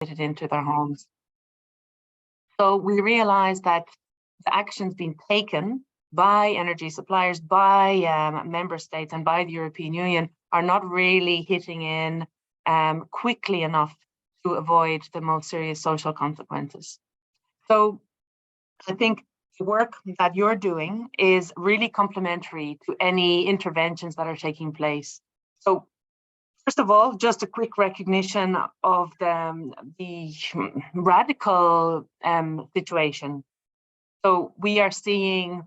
into their homes. So we realized that the actions being taken by energy suppliers, by member states and by the European Union are not really hitting in quickly enough to avoid the most serious social consequences. So I think the work that you're doing is really complementary to any interventions that are taking place. So first of all, just a quick recognition of the radical situation. So we are seeing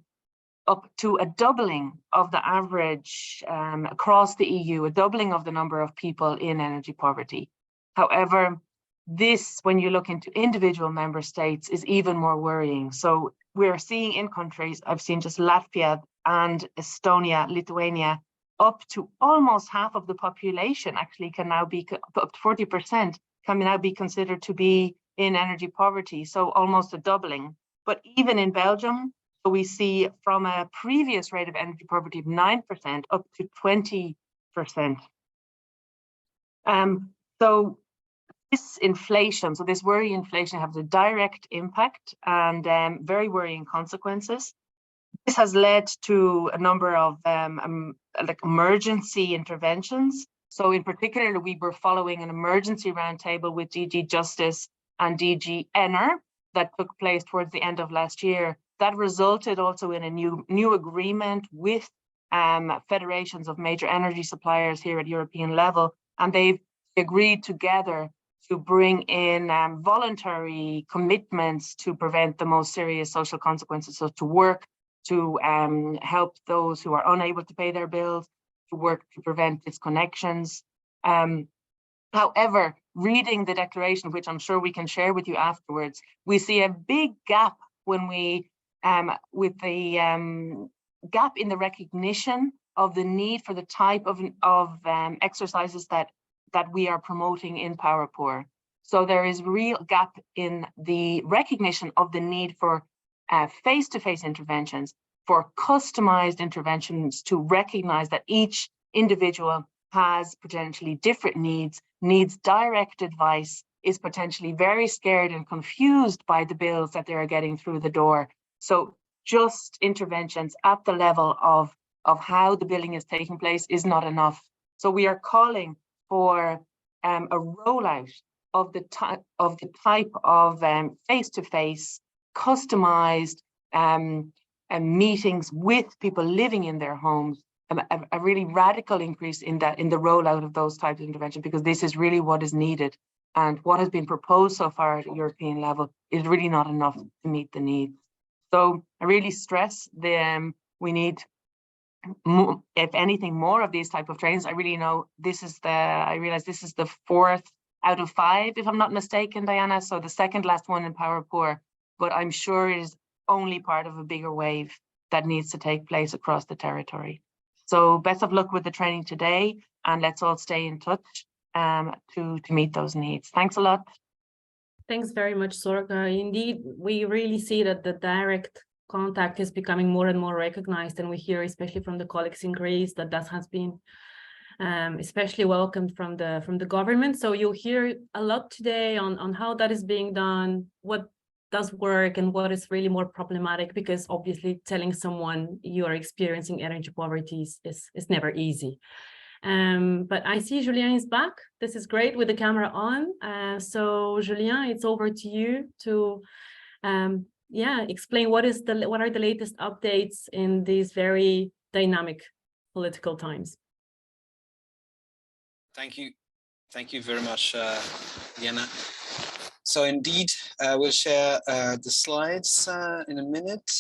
up to a doubling of the average across the EU, a doubling of the number of people in energy poverty. However, this, when you look into individual member states, is even more worrying. So we're seeing in countries, I've seen just Latvia and Estonia, Lithuania, up to almost half of the population actually can now be, up to 40% can now be considered to be in energy poverty. So almost a doubling. But even in Belgium, we see from a previous rate of energy poverty of 9% up to 20%. So this inflation, so this worrying inflation has a direct impact and very worrying consequences. This has led to a number of like emergency interventions. So in particular, we were following an emergency roundtable with DG Justice and DG Ener that took place towards the end of last year. That resulted also in a new agreement with federations of major energy suppliers here at European level, and they've agreed together to bring in voluntary commitments to prevent the most serious social consequences. So to work to help those who are unable to pay their bills, to work to prevent disconnections. However, reading the declaration, which I'm sure we can share with you afterwards, we see a big gap when we, with the gap in the recognition of the need for the type of exercises that we are promoting in POWERPOOR. So there is real gap in the recognition of the need for face-to-face interventions, for customized interventions to recognize that each individual has potentially different needs direct advice, is potentially very scared and confused by the bills that they are getting through the door. So just interventions at the level of how the billing is taking place is not enough. So we are calling for a rollout of the type of face-to-face customized meetings with people living in their homes, a really radical increase in the rollout of those types of intervention, because this is really what is needed. And what has been proposed so far at European level is really not enough to meet the needs. So I really stress we need more, if anything, more of these type of trainings. I realize this is the 4th out of 5, if I'm not mistaken, Diana. So the second last one in POWERPOOR, but I'm sure it is only part of a bigger wave that needs to take place across the territory. So best of luck with the training today, and let's all stay in touch to meet those needs. Thanks a lot. Thanks very much, Sorka. Indeed, we really see that the direct contact is becoming more and more recognized, and we hear, especially from the colleagues in Greece, that has been especially welcomed from the government. So you'll hear a lot today on how that is being done, what does work and what is really more problematic, because obviously telling someone you are experiencing energy poverty is never easy. But I see Julien is back. This is great with the camera on. So Julien, it's over to you to explain what are the latest updates in these very dynamic political times. Thank you very much, Diana. So indeed, we'll share the slides in a minute.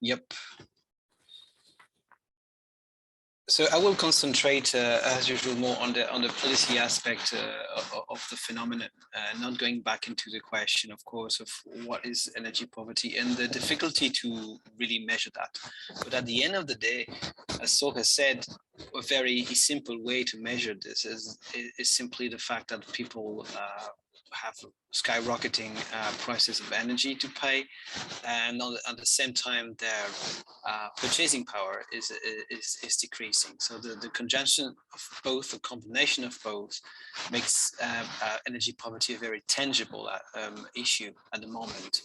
Yep. So I will concentrate, as usual, more on the policy aspect of the phenomenon, not going back into the question, of course, of what is energy poverty and the difficulty to really measure that. But at the end of the day, as Sorka said, a very simple way to measure this is simply the fact that people have skyrocketing prices of energy to pay, and at the same time their purchasing power is decreasing. So the conjunction of both, the combination of both, makes energy poverty a very tangible issue at the moment.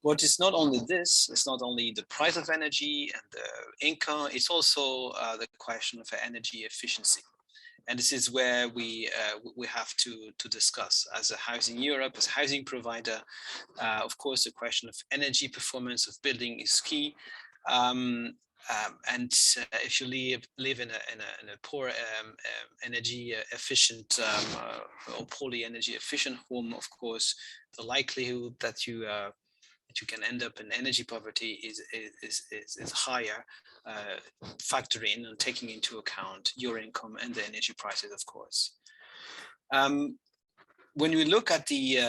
But it's not only this, it's not only the price of energy and the income, it's also the question of energy efficiency. And this is where we have to discuss as a Housing Europe, as a housing provider. Of course, the question of energy performance of building is key. And if you live in a poor energy efficient or poorly energy efficient home, of course, the likelihood that you can end up in energy poverty is higher, factoring and taking into account your income and the energy prices, of course. When we look at the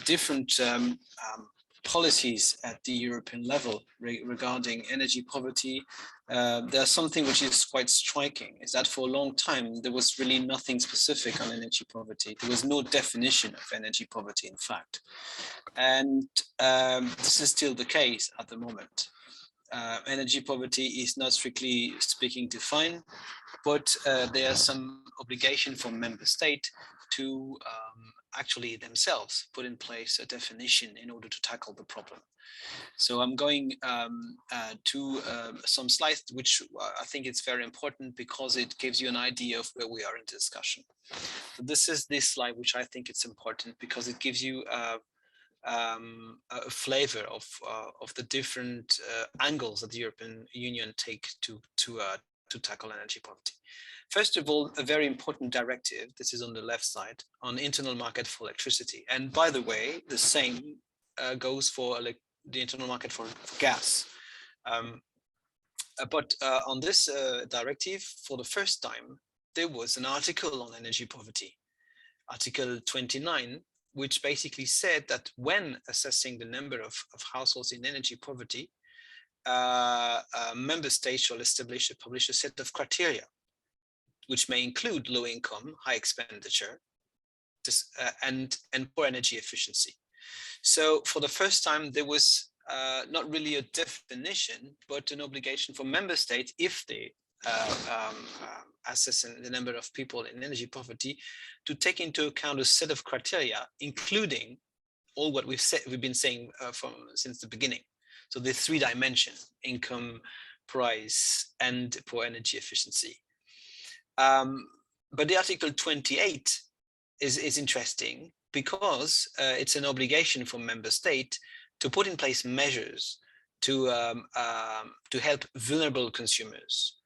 different policies at the European level regarding energy poverty, there's something which is quite striking, is that for a long time there was really nothing specific on energy poverty. There was no definition of energy poverty, in fact. And this is still the case at the moment. Energy poverty is not strictly speaking defined, but there are some obligation for member state to actually themselves put in place a definition in order to tackle the problem. So I'm going to some slides, which I think it's very important because it gives you an idea of where we are in discussion. So this is this slide, which I think it's important because it gives you a flavor of the different angles that the European Union take to tackle energy poverty. First of all, a very important directive, this is on the left side, on internal market for electricity. And by the way, the same goes for the internal market for gas. But on this directive, for the first time, there was an article on energy poverty, Article 29, which basically said that when assessing the number of households in energy poverty, member states shall publish a set of criteria, which may include low income, high expenditure, and poor energy efficiency. So for the first time, there was not really a definition, but an obligation for member states, if they assess the number of people in energy poverty, to take into account a set of criteria, including all what we've been saying since the beginning. So the three dimensions: income, price, and poor energy efficiency. But the Article 28 is interesting because it's an obligation for member state to put in place measures to help vulnerable consumers,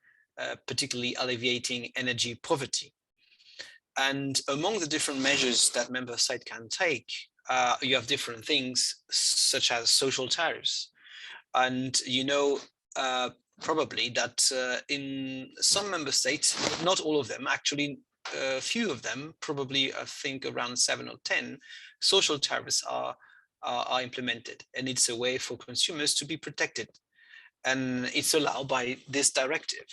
particularly alleviating energy poverty. And among the different measures that member state can take, you have different things such as social tariffs. And you know probably that in some member states, not all of them, actually a few of them, probably I think around 7 or 10, social tariffs are implemented, and it's a way for consumers to be protected, and it's allowed by this directive.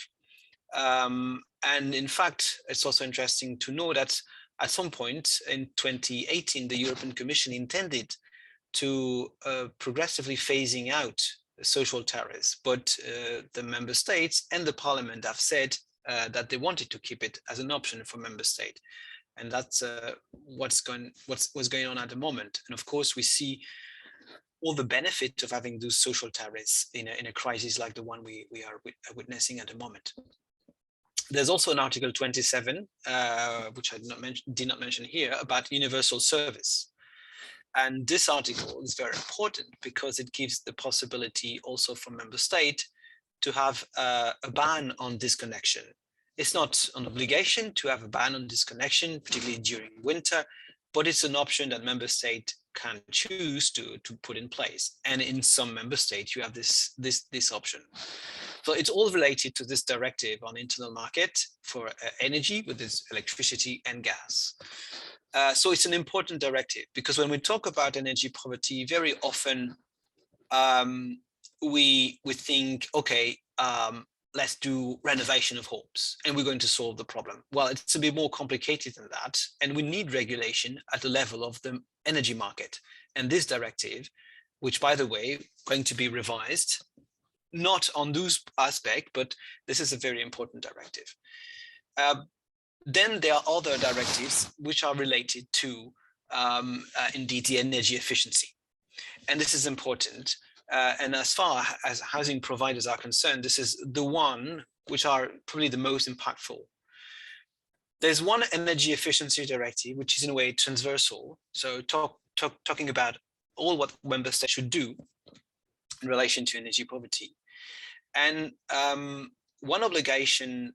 And in fact, it's also interesting to know that at some point in 2018, the European Commission intended to progressively phasing out social tariffs, but the member states and the parliament have said that they wanted to keep it as an option for member state. And that's what's going on at the moment. And of course, we see all the benefit of having those social tariffs in a crisis like the one we are witnessing at the moment. There's also an Article 27, which I did not mention here, about universal service. And this article is very important because it gives the possibility also for member state to have a ban on disconnection. It's not an obligation to have a ban on disconnection, particularly during winter, but it's an option that member state can choose to put in place. And in some member states, you have this option. So it's all related to this directive on internal market for energy, with this electricity and gas. So it's an important directive because when we talk about energy poverty, very often we think, okay, let's do renovation of homes and we're going to solve the problem. Well, it's a bit more complicated than that. And we need regulation at the level of the energy market. And this directive, which by the way, going to be revised, not on those aspects, but this is a very important directive. Then there are other directives which are related to indeed the energy efficiency. And this is important. And as far as housing providers are concerned, this is the one which are probably the most impactful. There's one energy efficiency directive, which is in a way transversal. So talking about all what member states should do in relation to energy poverty. And one obligation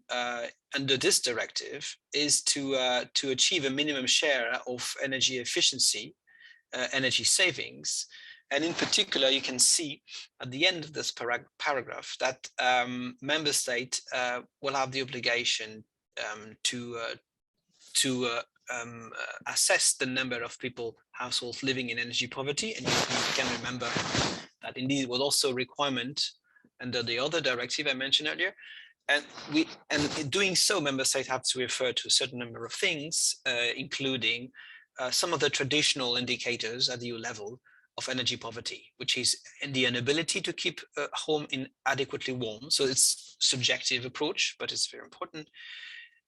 under this directive is to achieve a minimum share of energy efficiency, energy savings. And in particular, you can see at the end of this paragraph that member state will have the obligation to assess the number of households living in energy poverty. And you can remember that indeed was also a requirement under the other directive I mentioned earlier. And in doing so, member states have to refer to a certain number of things, including some of the traditional indicators at the EU level of energy poverty, which is the inability to keep a home adequately warm. So it's subjective approach, but it's very important.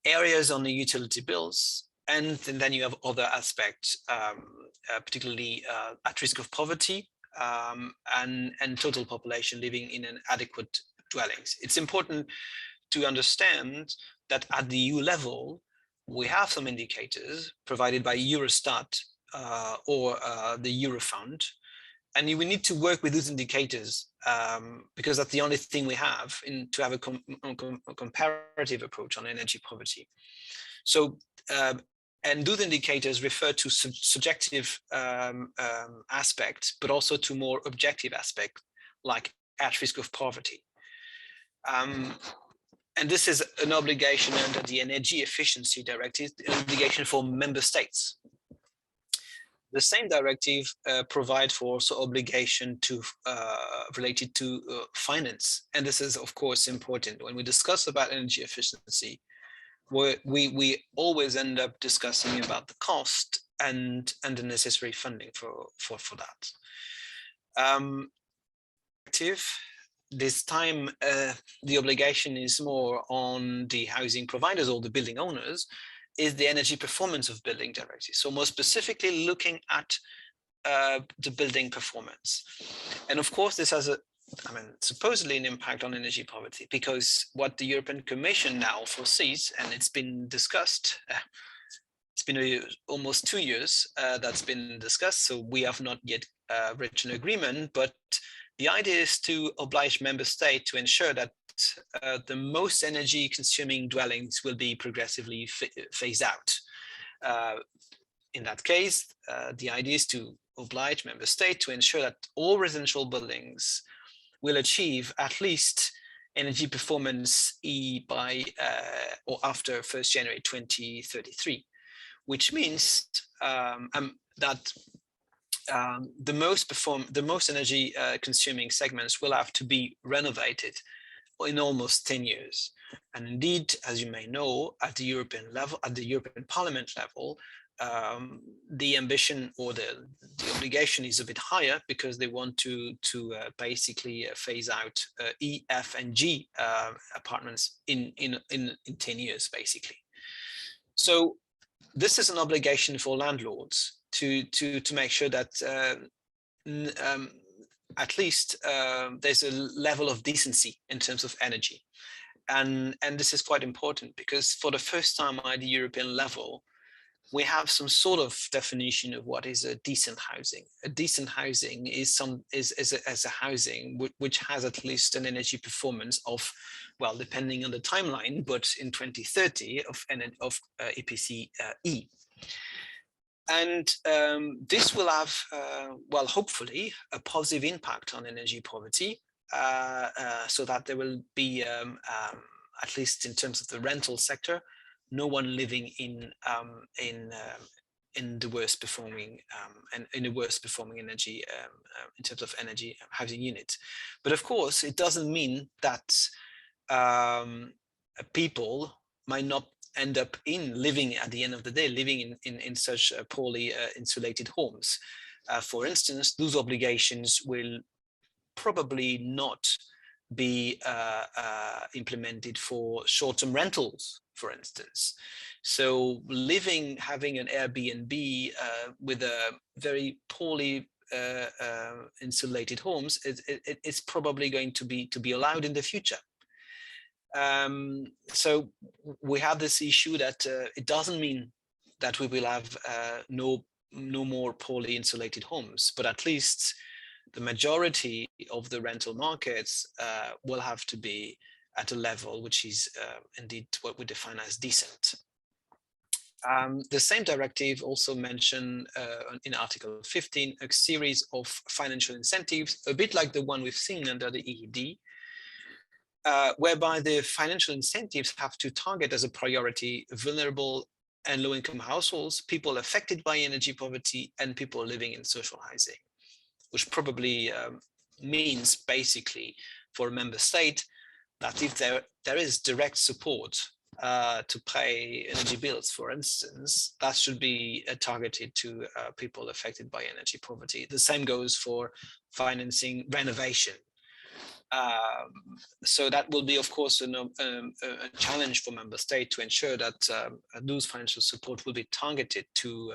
Areas on the utility bills, and then you have other aspects, particularly at risk of poverty and total population living in inadequate dwellings. It's important to understand that at the EU level, we have some indicators provided by Eurostat or the Eurofund, and we need to work with those indicators because that's the only thing we have to have a comparative approach on energy poverty. So, and those indicators refer to subjective aspects, but also to more objective aspects, like at risk of poverty. And this is an obligation under the Energy Efficiency Directive, an obligation for member states. The same directive provides for also obligation to related to finance, and this is of course important when we discuss about energy efficiency. We always end up discussing about the cost and the necessary funding for that. This time, the obligation is more on the housing providers or the building owners, is the energy performance of building directive. So more specifically looking at the building performance. And of course, this has supposedly an impact on energy poverty, because what the European Commission now foresees, and it's been discussed, it's been almost 2 years that's been discussed, so we have not yet reached an agreement, but the idea is to oblige member states to ensure that the most energy consuming dwellings will be progressively phased out. In that case, the idea is to oblige member states to ensure that all residential buildings will achieve at least energy performance E by or after 1st January 2033, which means that the most energy consuming segments will have to be renovated in almost 10 years. And indeed, as you may know, at the European level, at the European Parliament level, the ambition or the obligation is a bit higher, because they want to basically phase out E, F, and G apartments in 10 years, basically. So this is an obligation for landlords to make sure that at least there's a level of decency in terms of energy. And this is quite important, because for the first time at the European level, we have some sort of definition of what is a decent housing. A decent housing is a housing which has at least an energy performance of, well, depending on the timeline, but in 2030 of EPC E. And this will have, well, hopefully a positive impact on energy poverty, so that there will be, at least in terms of the rental sector, no one living in the worst performing and in the worst performing energy in terms of energy housing units. But of course, it doesn't mean that people might not end up living at the end of the day, living in such poorly insulated homes. For instance, those obligations will probably not be implemented for short-term rentals, for instance. So having an Airbnb with a very poorly insulated homes, it's probably going to be allowed in the future. So we have this issue that it doesn't mean that we will have no more poorly insulated homes, but at least the majority of the rental markets will have to be at a level which is indeed what we define as decent. The same directive also mentioned in Article 15 a series of financial incentives, a bit like the one we've seen under the EED, whereby the financial incentives have to target as a priority vulnerable and low-income households, people affected by energy poverty, and people living in social housing, which probably means basically for a member state that if there is direct support to pay energy bills, for instance, that should be targeted to people affected by energy poverty. The same goes for financing renovation. So that will be, of course, a challenge for member states to ensure that those financial support will be targeted to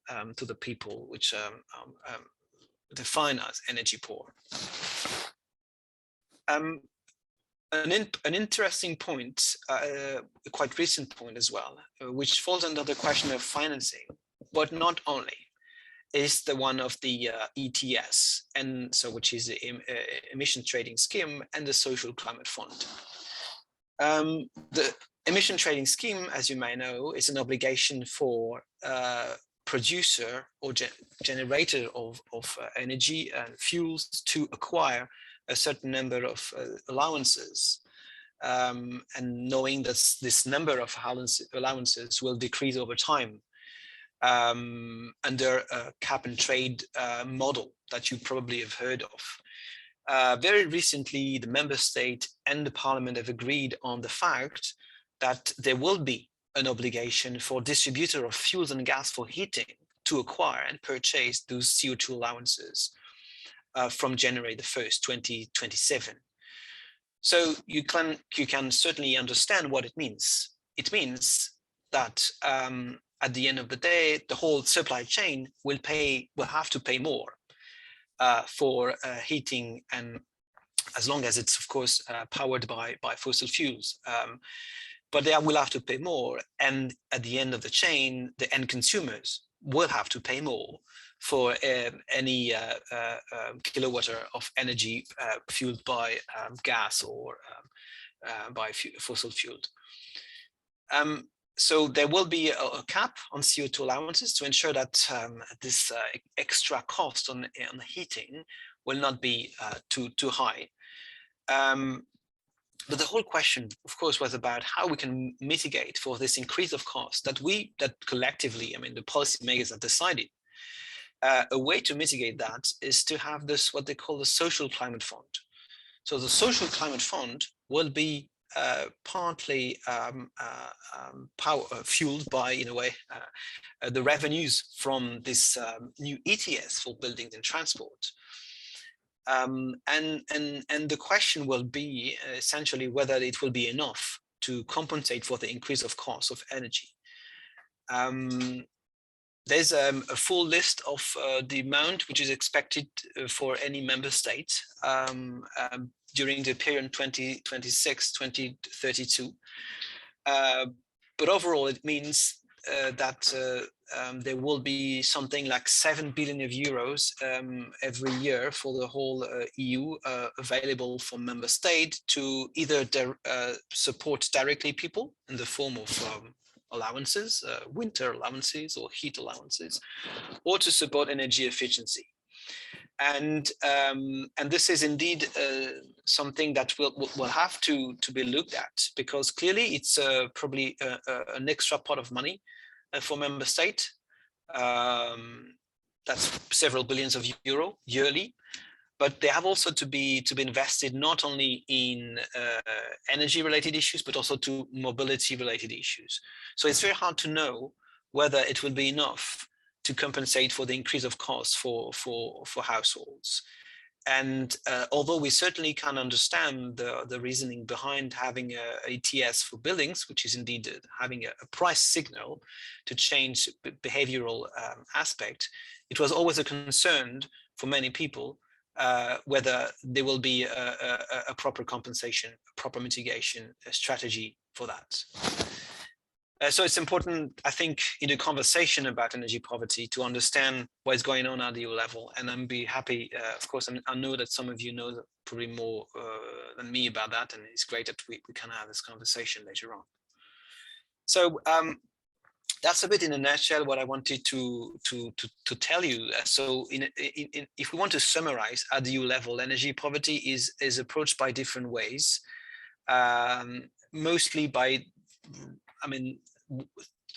the people which define as energy poor. An interesting point, a quite recent point as well, which falls under the question of financing, but not only, is the one of the ETS, and so which is the emission trading scheme and the social climate fund. The emission trading scheme, as you may know, is an obligation for producer or generator of energy and fuels to acquire a certain number of allowances, and knowing that this number of allowances will decrease over time under a cap and trade model that you probably have heard of. Very recently, the member state and the parliament have agreed on the fact that there will be an obligation for distributor of fuels and gas for heating to acquire and purchase those CO2 allowances from January the 1st, 2027. So you can certainly understand what it means. It means that at the end of the day, the whole supply chain will have to pay more for heating, and as long as it's, of course, powered by fossil fuels. But they will have to pay more, and at the end of the chain, the end consumers will have to pay more for any kilowatt of energy fueled by gas or by fossil fueled. So there will be a cap on CO2 allowances to ensure that this extra cost on heating will not be too high. But the whole question, of course, was about how we can mitigate for this increase of cost that collectively, I mean, the policymakers have decided. A way to mitigate that is to have this, what they call the social climate fund. So the social climate fund will be partly fueled by, in a way, the revenues from this new ETS for buildings and transport. And the question will be essentially whether it will be enough to compensate for the increase of cost of energy. There's a full list of the amount which is expected for any member state during the period 2026-2032. But overall, it means that there will be something like 7 billion euros every year for the whole EU available for member state to either support directly people in the form of allowances, winter allowances or heat allowances, or to support energy efficiency. And this is indeed something that will have to be looked at, because clearly it's probably an extra pot of money for member state. That's several billions of euro yearly. but they have also to be invested not only in energy related issues, but also to mobility related issues. So it's very hard to know whether it will be enough to compensate for the increase of costs for households. And although we certainly can understand the reasoning behind having a ETS for buildings, which is indeed having a price signal to change behavioral aspect, it was always a concern for many people whether there will be a proper compensation, a proper mitigation strategy for that. So it's important, I think, in a conversation about energy poverty to understand what is going on at the EU level. And I'm be happy, of course, I know that some of you know probably more than me about that, and it's great that we can have this conversation later on. So that's a bit in a nutshell what I wanted to tell you. So if we want to summarize at the EU level, energy poverty is approached by different ways, mostly by, I mean,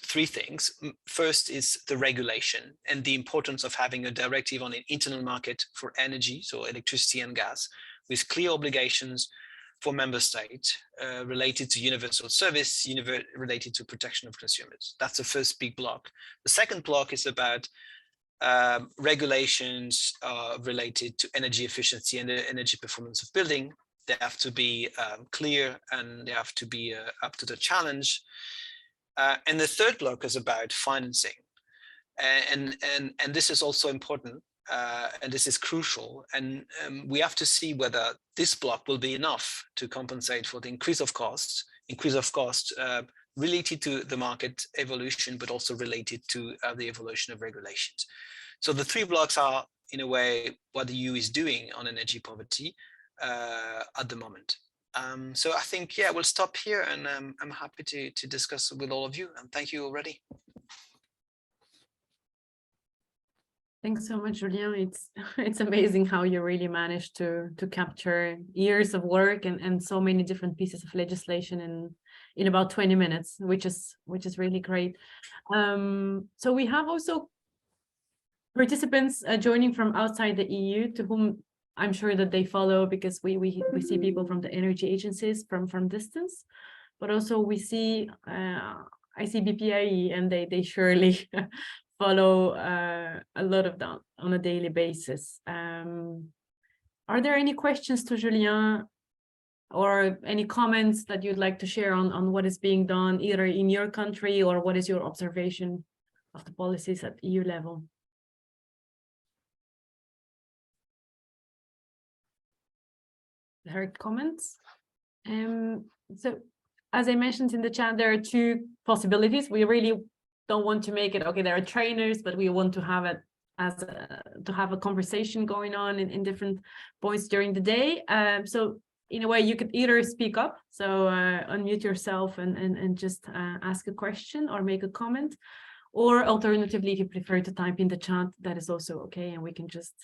three things. First is the regulation and the importance of having a directive on an internal market for energy, so electricity and gas, with clear obligations for member states related to universal service, related to protection of consumers. That's the first big block. The second block is about regulations related to energy efficiency and the energy performance of building. They have to be clear and they have to be up to the challenge. And the third block is about financing. And this is also important. And this is crucial, and we have to see whether this block will be enough to compensate for the increase of costs related to the market evolution, but also related to the evolution of regulations. So the three blocks are, in a way, what the EU is doing on energy poverty at the moment. So I think, yeah, we'll stop here, and I'm happy to discuss with all of you, and thank you already. Thanks so much, Julien. It's amazing how you really managed to capture years of work and so many different pieces of legislation in about 20 minutes, which is really great. So we have also participants joining from outside the EU, to whom I'm sure that they follow, because we see people from the energy agencies from distance, but also we see I see BPIE, and they surely follow a lot of that on a daily basis. Are there any questions to Julien, or any comments that you'd like to share on what is being done either in your country, or what is your observation of the policies at EU level? Heard comments? So as I mentioned in the chat, there are two possibilities. We really don't want to make it, okay, there are trainers, but we want to have it as to have a conversation going on in different points during the day. So in a way, you could either speak up, so unmute yourself and just ask a question or make a comment, or alternatively, if you prefer to type in the chat, that is also okay, and we can just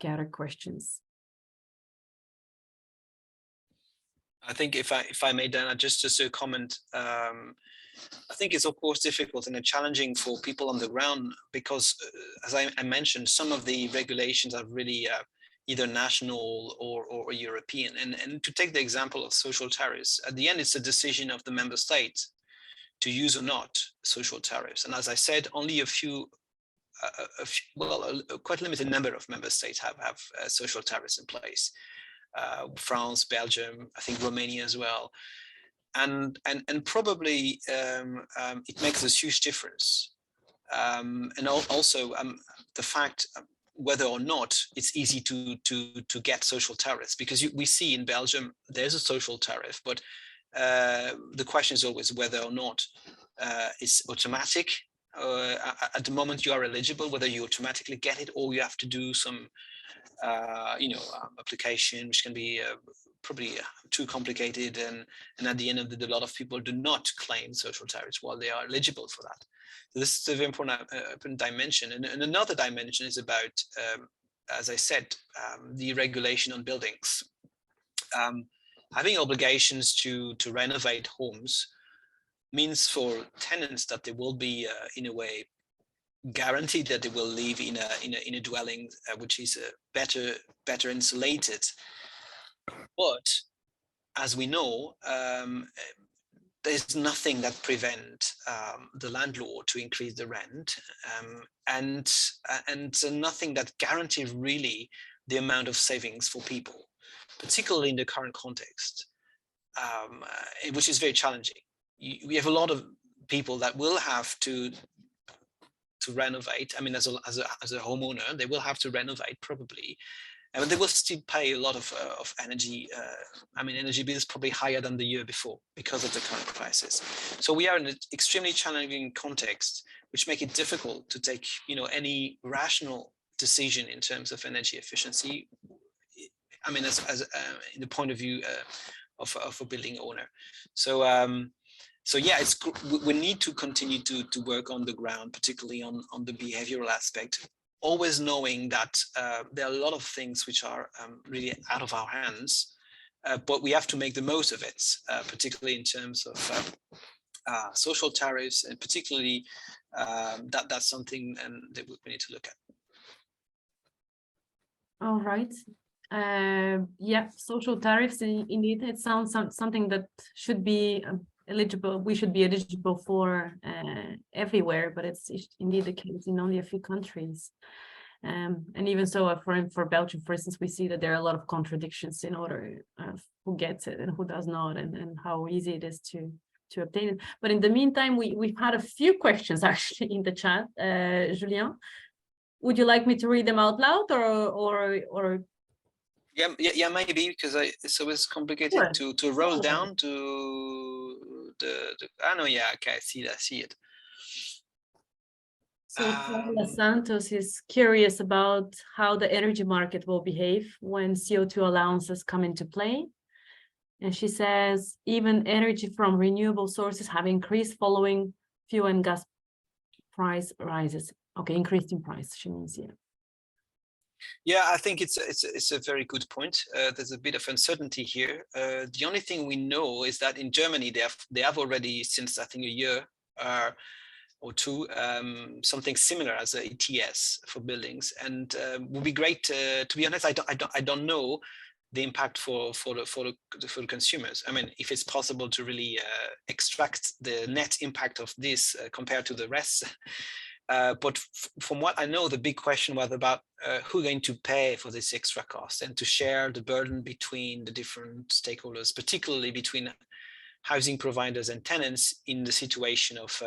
gather questions. I think if I may, Dana, just a comment. I think it's of course difficult and challenging for people on the ground, because as I mentioned, some of the regulations are really either national or European. And to take the example of social tariffs, at the end, it's a decision of the member states to use or not social tariffs. And as I said, only quite limited number of member states have social tariffs in place. France, Belgium, I think Romania as well. And probably it makes a huge difference. And also the fact whether or not it's easy to get social tariffs, because we see in Belgium there's a social tariff, but the question is always whether or not it's automatic. At the moment you are eligible, whether you automatically get it, or you have to do some application, which can be probably too complicated, and at the end of the day, a lot of people do not claim social tariffs while they are eligible for that. So this is a very important dimension. And another dimension is about, as I said, the regulation on buildings. Having obligations to renovate homes means for tenants that there will be, in a way, guarantee that they will live in a dwelling which is better insulated. But as we know, there's nothing that prevent the landlord to increase the rent, and nothing that guarantees really the amount of savings for people, particularly in the current context, which is very challenging. We have a lot of people that will have to renovate. I mean, as a homeowner, they will have to renovate probably, and they will still pay a lot of energy. I mean, energy bills probably higher than the year before because of the current crisis. So we are in an extremely challenging context, which make it difficult to take, any rational decision in terms of energy efficiency. I mean, as in the point of view of a building owner. So yeah, we need to continue to work on the ground, particularly on the behavioral aspect, always knowing that there are a lot of things which are really out of our hands, but we have to make the most of it, particularly in terms of social tariffs, and particularly that's something that we need to look at. All right. Yeah, social tariffs, indeed, it sounds something that should be eligible. We should be eligible for everywhere, but it's indeed the case in only a few countries. And even so, for Belgium, for instance, we see that there are a lot of contradictions in order who gets it and who does not, and how easy it is to obtain it. But in the meantime, we've had a few questions actually in the chat. Julien, would you like me to read them out loud, or? Yeah, maybe, because it's always complicated to roll down to the. I know. Yeah, okay, I see it. So Paula Santos is curious about how the energy market will behave when CO2 allowances come into play. And she says, even energy from renewable sources have increased following fuel and gas price rises. Okay, increased in price, she means, yeah. Yeah, I think it's a very good point. There's a bit of uncertainty here. The only thing we know is that in Germany they have already, since I think a year or two, something similar as a ETS for buildings, and would be great. To be honest, I don't know the impact for the consumers. I mean, if it's possible to really extract the net impact of this compared to the rest. But from what I know, the big question was about who's going to pay for this extra cost, and to share the burden between the different stakeholders, particularly between housing providers and tenants in the situation of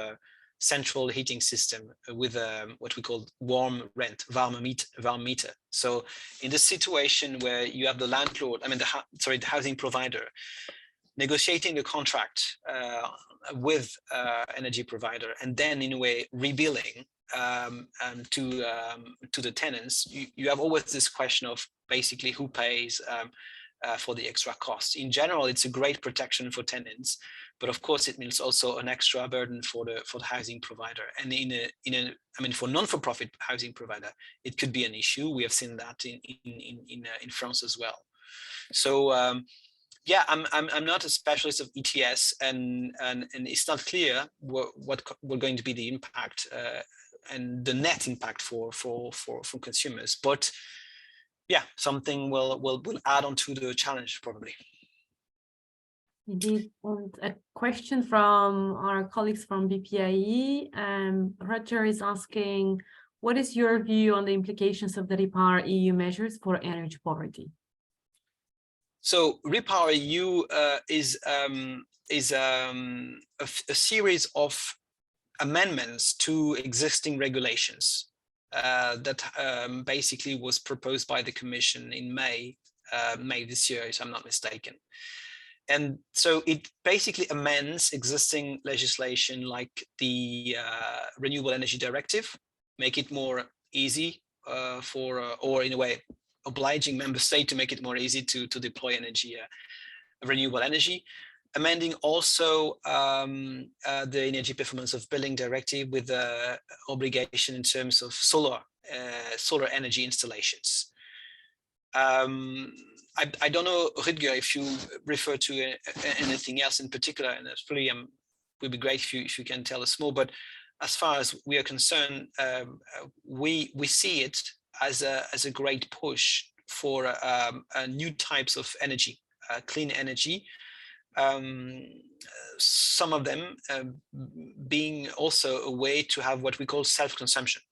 central heating system with what we call warm rent, warm meter. So in the situation where you have the landlord, the housing provider, negotiating a contract with energy provider, and then in a way rebilling to the tenants, you have always this question of basically who pays for the extra cost. In general, it's a great protection for tenants, but of course it means also an extra burden for the housing provider. And for non-for-profit housing provider, it could be an issue. We have seen that in France as well. So yeah, I'm not a specialist of ETS, and it's not clear what going to be the impact and the net impact for consumers. But yeah, something will add on to the challenge probably. Indeed. And a question from our colleagues from BPIE. Roger is asking, what is your view on the implications of the REPower EU measures for energy poverty? So REPower EU is a series of amendments to existing regulations that basically was proposed by the Commission in May this year, if I'm not mistaken. And so it basically amends existing legislation like the Renewable Energy Directive, make it more easy or in a way, obliging member state to make it more easy to deploy renewable energy, amending also the Energy Performance of Building Directive with the obligation in terms of solar energy installations. I don't know, Rutger, if you refer to anything else in particular, and it's probably would be great if you can tell us more. But as far as we are concerned, we see it as a great push for new types of energy, clean energy. Some of them being also a way to have what we call self-consumption.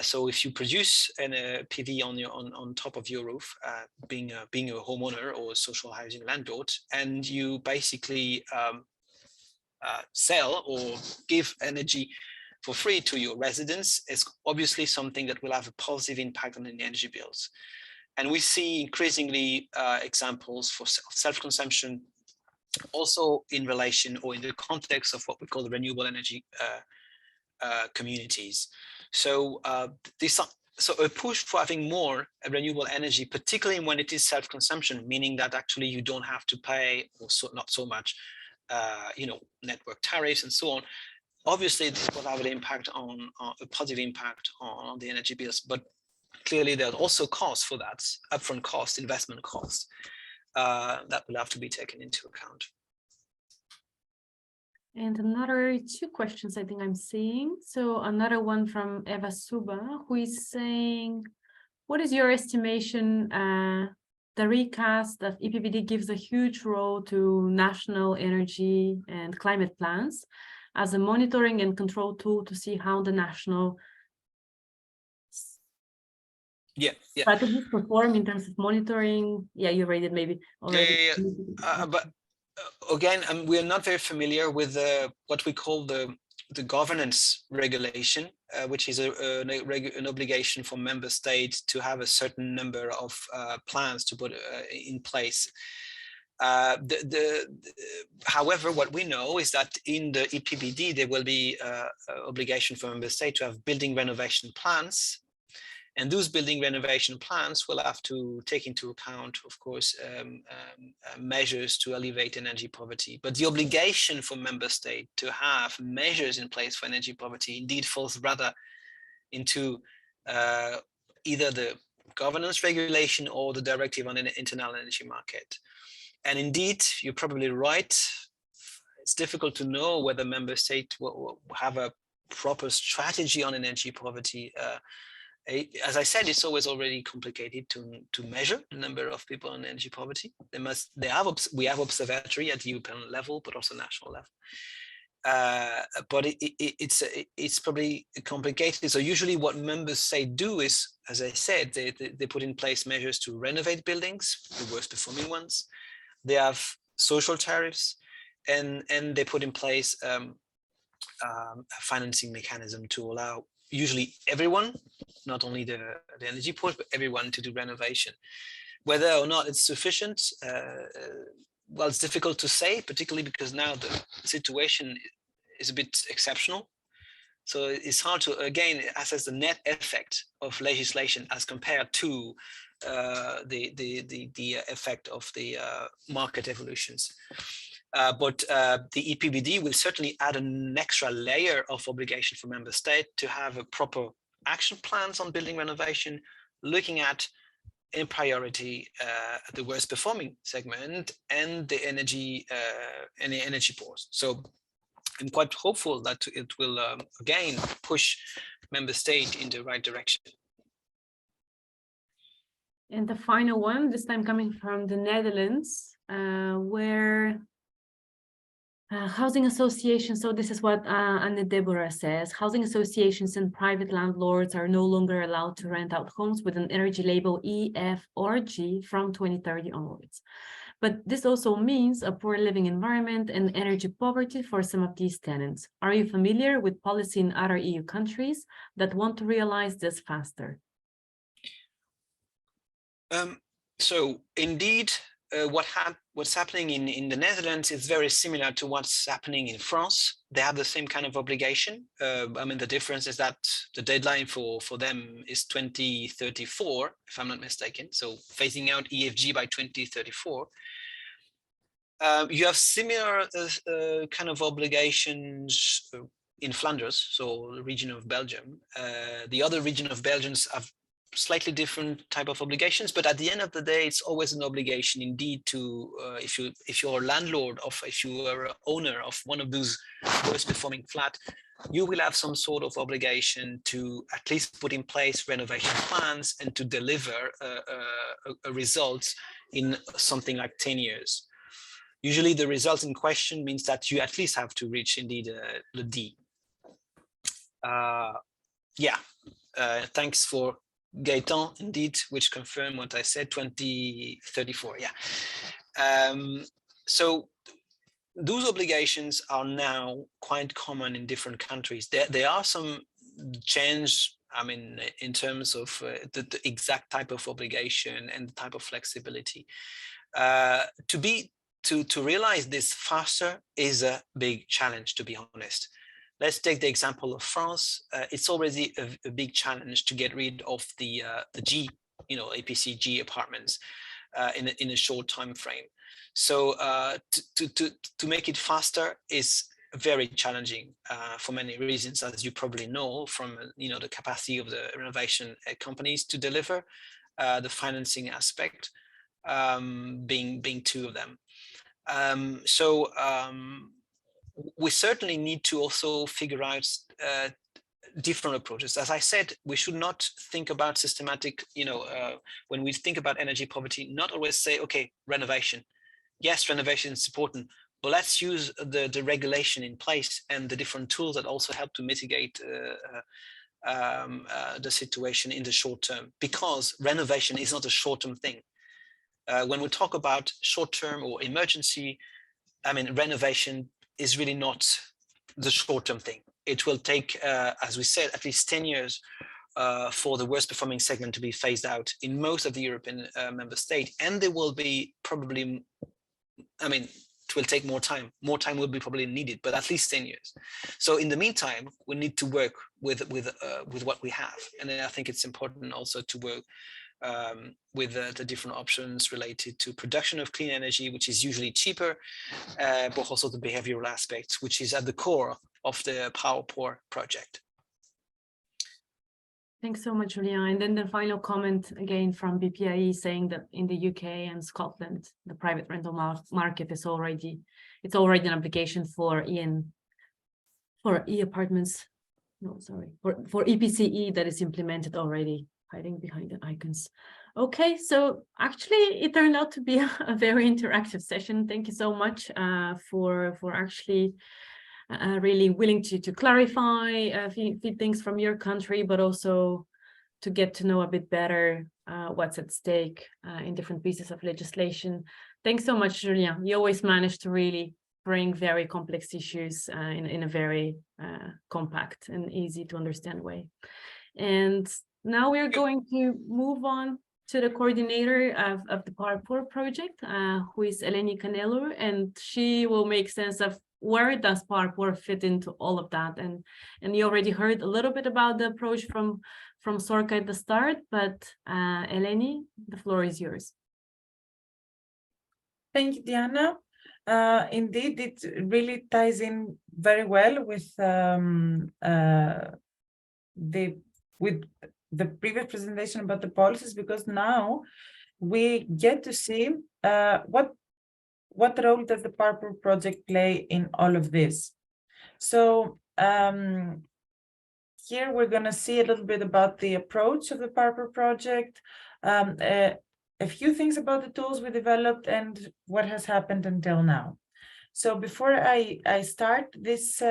So if you produce a PV on top of your roof, being a homeowner or a social housing landlord, and you basically sell or give energy for free to your residents, is obviously something that will have a positive impact on the energy bills. And we see increasingly examples for self-consumption also in relation or in the context of what we call the renewable energy communities. So so a push for having more renewable energy, particularly when it is self-consumption, meaning that actually you don't have to pay, or not so much, network tariffs and so on. Obviously, this will have an impact on a positive impact on the energy bills, but clearly there are also costs for that, upfront cost, investment costs, that will have to be taken into account. And another 2 questions I think I'm seeing. So another one from Eva Suba, who is saying, what is your estimation? The recast of EPBD gives a huge role to national energy and climate plans as a monitoring and control tool to see how the national strategies perform in terms of monitoring. Yeah, you read it maybe already. But again, we are not very familiar with what we call the governance regulation, which is an obligation for member states to have a certain number of plans to put in place. However, what we know is that in the EPBD, there will be an obligation for member states to have building renovation plans. And those building renovation plans will have to take into account, of course, measures to alleviate energy poverty. But the obligation for member states to have measures in place for energy poverty indeed falls rather into either the governance regulation or the directive on an internal energy market. And indeed, you're probably right. It's difficult to know whether member states will have a proper strategy on energy poverty. As I said, it's always already complicated to measure the number of people on energy poverty. We have observatory at the European level, but also national level. But it's probably complicated. So usually what members say do is, as I said, they put in place measures to renovate buildings, the worst performing ones. They have social tariffs, and they put in place a financing mechanism to allow usually everyone, not only the energy poor, but everyone to do renovation. Whether or not it's sufficient, well, it's difficult to say, particularly because now the situation is a bit exceptional. So it's hard to, again, assess the net effect of legislation as compared to the effect of the market evolutions. But the EPBD will certainly add an extra layer of obligation for member states to have a proper action plans on building renovation, looking at in priority the worst performing segment and the energy poor. So I'm quite hopeful that it will again push member states in the right direction. And the final one, this time coming from the Netherlands, where housing associations, so this is what Anne Deborah says, housing associations and private landlords are no longer allowed to rent out homes with an energy label E, F, or G from 2030 onwards. But this also means a poor living environment and energy poverty for some of these tenants. Are you familiar with policy in other EU countries that want to realize this faster? So indeed, what's happening in the Netherlands is very similar to what's happening in France. They have the same kind of obligation. I mean, the difference is that the deadline for them is 2034, if I'm not mistaken. So phasing out EFG by 2034. You have similar kind of obligations in Flanders, so the region of Belgium. The other region of Belgium have slightly different type of obligations, but at the end of the day, it's always an obligation indeed to, if you're a landlord of, if you are an owner of one of those worst performing flat, you will have some sort of obligation to at least put in place renovation plans and to deliver a result in something like 10 years. Usually the result in question means that you at least have to reach indeed the D. Thanks for Gaëtan, indeed, which confirmed what I said, 2034, yeah. So those obligations are now quite common in different countries. There are some change, I mean, in terms of the exact type of obligation and the type of flexibility. To realize this faster is a big challenge, to be honest. Let's take the example of France. It's already a big challenge to get rid of the G, APC G apartments in a short time frame. So to make it faster is very challenging for many reasons, as you probably know, from the capacity of the renovation companies to deliver, the financing aspect being two of them. We certainly need to also figure out different approaches. As I said, we should not think about systematic, when we think about energy poverty, not always say, okay, renovation. Yes, renovation is important, but let's use the regulation in place and the different tools that also help to mitigate the situation in the short term, because renovation is not a short-term thing. When we talk about short-term or emergency, I mean, renovation is really not the short-term thing. It will take, as we said, at least 10 years for the worst performing segment to be phased out in most of the European member states. And there will be probably, I mean, it will take more time. More time will be probably needed, but at least 10 years. So in the meantime, we need to work with what we have. And I think it's important also to work with the different options related to production of clean energy, which is usually cheaper, but also the behavioral aspects, which is at the core of the POWERPOOR project. Thanks so much, Julien. And then the final comment again from BPIE saying that in the UK and Scotland, the private rental market is already an application for e-apartments. No, sorry, for EPCE that is implemented already, hiding behind the icons. Okay, so actually it turned out to be a very interactive session. Thank you so much for actually really willing to clarify a few things from your country, but also to get to know a bit better what's at stake in different pieces of legislation. Thanks so much, Julien. You always manage to really bring very complex issues in a very compact and easy to understand way. And now we're going to move on to the coordinator of the POWERPOOR project, who is Eleni Canelu, and she will make sense of where does POWERPOOR fit into all of that. And you already heard a little bit about the approach from Sorka at the start, but Eleni, the floor is yours. Thank you, Diana. Indeed, it really ties in very well with the previous presentation about the policies, because now we get to see what role does the POWERPOOR project play in all of this. So here we're going to see a little bit about the approach of the POWERPOOR project, a few things about the tools we developed and what has happened until now. So before I start, this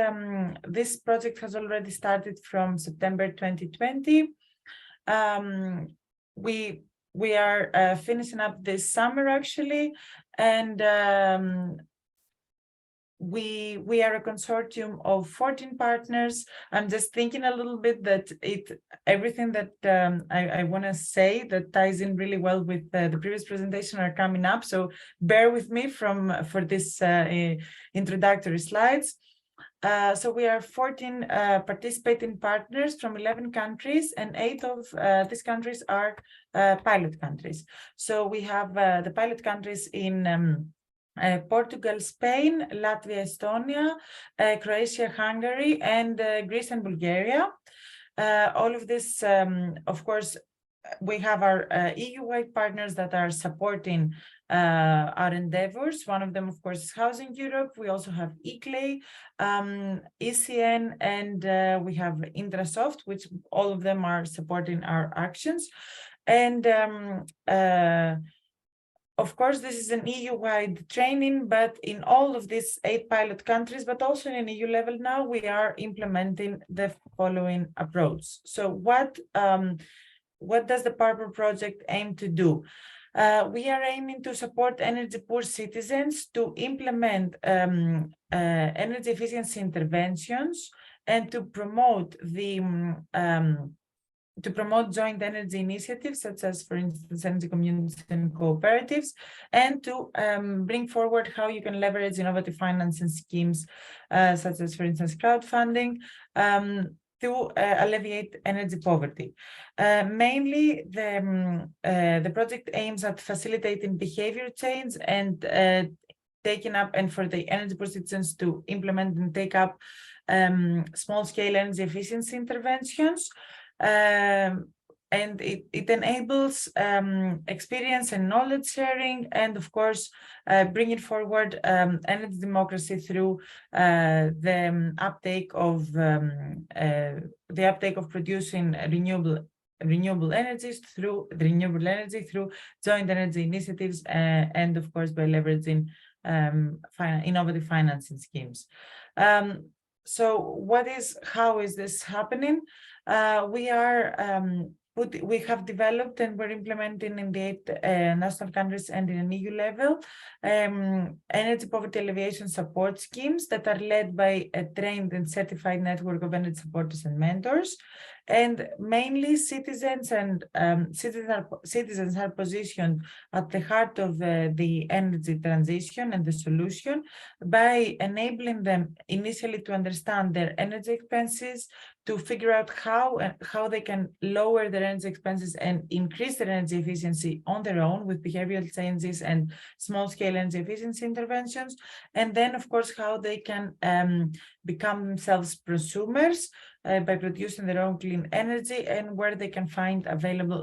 project has already started from September 2020. We are finishing up this summer actually, and we are a consortium of 14 partners. I'm just thinking a little bit that everything that I want to say that ties in really well with the previous presentation are coming up. So bear with me for this introductory slides. So we are 14 participating partners from 11 countries, and 8 of these countries are pilot countries. So we have the pilot countries in Portugal, Spain, Latvia, Estonia, Croatia, Hungary, and Greece and Bulgaria. All of this, of course, we have our EU-wide partners that are supporting our endeavors. One of them, of course, is Housing Europe. We also have ICLEI, ECN, and we have Intrasoft, which all of them are supporting our actions. And of course, this is an EU-wide training, but in all of these 8 pilot countries, but also in an EU level now, we are implementing the following approach. So what does the POWERPOOR project aim to do? We are aiming to support energy poor citizens to implement energy efficiency interventions and to promote joint energy initiatives, such as, for instance, energy communities and cooperatives, and to bring forward how you can leverage innovative financing schemes, such as, for instance, crowdfunding, to alleviate energy poverty. Mainly, the project aims at facilitating behavior change and taking up, and for the energy poor citizens to implement and take up small-scale energy efficiency interventions. And it enables experience and knowledge sharing, and of course, bringing forward energy democracy through the uptake of producing renewable energies through joint energy initiatives, and of course by leveraging innovative financing schemes. So how is this happening? We have developed and we're implementing in the 8 national countries and in an EU level energy poverty alleviation support schemes that are led by a trained and certified network of energy supporters and mentors. And mainly citizens are positioned at the heart of the energy transition and the solution by enabling them initially to understand their energy expenses, to figure out how they can lower their energy expenses and increase their energy efficiency on their own with behavioral changes and small-scale energy efficiency interventions. And then, of course, how they can become themselves prosumers by producing their own clean energy, and where they can find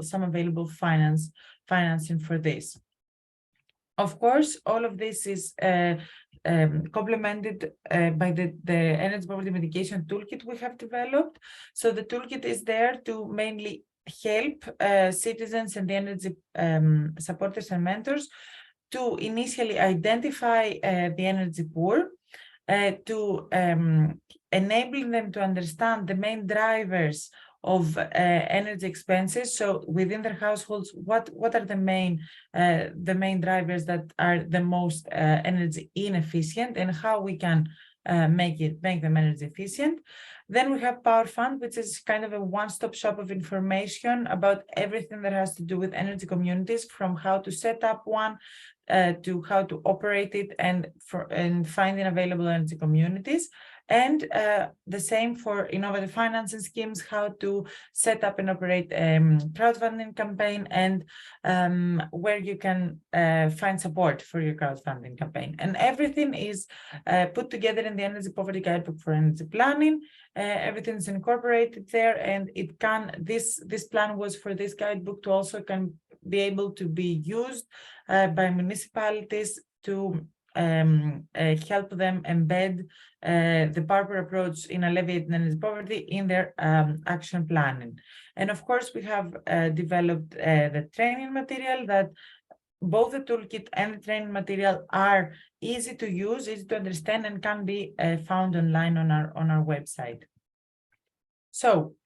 some available financing for this. Of course, all of this is complemented by the energy poverty mitigation toolkit we have developed. So the toolkit is there to mainly help citizens and the energy supporters and mentors to initially identify the energy poor, to enabling them to understand the main drivers of energy expenses. So within their households, what are the main drivers that are the most energy inefficient, and how we can make them energy efficient. Then we have Power Fund, which is kind of a one-stop shop of information about everything that has to do with energy communities, from how to set up one to how to operate it, and finding available energy communities. And the same for innovative financing schemes, how to set up and operate crowdfunding campaign, and where you can find support for your crowdfunding campaign. And everything is put together in the Energy Poverty Guidebook for Energy Planning. Everything's incorporated there, and this plan was for this guidebook to also can be able to be used by municipalities to help them embed the POWERPOOR approach in alleviating energy poverty in their action planning. And of course, we have developed the training material that both the toolkit and the training material are easy to use, easy to understand, and can be found online on our website. So,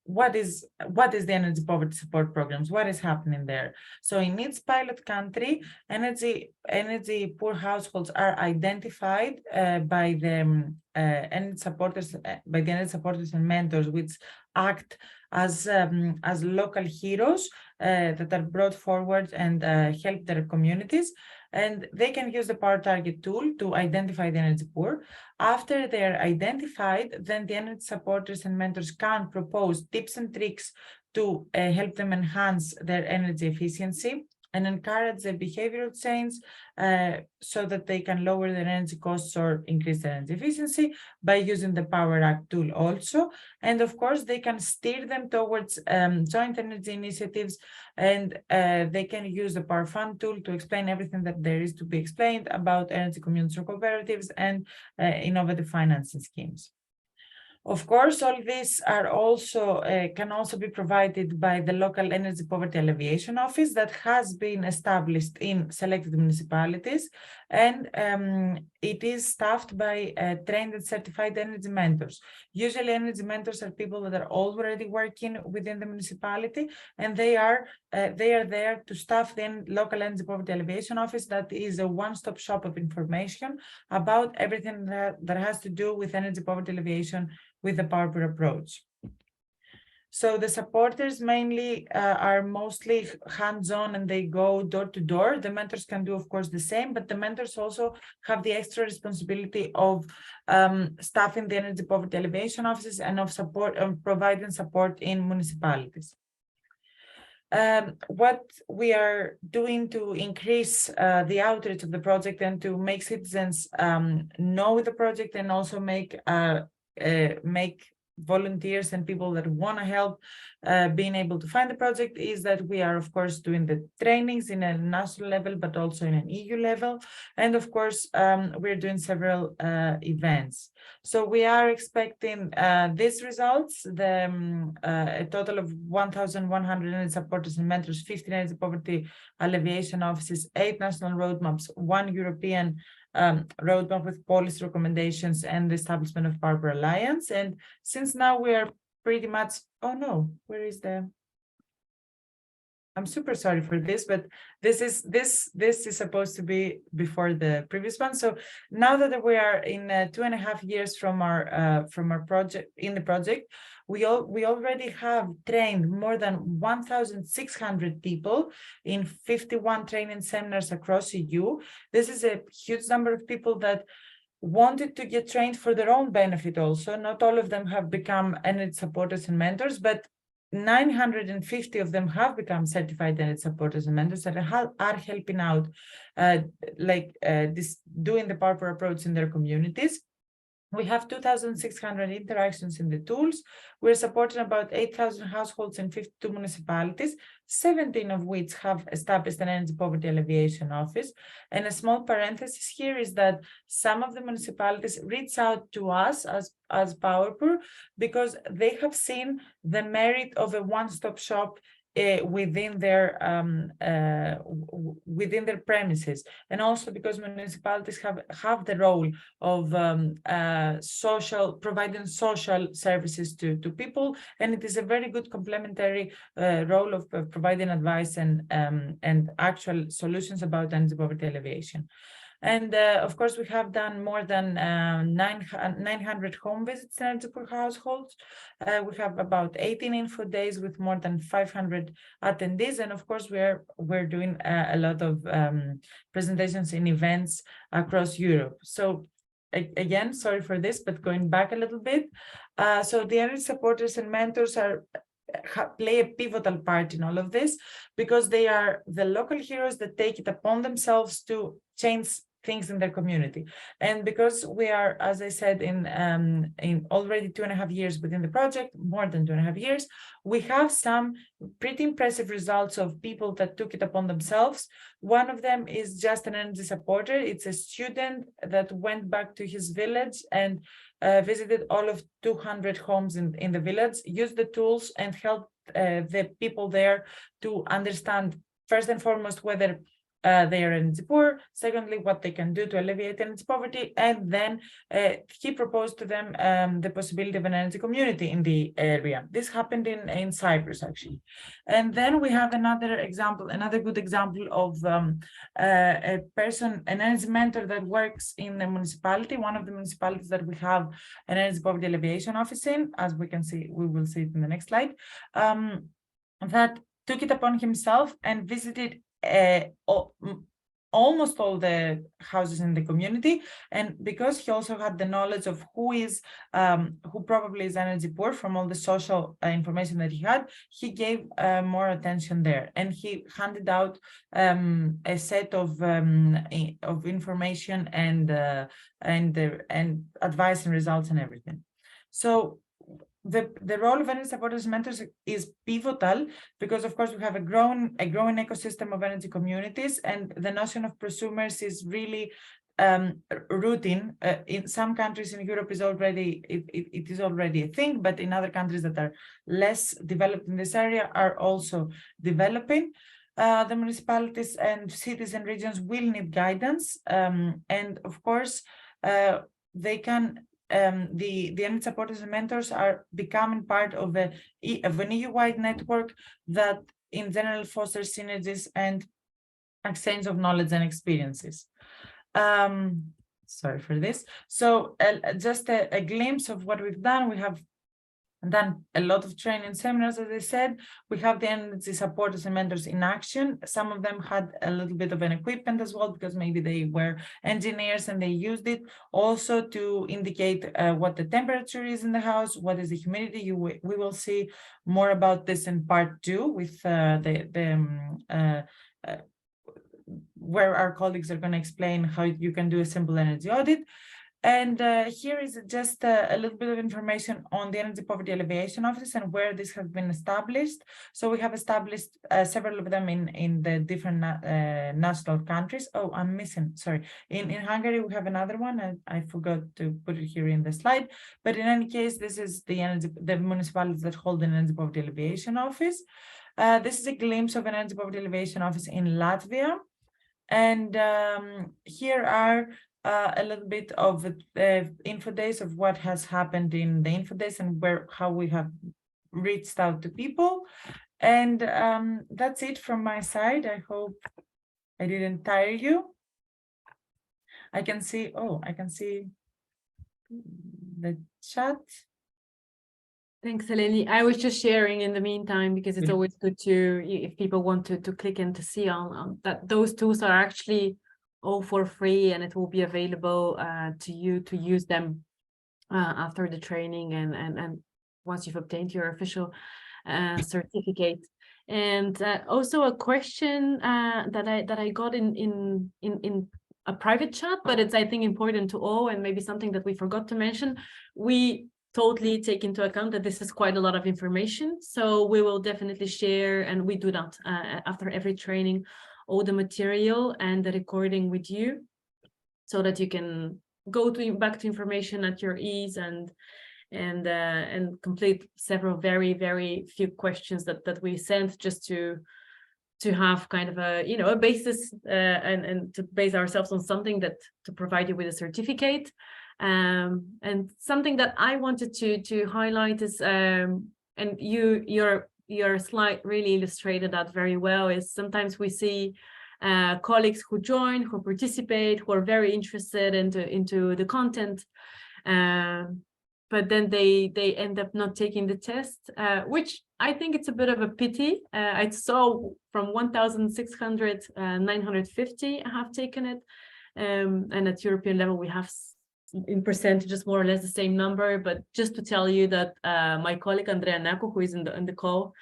what is the energy poverty support programs? What is happening there? So in each pilot country, energy poor households are identified by the energy supporters and mentors, which act as local heroes that are brought forward and help their communities. And they can use the Power Target tool to identify the energy poor. After they're identified, then the energy supporters and mentors can propose tips and tricks to help them enhance their energy efficiency and encourage the behavioral change so that they can lower their energy costs or increase their energy efficiency by using the Power Act tool also. And of course, they can steer them towards joint energy initiatives, and they can use the Power Fund tool to explain everything that there is to be explained about energy communities or cooperatives and innovative financing schemes. Of course, all these are also can also be provided by the local energy poverty alleviation office that has been established in selected municipalities, and it is staffed by trained and certified energy mentors. Usually, energy mentors are people that are already working within the municipality, and they are there to staff the local energy poverty alleviation office. That is a one-stop shop of information about everything that has to do with energy poverty alleviation with the POWERPOOR approach. So the supporters mainly are mostly hands-on, and they go door to door. The mentors can do, of course, the same, but the mentors also have the extra responsibility of staffing the energy poverty alleviation offices and of providing support in municipalities. What we are doing to increase the outreach of the project and to make citizens know the project, and also make volunteers and people that want to help being able to find the project, is that we are, of course, doing the trainings in a national level, but also in an EU level. And of course, we're doing several events. So we are expecting these results, a total of 1,100 supporters and mentors, 15 energy poverty alleviation offices, 8 national roadmaps, 1 European roadmap with policy recommendations, and the establishment of POWERPOOR Alliance. And since now we are pretty much, oh no, where is the, I'm super sorry for this, but this is supposed to be before the previous one. So now that we are in 2.5 years from our project, we already have trained more than 1,600 people in 51 training seminars across EU. This is a huge number of people that wanted to get trained for their own benefit also. Not all of them have become energy supporters and mentors, but 950 of them have become certified energy supporters and mentors that are helping out, doing the POWERPOOR approach in their communities. We have 2,600 interactions in the tools. We're supporting about 8,000 households in 52 municipalities, 17 of which have established an energy poverty alleviation office. And a small parenthesis here is that some of the municipalities reach out to us as POWERPOOR because they have seen the merit of a one-stop shop within their premises, and also because municipalities have the role of providing social services to people, and it is a very good complementary role of providing advice and actual solutions about energy poverty alleviation. And of course, we have done more than 900 home visits in energy poor households. We have about 18 info days with more than 500 attendees. And of course, we're doing a lot of presentations in events across Europe. So again, sorry for this, but going back a little bit. So the energy supporters and mentors play a pivotal part in all of this, because they are the local heroes that take it upon themselves to change things in their community. And because we are, as I said, in already 2.5 years within the project, more than 2.5 years, we have some pretty impressive results of people that took it upon themselves. One of them is just an energy supporter. It's a student that went back to his village and visited all of 200 homes in the village, used the tools, and helped the people there to understand, first and foremost, whether they are energy poor, secondly, what they can do to alleviate energy poverty, and then he proposed to them the possibility of an energy community in the area. This happened in Cyprus, actually. And then we have another good example of a person, an energy mentor that works in the municipality, one of the municipalities that we have an energy poverty alleviation office in, as we can see, we will see it in the next slide, that took it upon himself and visited almost all the houses in the community. And because he also had the knowledge of who probably is energy poor from all the social information that he had, he gave more attention there, and he handed out a set of information and advice and results and everything. So the role of energy supporters and mentors is pivotal, because of course we have a growing ecosystem of energy communities, and the notion of prosumers is really routine. In some countries in Europe is already it is already a thing, but in other countries that are less developed in this area are also developing. The municipalities and cities and regions will need guidance, and of course they can. The energy supporters and mentors are becoming part of an EU-wide network that in general fosters synergies and exchange of knowledge and experiences. Sorry for this. So just a glimpse of what we've done. We have done a lot of training seminars, as I said. We have the energy supporters and mentors in action. Some of them had a little bit of an equipment as well, because maybe they were engineers and they used it also to indicate what the temperature is in the house, what is the humidity. We will see more about this in part 2 with where our colleagues are going to explain how you can do a simple energy audit. And here is just a little bit of information on the Energy Poverty Alleviation Office and where this has been established. So we have established several of them in the different national countries. Oh, I'm missing, sorry. In Hungary, we have another one, and I forgot to put it here in the slide. But in any case, this is the municipalities that hold an Energy Poverty Alleviation Office. This is a glimpse of an Energy Poverty Alleviation Office in Latvia. And here are a little bit of the info days of what has happened in the info days and how we have reached out to people. And that's it from my side. I hope I didn't tire you. I can see the chat. Thanks, Eleni. I was just sharing in the meantime, because it's always good to, if people want to click in to see on that those tools are actually all for free, and it will be available to you to use them after the training and once you've obtained your official certificate. And also a question that I got in a private chat, but it's, I think, important to all, and maybe something that we forgot to mention. We totally take into account that this is quite a lot of information, so we will definitely share, and we do that after every training, all the material and the recording with you, so that you can go back to information at your ease and complete several very few questions that we sent, just to have kind of a a basis and to base ourselves on something that to provide you with a certificate. And something that I wanted to highlight is and your slide really illustrated that very well, is sometimes we see colleagues who join, who participate, who are very interested into the content, but then they end up not taking the test, which I think it's a bit of a pity. I saw from 1,600, 950 have taken it, and at European level we have in percentages more or less the same number. But just to tell you that my colleague Andrea Nako, who is in the call,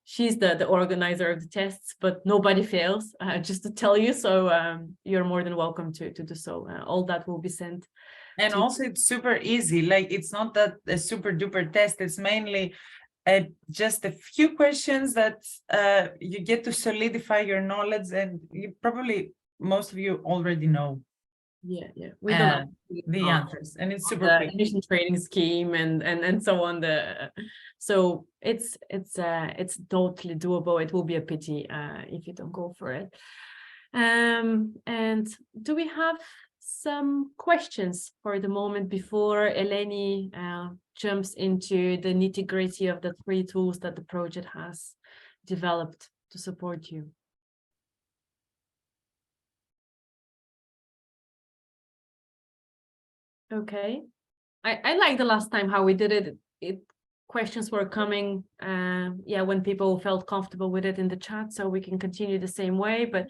she's the organizer of the tests, but nobody fails, just to tell you. So you're more than welcome to do so. All that will be sent. And also it's super easy. Like, it's not that a super duper test. It's mainly just a few questions that you get to solidify your knowledge, and you probably, most of you already know. Yeah, we don't the answers, and it's super the quick. emission trading scheme and so on. So it's totally doable. It will be a pity if you don't go for it. And do we have some questions for the moment before Eleni jumps into the nitty-gritty of the 3 tools that the project has developed to support you? Okay, I like the last time how we did it. Questions were coming, when people felt comfortable with it in the chat, so we can continue the same way. But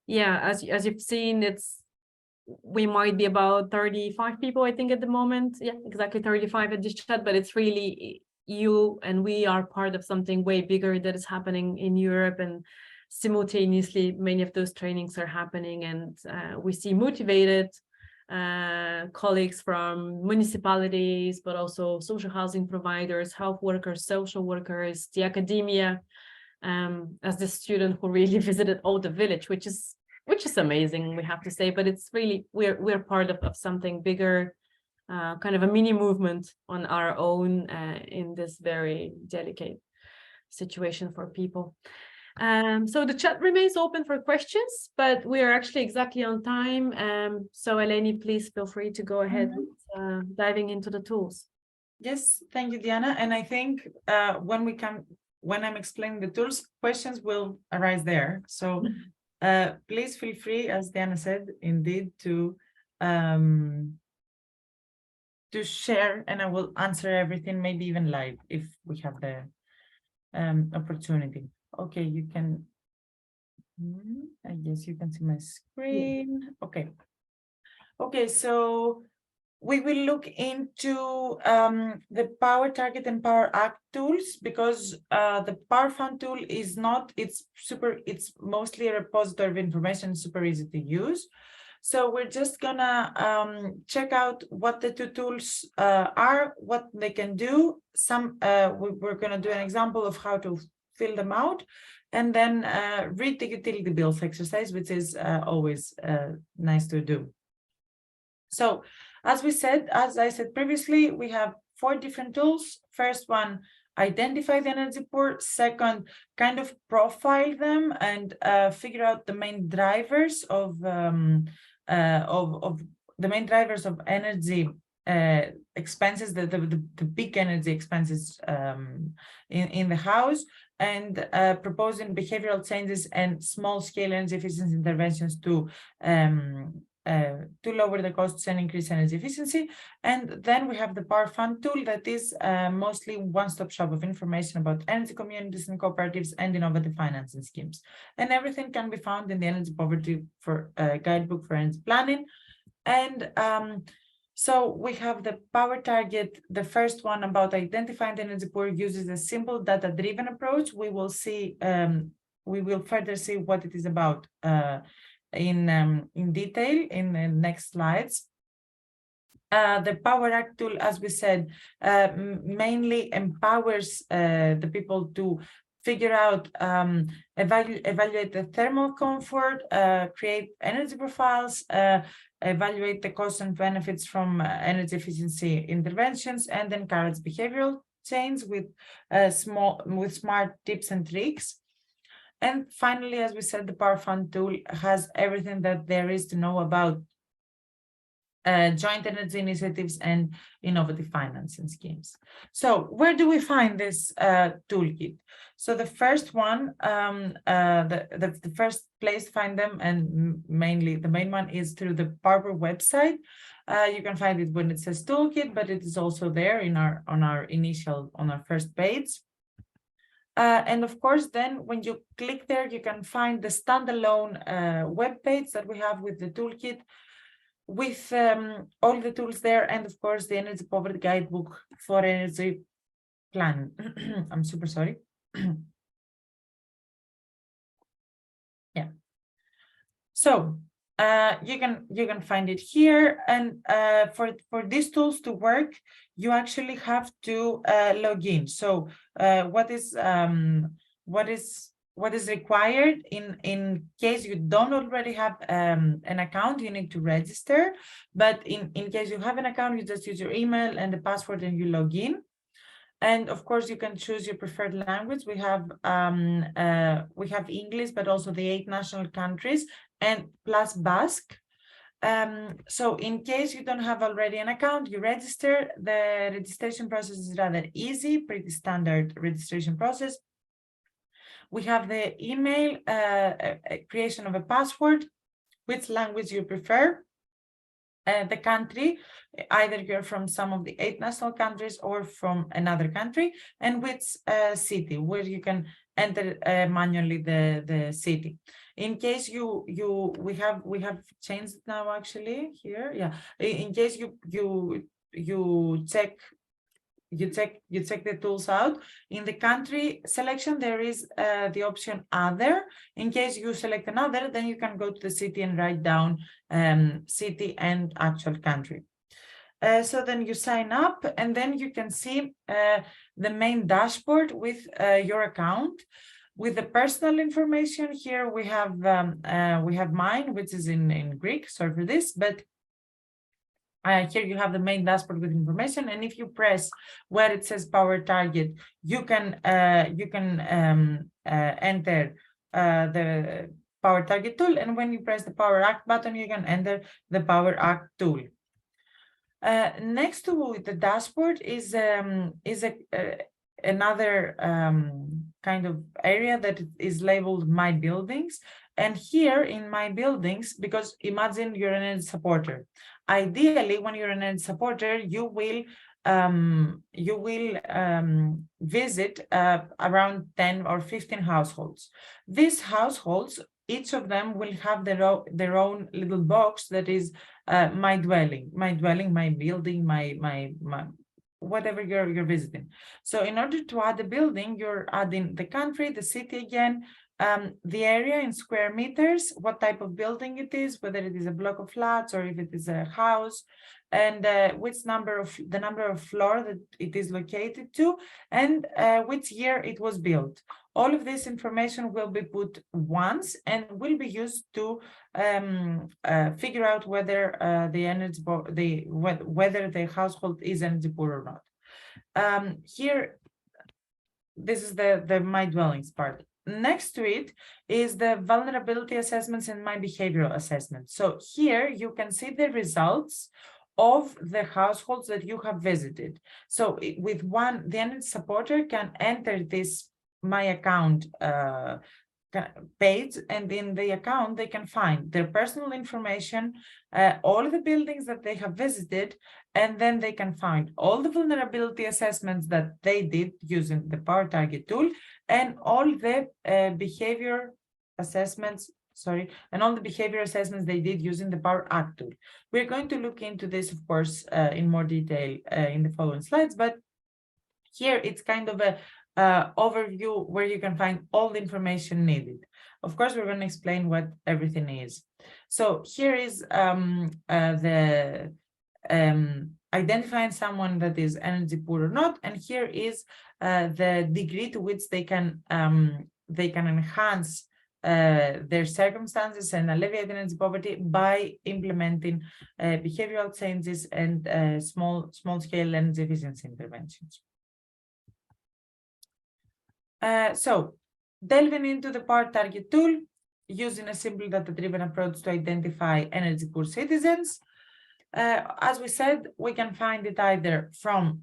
Yeah, as you've seen, we might be about 35 people, I think, at the moment. Yeah, exactly 35 at this chat, but it's really you and we are part of something way bigger that is happening in Europe, and simultaneously many of those trainings are happening, and we see motivated colleagues from municipalities, but also social housing providers, health workers, social workers, the academia, as the student who really visited Oda Village, which is amazing, we have to say, but it's really, we're part of something bigger, kind of a mini movement on our own in this very delicate situation for people. So the chat remains open for questions, but we are actually exactly on time. So Eleni, please feel free to go ahead with diving into the tools. Yes, thank you, Diana. And I think when I'm explaining the tools, questions will arise there. So please feel free, as Diana said, indeed, to share, and I will answer everything, maybe even live if we have the opportunity. Okay, you can, I guess you can see my screen. Yeah. Okay. Okay, so we will look into the Power Target and Power Act tools, because the Power Fund tool is not, it's mostly a repository of information, super easy to use. So we're just gonna check out what the two tools are, what they can do. We're gonna do an example of how to fill them out, and then read the utility bills exercise, which is always nice to do. So as I said previously, we have 4 different tools. First one, identify the energy poor. Second, kind of profile them and figure out the main drivers of energy expenses, the big energy expenses in the house, and proposing behavioral changes and small-scale energy efficiency interventions to lower the costs and increase energy efficiency. And then we have the Power Fund tool that is mostly one-stop shop of information about energy communities and cooperatives and innovative financing schemes. And everything can be found in the Energy Poverty Guidebook for Energy Planning. And so we have the Power Target. The first one about identifying the energy poor uses a simple data-driven approach. We will see, we will further see what it is about in detail in the next slides. The Power Act tool, as we said, mainly empowers the people to figure out, evaluate the thermal comfort, create energy profiles, evaluate the costs and benefits from energy efficiency interventions, and encourage behavioral change with smart tips and tricks. And finally, as we said, the Power Fund tool has everything that there is to know about joint energy initiatives and innovative financing schemes. So where do we find this toolkit? So the first one, the first place to find them, and mainly the main one, is through the POWERPOOR website. You can find it when it says toolkit, but it is also there in on our first page. And of course, then when you click there, you can find the standalone web page that we have with the toolkit, with all the tools there, and of course the Energy Poverty Guidebook for Energy Planning. I'm super sorry. Yeah. So you can find it here, and for these tools to work, you actually have to log in. So what is required in case you don't already have an account, you need to register. But in case you have an account, you just use your email and the password and you log in. And of course, you can choose your preferred language. We have English, but also the 8 national countries, and plus Basque. So in case you don't have already an account, you register. The registration process is rather easy, pretty standard registration process. We have the email, creation of a password, which language you prefer, the country, either you're from some of the 8 national countries or from another country, and which city, where you can enter manually the city. In case we have changed it now actually here. Yeah. In case you check the tools out. In the country selection, there is the option other. In case you select another, then you can go to the city and write down city and actual country. So then you sign up, and then you can see the main dashboard with your account. With the personal information here, we have mine, which is in Greek. Sorry for this, but here you have the main dashboard with information, and if you press where it says power target, you can enter the power target tool, and when you press the power act button, you can enter the power act tool. Next to the dashboard is another kind of area that is labeled My Buildings. And here in My Buildings, because imagine you're an energy supporter. Ideally, when you're an energy supporter, you will visit around 10 or 15 households. These households, each of them will have their own little box that is my dwelling, my building, my whatever you're visiting. So in order to add a building, you're adding the country, the city again, the area in square meters, what type of building it is, whether it is a block of flats or if it is a house, and the number of floor that it is located to, and which year it was built. All of this information will be put once and will be used to figure out whether whether the household is energy poor or not. Here, this is the My Dwellings part. Next to it is the vulnerability assessments and my behavioral assessment. So here you can see the results of the households that you have visited. So with one, the energy supporter can enter this My Account page, and in the account they can find their personal information, all the buildings that they have visited, and then they can find all the vulnerability assessments that they did using the Power Target tool, and all the behavior assessments they did using the Power Act tool. We're going to look into this, of course, in more detail in the following slides, but here it's kind of a overview where you can find all the information needed. Of course, we're going to explain what everything is. So here is identifying someone that is energy poor or not, and here is the degree to which they can enhance their circumstances and alleviate energy poverty by implementing behavioral changes and small-scale energy efficiency interventions. So delving into the Power Target tool, using a simple data-driven approach to identify energy poor citizens. As we said, we can find it either from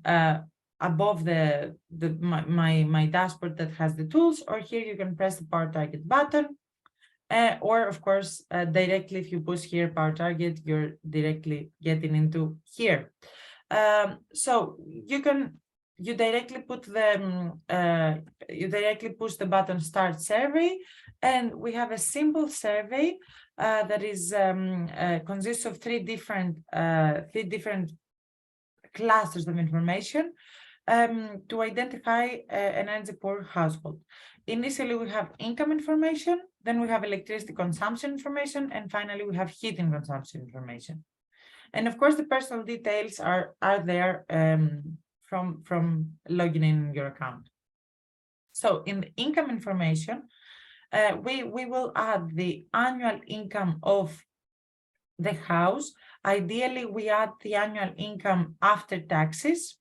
above my dashboard that has the tools, or here you can press the Power Target button, or of course directly, if you push here Power Target, you're directly getting into here. So you directly push the button Start Survey, and we have a simple survey that is consists of three different clusters of information to identify an energy poor household. Initially, we have income information, then we have electricity consumption information, and finally we have heating consumption information. And of course, the personal details are there from logging in your account. So in the income information, we will add the annual income of the house. Ideally, we add the annual income after taxes,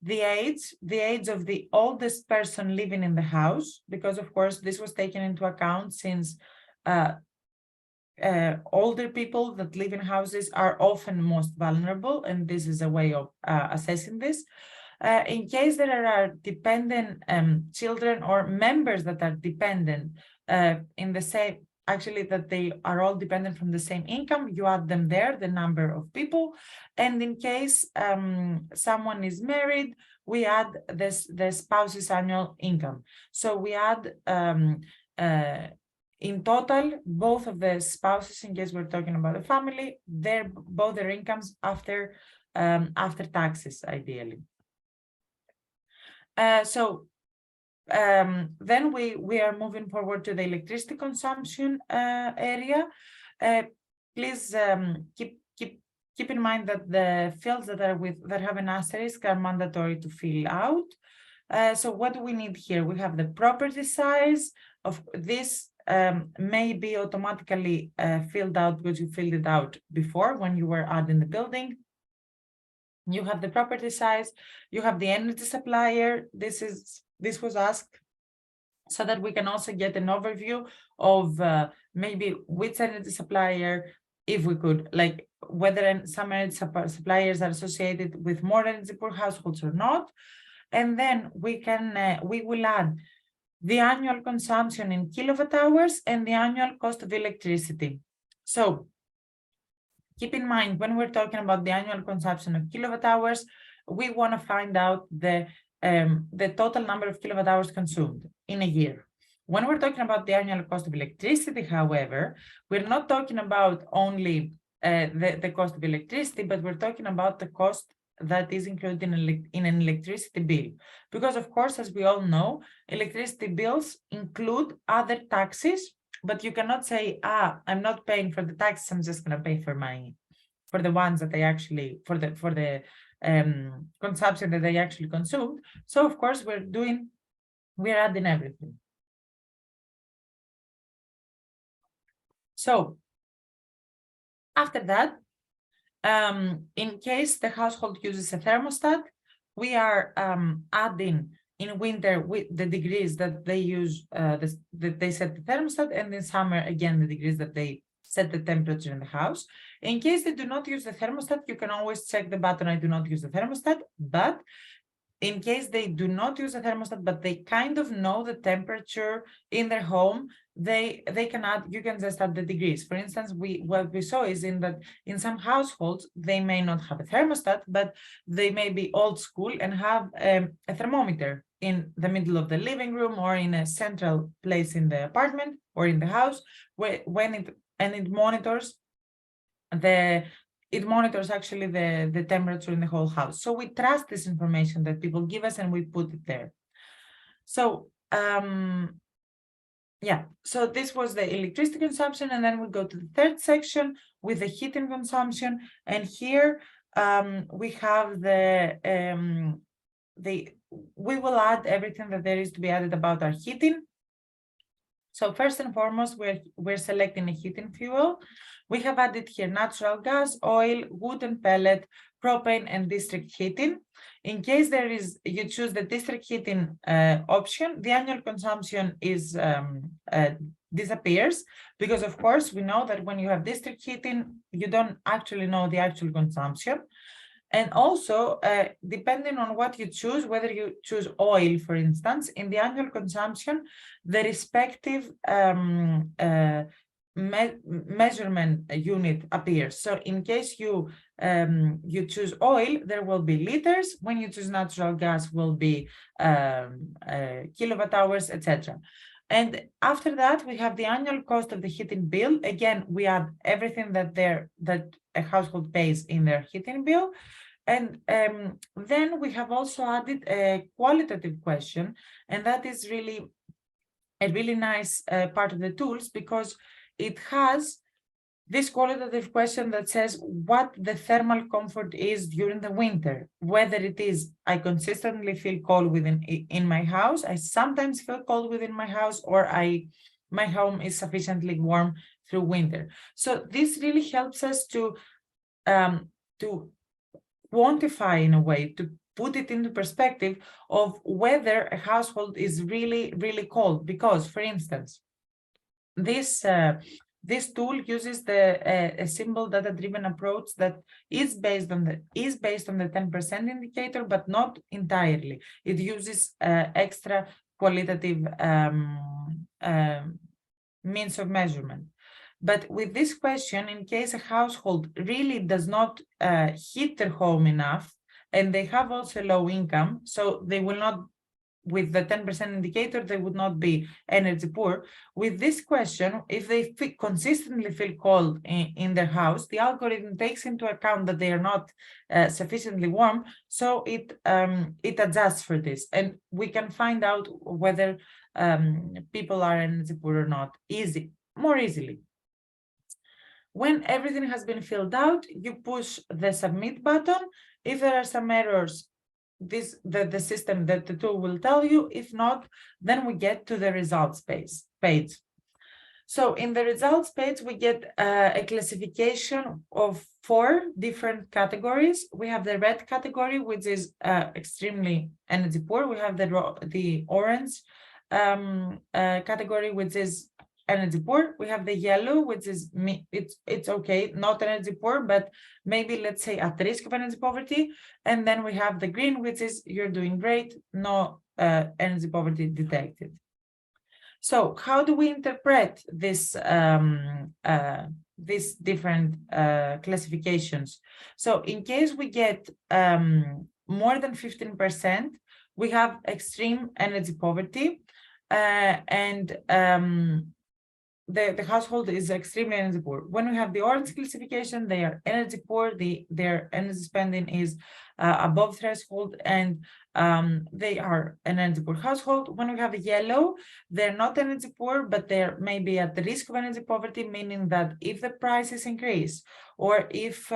the age of the oldest person living in the house, because of course this was taken into account since older people that live in houses are often most vulnerable, and this is a way of assessing this. In case there are dependent children or members that are dependent in the same, actually that they are all dependent from the same income, you add them there, the number of people. And in case someone is married, we add the spouse's annual income. So we add in total, both of the spouses, in case we're talking about a family, both their incomes after taxes, ideally. Then we are moving forward to the electricity consumption area. Please keep in mind that the fields that have an asterisk are mandatory to fill out. So what do we need here? We have the property size of this. May be automatically filled out because you filled it out before when you were adding the building. You have the property size, you have the energy supplier. This was asked so that we can also get an overview of maybe which energy supplier, if we could, like whether some energy suppliers are associated with more energy poor households or not. And then we will add the annual consumption in kilowatt hours and the annual cost of electricity. So keep in mind, when we're talking about the annual consumption of kilowatt hours, we want to find out the total number of kilowatt hours consumed in a year. When we're talking about the annual cost of electricity, however, we're not talking about only the cost of electricity, but we're talking about the cost that is included in an electricity bill. Because of course, as we all know, electricity bills include other taxes, but you cannot say, I'm not paying for the taxes, I'm just going to pay for the ones that they actually, for the consumption that they actually consumed. So of course, we're adding everything. So after that, in case the household uses a thermostat, we are adding in winter with the degrees that they use, that they set the thermostat, and in summer, again, the degrees that they set the temperature in the house. In case they do not use the thermostat, you can always check the button, I do not use the thermostat. But in case they do not use a thermostat, but they kind of know the temperature in their home, they can add, you can just add the degrees. For instance, what we saw is that in some households, they may not have a thermostat, but they may be old school and have a thermometer in the middle of the living room or in a central place in the apartment or in the house, it monitors actually the temperature in the whole house. So we trust this information that people give us and we put it there. So yeah, so this was the electricity consumption, and then we go to the third section with the heating consumption. And here we have we will add everything that there is to be added about our heating. So first and foremost, we're selecting a heating fuel. We have added here natural gas, oil, wood and pellet, propane, and district heating. In case you choose the district heating option, the annual consumption disappears, because of course we know that when you have district heating, you don't actually know the actual consumption. And also, depending on what you choose, whether you choose oil, for instance, in the annual consumption, the respective measurement unit appears. So in case you choose oil, there will be liters. When you choose natural gas, will be kilowatt hours, etc. And after that, we have the annual cost of the heating bill. Again, we add everything that a household pays in their heating bill. And then we have also added a qualitative question, and that is really a really nice part of the tools, because it has this qualitative question that says what the thermal comfort is during the winter, whether it is I consistently feel cold in my house, I sometimes feel cold within my house, or my home is sufficiently warm through winter. So this really helps us to quantify, in a way, to put it into perspective of whether a household is really, really cold. Because, for instance, this tool uses a simple data-driven approach that is based on the 10% indicator, but not entirely. It uses extra qualitative means of measurement. But with this question, in case a household really does not heat their home enough, and they have also low income, so they will not with the 10% indicator, they would not be energy poor. With this question, if they consistently feel cold in their house, the algorithm takes into account that they are not sufficiently warm, so it adjusts for this, and we can find out whether people are energy poor or not more easily. When everything has been filled out, you push the submit button. If there are some errors, the system, that the tool will tell you. If not, then we get to the results page. So in the results page, we get a classification of 4 different categories. We have the red category, which is extremely energy poor. We have the orange category, which is energy poor. We have the yellow, which is it's okay, not energy poor, but maybe, let's say, at risk of energy poverty. And then we have the green, which is you're doing great, no energy poverty detected. So how do we interpret this these different classifications? So in case we get more than 15%, we have extreme energy poverty, and the household is extremely energy poor. When we have the orange classification, they are energy poor. Their energy spending is above threshold, and they are an energy poor household. When we have the yellow, they're not energy poor, but they're maybe at the risk of energy poverty, meaning that if the prices increase, or if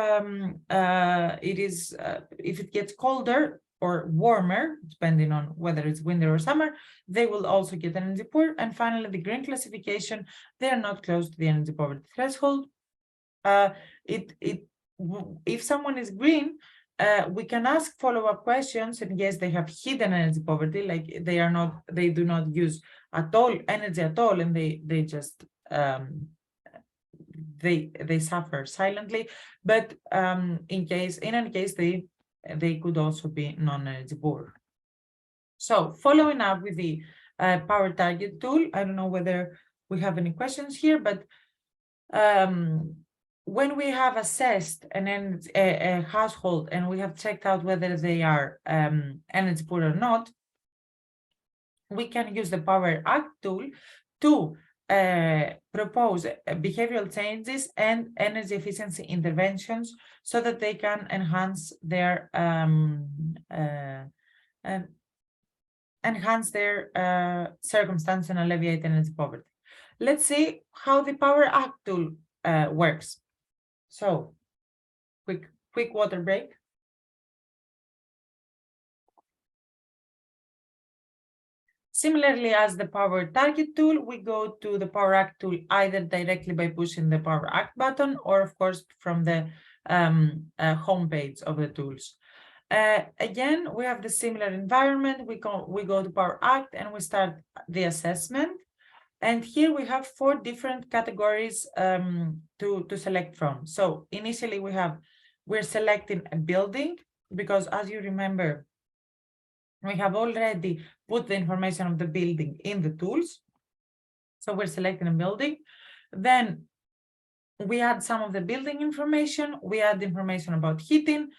it gets colder or warmer, depending on whether it's winter or summer, they will also get energy poor. And finally, the green classification, they are not close to the energy poverty threshold. If someone is green, we can ask follow-up questions in case they have hidden energy poverty, like they do not use energy at all, and they just they suffer silently. But in any case, they could also be non-energy poor. So following up with the Power Target tool, I don't know whether we have any questions here, but when we have assessed a household and we have checked out whether they are energy poor or not, we can use the Power Act tool to propose behavioral changes and energy efficiency interventions so that they can enhance their circumstance and alleviate energy poverty. Let's see how the Power Act tool works. So, quick water break. Similarly, as the Power Target tool, we go to the Power Act tool either directly by pushing the Power Act button, or of course from the home page of the tools. Again, we have the similar environment. We go to Power Act and we start the assessment. And here we have 4 different categories to select from. So initially we're selecting a building, because as you remember, we have already put the information of the building in the tools. So we're selecting a building. Then we add some of the building information. We add information about heating,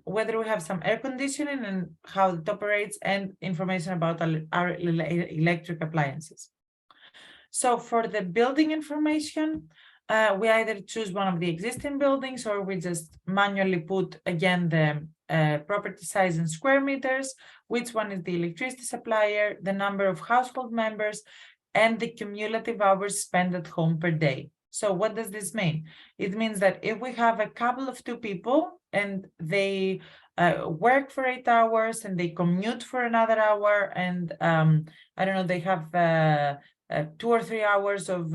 whether we have some air conditioning and how it operates, and information about our electric appliances. So for the building information, we either choose one of the existing buildings, or we just manually put again the property size in square meters, which one is the electricity supplier, the number of household members, and the cumulative hours spent at home per day. So what does this mean? It means that if we have a couple of 2 people and they work for 8 hours and they commute for another hour, and I don't know, they have 2 or 3 hours of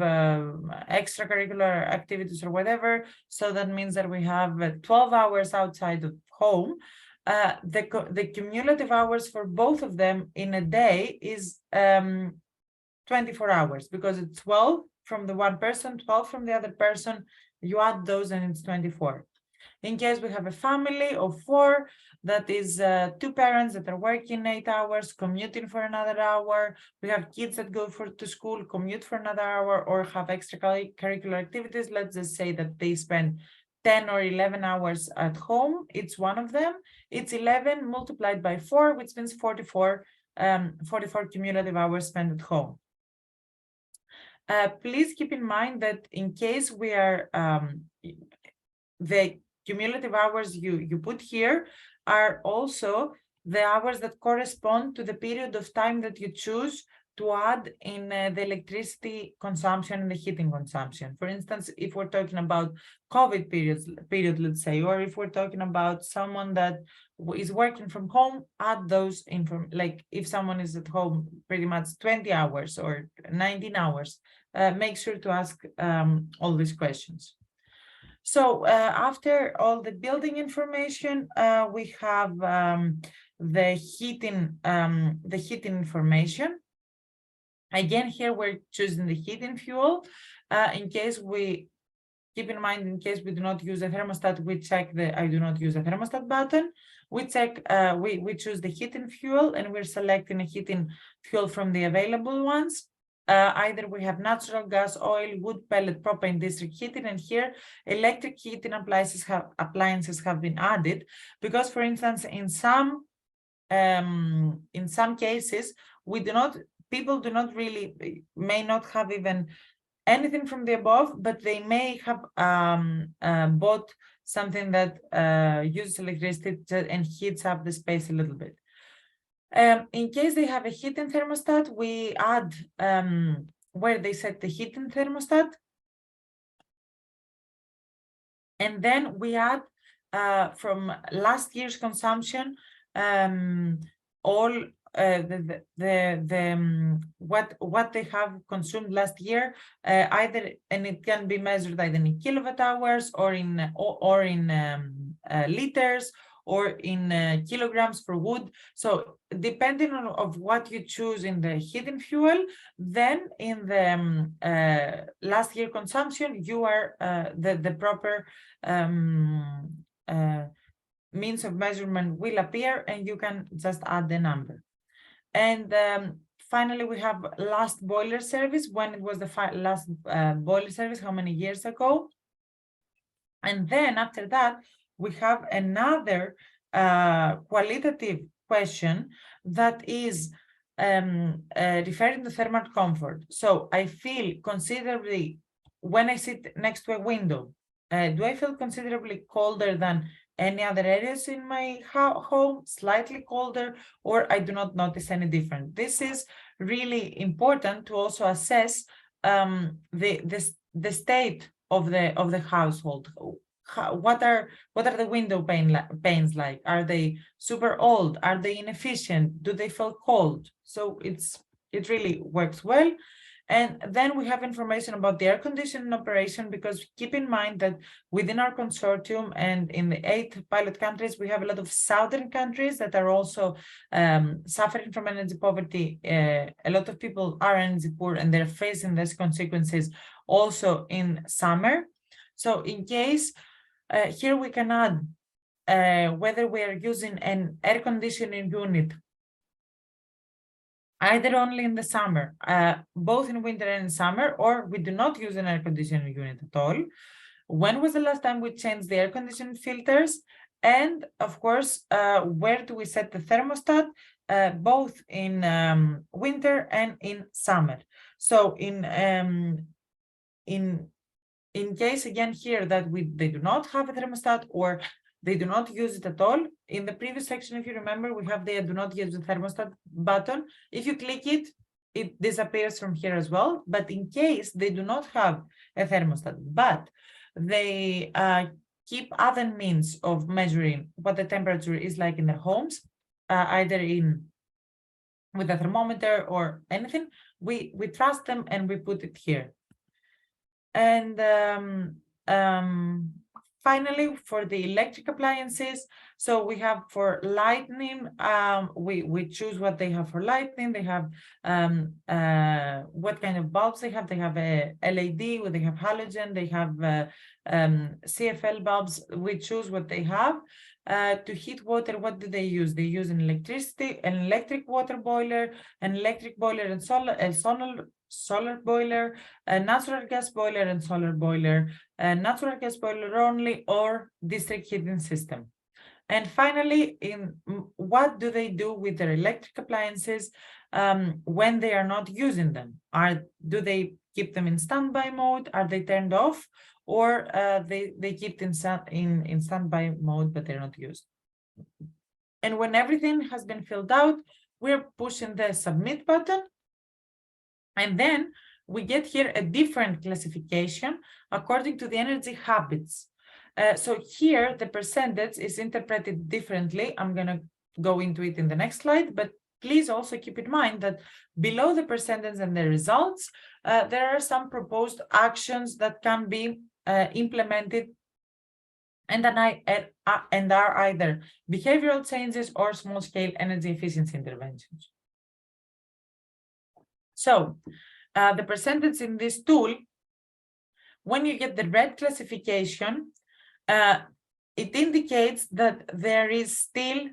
extracurricular activities or whatever. So that means that we have 12 hours outside of home. The cumulative hours for both of them in a day is 24 hours, because it's 12 from the one person, 12 from the other person. You add those and it's 24. In case we have a family of 4, that is 2 parents that are working 8 hours, commuting for another hour. We have kids that go to school, commute for another hour, or have extracurricular activities. Let's just say that they spend 10 or 11 hours at home. It's one of them. It's 11 multiplied by 4, which means 44 44 cumulative hours spent at home. Please keep in mind that in case we are, the cumulative hours you put here are also the hours that correspond to the period of time that you choose to add in the electricity consumption and the heating consumption. For instance, if we're talking about COVID period, let's say, or if we're talking about someone that is working from home, add those like if someone is at home pretty much 20 hours or 19 hours, make sure to ask all these questions. So after all the building information, we have the heating information. Again, here we're choosing the heating fuel. In case we keep in mind, in case we do not use a thermostat, we check the I do not use a thermostat button. We check, we choose the heating fuel, and we're selecting a heating fuel from the available ones. Either we have natural gas, oil, wood, pellet, propane, district heating, and here electric heating appliances have been added because, for instance, in some cases, people do not really, may not have even anything from the above, but they may have bought something that uses electricity and heats up the space a little bit. In case they have a heating thermostat, we add where they set the heating thermostat. And then we add from last year's consumption all what they have consumed last year, either, and it can be measured either in kilowatt hours or in liters or in kilograms for wood. So depending on of what you choose in the heating fuel, then in the last year consumption, you are the proper means of measurement will appear, and you can just add the number. And finally, we have last boiler service, when it was the last boiler service, how many years ago. And then after that, we have another qualitative question that is referring to thermal comfort. So I feel considerably, when I sit next to a window, do I feel considerably colder than any other areas in my home, slightly colder, or I do not notice any difference? This is really important to also assess the state of the household. What are the window panes like? Are they super old? Are they inefficient? Do they feel cold? So it really works well. And then we have information about the air conditioning operation, because keep in mind that within our consortium and in the 8 pilot countries, we have a lot of southern countries that are also suffering from energy poverty. A lot of people are energy poor, and they're facing these consequences also in summer. So in case, here we can add whether we are using an air conditioning unit either only in the summer, both in winter and in summer, or we do not use an air conditioning unit at all. When was the last time we changed the air conditioning filters? And of course, where do we set the thermostat, both in winter and in summer? So in case, again, here that they do not have a thermostat or they do not use it at all, in the previous section, if you remember, we have the do not use the thermostat button. If you click it, it disappears from here as well. But in case they do not have a thermostat, but they keep other means of measuring what the temperature is like in their homes, either with a thermometer or anything, we trust them and we put it here. And finally, for the electric appliances, so we have for lighting, we choose what they have for lighting. They have what kind of bulbs they have. They have a LED, or they have halogen. They have CFL bulbs. We choose what they have. To heat water, what do they use? They use an electric water boiler, an electric boiler and solar boiler, a natural gas boiler and solar boiler, a natural gas boiler only, or district heating system. And finally, what do they do with their electric appliances when they are not using them? Do they keep them in standby mode? Are they turned off? Or they keep in standby mode, but they're not used? And when everything has been filled out, we're pushing the submit button. And then we get here a different classification according to the energy habits. So here the percentage is interpreted differently. I'm going to go into it in the next slide, but please also keep in mind that below the percentage and the results, there are some proposed actions that can be implemented and are either behavioral changes or small-scale energy efficiency interventions. So the percentage in this tool, when you get the red classification, it indicates that there is still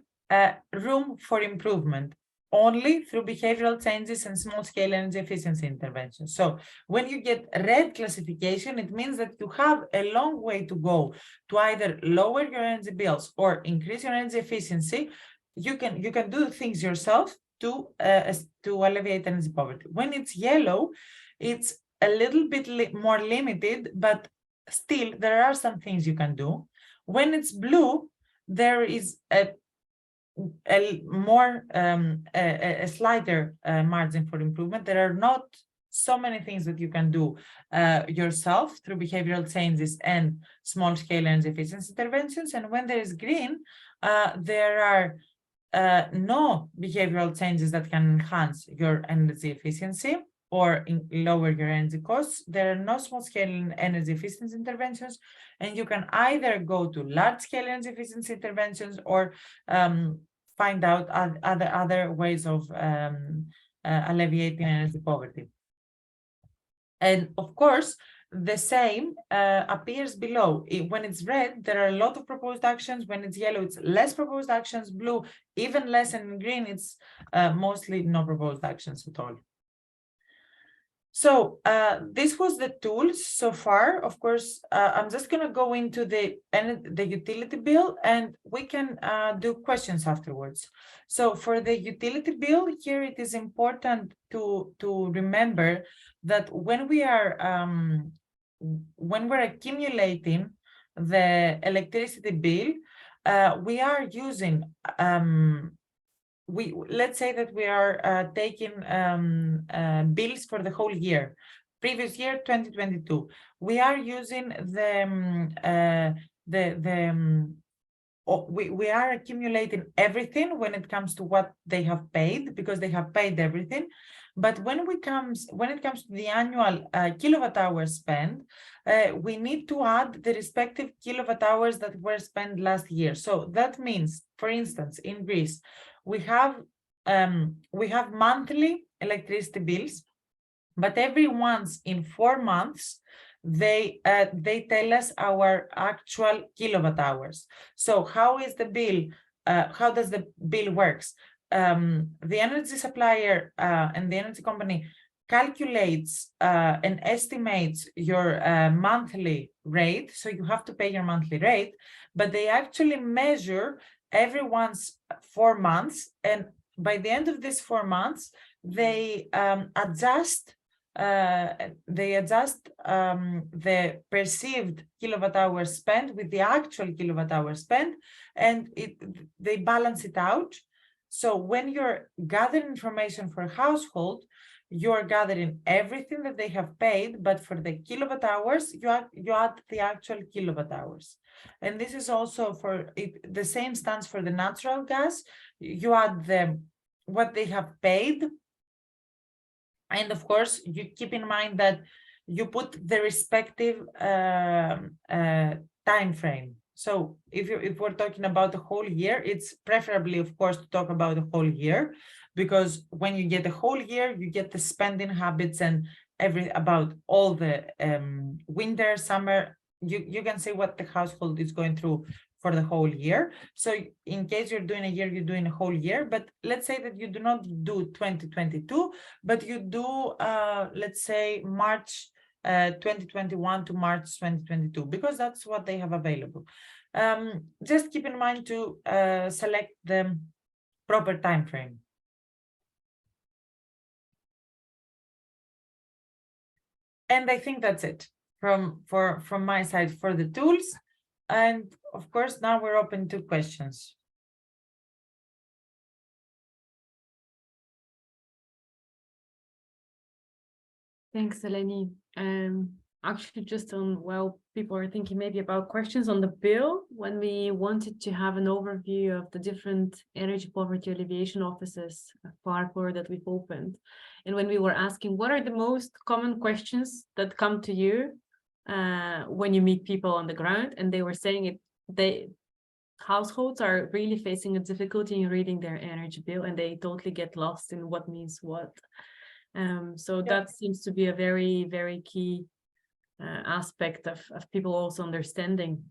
room for improvement only through behavioral changes and small-scale energy efficiency interventions. So when you get red classification, it means that you have a long way to go to either lower your energy bills or increase your energy efficiency. You can do things yourself to alleviate energy poverty. When it's yellow, it's a little bit more limited, but still there are some things you can do. When it's blue, there is a slighter margin for improvement. There are not so many things that you can do yourself through behavioral changes and small-scale energy efficiency interventions. And when there is green, there are no behavioral changes that can enhance your energy efficiency or lower your energy costs. There are no small-scale energy efficiency interventions, and you can either go to large-scale energy efficiency interventions or find out other ways of alleviating energy poverty. And of course, the same appears below. When it's red, there are a lot of proposed actions. When it's yellow, it's less proposed actions. Blue, even less, and in green, it's mostly no proposed actions at all. So this was the tools so far. Of course, I'm just going to go into the utility bill, and we can do questions afterwards. So for the utility bill, here it is important to remember that when we're accumulating the electricity bill, we are using let's say that we are taking bills for the whole year. Previous year, 2022, we are using we are accumulating everything when it comes to what they have paid, because they have paid everything. But when it comes to the annual kilowatt hours spent, we need to add the respective kilowatt hours that were spent last year. So that means, for instance, in Greece, we have monthly electricity bills, but every once in 4 months, they tell us our actual kilowatt hours. So how is the bill? How does the bill works? The energy supplier and the energy company calculates and estimates your monthly rate. So you have to pay your monthly rate, but they actually measure every once 4 months, and by the end of these 4 months, they adjust the perceived kilowatt hours spent with the actual kilowatt hours spent, and they balance it out. So when you're gathering information for a household, you're gathering everything that they have paid, but for the kilowatt hours, you add the actual kilowatt hours. And this is also for it, the same stands for the natural gas. You add what they have paid. And of course, you keep in mind that you put the respective time frame. So if we're talking about the whole year, it's preferably, of course, to talk about the whole year, because when you get the whole year, you get the spending habits and about all the winter, summer. You can say what the household is going through for the whole year. So in case you're doing a year, you're doing a whole year. But let's say that you do not do 2022, but you do, let's say, March 2021 to March 2022, because that's what they have available. Just keep in mind to select the proper time frame. And I think that's it from my side for the tools. And of course, now we're open to questions. Thanks, Eleni. Actually, just on, well, people are thinking maybe about questions on the bill when we wanted to have an overview of the different energy poverty alleviation offices, POWERPOOR, that we've opened. And when we were asking, what are the most common questions that come to you when you meet people on the ground? And they were saying households are really facing a difficulty in reading their energy bill, and they totally get lost in what means what. So that seems to be a very, very key aspect of people also understanding.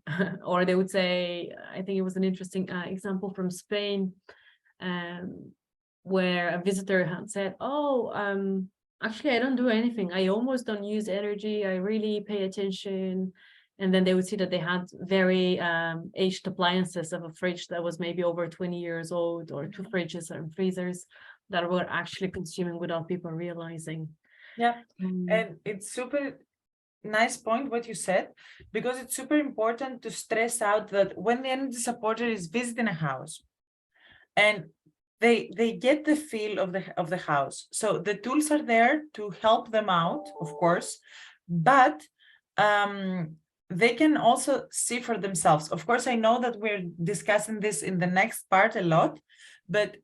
Or they would say, I think it was an interesting example from Spain, where a visitor had said, oh, actually, I don't do anything. I almost don't use energy. I really pay attention. And then they would see that they had very aged appliances of a fridge that was maybe over 20 years old, or 2 fridges and freezers that were actually consuming without people realizing. Yeah, and it's super nice point what you said, because it's super important to stress out that when the energy supporter is visiting a house and they get the feel of the house, so the tools are there to help them out, of course, but they can also see for themselves. Of course, I know that we're discussing this in the next part a lot, but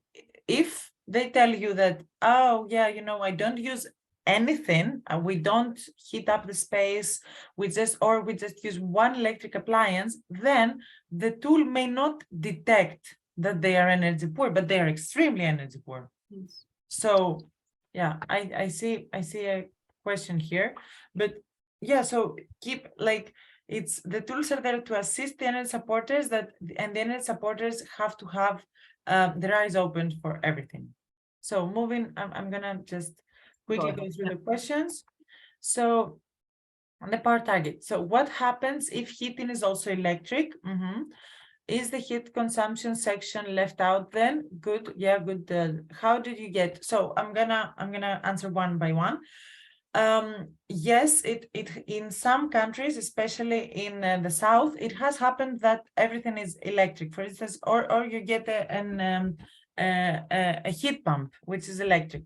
if they tell you that, oh yeah, you know, I don't use anything, we don't heat up the space, we just use one electric appliance, then the tool may not detect that they are energy poor, but they are extremely energy poor. Yes. So yeah, I see a question here, but yeah, so keep like, it's the tools are there to assist the energy supporters, and the energy supporters have to have their eyes open for everything. So moving, I'm gonna just quickly go through the questions. So on the power target, so what happens if heating is also electric? Is the heat consumption section left out then? Good, yeah, good. How did you get? So I'm gonna answer one by one. Yes, it in some countries, especially in the south, it has happened that everything is electric, for instance, or you get a heat pump which is electric.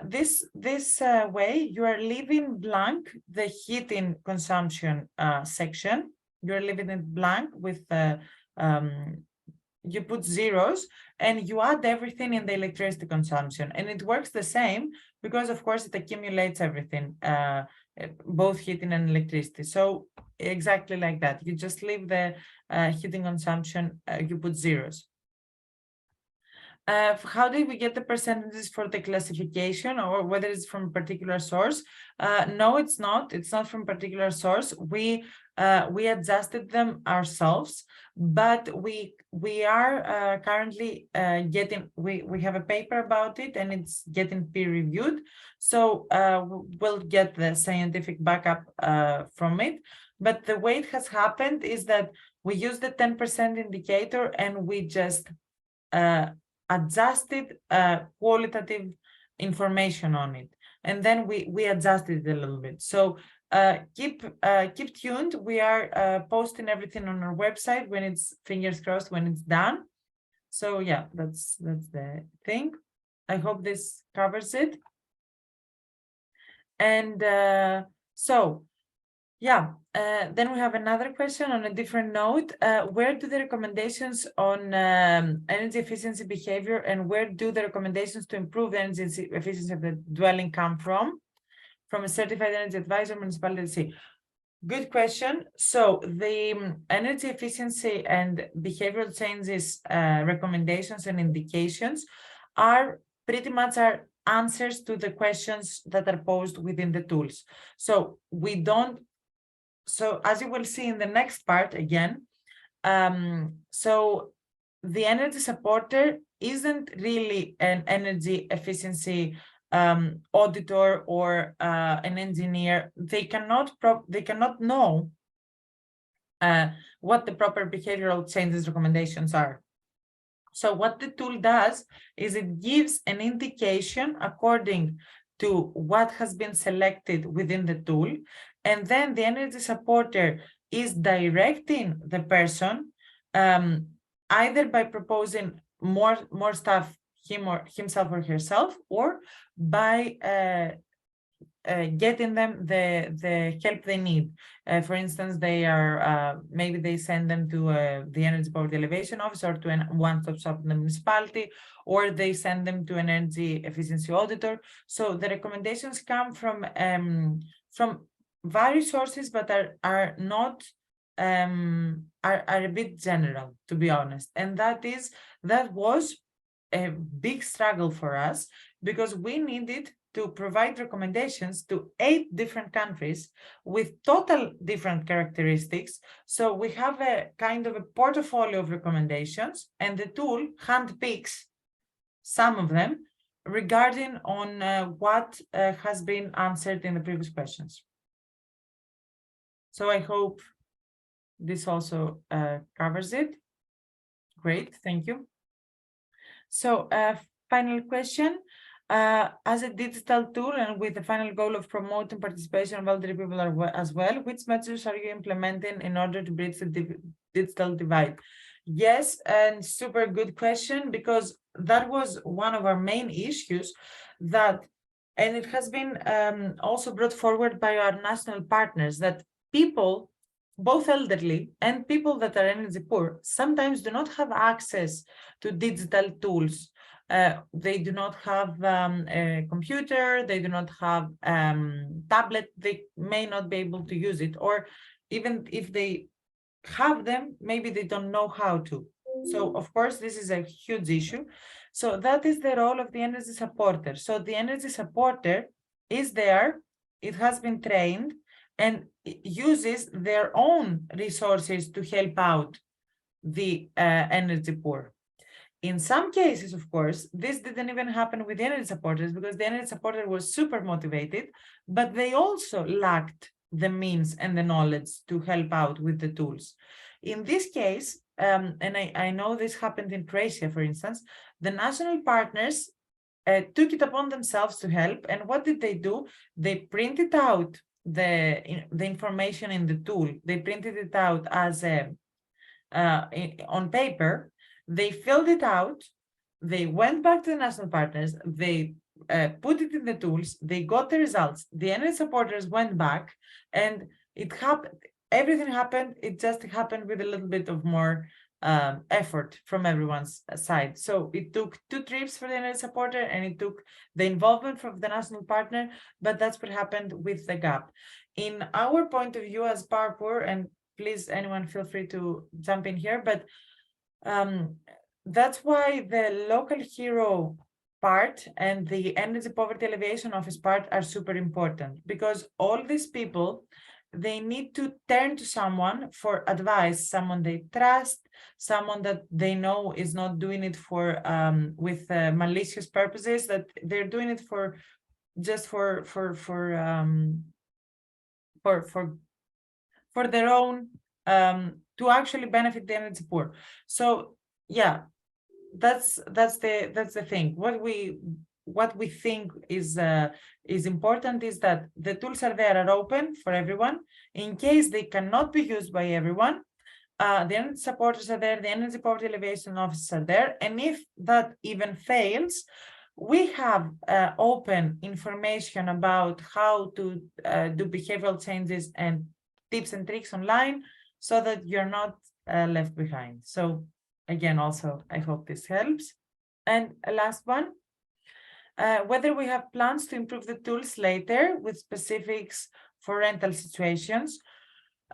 This way you are leaving blank the heating consumption section. You're leaving it blank with you put zeros and you add everything in the electricity consumption, and it works the same because of course it accumulates everything, both heating and electricity. So exactly like that, you just leave the heating consumption, you put zeros. How did we get the percentages for the classification, or whether it's from a particular source? No, it's not. It's not from a particular source. We adjusted them ourselves, but we are currently getting, we have a paper about it and it's getting peer reviewed. So we'll get the scientific backup from it. But the way it has happened is that we use the 10% indicator and we just adjusted qualitative information on it, and then we adjusted it a little bit. So keep tuned. We are posting everything on our website when it's, fingers crossed, when it's done. So yeah, that's the thing. I hope this covers it. And so yeah, then we have another question on a different note. Where do the recommendations on energy efficiency behavior, and where do the recommendations to improve energy efficiency of the dwelling come from? From a certified energy advisor, municipality. Good question. So the energy efficiency and behavioral changes recommendations and indications are pretty much our answers to the questions that are posed within the tools. So we don't. So as you will see in the next part again, so the energy supporter isn't really an energy efficiency auditor or an engineer. They cannot know what the proper behavioral changes recommendations are. So what the tool does is it gives an indication according to what has been selected within the tool, and then the energy supporter is directing the person either by proposing more stuff himself or herself, or by getting them the help they need. For instance, they are maybe they send them to the energy poverty elevation office or to a one-stop shop in the municipality, or they send them to an energy efficiency auditor. So the recommendations come from various sources, but are not are a bit general, to be honest. And that was a big struggle for us, because we needed to provide recommendations to 8 different countries with total different characteristics. So we have a kind of a portfolio of recommendations, and the tool handpicks some of them regarding on what has been answered in the previous questions. So I hope this also covers it. Great, thank you. So final question. As a digital tool and with the final goal of promoting participation of elderly people as well, which measures are you implementing in order to bridge the digital divide? Yes, and super good question, because that was one of our main issues, and it has been also brought forward by our national partners, that people, both elderly and people that are energy poor, sometimes do not have access to digital tools. They do not have a computer, they do not have tablet, they may not be able to use it, or even if they have them, maybe they don't know how to. So of course, this is a huge issue. So that is the role of the energy supporter. So the energy supporter is there, it has been trained, and uses their own resources to help out the energy poor. In some cases, of course, this didn't even happen with the energy supporters, because the energy supporter was super motivated, but they also lacked the means and the knowledge to help out with the tools. In this case, and I know this happened in Croatia, for instance, the national partners took it upon themselves to help. And what did they do? They printed out the information in the tool. They printed it out as on paper. They filled it out, they went back to the national partners, they put it in the tools, they got the results, the energy supporters went back, and it happened, everything happened, it just happened with a little bit of more effort from everyone's side. So it took 2 trips for the energy supporter, and it took the involvement from the national partner, but that's what happened with the gap. In our point of view as POWERPOOR, and please anyone feel free to jump in here, but that's why the local hero part and the energy poverty elevation office part are super important, because all these people, they need to turn to someone for advice, someone they trust, someone that they know is not doing it for with malicious purposes, that they're doing it for just for their own to actually benefit the energy poor. So yeah, that's the thing. What we think is important is that the tools are there, are open for everyone. In case they cannot be used by everyone, the energy supporters are there, the energy poverty elevation officers are there, and if that even fails, we have open information about how to do behavioral changes and tips and tricks online, so that you're not left behind. So again, also, I hope this helps. And a last one, whether we have plans to improve the tools later with specifics for rental situations.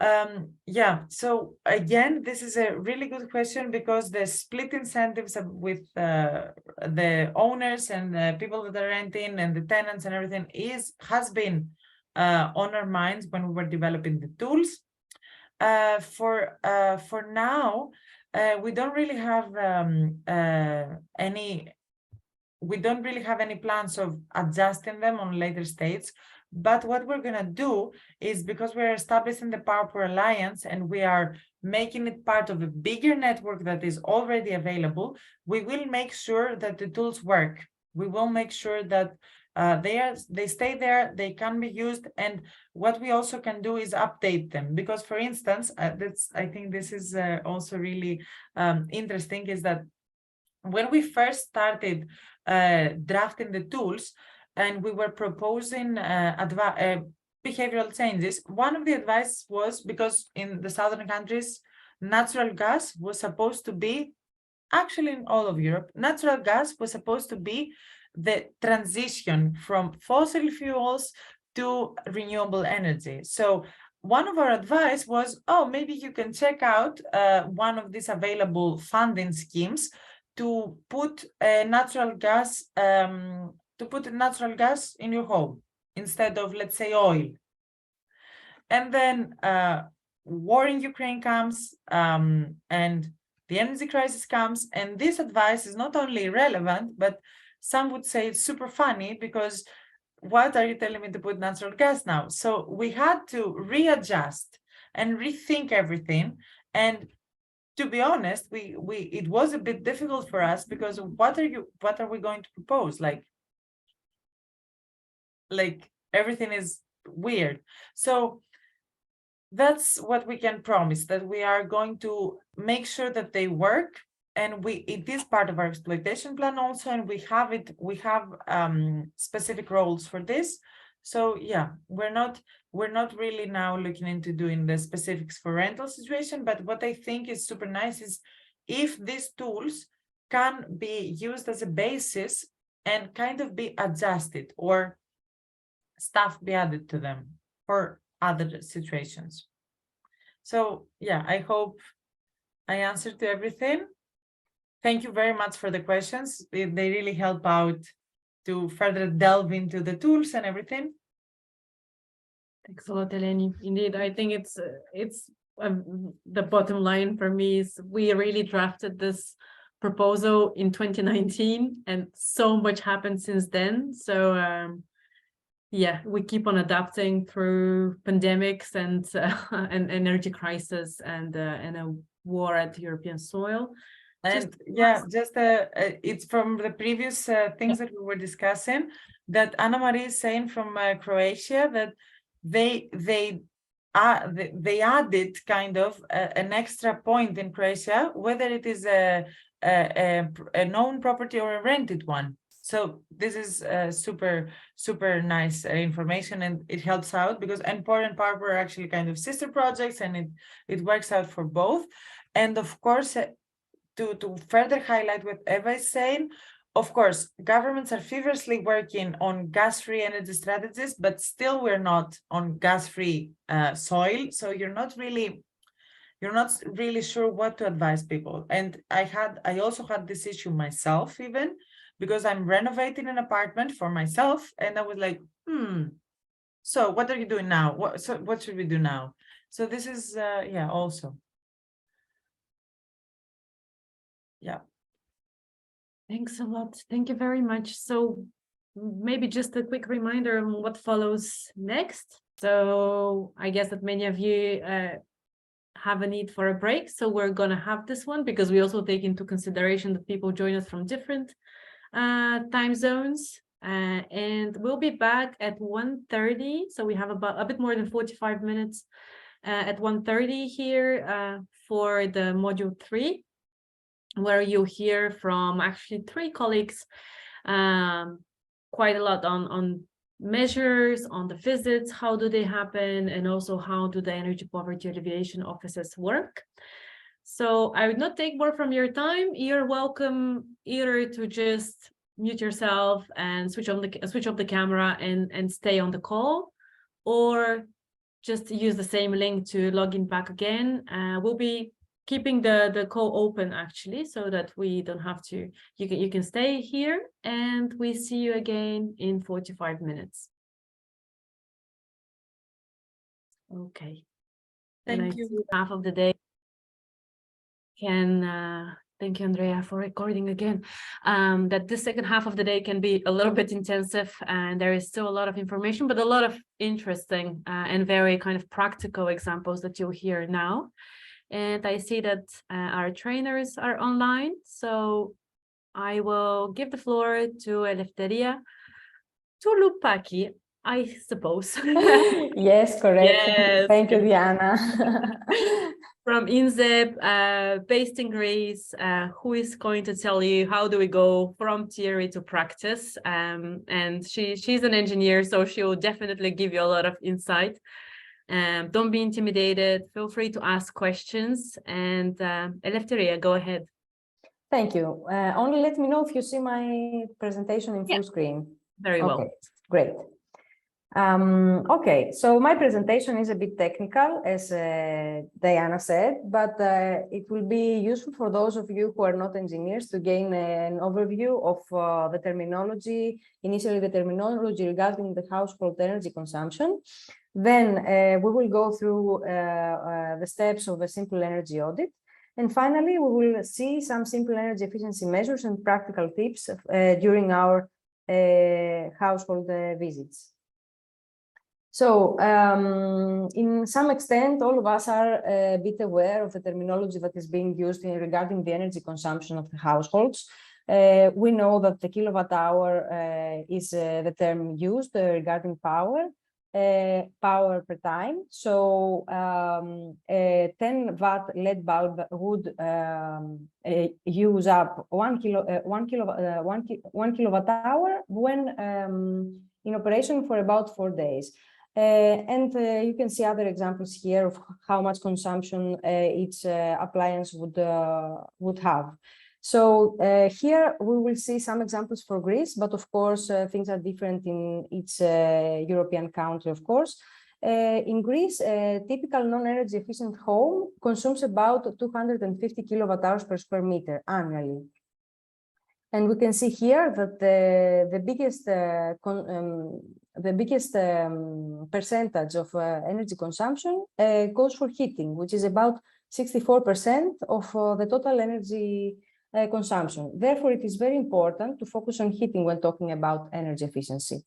Yeah, so again, this is a really good question, because the split incentives with the owners and the people that are renting and the tenants and everything has been on our minds when we were developing the tools. For now, we don't really have any plans of adjusting them on later stages. But what we're going to do is, because we're establishing the POWERPOOR Alliance and we are making it part of a bigger network that is already available, we will make sure that the tools work. We will make sure that they stay there, they can be used, and what we also can do is update them. Because, for instance, I think this is also really interesting, is that when we first started drafting the tools and we were proposing behavioral changes, one of the advice was, because in the southern countries, natural gas was supposed to be, actually in all of Europe, natural gas was supposed to be the transition from fossil fuels to renewable energy. So one of our advice was, oh, maybe you can check out one of these available funding schemes to put natural gas in your home instead of, let's say, oil. And then war in Ukraine comes, and the energy crisis comes, and this advice is not only relevant, but some would say it's super funny, because what are you telling me to put natural gas now? So we had to readjust and rethink everything. And to be honest, it was a bit difficult for us, because what are we going to propose? Like everything is weird. So that's what we can promise, that we are going to make sure that they work, and it is part of our exploitation plan also, and we have specific roles for this. So yeah, we're not really now looking into doing the specifics for rental situation, but what I think is super nice is if these tools can be used as a basis and kind of be adjusted, or stuff be added to them for other situations. So yeah, I hope I answered to everything. Thank you very much for the questions. They really help out to further delve into the tools and everything. Thanks a lot, Eleni. Indeed, I think it's the bottom line for me is we really drafted this proposal in 2019, and so much happened since then. So yeah, we keep on adapting through pandemics and an energy crisis and a war at European soil. And it's from the previous things that we were discussing, that Anna Marie is saying from Croatia, that they added kind of an extra point in Croatia, whether it is a known property or a rented one. So this is super nice information, and it helps out, because POWER and POWERPOOR are actually kind of sister projects, and it works out for both. And of course, to further highlight what Eva is saying, of course, governments are feverishly working on gas-free energy strategies, but still we're not on gas-free soil. So you're not really sure what to advise people. And I also had this issue myself, even because I'm renovating an apartment for myself, and I was like, so what are you doing now? What should we do now? So this is yeah, also. Yeah. Thanks a lot. Thank you very much. So maybe just a quick reminder on what follows next. So I guess that many of you have a need for a break. So we're going to have this one, because we also take into consideration that people join us from different time zones. And we'll be back at 1:30. So we have about a bit more than 45 minutes at 1:30 here for the module 3. Where you'll hear from actually 3 colleagues quite a lot on measures, on the visits, how do they happen, and also how do the energy poverty alleviation offices work. So I would not take more from your time. You're welcome either to just mute yourself and switch off the camera and stay on the call, or just use the same link to log in back again. We'll be keeping the call open, actually, so that we don't have to, you can stay here, and we see you again in 45 minutes. Okay. Thank you. Half of the day can Thank you, Andrea, for recording again. That the second half of the day can be a little bit intensive, and there is still a lot of information, but a lot of interesting and very kind of practical examples that you'll hear now. And I see that our trainers are online, so I will give the floor to Eleftheria Tulupaki, I suppose. Yes, correct. Yes. Thank you, Diana. From INZEP, based in Greece, who is going to tell you how do we go from theory to practice. And she's an engineer, so she will definitely give you a lot of insight. Don't be intimidated. Feel free to ask questions. And Eleftheria, go ahead. Thank you. Only let me know if you see my presentation in full screen. Very well. Okay, great. Okay, so my presentation is a bit technical, as Diana said, but it will be useful for those of you who are not engineers to gain an overview of the terminology, initially the terminology regarding the household energy consumption. Then we will go through the steps of a simple energy audit. And finally, we will see some simple energy efficiency measures and practical tips during our household visits. So in some extent, all of us are a bit aware of the terminology that is being used regarding the energy consumption of the households. We know that the kilowatt hour is the term used regarding power per time. So a 10-watt LED bulb would use up 1 kilowatt hour when in operation for about 4 days. And you can see other examples here of how much consumption each appliance would have. So here we will see some examples for Greece, but of course things are different in each European country, of course. In Greece, a typical non-energy efficient home consumes about 250 kilowatt hours per square meter annually. And we can see here that the biggest percentage of energy consumption goes for heating, which is about 64% of the total energy consumption. Therefore, it is very important to focus on heating when talking about energy efficiency.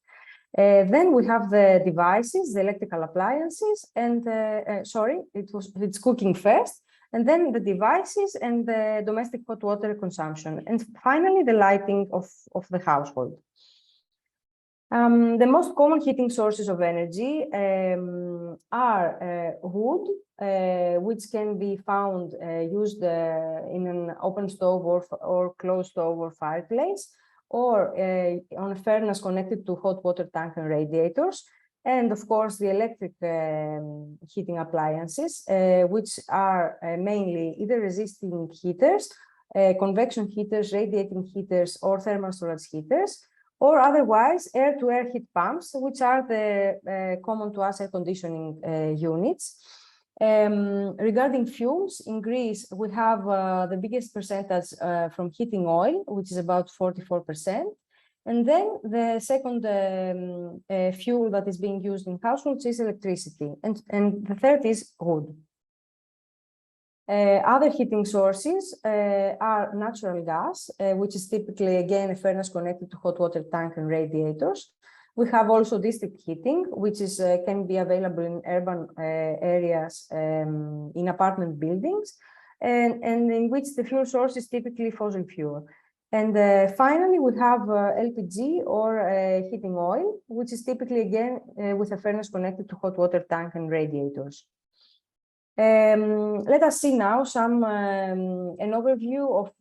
Then we have the devices, the electrical appliances, and it's cooking first, and then the devices and the domestic hot water consumption, and finally the lighting of the household. The most common heating sources of energy are wood, which can be found used in an open stove or closed stove or fireplace, or on a furnace connected to hot water tank and radiators. And of course, the electric heating appliances, which are mainly either resisting heaters, convection heaters, radiating heaters, or thermal storage heaters, or otherwise air-to-air heat pumps, which are the common to us air conditioning units. Regarding fuels, in Greece, we have the biggest percentage from heating oil, which is about 44%. And then the second fuel that is being used in households is electricity, and the third is wood. Other heating sources are natural gas, which is typically, again, a furnace connected to hot water tank and radiators. We have also district heating, which is can be available in urban areas, in apartment buildings, and in which the fuel source is typically fossil fuel. And finally, we have LPG or heating oil, which is typically, again, with a furnace connected to hot water tank and radiators. Let us see now an overview of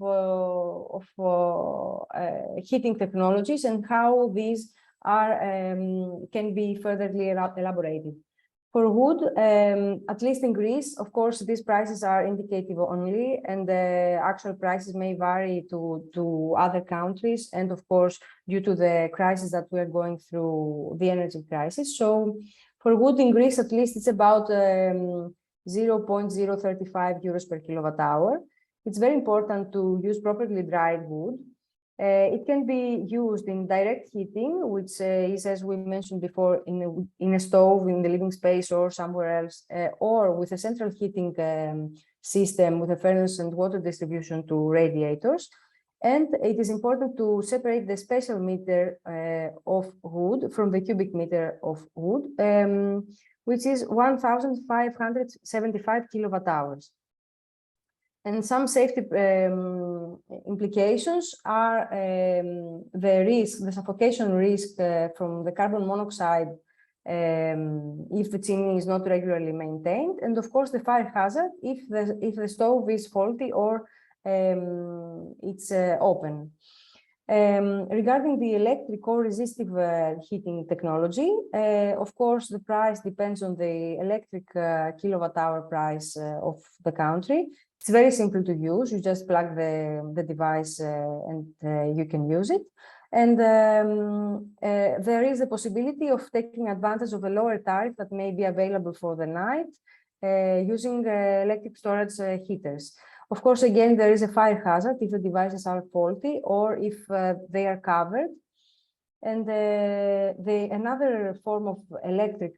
heating technologies and how these can be furtherly elaborated. For wood, at least in Greece, of course, these prices are indicative only, and the actual prices may vary to other countries, and of course, due to the crisis that we are going through, the energy crisis. So for wood in Greece, at least, it's about 0.035 euros per kilowatt hour. It's very important to use properly dried wood. It can be used in direct heating, which is, as we mentioned before, in a stove in the living space or somewhere else, or with a central heating system with a furnace and water distribution to radiators. And it is important to separate the special meter of wood from the cubic meter of wood, which is 1,575 kilowatt hours. And some safety implications are the suffocation risk from the carbon monoxide if the chimney is not regularly maintained, and of course the fire hazard if the stove is faulty or it's open. Regarding the electric or resistive heating technology, of course, the price depends on the electric kilowatt hour price of the country. It's very simple to use. You just plug the device and you can use it. And there is a possibility of taking advantage of a lower tariff that may be available for the night using electric storage heaters. Of course, again, there is a fire hazard if the devices are faulty or if they are covered. And another form of electric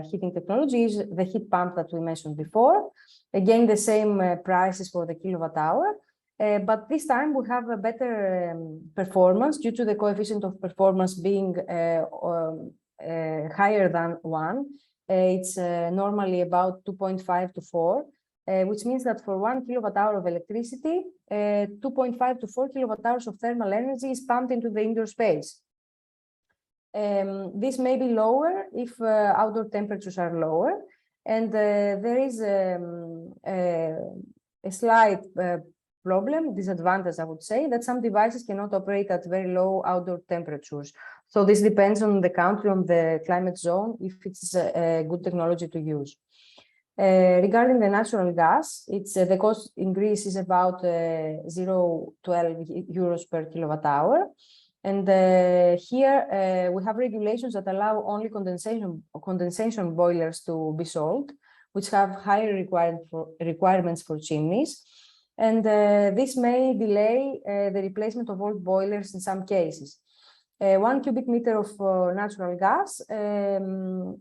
heating technology is the heat pump that we mentioned before. Again, the same prices for the kilowatt hour, but this time we have a better performance due to the coefficient of performance being higher than 1. It's normally about 2.5 to 4. Which means that for 1 kilowatt hour of electricity, 2.5 to 4 kilowatt hours of thermal energy is pumped into the indoor space. This may be lower if outdoor temperatures are lower, and there is a slight disadvantage, I would say, that some devices cannot operate at very low outdoor temperatures. So this depends on the country, on the climate zone, if it's a good technology to use. Regarding the natural gas, the cost in Greece is about 0.12 euros per kilowatt hour. And here we have regulations that allow only condensation boilers to be sold, which have higher requirements for chimneys. And this may delay the replacement of old boilers in some cases. 1 cubic meter of natural gas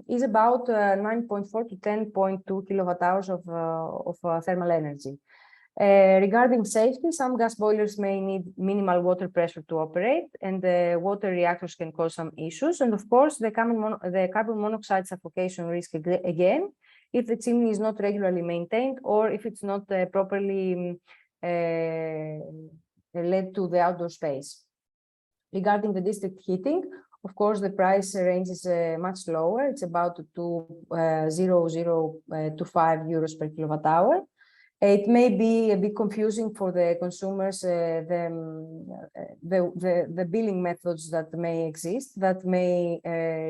is about 9.4 to 10.2 kilowatt hours of thermal energy. Regarding safety, some gas boilers may need minimal water pressure to operate, and the water reactors can cause some issues. And of course, the carbon monoxide suffocation risk again, if the chimney is not regularly maintained or if it's not properly led to the outdoor space. Regarding the district heating, of course, the price range is much lower. It's about 0.025 euros per kilowatt hour. It may be a bit confusing for the consumers, the billing methods that may exist, that may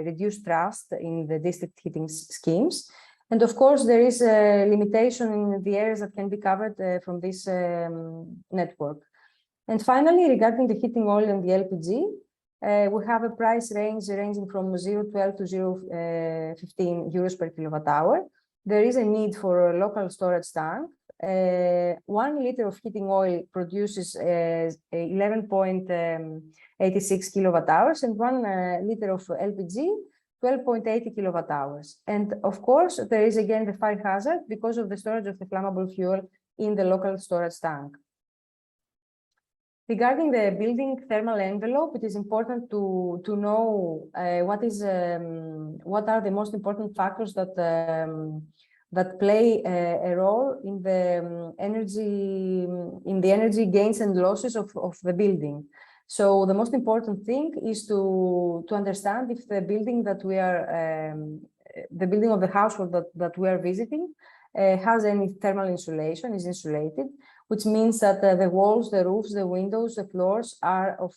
reduce trust in the district heating schemes. And of course, there is a limitation in the areas that can be covered from this network. And finally, regarding the heating oil and the LPG, we have a price range ranging from 0.12 to 0.15 euros per kilowatt hour. There is a need for a local storage tank. 1 liter of heating oil produces 11.86 kilowatt hours, and 1 liter of LPG 12.80 kilowatt hours. And of course, there is again the fire hazard because of the storage of the flammable fuel in the local storage tank. Regarding the building thermal envelope, it is important to know what are the most important factors that play a role in the energy gains and losses of the building. So the most important thing is to understand if the building that we are, the building of the household that we are visiting has any thermal insulation, is insulated, which means that the walls, the roofs, the windows, the floors are of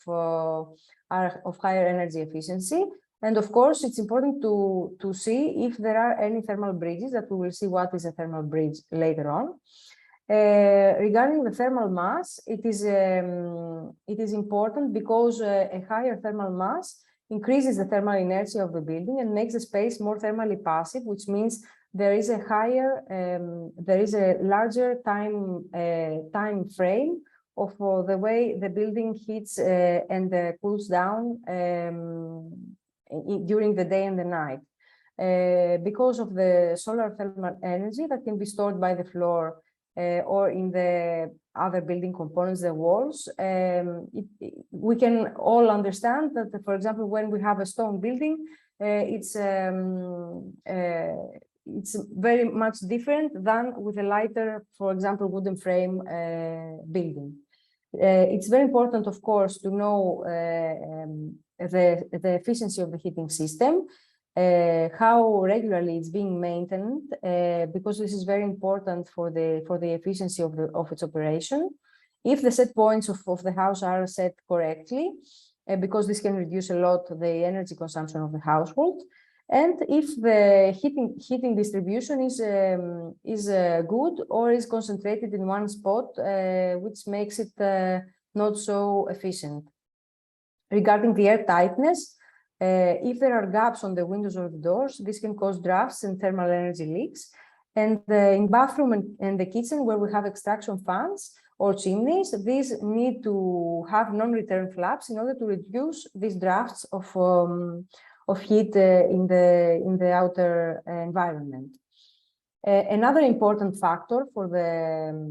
higher energy efficiency. And of course, it's important to see if there are any thermal bridges, that we will see what is a thermal bridge later on. Regarding the thermal mass, it is important because a higher thermal mass increases the thermal inertia of the building and makes the space more thermally passive, which means there is a larger time frame of the way the building heats and cools down during the day and the night. Because of the solar thermal energy that can be stored by the floor or in the other building components, the walls, we can all understand that, for example, when we have a stone building, it's very much different than with a lighter, for example, wooden frame building. It's very important, of course, to know the efficiency of the heating system, how regularly it's being maintained, because this is very important for the efficiency of its operation. If the set points of the house are set correctly, because this can reduce a lot the energy consumption of the household, and if the heating distribution is good or is concentrated in one spot, which makes it not so efficient. Regarding the air tightness, if there are gaps on the windows or the doors, this can cause drafts and thermal energy leaks. And in bathroom and the kitchen, where we have extraction fans or chimneys, these need to have non-return flaps in order to reduce these drafts of heat in the outer environment. Another important factor for the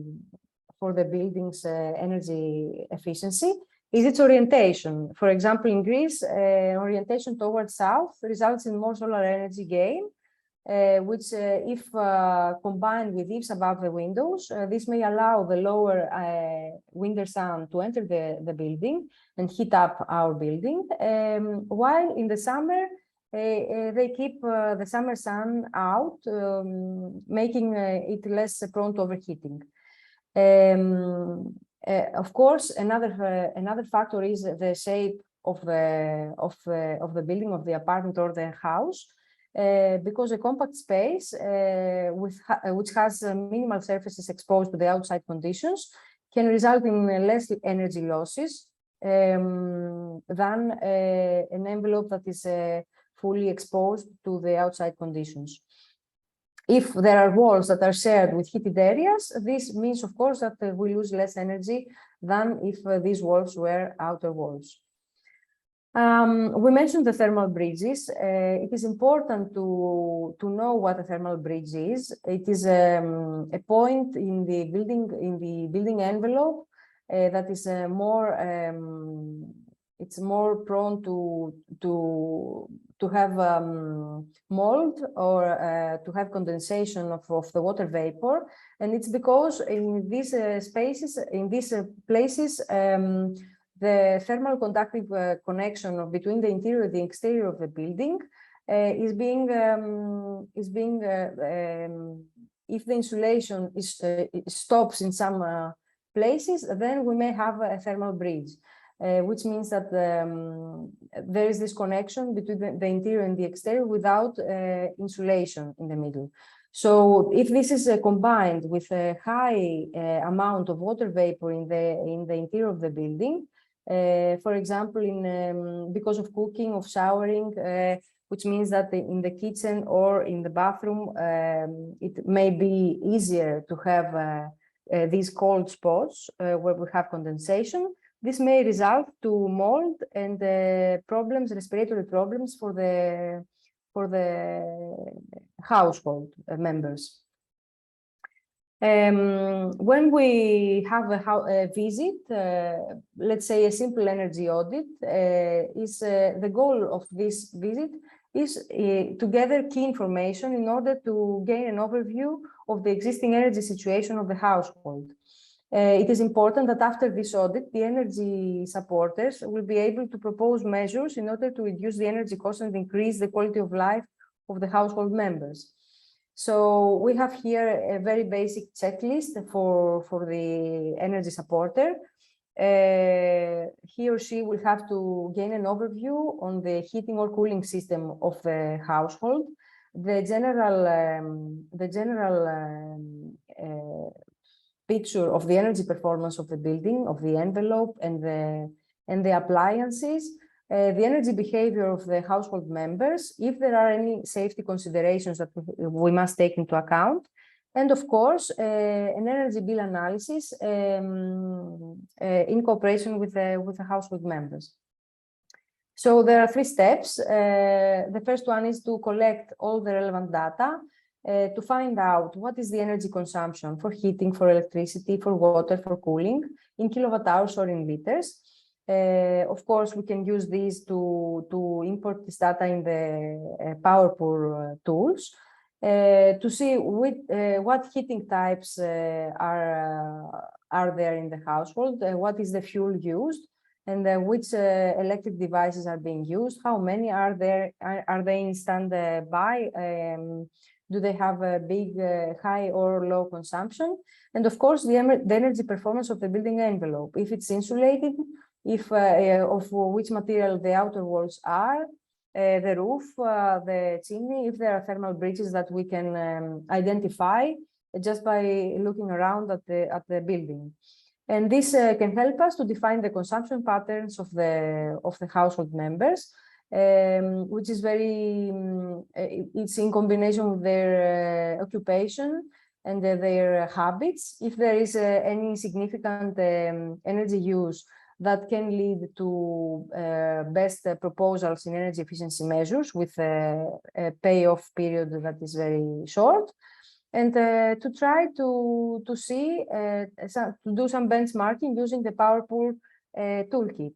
building's energy efficiency is its orientation. For example, in Greece, orientation towards south results in more solar energy gain, which if combined with eaves above the windows, this may allow the lower winter sun to enter the building and heat up our building, while in the summer, they keep the summer sun out, making it less prone to overheating. Of course, another factor is the shape of the building, of the apartment or the house, because a compact space which has minimal surfaces exposed to the outside conditions can result in less energy losses than an envelope that is fully exposed to the outside conditions. If there are walls that are shared with heated areas, this means, of course, that we lose less energy than if these walls were outer walls. We mentioned the thermal bridges. It is important to know what a thermal bridge is. It is a point in the building envelope that is it's more prone to have mold or to have condensation of the water vapor, and it's because in these spaces, in these places, the thermal conductive connection between the interior and the exterior of the building is being if the insulation stops in some places, then we may have a thermal bridge. Which means that there is this connection between the interior and the exterior without insulation in the middle. So if this is combined with a high amount of water vapor in the interior of the building, for example, because of cooking, of showering, which means that in the kitchen or in the bathroom, it may be easier to have these cold spots where we have condensation. This may result to mold and respiratory problems for the household members. When we have a visit, let's say a simple energy audit, the goal of this visit is to gather key information in order to gain an overview of the existing energy situation of the household. It is important that after this audit, the energy supporters will be able to propose measures in order to reduce the energy costs and increase the quality of life of the household members. So we have here a very basic checklist for the energy supporter. He or she will have to gain an overview on the heating or cooling system of the household, the general picture of the energy performance of the building, of the envelope and the appliances, the energy behavior of the household members, if there are any safety considerations that we must take into account, And of course, an energy bill analysis in cooperation with the household members. So there are 3 steps. The first one is to collect all the relevant data to find out what is the energy consumption for heating, for electricity, for water, for cooling, in kilowatt hours or in liters. Of course, we can use these to import this data in the POWERPOOR tools to see what heating types are there in the household, what is the fuel used, and which electric devices are being used, how many are there, are they in standby, do they have a big, high or low consumption, and of course the energy performance of the building envelope, if it's insulated, if of which material the outer walls are, the roof, the chimney, if there are thermal bridges that we can identify just by looking around at the building. And this can help us to define the consumption patterns of the household members, which is it's in combination with their occupation and their habits. If there is any significant energy use that can lead to best proposals in energy efficiency measures with a payoff period that is very short. And to try to see, to do some benchmarking using the POWERPOOR toolkit.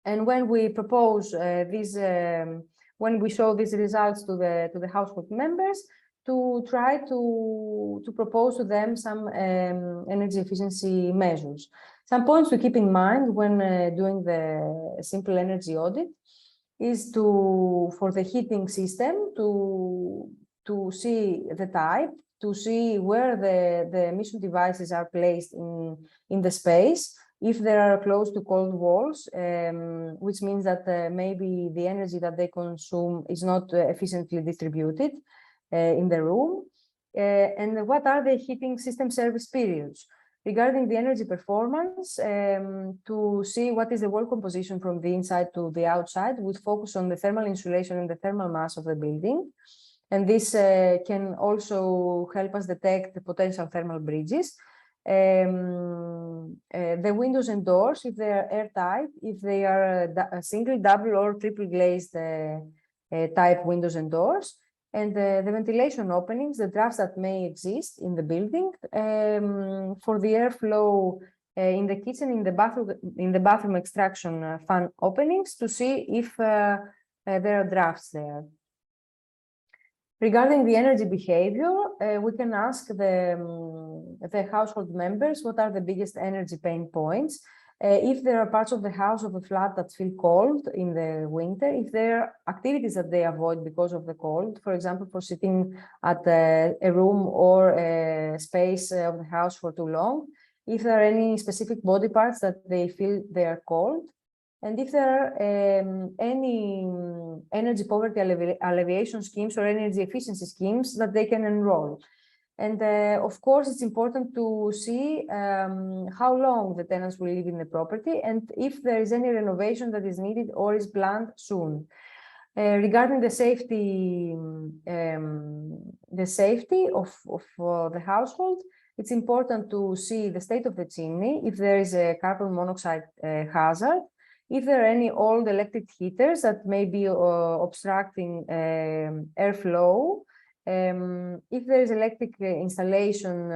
And when we propose when we show these results to the household members, to try to propose to them some energy efficiency measures. Some points to keep in mind when doing the simple energy audit is for the heating system to see the type, to see where the emission devices are placed in the space, if they are close to cold walls, which means that maybe the energy that they consume is not efficiently distributed in the room, and what are the heating system service periods. Regarding the energy performance, to see what is the wall composition from the inside to the outside, with focus on the thermal insulation and the thermal mass of the building. And this can also help us detect the potential thermal bridges. The windows and doors, if they are airtight, if they are single, double, or triple glazed type windows and doors, and the ventilation openings, the drafts that may exist in the building, for the airflow in the kitchen, in the bathroom extraction fan openings, to see if there are drafts there. Regarding the energy behavior, we can ask the household members what are the biggest energy pain points. If there are parts of the house of a flat that feel cold in the winter, if there are activities that they avoid because of the cold, for example, for sitting at a room or a space of the house for too long, if there are any specific body parts that they feel they are cold, and if there are any energy poverty alleviation schemes or energy efficiency schemes that they can enroll. And of course, it's important to see how long the tenants will live in the property and if there is any renovation that is needed or is planned soon. Regarding the safety of the household, it's important to see the state of the chimney, if there is a carbon monoxide hazard, if there are any old electric heaters that may be obstructing airflow, if there is electric installation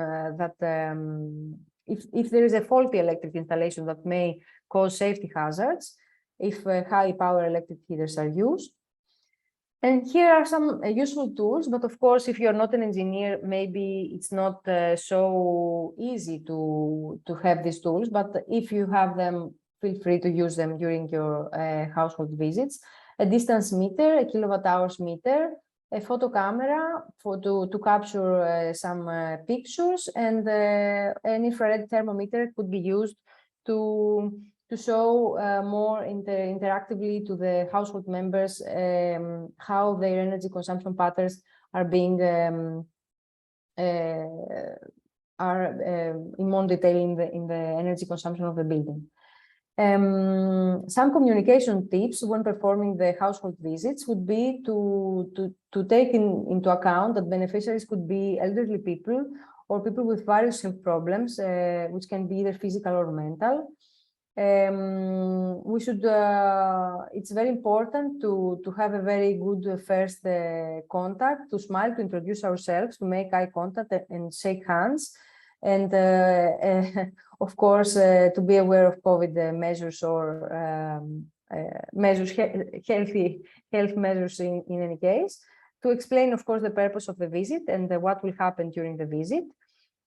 if there is a faulty electric installation that may cause safety hazards, if high power electric heaters are used. And here are some useful tools, but of course, if you're not an engineer, maybe it's not so easy to have these tools, but if you have them, feel free to use them during your household visits. A distance meter, a kilowatt hours meter, a photo camera to capture some pictures, and an infrared thermometer could be used to show more interactively to the household members how their energy consumption patterns are being in more detail in the energy consumption of the building. Some communication tips when performing the household visits would be to take into account that beneficiaries could be elderly people or people with various health problems, which can be either physical or mental. We should, it's very important to have a very good first contact, to smile, to introduce ourselves, to make eye contact and shake hands. And of course, to be aware of COVID measures or health measures in any case, to explain, of course, the purpose of the visit and what will happen during the visit.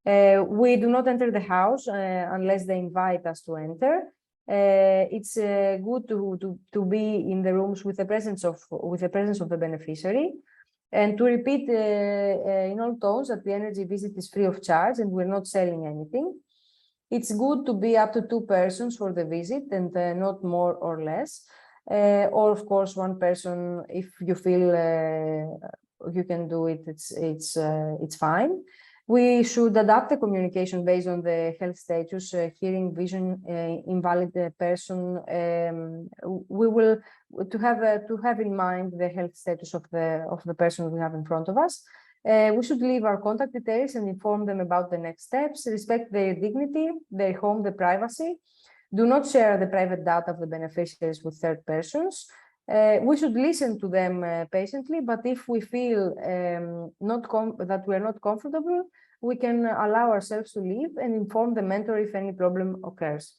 We do not enter the house unless they invite us to enter. It's good to be in the rooms with the presence of the beneficiary, and to repeat in all tones that the energy visit is free of charge and we're not selling anything. It's good to be up to 2 persons for the visit and not more or less, or of course 1 person if you feel you can do it. It's fine. We should adapt the communication based on the health status, hearing, vision, invalid person. We will to have in mind the health status of the person we have in front of us. We should leave our contact details and inform them about the next steps. Respect their dignity, their home, their privacy. Do not share the private data of the beneficiaries with third persons. We should listen to them patiently, but if we feel that we are not comfortable, we can allow ourselves to leave and inform the mentor if any problem occurs.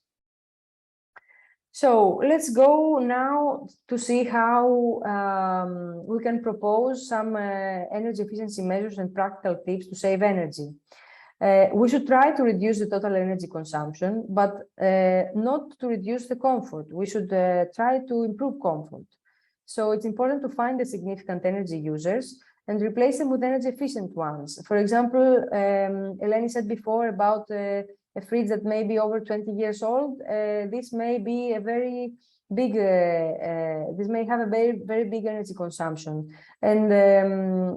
So let's go now to see how we can propose some energy efficiency measures and practical tips to save energy. We should try to reduce the total energy consumption, but not to reduce the comfort. We should try to improve comfort. So it's important to find the significant energy users and replace them with energy efficient ones. For example, Eleni said before about a fridge that may be over 20 years old. This may be a very big, this may have a very, very big energy consumption. And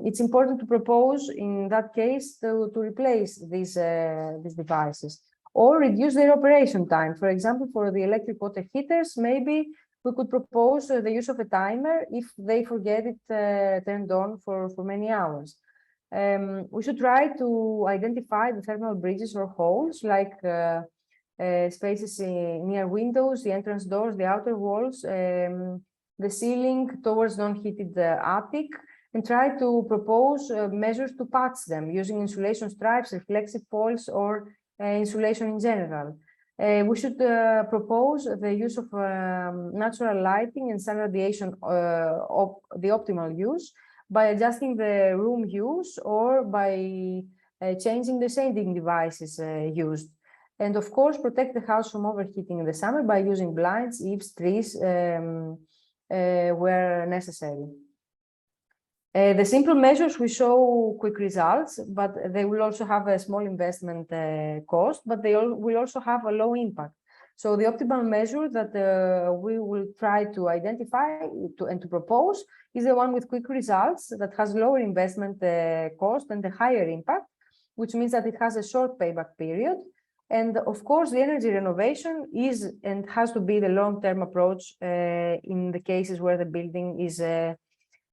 it's important to propose in that case to replace these devices or reduce their operation time. For example, for the electric water heaters, maybe we could propose the use of a timer if they forget it turned on for many hours. We should try to identify the thermal bridges or holes, like spaces near windows, the entrance doors, the outer walls, the ceiling towards non-heated attic, and try to propose measures to patch them using insulation stripes, reflexive foils, or insulation in general. We should propose the use of natural lighting and sun radiation of the optimal use by adjusting the room use or by changing the shading devices used. And of course, protect the house from overheating in the summer by using blinds, eaves, trees where necessary. The simple measures will show quick results, but they will also have a small investment cost, but they will also have a low impact. So the optimal measure that we will try to identify and to propose is the one with quick results that has lower investment cost and a higher impact, which means that it has a short payback period. And of course, the energy renovation is and has to be the long-term approach in the cases where the building is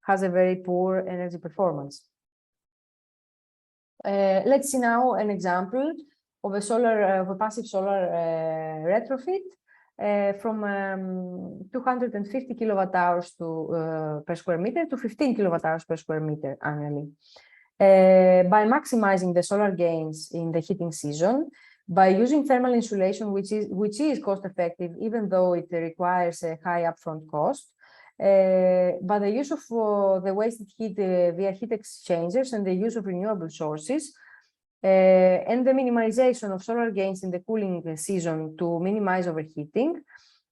has a very poor energy performance. Let's see now an example of a passive solar retrofit from 250 kilowatt hours per square meter to 15 kilowatt hours per square meter annually. By maximizing the solar gains in the heating season, by using thermal insulation, which is cost effective, even though it requires a high upfront cost, by the use of the wasted heat via heat exchangers and the use of renewable sources, and the minimization of solar gains in the cooling season to minimize overheating,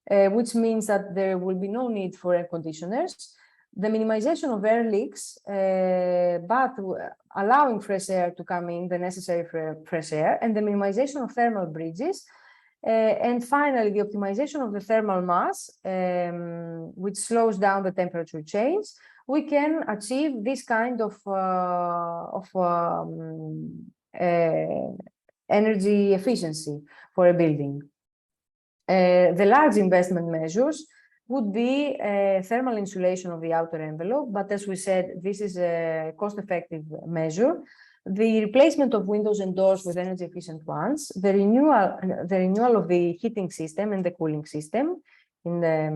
which means that there will be no need for air conditioners, the minimization of air leaks, but allowing fresh air to come in, the necessary fresh air, and the minimization of thermal bridges. And finally, the optimization of the thermal mass, which slows down the temperature change. We can achieve this kind of energy efficiency for a building. The large investment measures would be thermal insulation of the outer envelope, but as we said, this is a cost-effective measure. The replacement of windows and doors with energy-efficient ones, the renewal of the heating system and the cooling system in the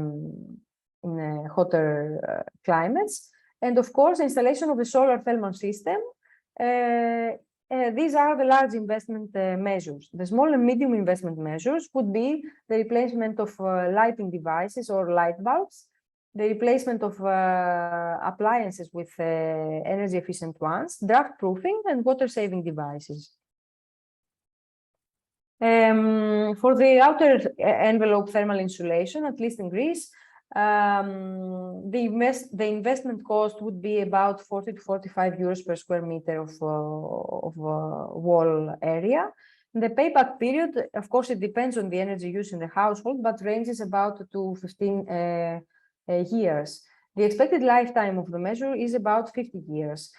hotter climates, and of course, installation of the solar thermal system. These are the large investment measures. The small and medium investment measures would be the replacement of lighting devices or light bulbs, the replacement of appliances with energy efficient ones, draft proofing, and water saving devices. For the outer envelope thermal insulation, at least in Greece, the investment cost would be about 40 to 45 euros per square meter of wall area. The payback period, of course, it depends on the energy use in the household, but ranges about to 15 years. The expected lifetime of the measure is about 50 years.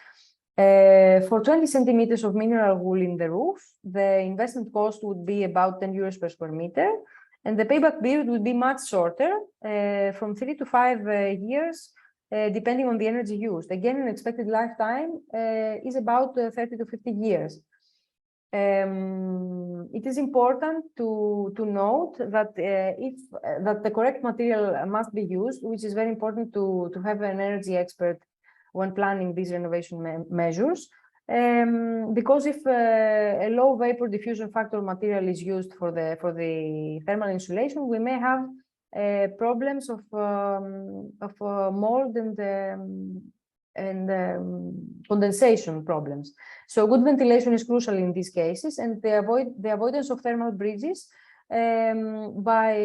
For 20 centimeters of mineral wool in the roof, the investment cost would be about 10 euros per square meter. And the payback period would be much shorter, from 3 to 5 years, depending on the energy used. Again, an expected lifetime is about 30 to 50 years. It is important to note that that the correct material must be used, which is very important to have an energy expert when planning these renovation measures. Because if a low vapor diffusion factor material is used for the thermal insulation, we may have problems of mold and condensation problems. So good ventilation is crucial in these cases, and the avoidance of thermal bridges by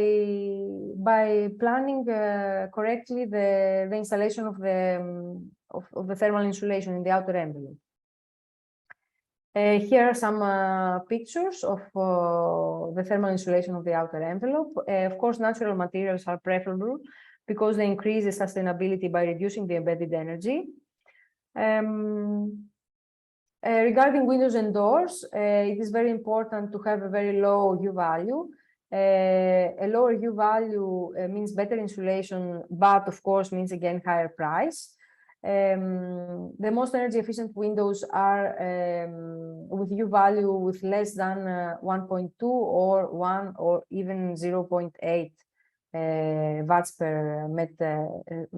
planning correctly the installation of the thermal insulation in the outer envelope. Here are some pictures of the thermal insulation of the outer envelope. Of course, natural materials are preferable because they increase the sustainability by reducing the embedded energy. Regarding windows and doors, it is very important to have a very low U value. A lower U value means better insulation, but of course means again higher price. The most energy efficient windows are with U value with less than 1.2 or 1 or even 0.8 watts per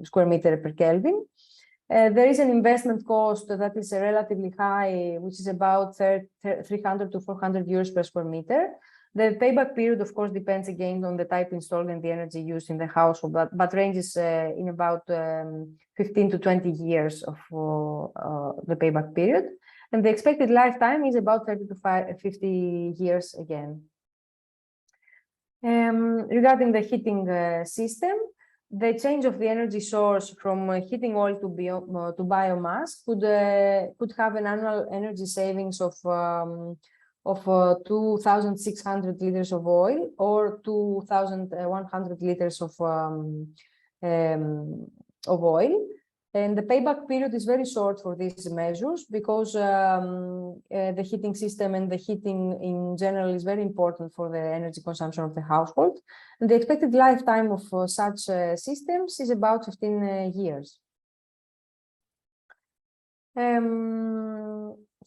square meter per Kelvin. There is an investment cost that is relatively high, which is about 300 to 400 euros per square meter. The payback period, of course, depends again on the type installed and the energy used in the household, but ranges in about 15 to 20 years of the payback period. And the expected lifetime is about 30 to 50 years again. Regarding the heating system, the change of the energy source from heating oil to biomass could have an annual energy savings of 2,600 liters of oil or 2,100 liters of oil. And the payback period is very short for these measures because the heating system and the heating in general is very important for the energy consumption of the household. And the expected lifetime of such systems is about 15 years.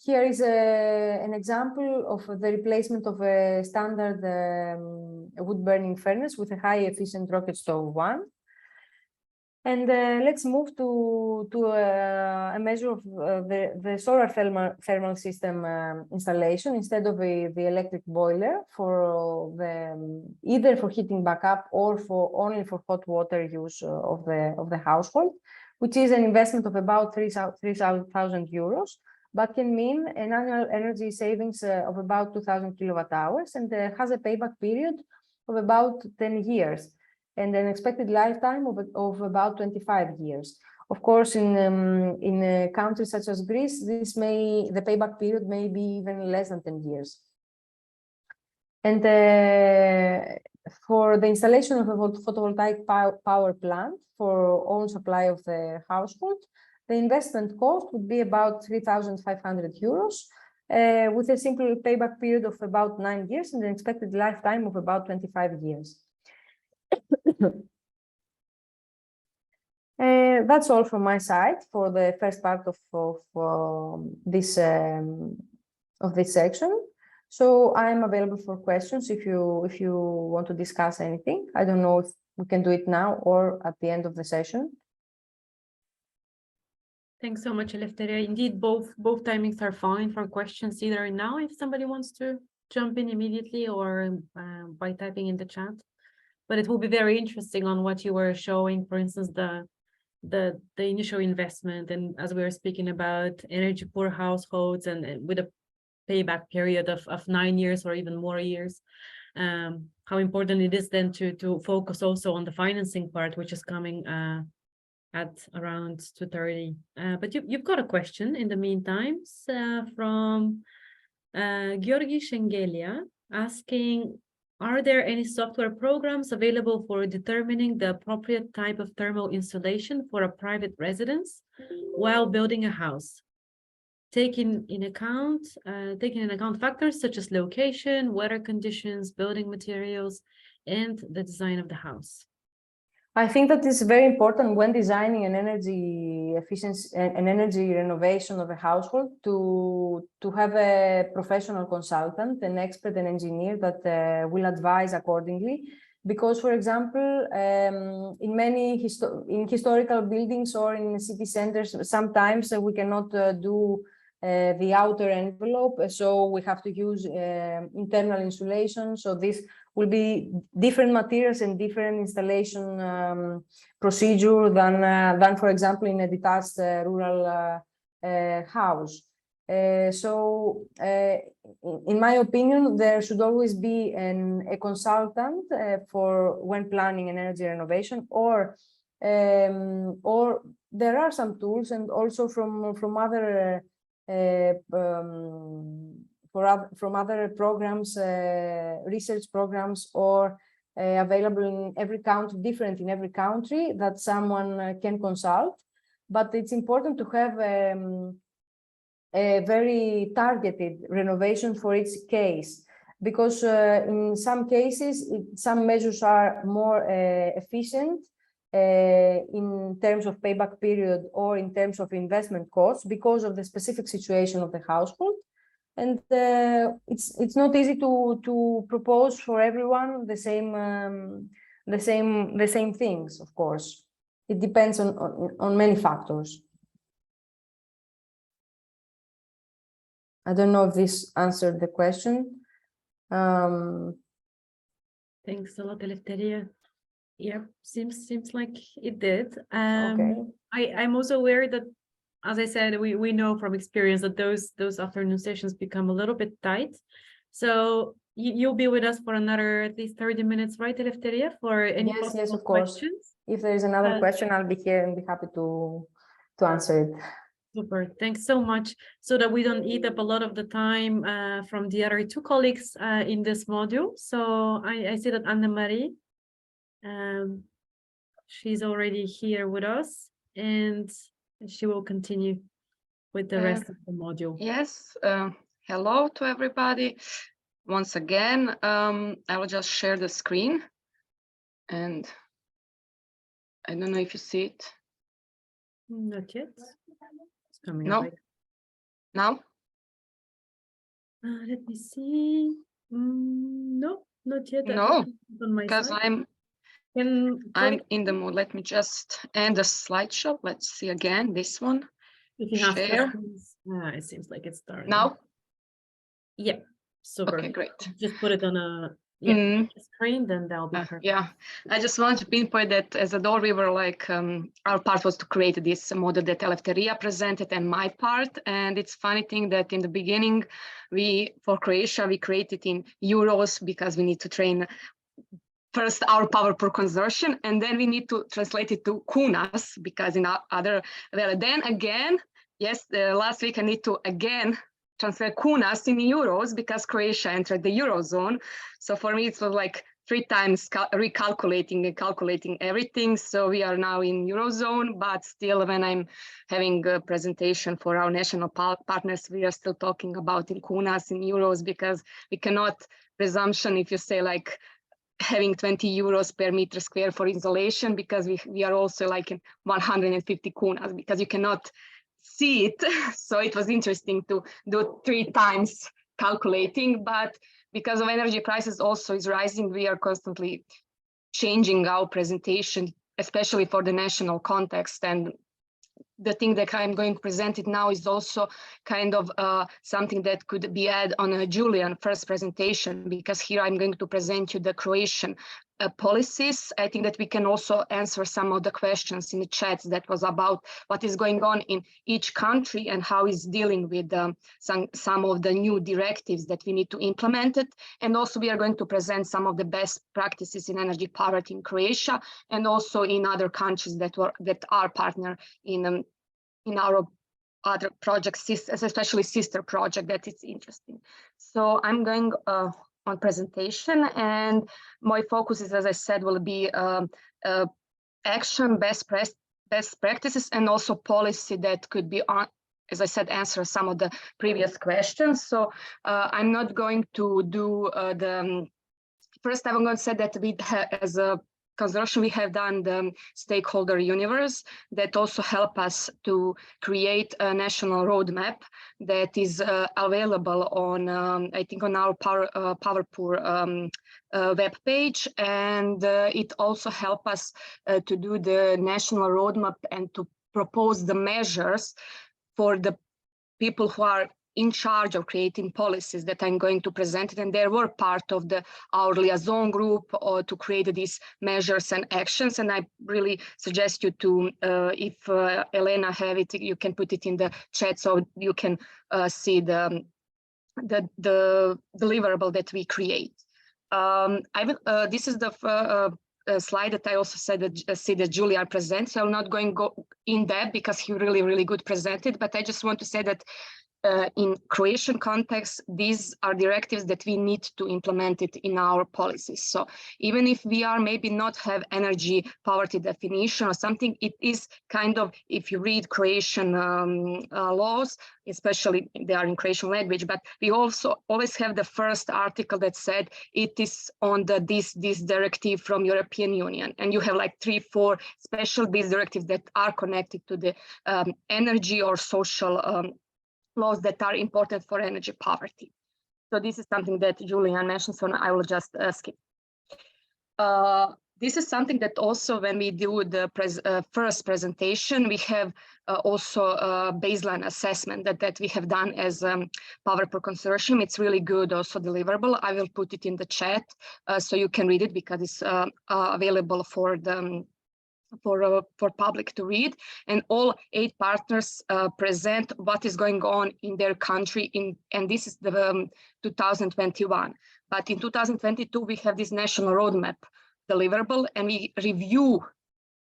Here is an example of the replacement of a standard wood-burning furnace with a high-efficient rocket stove one. And let's move to a measure of the solar thermal system installation instead of the electric boiler for either for heating backup or only for hot water use of the household, which is an investment of about 3,000 euros, but can mean an annual energy savings of about 2,000 kilowatt hours and has a payback period of about 10 years. And an expected lifetime of about 25 years. Of course, in countries such as Greece, the payback period may be even less than 10 years. And for the installation of a photovoltaic power plant for own supply of the household, the investment cost would be about 3,500 euros, with a simple payback period of about 9 years and an expected lifetime of about 25 years. That's all from my side for the first part of this section. So I'm available for questions if you want to discuss anything. I don't know if we can do it now or at the end of the session. Thanks so much, Eleftheria. Indeed, both timings are fine for questions, either now if somebody wants to jump in immediately or by typing in the chat. But it will be very interesting on what you were showing, for instance, the initial investment, and as we were speaking about energy poor households and with a payback period of 9 years or even more years, how important it is then to focus also on the financing part, which is coming at around 2:30. But you've got a question in the meantime from Georgi Shengelia asking, are there any software programs available for determining the appropriate type of thermal insulation for a private residence while building a house, taking in account factors such as location, weather conditions, building materials, and the design of the house? I think that it's very important when designing an energy efficiency and energy renovation of a household to have a professional consultant, an expert, an engineer that will advise accordingly. Because, for example, in many historical buildings or in city centers, sometimes we cannot do the outer envelope, so we have to use internal insulation. So this will be different materials and different installation procedure than, for example, in a detached rural house. So, in my opinion, there should always be a consultant for when planning an energy renovation, or there are some tools, and also from other from other programs, research programs, or available in every country, different in every country, that someone can consult. But it's important to have a very targeted renovation for each case, because in some cases, some measures are more efficient in terms of payback period or in terms of investment costs because of the specific situation of the household. And it's not easy to propose for everyone the same things. Of course, it depends on many factors. I don't know if this answered the question. Thanks a lot, Eleftheria. Yeah, seems like it did. Okay. I'm also aware that, as I said, we know from experience that those afternoon sessions become a little bit tight. So you'll be with us for another at least 30 minutes, right, Eleftheria, for any Yes, of course. questions? If there is another question, I'll be here and be happy to answer it. Super, thanks so much. So that we don't eat up a lot of the time from the other two colleagues in this module. So I see that Anne-Marie, she's already here with us, and she will continue with the rest of the module. Yes, hello to everybody. Once again, I will just share the screen, and I don't know if you see it. Not yet. It's coming No. up right Now? let me see. No, not yet. No, on my because side. I'm in the mood. Let me just end the slideshow. Let's see again this one. If you have Share. questions, it seems like it's starting. Now? Yeah, super. Okay, great. Just put it on a screen, then that'll be perfect. Yeah, I just want to pinpoint that as a door, we were like, our part was to create this model that Eleftheria presented, and my part. And it's funny thing that in the beginning, for Croatia, we created in euros because we need to train first our POWERPOOR conversion, and then we need to translate it to kunas because in other, well, then again, yes, last week I need to again transfer kunas in euros because Croatia entered the Eurozone. So for me, it was like 3 times recalculating and calculating everything. So we are now in Eurozone, but still when I'm having a presentation for our national partners, we are still talking about in kunas, in euros, because we cannot presumption if you say like having 20 euros per meter square for insulation, because we are also like in 150 kunas, because you cannot see it. So it was interesting to do 3 times calculating, but because of energy prices also is rising, we are constantly changing our presentation, especially for the national context. And the thing that I'm going to present it now is also kind of something that could be added on a Julian first presentation, because here I'm going to present you the Croatian policies. I think that we can also answer some of the questions in the chats that was about what is going on in each country and how is dealing with some of the new directives that we need to implement it. And also we are going to present some of the best practices in energy poverty in Croatia and also in other countries that are partner in our other projects, especially sister project that is interesting. So I'm going on presentation, and my focus is, as I said, will be action, best practices, and also policy that could be on, as I said, answer some of the previous questions. So I'm not going to do first I'm going to say that we as a consortium, we have done the stakeholder universe that also help us to create a national roadmap that is available on, I think, on our POWERPOOR web page. And it also help us to do the national roadmap and to propose the measures for the people who are in charge of creating policies that I'm going to present it, and they were part of our liaison group or to create these measures and actions. And I really suggest you to, if Elena have it, you can put it in the chat so you can see the deliverable that we create. This is the slide that I also said that see that Julia presents. So I'm not going to go in depth because he really good presented, but I just want to say that in Croatian context, these are directives that we need to implement it in our policies. So even if we are maybe not have energy poverty definition or something, it is kind of, if you read Croatian laws, especially they are in Croatian language, but we also always have the first article that said it is on this directive from European Union. And you have like 3-4 special these directives that are connected to the energy or social laws that are important for energy poverty. So this is something that Julian mentioned, so I will just skip. This is something that also when we do the first presentation, we have also a baseline assessment that we have done as POWERPOOR consortium. It's really good, also deliverable. I will put it in the chat so you can read it because it's available for the for public to read, and all 8 partners present what is going on in their country and this is the 2021. But in 2022 we have this national roadmap deliverable, and we review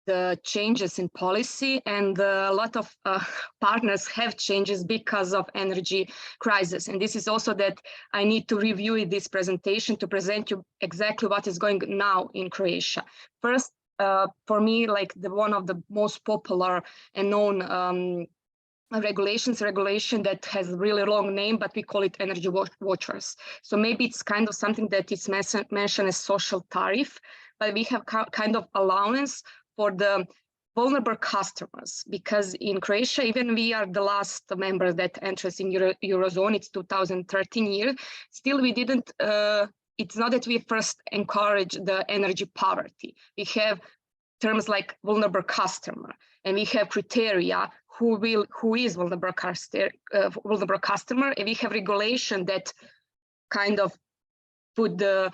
the changes in policy, and a lot of partners have changes because of energy crisis. And this is also that I need to review in this presentation to present you exactly what is going on now in Croatia. First, for me, like one of the most popular and known regulation that has a really long name, but we call it energy watchers. So maybe it's kind of something that is mentioned as social tariff, but we have kind of allowance for the vulnerable customers, because in Croatia, even we are the last member that enters in Eurozone, it's 2013 year, still we didn't it's not that we first encourage the energy poverty. We have terms like vulnerable customer, and we have criteria who is vulnerable customer, and we have regulation that kind of put the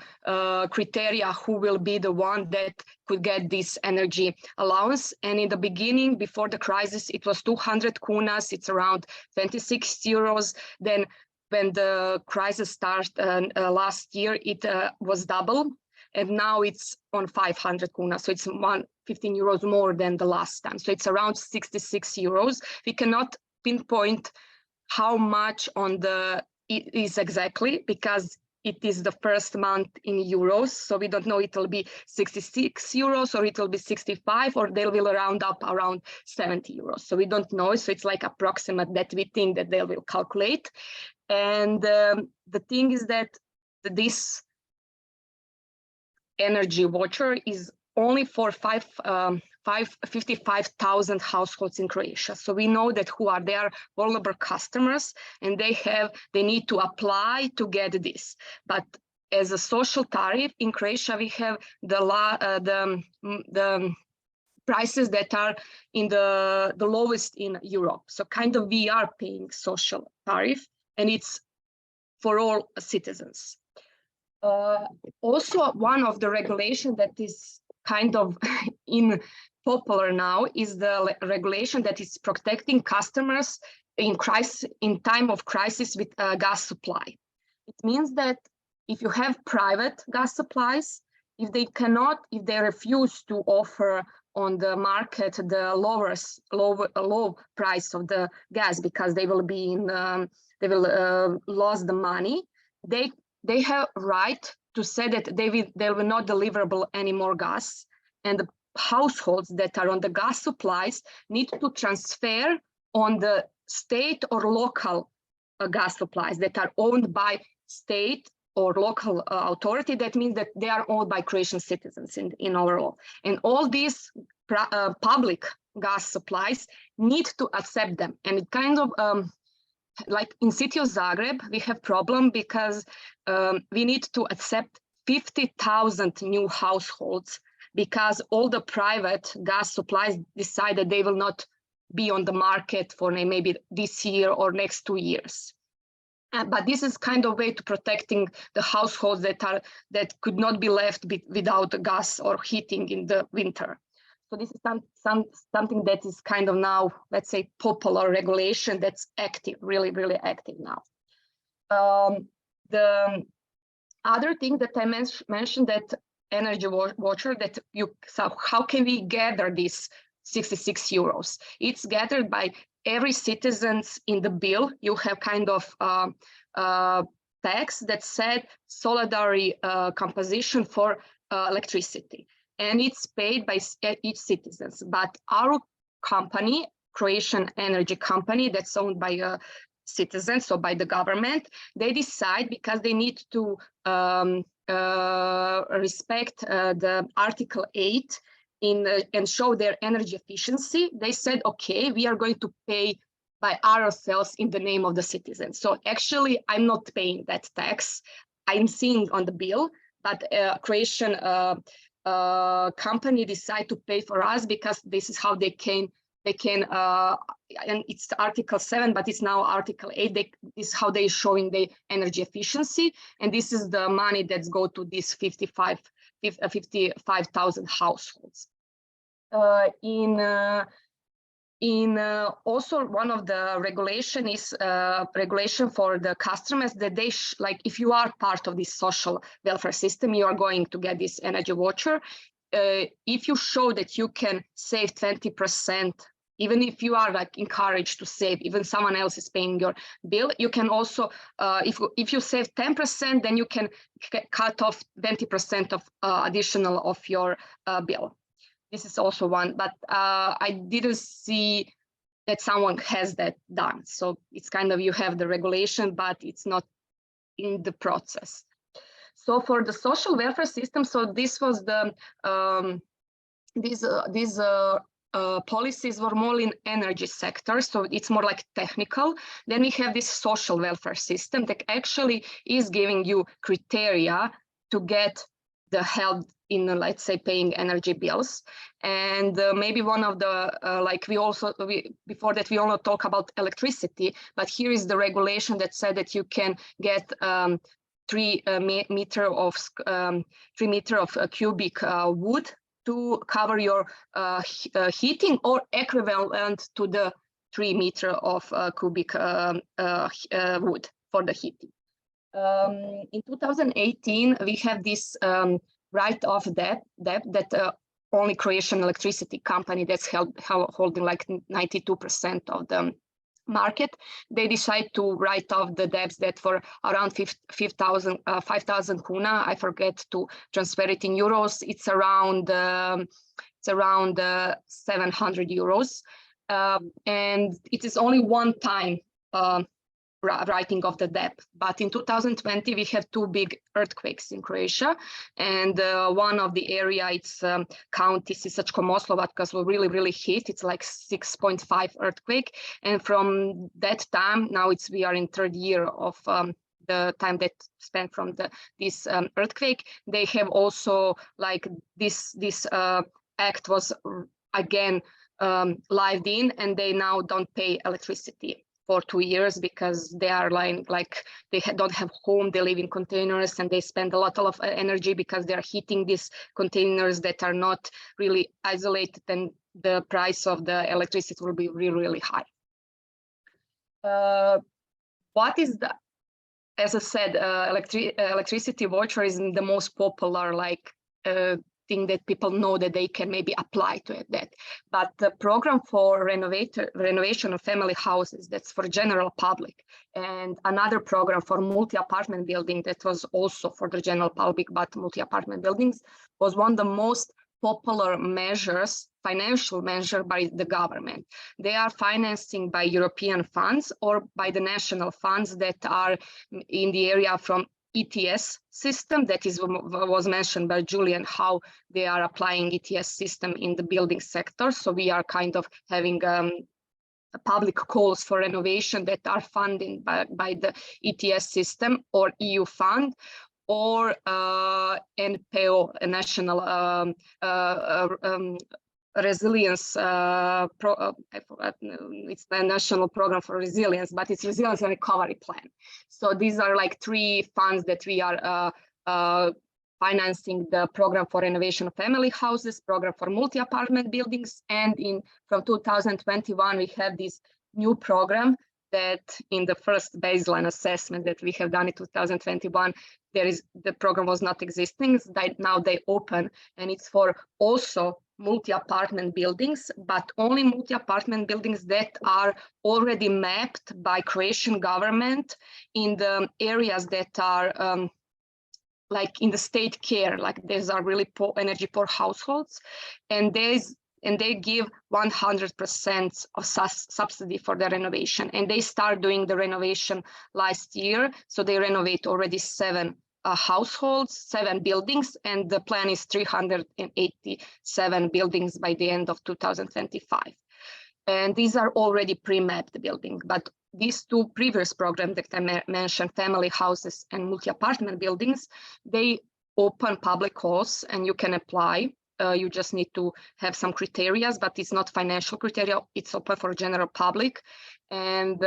criteria who will be the one that could get this energy allowance. And in the beginning, before the crisis, it was 200 kunas, it's around 26 euros. Then when the crisis started last year, it was double, and now it's on 500 kuna. So it's 15 euros more than the last time. So it's around 66 euros. We cannot pinpoint how much on it is exactly, because it is the first month in euros. So we don't know it will be 66 euros or it will be 65, or they will round up around 70 euros. So we don't know. So it's like approximate that we think that they will calculate. And the thing is that this energy voucher is only for 55,000 households in Croatia. So we know that they are vulnerable customers, and they need to apply to get this. But as a social tariff in Croatia, we have the prices that are in the lowest in Europe. So kind of we are paying social tariff, and it's for all citizens. Also, one of the regulation that is kind of popular now is the regulation that is protecting customers in time of crisis with gas supply. It means that if you have private gas supplies, if they refuse to offer on the market the low price of the gas because they will lose the money, they have right to say that they will not deliverable any more gas, and the households that are on the gas supplies need to transfer on the state or local gas supplies that are owned by state or local authority. That means that they are owned by Croatian citizens in our law. And all these public gas supplies need to accept them. And it kind of, like in city of Zagreb, we have problem because we need to accept 50,000 new households because all the private gas supplies decided they will not be on the market for maybe this year or next 2 years. But this is kind of way to protecting the households that could not be left without gas or heating in the winter. So this is something that is kind of now, let's say, popular regulation that's active, really, really active now. The other thing that I mentioned, that energy voucher, that so how can we gather this 66 euros? It's gathered by every citizens in the bill. You have kind of tax that said solidarity composition for electricity, and it's paid by each citizens. But our company, Croatian energy company, that's owned by citizens, so by the government, they decide, because they need to respect the Article 8 and show their energy efficiency. They said, okay, we are going to pay by ourselves in the name of the citizens. So actually, I'm not paying that tax. I'm seeing on the bill, but Croatian company decide to pay for us because this is how they can and it's Article 7, but it's now Article 8. This is how they're showing the energy efficiency, and this is the money that's go to these 55,000 households. Also, one of the regulation is regulation for the customers that they like, if you are part of this social welfare system, you are going to get this energy voucher. If you show that you can save 20%, even if you are like encouraged to save, even someone else is paying your bill, you can also, if you save 10%, then you can cut off 20% of additional of your bill. This is also one, but I didn't see that someone has that done. So it's kind of, you have the regulation, but it's not in the process. So for the social welfare system, so this was the, these policies were more in energy sector, so it's more like technical. Then we have this social welfare system that actually is giving you criteria to get the help in, let's say, paying energy bills. And maybe one of the, like before that we only talk about electricity, but here is the regulation that said that you can get 3 meter of cubic wood to cover your heating, or equivalent to the 3 meter of cubic wood for the heating. In 2018, we have this write-off debt that only Croatian electricity company that's holding like 92% of the market. They decide to write off the debts that for around 5,000 kuna. I forget to transfer it in euros. It's around 700 euros, and it is only one time writing of the debt. But in 2020, we had 2 big earthquakes in Croatia, and one of the area, it's county Sisačko-Moslavac, was really hit. It's like 6.5 earthquake, and from that time, now we are in 3rd year of the time that spent from this earthquake. They have also like this act was again lived in, and they now don't pay electricity for 2 years because they are like they don't have home, they live in containers, and they spend a lot of energy because they are heating these containers that are not really isolated, and the price of the electricity will be really high. What is the, as I said, electricity voucher is the most popular thing that people know that they can maybe apply to that. But the program for renovation of family houses, that's for general public, and another program for multi-apartment building that was also for the general public, but multi-apartment buildings, was one of the most popular measures, financial measure by the government. They are financing by European funds or by the national funds that are in the area from ETS system. That was mentioned by Julian, how they are applying ETS system in the building sector. So we are kind of having public calls for renovation that are funded by the ETS system or EU fund, or NPO, a national resilience it's the national program for resilience, but it's resilience and recovery plan. So these are like 3 funds that we are financing: the program for renovation of family houses, program for multi-apartment buildings, and from 2021 we have this new program that in the first baseline assessment that we have done in 2021, the program was not existing. Now they open, and it's for also multi-apartment buildings, but only multi-apartment buildings that are already mapped by Croatian government in the areas that are like in the state care, like these are really poor, energy poor households, and they give 100% of subsidy for the renovation, and they start doing the renovation last year. So they renovate already 7 households, 7 buildings, and the plan is 387 buildings by the end of 2025. And these are already pre-mapped buildings, but these 2 previous programs that I mentioned, family houses and multi-apartment buildings, they open public calls and you can apply. You just need to have some criteria, but it's not financial criteria. It's open for general public, and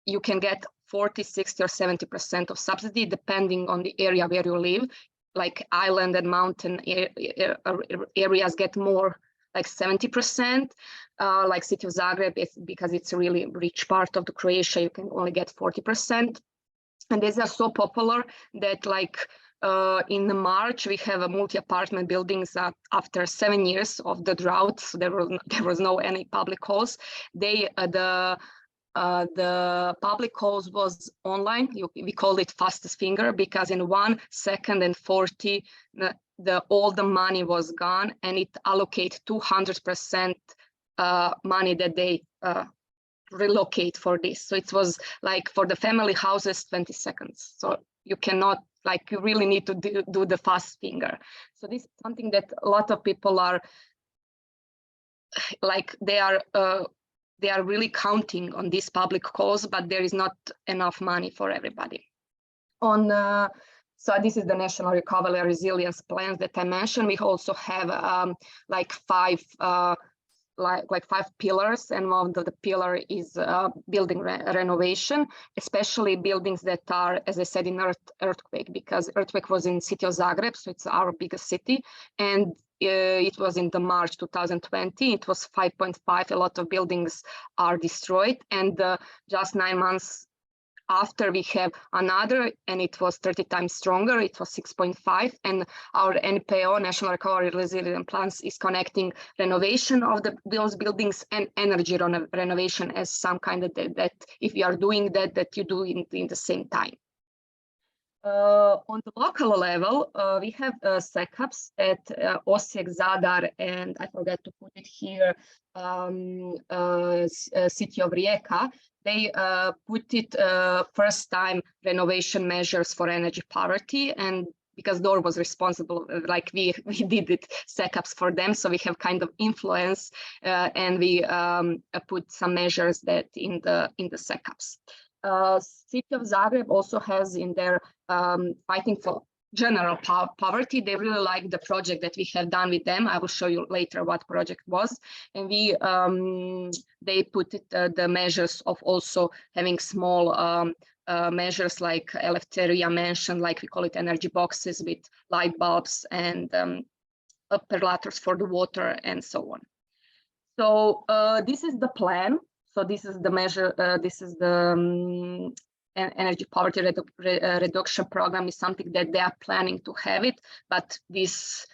you can get 40, 60, or 70% of subsidy depending on the area where you live. Like island and mountain areas get more, like 70%. Like city of Zagreb, because it's a really rich part of the Croatia, you can only get 40%. And these are so popular that in March, we have a multi-apartment buildings that after 7 years of the drought, so there was no any public calls. The public calls was online. We call it fastest finger, because in 1 second and 40, all the money was gone, and it allocate 200% money that they relocate for this. So it was like for the family houses, 20 seconds. So you cannot, you really need to do the fast finger. So this is something that a lot of people are they are really counting on these public calls, but there is not enough money for everybody. So this is the National Recovery and Resilience plans that I mentioned. We also have 5 pillars, and one of the pillar is building renovation, especially buildings that are, as I said, in earthquake, because earthquake was in city of Zagreb, so it's our biggest city, and it was in the March 2020. It was 5.5. A lot of buildings are destroyed, and just 9 months after, we have another, and it was 30 times stronger. It was 6.5, and our NPO, National Recovery and Resilience Plans, is connecting renovation of those buildings and energy renovation as some kind of that if you are doing that you do in the same time. On the local level, we have SECAPs at Osijek, Zadar, and I forgot to put it here, city of Rijeka. They put it first time renovation measures for energy poverty, and because DOR was responsible, like we did it SECAPs for them, so we have kind of influence, and we put some measures that in the SECAPs. City of Zagreb also has in their fighting for general poverty. They really like the project that we have done with them. I will show you later what project was. And we they put it, the measures of also having small measures like Eleftheria mentioned, like we call it energy boxes with light bulbs and percolators for the water and so on. So this is the plan. So this is the measure, this is the energy poverty reduction program is something that they are planning to have it, but these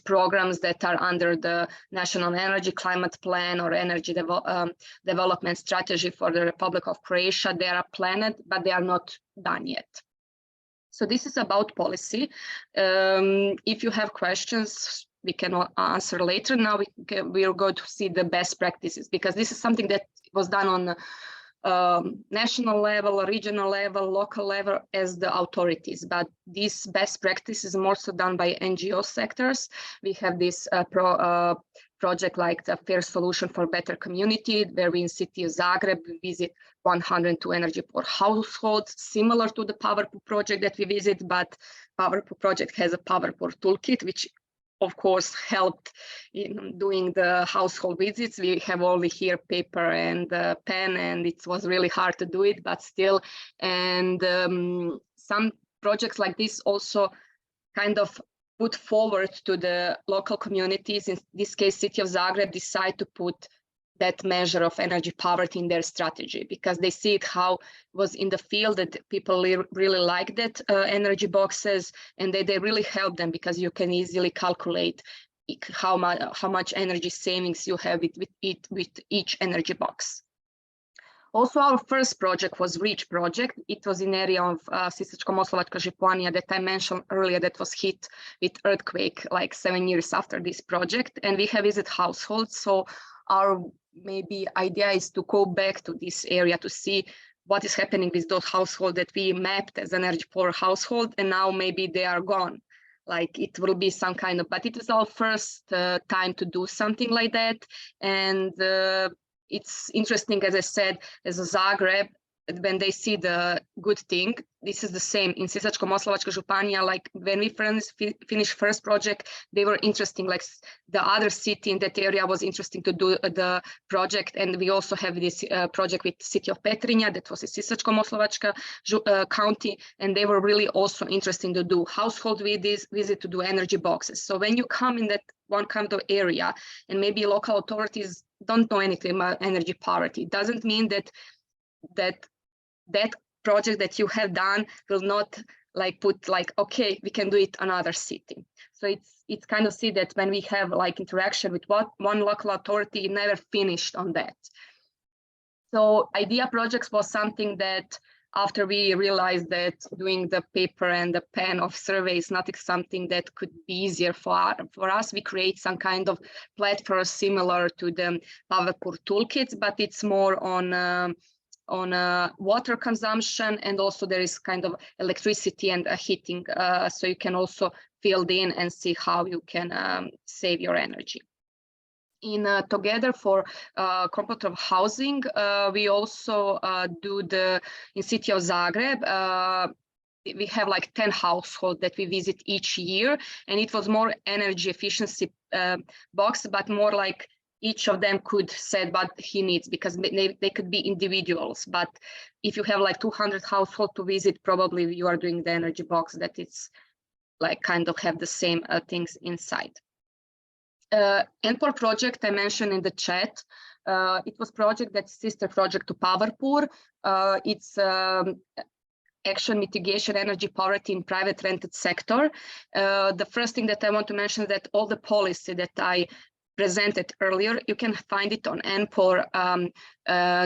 programs that are under the National Energy Climate Plan or Energy Development Strategy for the Republic of Croatia, they are planned, but they are not done yet. So this is about policy. If you have questions, we can answer later. Now we are going to see the best practices, because this is something that was done on national level, regional level, local level as the authorities. But this best practice is more so done by NGO sectors. We have this project like the Fair Solution for Better Community, where we in city of Zagreb visit 102 energy poor households, similar to the POWERPOOR project that we visit, but POWERPOOR project has a POWERPOOR toolkit, which of course helped in doing the household visits. We have only here paper and pen, and it was really hard to do it, but still. And some projects like this also kind of put forward to the local communities. In this case, City of Zagreb decide to put that measure of energy poverty in their strategy, because they see it how was in the field that people really like that energy boxes, and they really help them, because you can easily calculate how much energy savings you have with each energy box. Also, our first project was REACH project. It was in area of Sisačko-moslavačka županija that I mentioned earlier, that was hit with earthquake like 7 years after this project, and we have visited households. So our maybe idea is to go back to this area to see what is happening with those households that we mapped as energy poor household, and now maybe they are gone. Like it will be some kind of, but it was our first time to do something like that. And it's interesting, as I said, as a Zagreb, when they see the good thing, this is the same in Sisačko-moslavačka županija. Like when we finished first project, they were interesting, like the other city in that area was interesting to do the project. And we also have this project with city of Petrinja, that was in Sisačko-moslavačka county, and they were really also interesting to do household visit, to do energy boxes. So when you come in that one kind of area, and maybe local authorities don't know anything about energy poverty, it doesn't mean that project that you have done will not like put like, okay, we can do it another city. So it's kind of see that when we have like interaction with one local authority, it never finished on that. So idea projects was something that after we realized that doing the paper and the pen of survey is not something that could be easier for us, we create some kind of platform similar to the POWERPOOR toolkits, but it's more on water consumption, and also there is kind of electricity and heating, so you can also fill in and see how you can save your energy. In Together for competitive housing, we also do in city of Zagreb, we have like 10 households that we visit each year, and it was more energy efficiency box, but more like each of them could set what he needs, because they could be individuals. But if you have like 200 households to visit, probably you are doing the energy box that it's like kind of have the same things inside. NPOR project I mentioned in the chat. It was project that's sister project to POWERPOOR. It's action mitigation energy poverty in private rented sector. The first thing that I want to mention is that all the policy that I presented earlier. You can find it on NPOR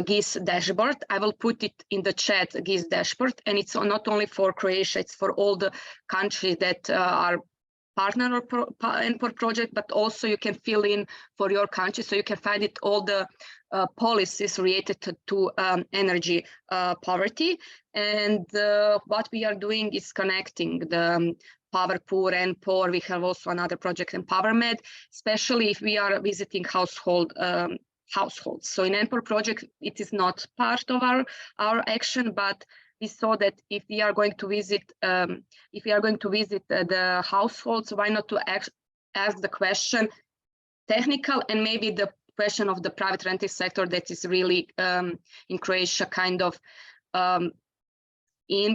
GIS dashboard. I will put it in the chat, GIS dashboard, and it's not only for Croatia, it's for all the countries that are partner or NPOR project, but also you can fill in for your country. So you can find it all the policies related to energy poverty. And what we are doing is connecting the POWERPOOR, NPOR. We have also another project in PowerMed, especially if we are visiting households. So in NPOR project, it is not part of our action, but we saw that if we are going to visit, the households, why not to ask the question technical, and maybe the question of the private renting sector that is really in Croatia kind of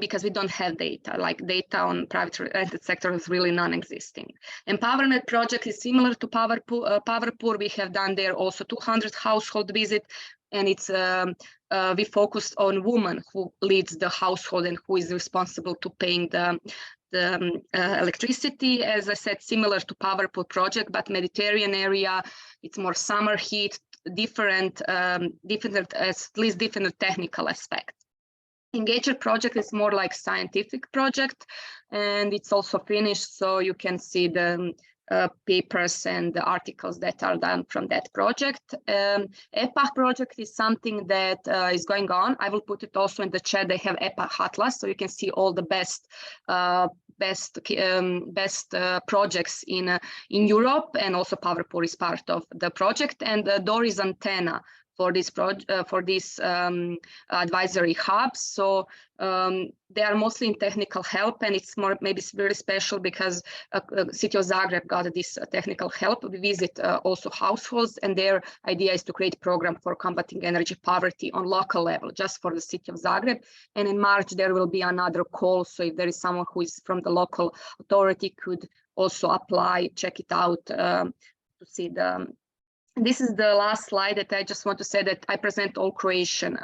because we don't have data, like data on private rented sector is really non-existing. And PowerMed project is similar to PowerPoor. We have done there also 200 household visit, and it's we focused on women who leads the household and who is responsible to paying the electricity. As I said, similar to PowerPoor project, but Mediterranean area, it's more summer heat, different at least different technical aspects. Engager project is more like scientific project, and it's also finished, so you can see the papers and the articles that are done from that project. EPA project is something that is going on. I will put it also in the chat. They have EPA Atlas, so you can see all the best projects in Europe, and also PowerPoor is part of the project. And DOR is antenna for this advisory hub. So they are mostly in technical help, and it's more maybe very special because City of Zagreb got this technical help. We visit also households, and their idea is to create a program for combating energy poverty on local level, just for the City of Zagreb. And in March, there will be another call. So if there is someone who is from the local authority, could also apply, check it out to see the. This is the last slide that I just want to say that I present all Croatian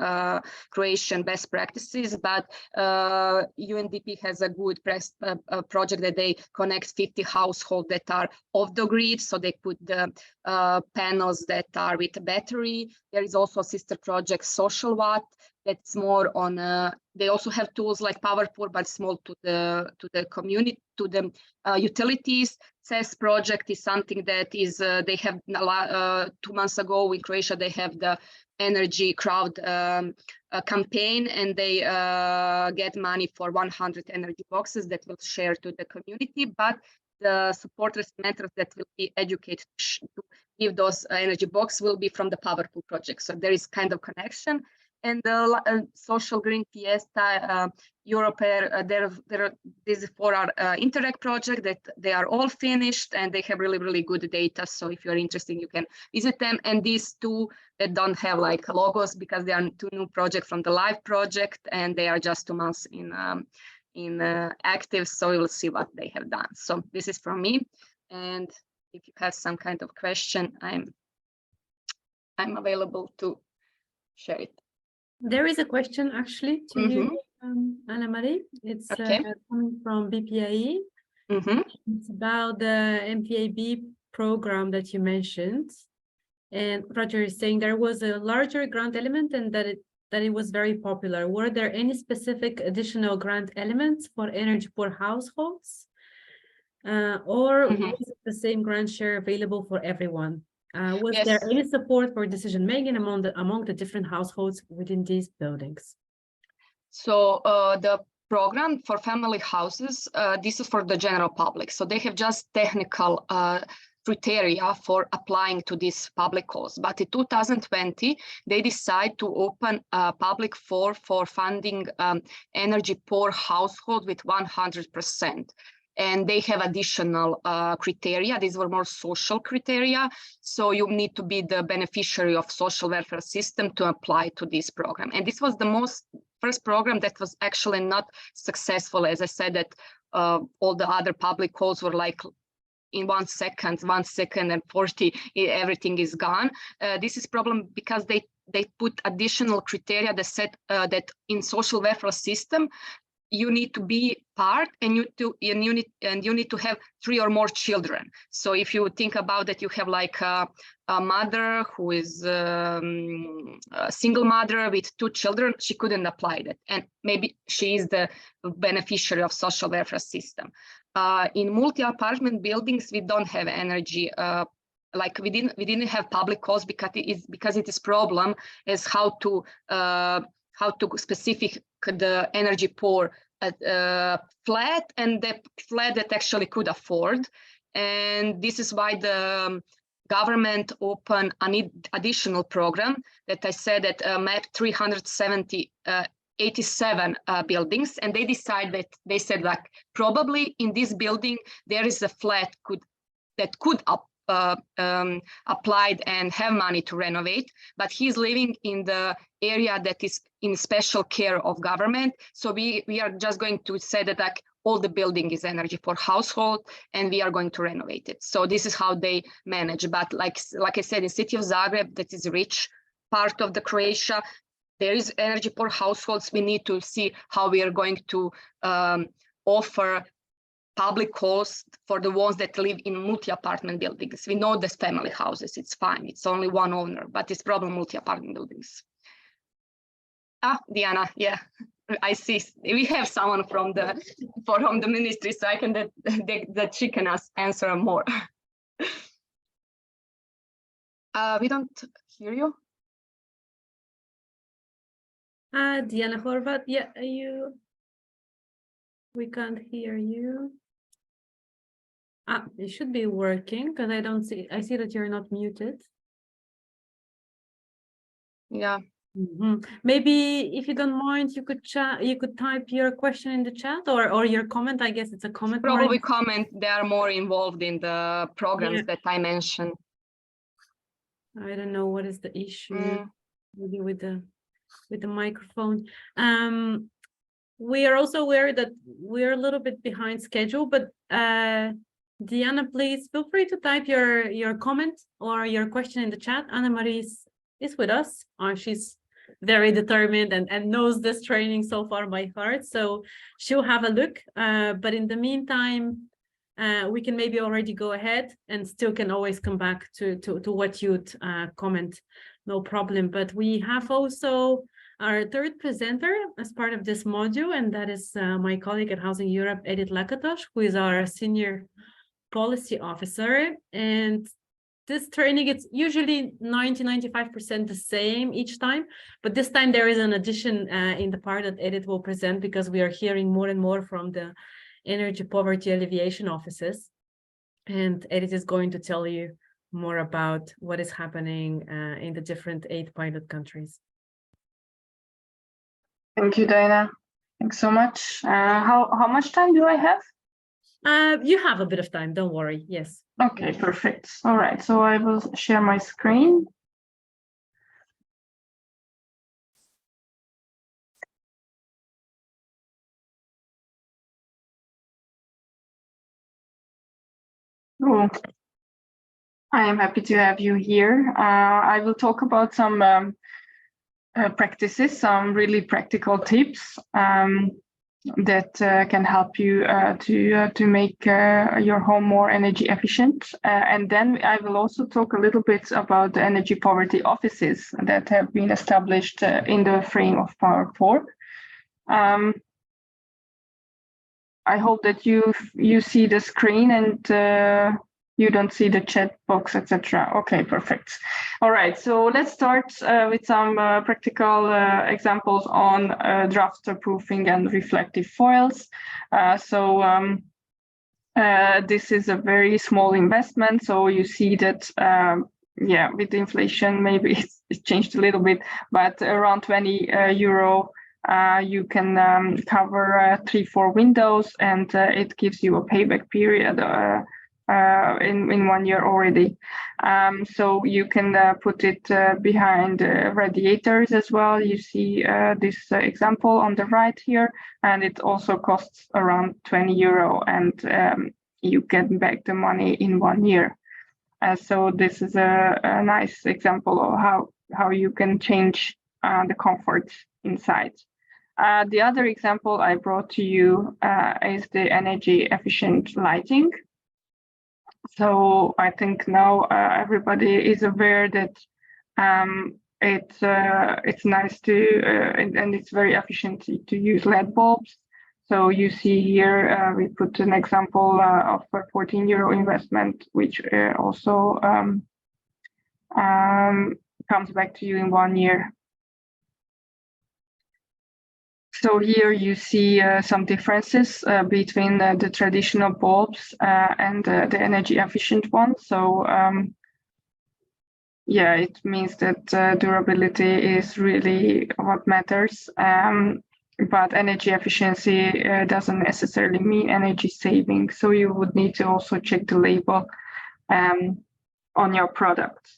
best practices, but UNDP has a good project that they connect 50 households that are off the grid, so they put the panels that are with battery. There is also a sister project, Social Watt, that's more on. They also have tools like PowerPoor, but small to the community, to the utilities. CES project is something that is they have 2 months ago in Croatia. They have the energy crowd campaign, and they get money for 100 energy boxes that will share to the community. But the supporters mentors that will be educated to give those energy box will be from the PowerPoor project. So there is kind of connection. And the social green Fiesta, Europair, these 4 are Interreg project that they are all finished, and they have really, really good data. So if you're interested, you can visit them. And these 2 that don't have like logos because they are 2 new projects from the live project, and they are just 2 months in active. So we will see what they have done. So this is from me. And if you have some kind of question, I'm available to share it. There is a question actually to you, Anna-Marie. It's coming from BPIE. It's about the MPAB program that you mentioned. And Roger is saying there was a larger grant element and that it was very popular. Were there any specific additional grant elements for energy poor households? Or was it the same grant share available for everyone? Was there any support for decision making among the different households within these buildings? So the program for family houses, this is for the general public. So they have just technical criteria for applying to these public calls. But in 2020, they decide to open a public for funding energy poor household with 100%. And they have additional criteria. These were more social criteria. So you need to be the beneficiary of social welfare system to apply to this program. And this was the first program that was actually not successful. As I said, that all the other public calls were like in 1 second and 40, everything is gone. This is problem because they put additional criteria that said that in social welfare system, you need to be part, and you need to have 3 or more children. So if you think about that, you have like a mother who is a single mother with 2 children, she couldn't apply that, and maybe she is the beneficiary of social welfare system. In multi-apartment buildings, we don't have energy. Like we didn't have public costs because it is problem is how to specific the energy poor flat, and the flat that actually could afford. And this is why the government opened an additional program that I said that mapped 387 buildings, and they said like probably in this building there is a flat that could applied and have money to renovate, but he's living in the area that is in special care of government. So we are just going to say that like all the building is energy for household, and we are going to renovate it. So this is how they manage. But like I said, in city of Zagreb, that is rich part of the Croatia, there is energy for households. We need to see how we are going to offer public cost for the ones that live in multi-apartment buildings. We know there's family houses, it's fine, it's only one owner, but it's problem multi-apartment buildings. Diana, yeah, I see. We have someone from the ministry, so I can that she can answer more. We don't hear you. Diana Horvat, yeah, we can't hear you. It should be working because I see that you're not muted. Yeah. Maybe if you don't mind, you could type your question in the chat or your comment. I guess it's a comment. Probably comment. They are more involved in the programs that I mentioned. I don't know what is the issue. Maybe with the microphone. We are also aware that we're a little bit behind schedule, but Diana, please feel free to type your comment or your question in the chat. Anna-Marie is with us. She's very determined and knows this training so far by heart, so she'll have a look. But in the meantime, we can maybe already go ahead and still can always come back to what you'd comment, no problem. But we have also our third presenter as part of this module, and that is my colleague at Housing Europe, Edith Lakatos, who is our senior policy officer. And this training, it's usually 90-95% the same each time, but this time there is an addition in the part that Edith will present, because we are hearing more and more from the energy poverty alleviation offices, and Edith is going to tell you more about what is happening in the different 8 pilot countries. Thank you, Diana. Thanks so much. How much time do I have? You have a bit of time, don't worry. Yes. Okay, perfect. All right, so I will share my screen. Oh, I am happy to have you here. I will talk about some practices, some really practical tips that can help you to make your home more energy efficient. And then I will also talk a little bit about the energy poverty offices that have been established in the frame of POWERPOOR. I hope that you see the screen and you don't see the chat box, etc. Okay, perfect. All right, so let's start with some practical examples on draft proofing and reflective foils. This is a very small investment, so you see that, yeah, with inflation, maybe it's changed a little bit, but around 20 euro, you can cover 3-4 windows, and it gives you a payback period in 1 year already. So you can put it behind radiators as well. You see this example on the right here, and it also costs around 20 euro, and you get back the money in 1 year. So this is a nice example of how you can change the comfort inside. The other example I brought to you is the energy efficient lighting. So I think now everybody is aware that it's nice to and it's very efficient to use LED bulbs. So you see here we put an example of a 14 euro investment, which also comes back to you in 1 year. So here you see some differences between the traditional bulbs and the energy efficient ones. So yeah, it means that durability is really what matters. But energy efficiency doesn't necessarily mean energy saving. So you would need to also check the label on your product.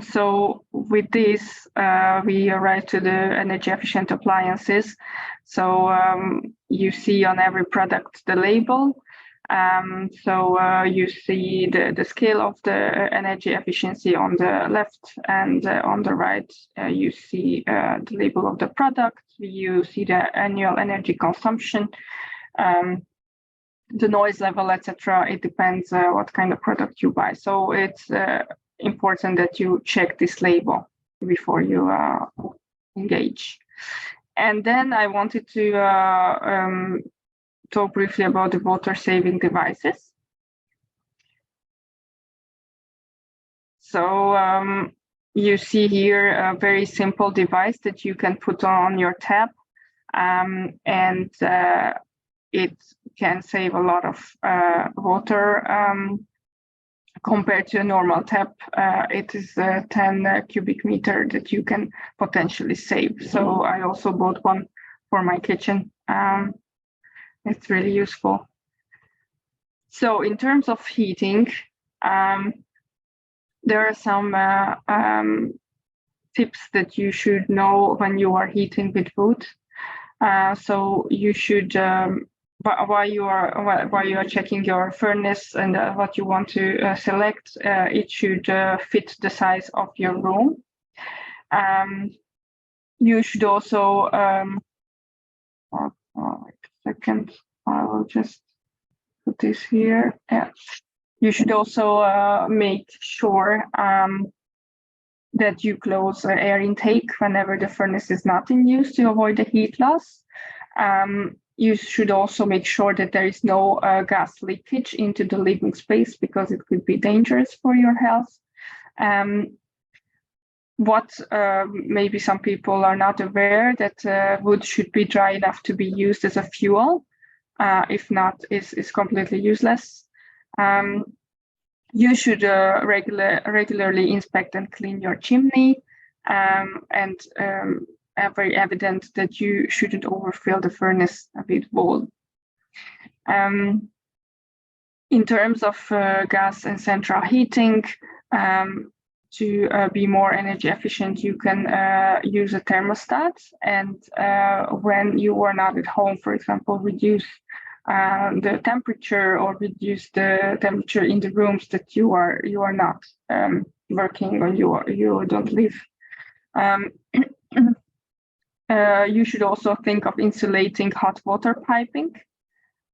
So with this, we arrive to the energy efficient appliances. So you see on every product the label. So you see the scale of the energy efficiency on the left, and on the right you see the label of the product. You see the annual energy consumption, the noise level, etc. It depends what kind of product you buy. So it's important that you check this label before you engage. And then I wanted to talk briefly about the water saving devices. So you see here a very simple device that you can put on your tap, and it can save a lot of water compared to a normal tap. It is 10 cubic meter that you can potentially save. So I also bought one for my kitchen. It's really useful. So in terms of heating, there are some tips that you should know when you are heating with wood. So you should, while you are checking your furnace and what you want to select, it should fit the size of your room. You should also, wait a second, I will just put this here. Yeah. You should also make sure that you close air intake whenever the furnace is not in use to avoid the heat loss. You should also make sure that there is no gas leakage into the living space, because it could be dangerous for your health. Maybe some people are not aware that wood should be dry enough to be used as a fuel. If not, is completely useless. You should regularly inspect and clean your chimney, and very evident that you shouldn't overfill the furnace with wool. In terms of gas and central heating, to be more energy efficient, you can use a thermostat, and when you are not at home, for example, reduce the temperature, or reduce the temperature in the rooms that you are not working, or you don't live. You should also think of insulating hot water piping,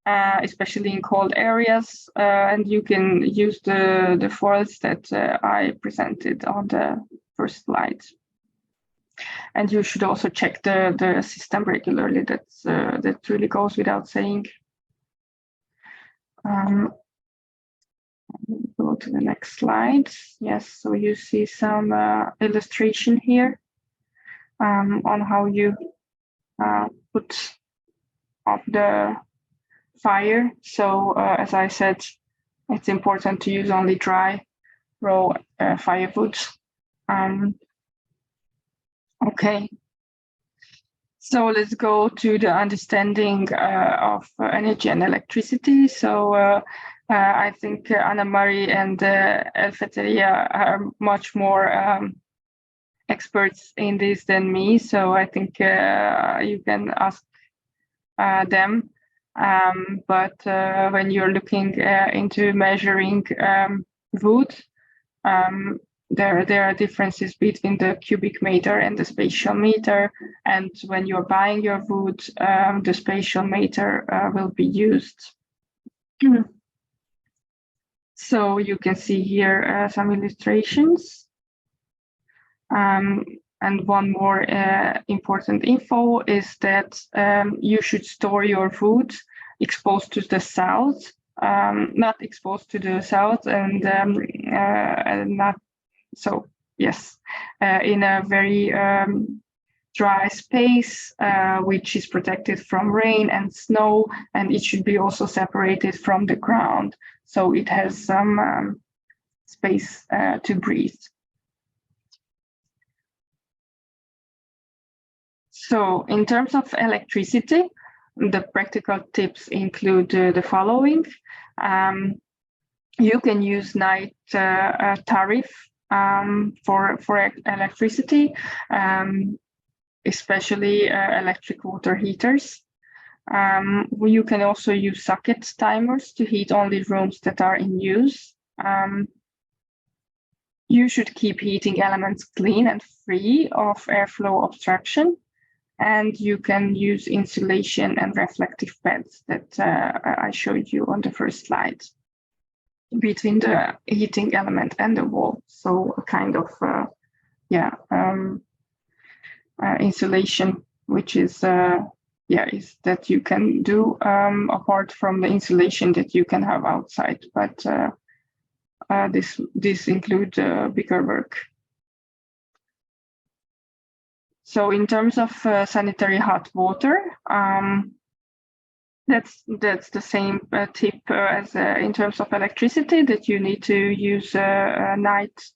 especially in cold areas, and you can use the foils that I presented on the first slide. And you should also check the system regularly. That really goes without saying. Go to the next slide. Yes, so you see some illustration here on how you put off the fire. So as I said, it's important to use only dry, raw firewood. Okay. So let's go to the understanding of energy and electricity. So I think Anna-Marie and Elfeteria are much more experts in this than me. So I think you can ask them. But when you're looking into measuring wood, there are differences between the cubic meter and the spatial meter. And when you're buying your wood, the spatial meter will be used. So you can see here some illustrations. And one more important info is that you should store your wood exposed to the south, not exposed to the south, and not so, yes, in a very dry space, which is protected from rain and snow, and it should be also separated from the ground, so it has some space to breathe. So in terms of electricity, the practical tips include the following. You can use night tariff for electricity, especially electric water heaters. You can also use socket timers to heat only rooms that are in use. You should keep heating elements clean and free of airflow obstruction. And you can use insulation and reflective pads that I showed you on the first slide between the heating element and the wall. So a kind of insulation, which is is that you can do apart from the insulation that you can have outside. But this includes bigger work. So in terms of sanitary hot water, that's the same tip as in terms of electricity, that you need to use night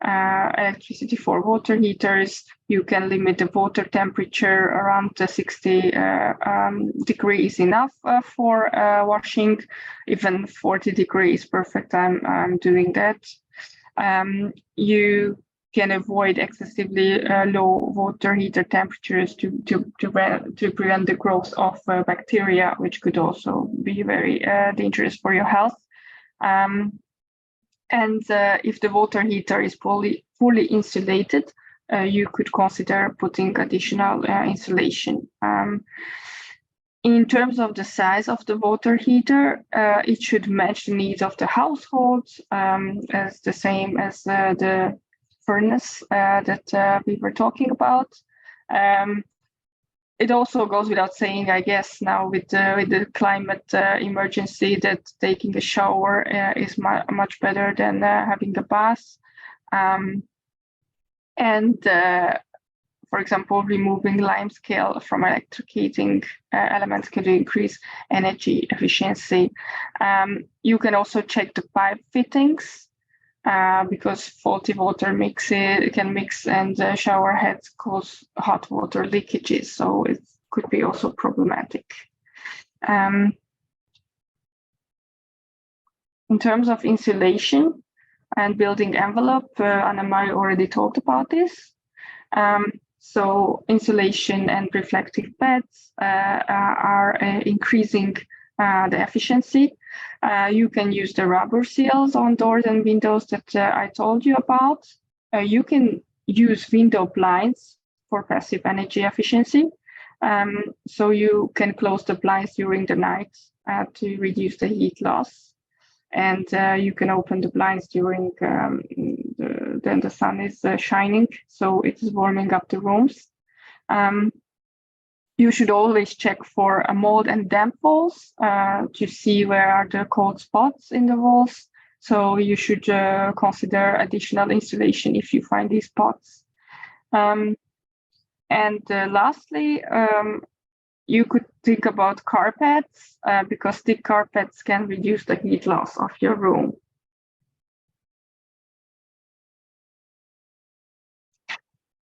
electricity for water heaters. You can limit the water temperature around 60 degrees enough for washing. Even 40 degrees perfect. I'm doing that. You can avoid excessively low water heater temperatures to prevent the growth of bacteria, which could also be very dangerous for your health. And if the water heater is fully insulated, you could consider putting additional insulation. In terms of the size of the water heater, it should match the needs of the household, as the same as the furnace that we were talking about. It also goes without saying, I guess, now with the climate emergency, that taking a shower is much better than having a bath. For example, removing limescale from electric heating elements can increase energy efficiency. You can also check the pipe fittings, because faulty water can mix, and shower heads cause hot water leakages, so it could be also problematic. In terms of insulation and building envelope, Anna-Mari already talked about this. So insulation and reflective pads are increasing the efficiency. You can use the rubber seals on doors and windows that I told you about. You can use window blinds for passive energy efficiency. So you can close the blinds during the night to reduce the heat loss. And you can open the blinds during when the sun is shining, so it is warming up the rooms. You should always check for mold and damp walls to see where are the cold spots in the walls. So you should consider additional insulation if you find these spots. Lastly, you could think about carpets, because thick carpets can reduce the heat loss of your room.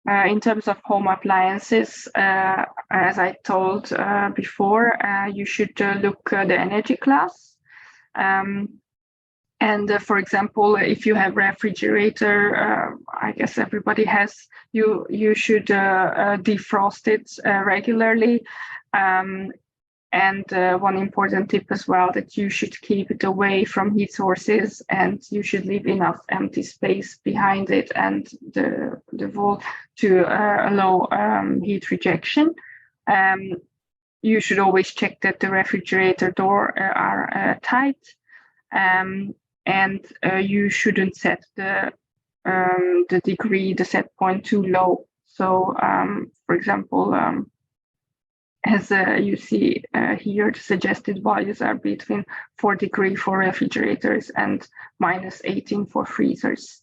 In terms of home appliances, as I told before, you should look at the energy class. For example, if you have refrigerator, I guess everybody has, you should defrost it regularly. And one important tip as well, that you should keep it away from heat sources, and you should leave enough empty space behind it and the wall to allow heat rejection. You should always check that the refrigerator door are tight, and you shouldn't set the degree, the set point too low. So, for example, as you see here, the suggested values are between 4 degrees for refrigerators and -18 for freezers.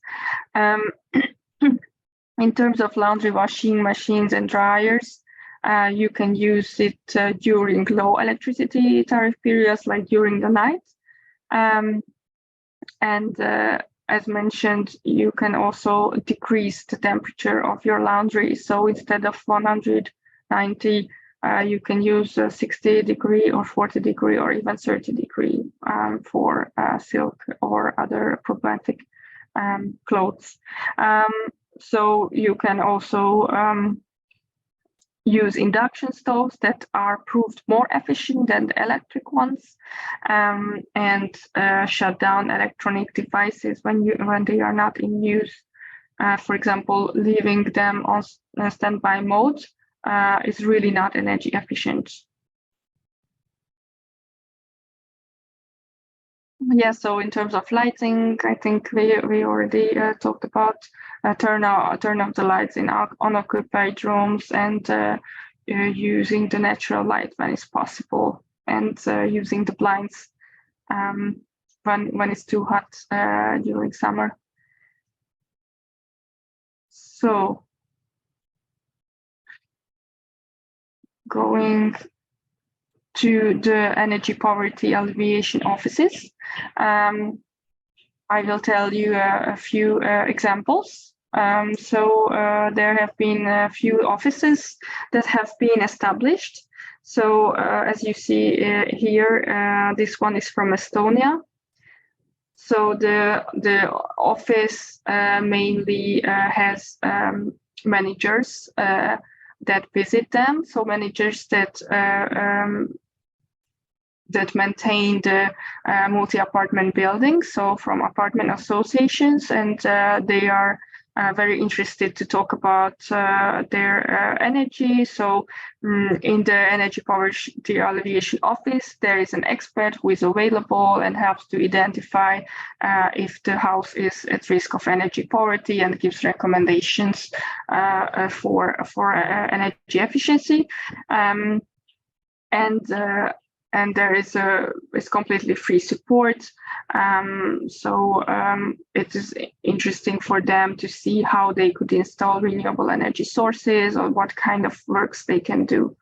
In terms of laundry washing machines and dryers, you can use it during low electricity tariff periods, like during the night. As mentioned, you can also decrease the temperature of your laundry. So instead of 190, you can use 60 degree or 40 degree or even 30 degree for silk or other problematic clothes. So you can also use induction stoves that are proved more efficient than the electric ones, and shut down electronic devices when they are not in use. For example, leaving them on standby mode is really not energy efficient. Yeah, so in terms of lighting, I think we already talked about turn off the lights in unoccupied rooms, and using the natural light when it's possible, and using the blinds when it's too hot during summer. So going to the energy poverty alleviation offices, I will tell you a few examples. There have been a few offices that have been established. So as you see here, this one is from Estonia. So the office mainly has managers that visit them. So managers that maintain the multi-apartment buildings, so from apartment associations, and they are very interested to talk about their energy. So in the energy poverty alleviation office, there is an expert who is available and helps to identify if the house is at risk of energy poverty, and gives recommendations for energy efficiency. And there is it's completely free support. It is interesting for them to see how they could install renewable energy sources, or what kind of works they can do.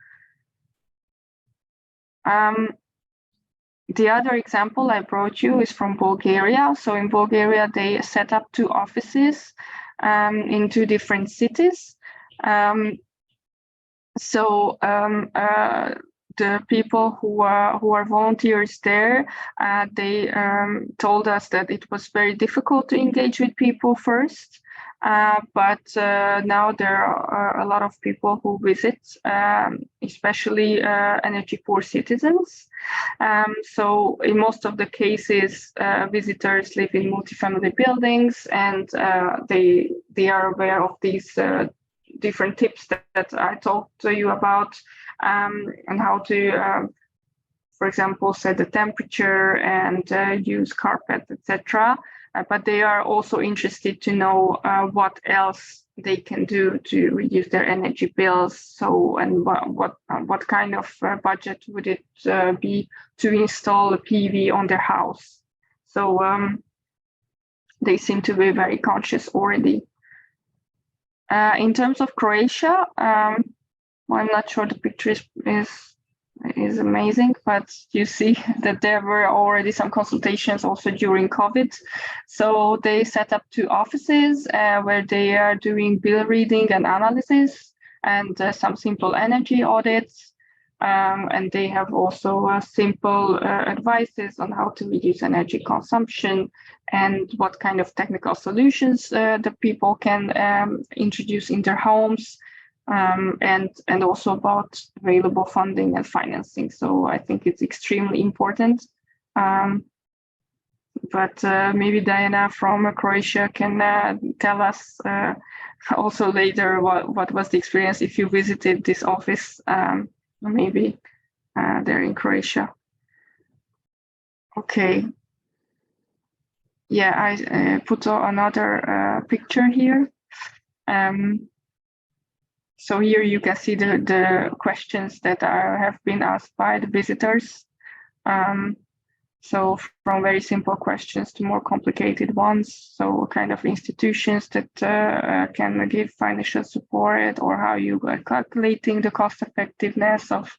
The other example I brought you is from Bulgaria. So in Bulgaria, they set up 2 offices in 2 different cities. The people who are volunteers there, they told us that it was very difficult to engage with people first, but now there are a lot of people who visit, especially energy poor citizens. So in most of the cases, visitors live in multifamily buildings, and they are aware of these different tips that I talked to you about, and how to, for example, set the temperature and use carpet, etc. But they are also interested to know what else they can do to reduce their energy bills. So, and what kind of budget would it be to install a PV on their house? So they seem to be very conscious already. In terms of Croatia, I'm not sure the picture is amazing, but you see that there were already some consultations also during COVID. So they set up 2 offices where they are doing bill reading and analysis, and some simple energy audits. And they have also simple advices on how to reduce energy consumption, and what kind of technical solutions the people can introduce in their homes. and also about available funding and financing. So I think it's extremely important. But maybe Diana from Croatia can tell us also later what was the experience if you visited this office, maybe there in Croatia. Okay. Yeah, I put another picture here. So here you can see the questions that have been asked by the visitors. So from very simple questions to more complicated ones. So kind of institutions that can give financial support, or how you are calculating the cost effectiveness of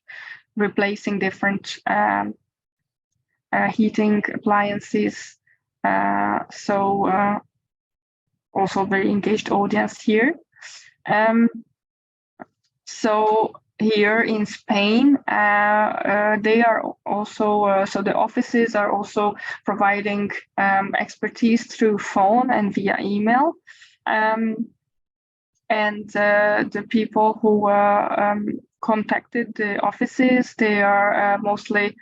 replacing different heating appliances. Also very engaged audience here. So here in Spain, they are also, so the offices are also providing expertise through phone and via email. And the people who contacted the offices, they are mostly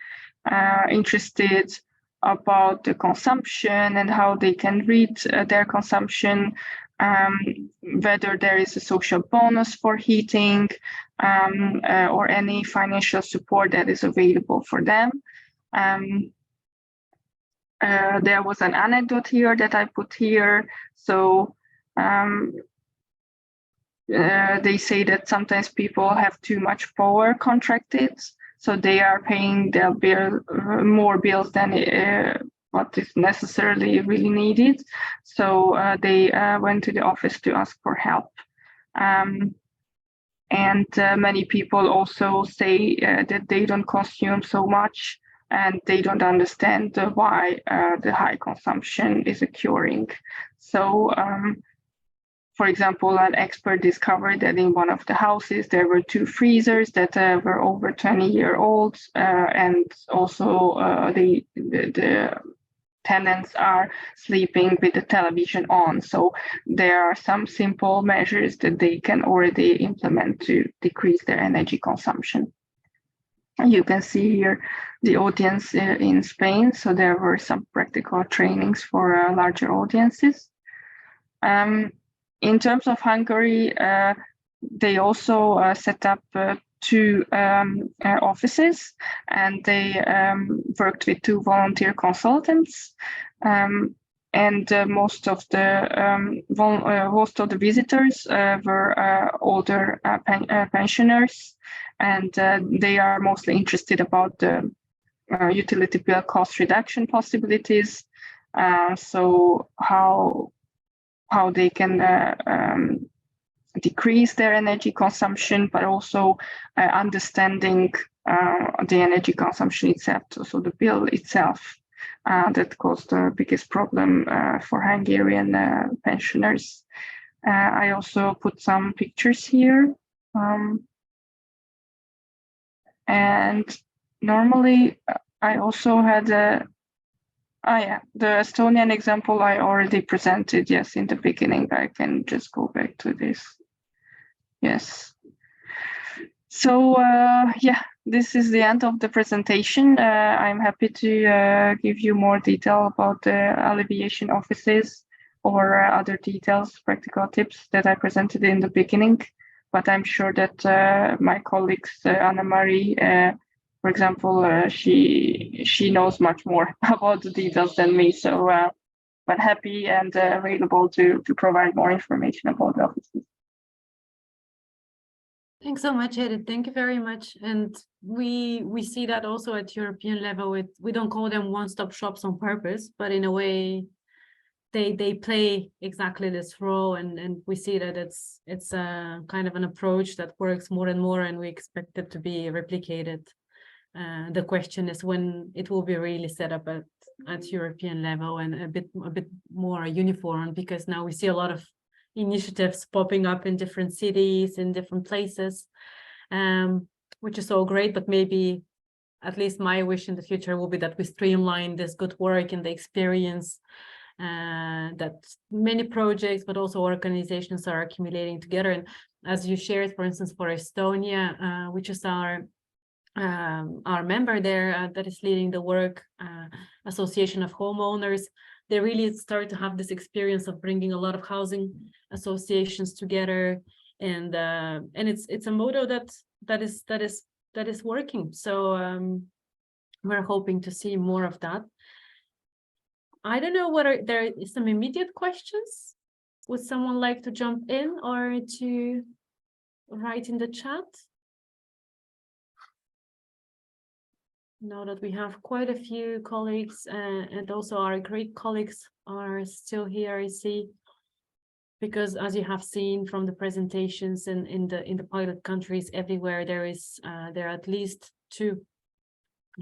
interested about the consumption and how they can read their consumption, whether there is a social bonus for heating, or any financial support that is available for them. There was an anecdote here that I put here. So they say that sometimes people have too much power contracted, so they are paying their more bills than what is necessarily really needed. So they went to the office to ask for help. And many people also say that they don't consume so much, and they don't understand why the high consumption is occurring. So, for example, an expert discovered that in one of the houses there were 2 freezers that were over 20-year-old, and also the tenants are sleeping with the television on. So there are some simple measures that they can already implement to decrease their energy consumption. You can see here the audience in Spain. So there were some practical trainings for larger audiences. In terms of Hungary, they also set up 2 offices, and they worked with 2 volunteer consultants. And most of the visitors were older pensioners, and they are mostly interested about the utility bill cost reduction possibilities. So how they can decrease their energy consumption, but also understanding the energy consumption itself, so the bill itself, that caused the biggest problem for Hungarian pensioners. I also put some pictures here. And normally I also had the Estonian example I already presented, yes, in the beginning. I can just go back to this. Yes. So yeah, this is the end of the presentation. I'm happy to give you more detail about the alleviation offices or other details, practical tips that I presented in the beginning. But I'm sure that my colleagues, Anna-Marie, for example, she knows much more about the details than me. So, but happy and available to provide more information about the offices. Thanks so much, Edith. Thank you very much. And we see that also at European level. We don't call them one-stop shops on purpose, but in a way, they play exactly this role, and we see that it's a kind of an approach that works more and more, and we expect it to be replicated. The question is when it will be really set up at European level and a bit more uniform, because now we see a lot of initiatives popping up in different cities, in different places, which is so great. But maybe at least my wish in the future will be that we streamline this good work and the experience that many projects, but also organizations are accumulating together. And as you shared, for instance, for Estonia, which is our member there that is leading the work, Association of Homeowners, they really start to have this experience of bringing a lot of housing associations together, and it's a motto that is working. So we're hoping to see more of that. I don't know whether there is some immediate questions. Would someone like to jump in or to write in the chat? Know that we have quite a few colleagues and also our great colleagues are still here, I see, because as you have seen from the presentations in the pilot countries everywhere, there are at least 2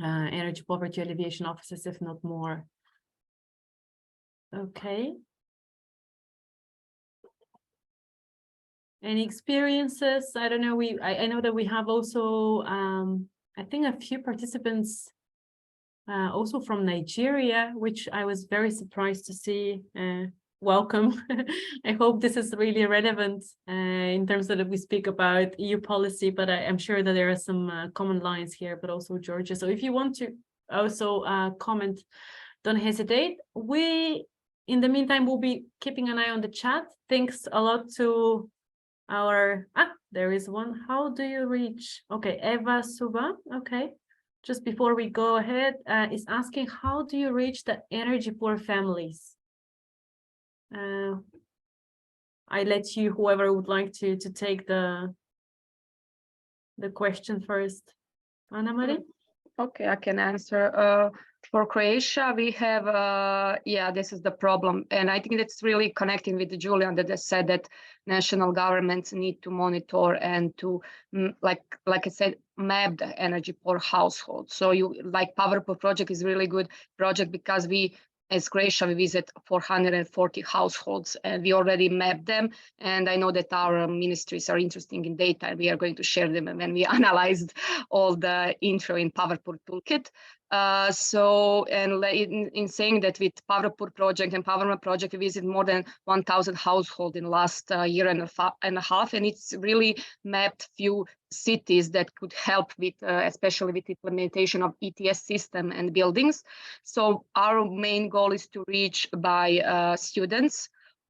energy poverty alleviation offices, if not more. Okay. Any experiences? I don't know. I know that we have also I think a few participants also from Nigeria, which I was very surprised to see. Welcome. I hope this is really relevant in terms of that we speak about EU policy, but I'm sure that there are some common lines here, but also Georgia. So if you want to also comment, don't hesitate. In the meantime, we'll be keeping an eye on the chat. Thanks a lot to our, there is one. How do you reach? Okay, Eva Suba. Okay. Just before we go ahead, is asking, how do you reach the energy poor families? I let you, whoever would like to take the question first. Anna Marie? Okay, I can answer. For Croatia, we have, this is the problem. And I think that's really connecting with Julian that has said that national governments need to monitor and to, like I said, map the energy poor households. So PowerPoor project is really good project because as Croatia, we visit 440 households and we already mapped them. And I know that our ministries are interested in data and we are going to share them when we analyzed all the intro in PowerPoor toolkit. In saying that with PowerPoor project and PowerMap project, we visit more than 1,000 households in the last year and a half, and it's really mapped few cities that could help with, especially with implementation of ETS system and buildings. So our main goal is to reach by students,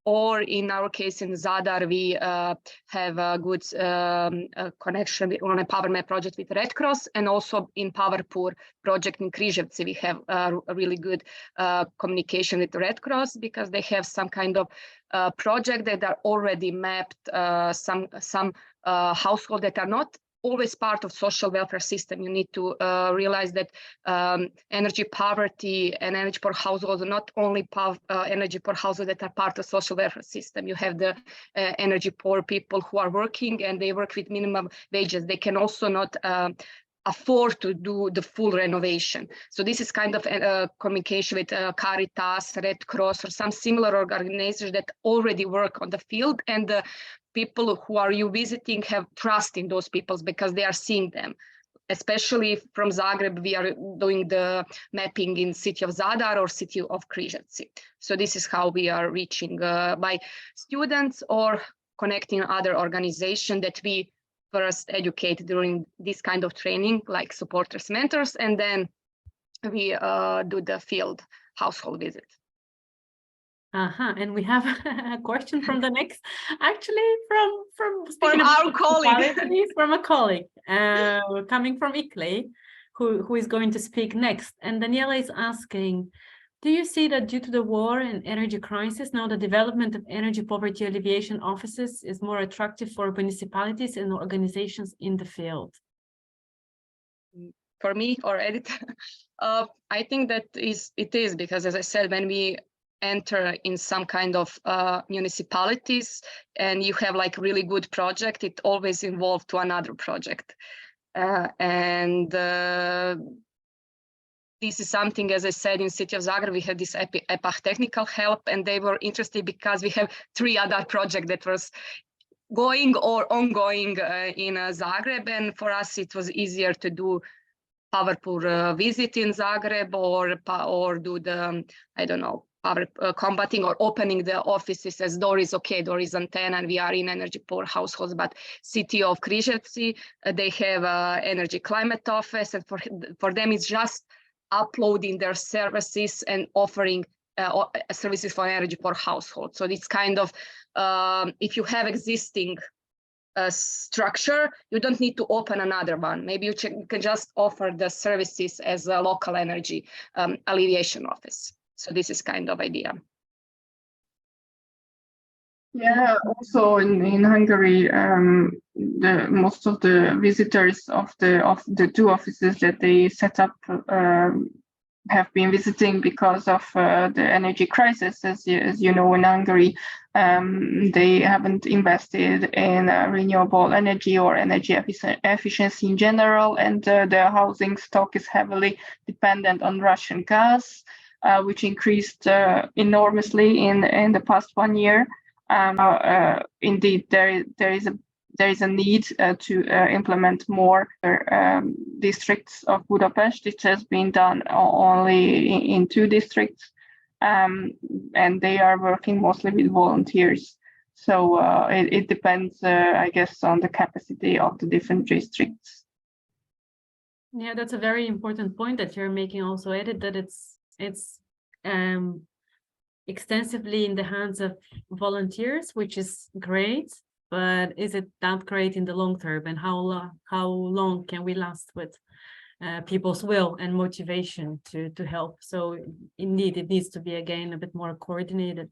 or in our case in Zadar, we have a good connection on a PowerMap project with Red Cross, and also in PowerPoor project in Križevci, we have a really good communication with Red Cross because they have some kind of project that are already mapped, some households that are not always part of social welfare system. You need to realize that energy poverty and energy poor households are not only energy poor households that are part of social welfare system. You have the energy poor people who are working and they work with minimum wages. They can also not afford to do the full renovation. So this is kind of communication with Caritas, Red Cross, or some similar organizations that already work on the field, and the people who are you visiting have trust in those people because they are seeing them. Especially from Zagreb, we are doing the mapping in city of Zadar or city of Križevci. So this is how we are reaching by students or connecting other organizations that we first educate during this kind of training, like supporters, mentors, and then we do the field household visit. And we have a question from the next, actually from our colleague, from a colleague coming from Italy, who is going to speak next. And Daniela is asking, do you see that due to the war and energy crisis, now the development of energy poverty alleviation offices is more attractive for municipalities and organizations in the field? For me or Edith, I think that it is because, as I said, when we enter in some kind of municipalities and you have like really good project, it always involves to another project. This is something, as I said, in city of Zagreb, we have this EPAH technical help, and they were interested because we have 3 other projects that was going or ongoing in Zagreb. And for us, it was easier to do PowerPoor visit in Zagreb or do the, I don't know, power combating or opening the offices as door is okay, door is on 10 and we are in energy poor households. But city of Križevci, they have energy climate office, and for them it's just uploading their services and offering services for energy poor households. So it's kind of, if you have existing structure, you don't need to open another one. Maybe you can just offer the services as a local energy alleviation office. So this is kind of idea. Yeah, also in Hungary, most of the visitors of the two offices that they set up have been visiting because of the energy crisis. As you know, in Hungary, they haven't invested in renewable energy or energy efficiency in general, and their housing stock is heavily dependent on Russian gas, which increased enormously in the past 1 year. Indeed, there is a need to implement more districts of Budapest. It has been done only in 2 districts, and they are working mostly with volunteers. So it depends, I guess, on the capacity of the different districts. Yeah, that's a very important point that you're making. Also, Edith, that it's extensively in the hands of volunteers, which is great, but is it that great in the long term? And how long can we last with people's will and motivation to help? So indeed, it needs to be, again, a bit more coordinated.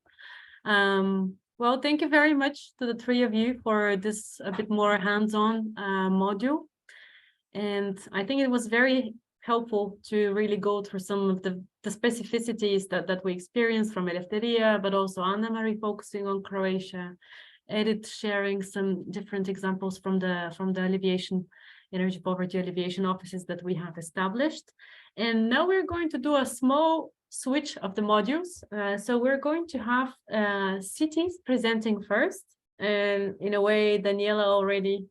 Well, thank you very much to the 3 of you for this a bit more hands-on module. And I think it was very helpful to really go through some of the specificities that we experienced from Eleftheria, but also Anna-Marie focusing on Croatia, Edith sharing some different examples from the alleviation, energy poverty alleviation offices that we have established. And now we're going to do a small switch of the modules. So we're going to have cities presenting first. And in a way, Daniela already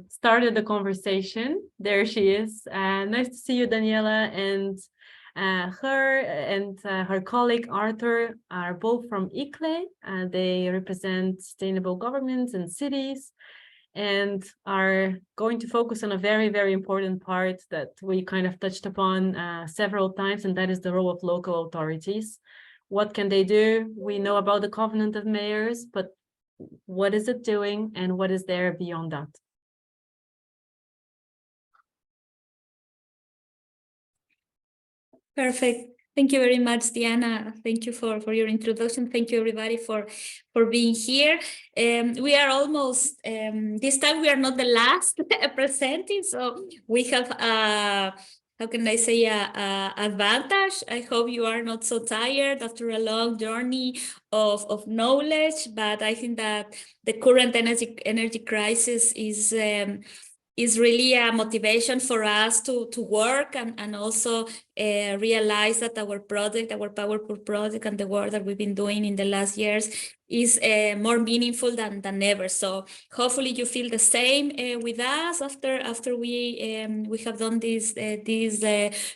started the conversation. There she is. Nice to see you, Daniela. And her and her colleague Arthur are both from ICLE. They represent sustainable governments and cities, and are going to focus on a very, very important part that we kind of touched upon several times, and that is the role of local authorities. What can they do? We know about the Covenant of Mayors, but what is it doing, and what is there beyond that? Perfect. Thank you very much, Diana. Thank you for your introduction. Thank you, everybody, for being here. We are almost, this time we are not the last presenting, so we have, how can I say, advantage. I hope you are not so tired after a long journey of knowledge, but I think that the current energy crisis is really a motivation for us to work and also realize that our project, our POWERPOOR project, and the work that we've been doing in the last years is more meaningful than ever. So hopefully you feel the same with us after we have done this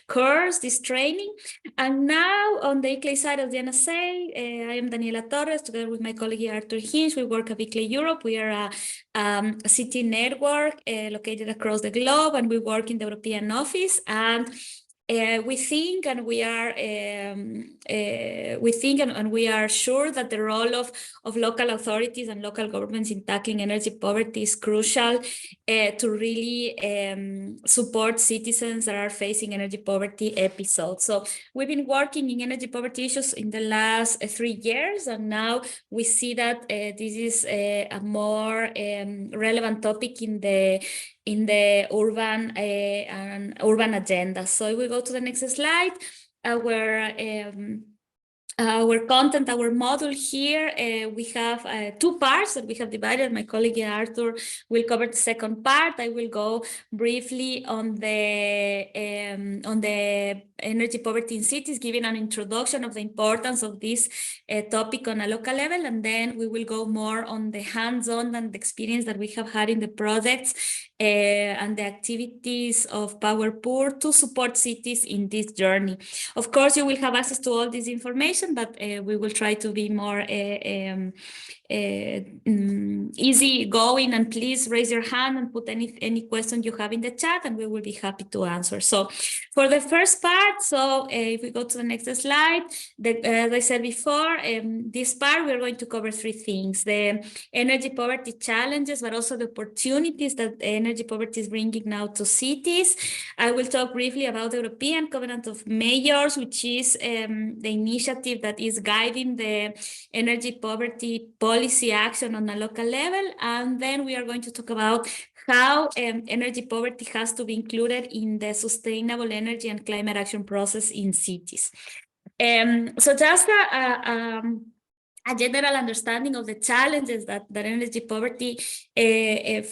course, this training. And now on the ICLE side of the NSA, I am Daniela Torres, together with my colleague Arthur Hinch. We work at ICLE Europe. We are a city network located across the globe, and we work in the European office. And we think and we are sure that the role of local authorities and local governments in tackling energy poverty is crucial to really support citizens that are facing energy poverty episodes. So we've been working in energy poverty issues in the last 3 years, and now we see that this is a more relevant topic in the urban agenda. So we go to the next slide. Our content, our module here, we have 2 parts that we have divided. My colleague Arthur will cover the second part. I will go briefly on the energy poverty in cities, giving an introduction of the importance of this topic on a local level, and then we will go more on the hands-on and the experience that we have had in the projects and the activities of POWERPOOR to support cities in this journey. Of course, you will have access to all this information presentation, but we will try to be more easy going, and please raise your hand and put any question you have in the chat, and we will be happy to answer. So for the first part, so if we go to the next slide, as I said before, this part we're going to cover three things: the energy poverty challenges, but also the opportunities that energy poverty is bringing now to cities. I will talk briefly about the European Covenant of Mayors, which is the initiative that is guiding the energy poverty policy action on a local level. And then we are going to talk about how energy poverty has to be included in the sustainable energy and climate action process in cities. So just a general understanding of the challenges that energy poverty is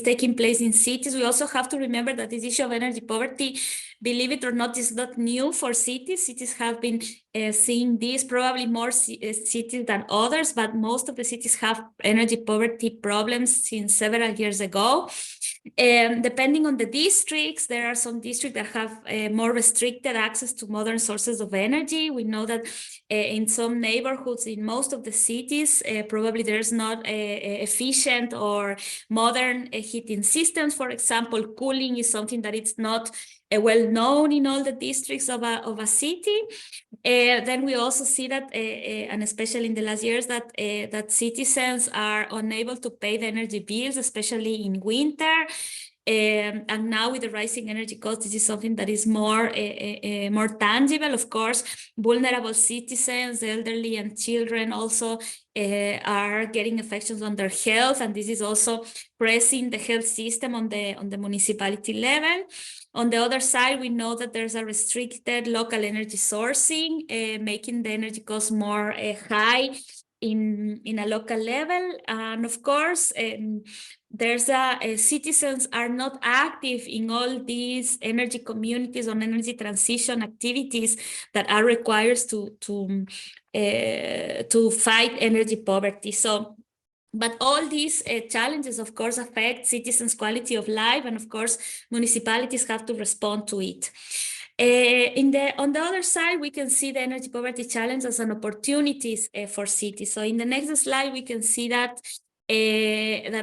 taking place in cities. We also have to remember that this issue of energy poverty, believe it or not, is not new for cities. Cities have been seeing this, probably more cities than others, but most of the cities have energy poverty problems since several years ago. Depending on the districts, there are some districts that have more restricted access to modern sources of energy. We know that in some neighborhoods in most of the cities, probably there's not efficient or modern heating systems. For example, cooling is something that it's not well known in all the districts of a city. Then we also see that, and especially in the last years, that citizens are unable to pay the energy bills, especially in winter. And now with the rising energy costs, this is something that is more tangible. Of course, vulnerable citizens, elderly and children also are getting affections on their health, and this is also pressing the health system on the municipality level. On the other side, we know that there's a restricted local energy sourcing, making the energy costs more high in a local level. And of course, there's citizens are not active in all these energy communities on energy transition activities that are required to fight energy poverty. So, but all these challenges, of course, affect citizens' quality of life, and of course, municipalities have to respond to it. On the other side, we can see the energy poverty challenge as an opportunities for cities. So in the next slide, we can see that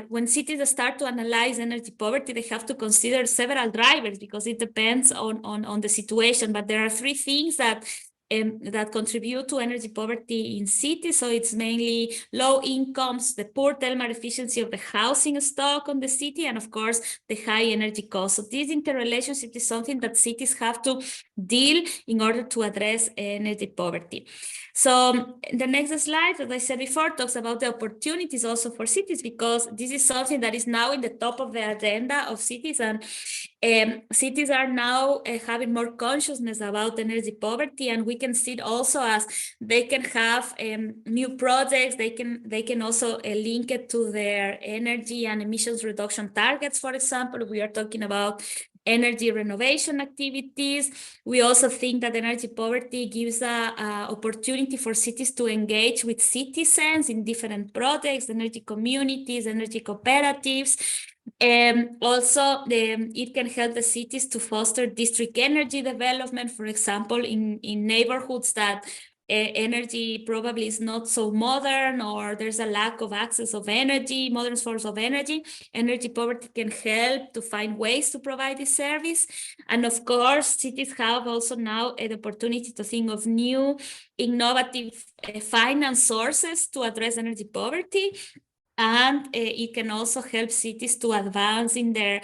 when cities start to analyze energy poverty, they have to consider several drivers because it depends on the situation. But there are three things that contribute to energy poverty in cities. So it's mainly low incomes, the poor thermal efficiency of the housing stock on the city, and of course, the high energy cost. So this interrelationship is something that cities have to deal in order to address energy poverty. So the next slide, as I said before, talks about the opportunities also for cities, because this is something that is now in the top of the agenda of cities, and cities are now having more consciousness about energy poverty, and we can see it also as they can have new projects. They can also link it to their energy and emissions reduction targets. For example, we are talking about energy renovation activities. We also think that energy poverty gives an opportunity for cities to engage with citizens in different projects, energy communities, energy cooperatives. Also, it can help the cities to foster district energy development, for example, in neighborhoods that energy probably is not so modern, or there's a lack of access of energy, modern source of energy. Energy poverty can help to find ways to provide this service. And of course, cities have also now an opportunity to think of new innovative finance sources to address energy poverty. And it can also help cities to advance in their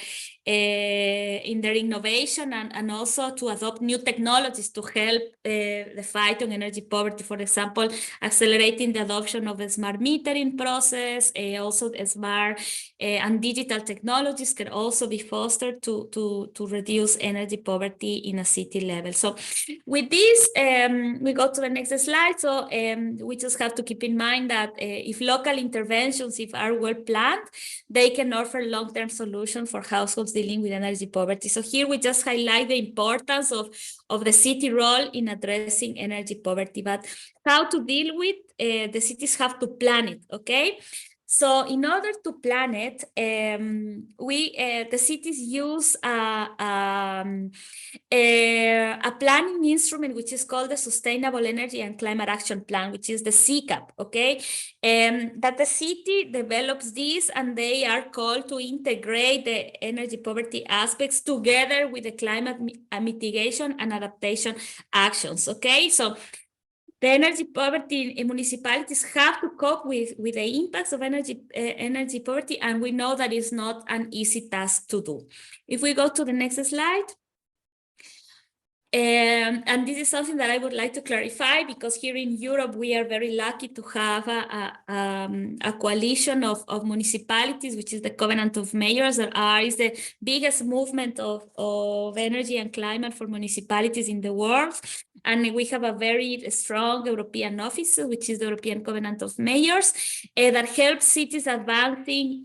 innovation and also to adopt new technologies to help the fight on energy poverty. For example, accelerating the adoption of a smart metering process, also smart and digital technologies can also be fostered to reduce energy poverty in a city level. So with this, we go to the next slide. So we just have to keep in mind that if local interventions, if are well planned, they can offer long-term solutions for households dealing with energy poverty. So here we just highlight the importance of the city role in addressing energy poverty, but how to deal with the cities have to plan it, okay? So in order to plan it, the cities use a planning instrument which is called the Sustainable Energy and Climate Action Plan, which is the CCAP, okay? That the city develops this, and they are called to integrate the energy poverty aspects together with the climate mitigation and adaptation actions, okay? So the energy poverty in municipalities have to cope with the impacts of energy poverty, and we know that it's not an easy task to do. If we go to the next slide. And this is something that I would like to clarify, because here in Europe, we are very lucky to have a coalition of municipalities, which is the Covenant of Mayors, that is the biggest movement of energy and climate for municipalities in the world. And we have a very strong European office, which is the European Covenant of Mayors, that helps cities advancing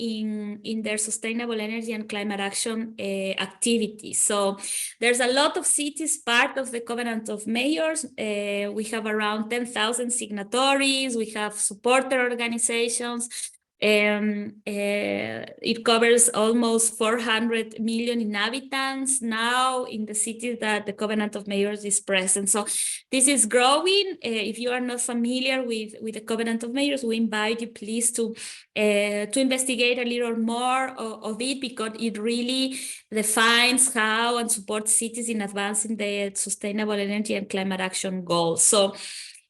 in their sustainable energy and climate action activities. So there's a lot of cities part of the Covenant of Mayors. We have around 10,000 signatories. We have supporter organizations. It covers almost 400 million inhabitants now in the cities that the Covenant of Mayors is present. So this is growing. If you are not familiar with the Covenant of Mayors, we invite you please to investigate a little more of it, because it really defines how and supports cities in advancing the sustainable energy and climate action goals. So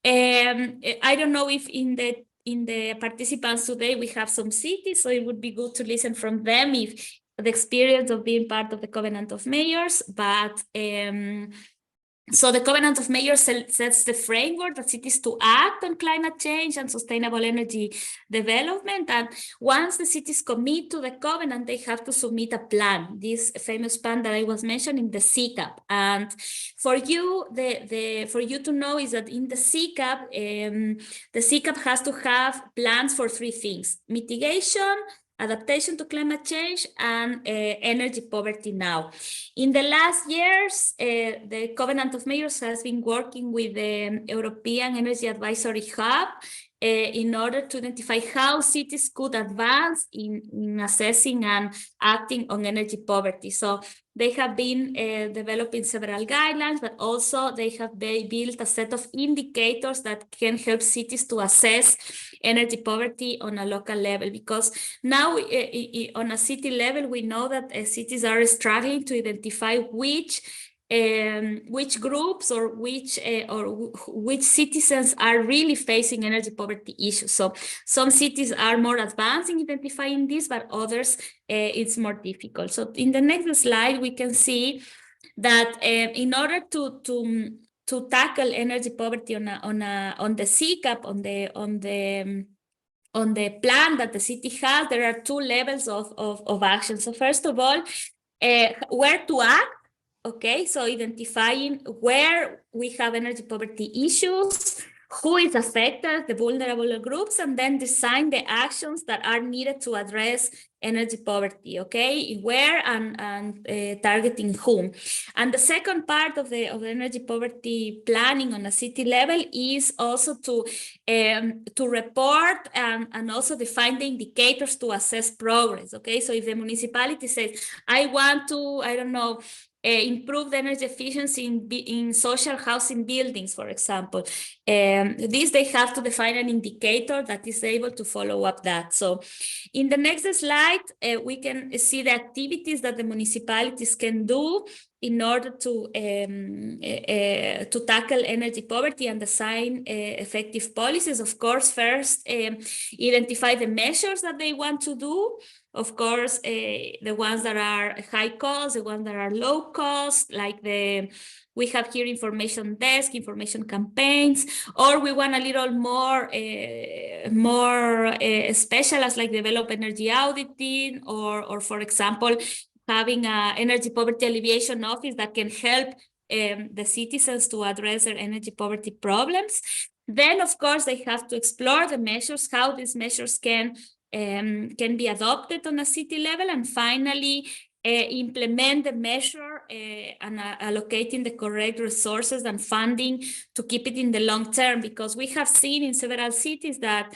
I don't know if in the participants today, we have some cities, so it would be good to listen from them if the experience of being part of the Covenant of Mayors. But so the Covenant of Mayors sets the framework that cities to act on climate change and sustainable energy development. And once the cities commit to the Covenant, they have to submit a plan, this famous plan that I was mentioning, the CCAP. And for you, for you to know is that in the CCAP has to have plans for three things: mitigation, adaptation to climate change, and energy poverty now. In the last years, the Covenant of Mayors has been working with the European Energy Advisory Hub in order to identify how cities could advance in assessing and acting on energy poverty. So they have been developing several guidelines, but also they have built a set of indicators that can help cities to assess energy poverty on a local level. Because now on a city level, we know that cities are struggling to identify which groups or which citizens are really facing energy poverty issues. So some cities are more advanced in identifying this, but others it's more difficult. So in the next slide, we can see that in order to tackle energy poverty on the CCAP, on the plan that the city has, there are two levels of action. So first of all, where to act. Okay, so identifying where we have energy poverty issues, who is affected, the vulnerable groups, and then design the actions that are needed to address energy poverty, okay, where and targeting whom. And the second part of the energy poverty planning on a city level is also to report and also define the indicators to assess progress, okay? So if the municipality says, I want to, I don't know, improve the energy efficiency in social housing buildings, for example. This they have to define an indicator that is able to follow up that. So in the next slide, we can see the activities that the municipalities can do in order to tackle energy poverty and design effective policies. Of course, first, identify the measures that they want to do. Of course, the ones that are high cost, the ones that are low cost, like we have here information desk, information campaigns, or we want a little more specialized, like develop energy auditing, or for example, having an energy poverty alleviation office that can help the citizens to address their energy poverty problems. Then, of course, they have to explore the measures, how these measures can be adopted on a city level, and finally implement the measure and allocating the correct resources and funding to keep it in the long term, because we have seen in several cities that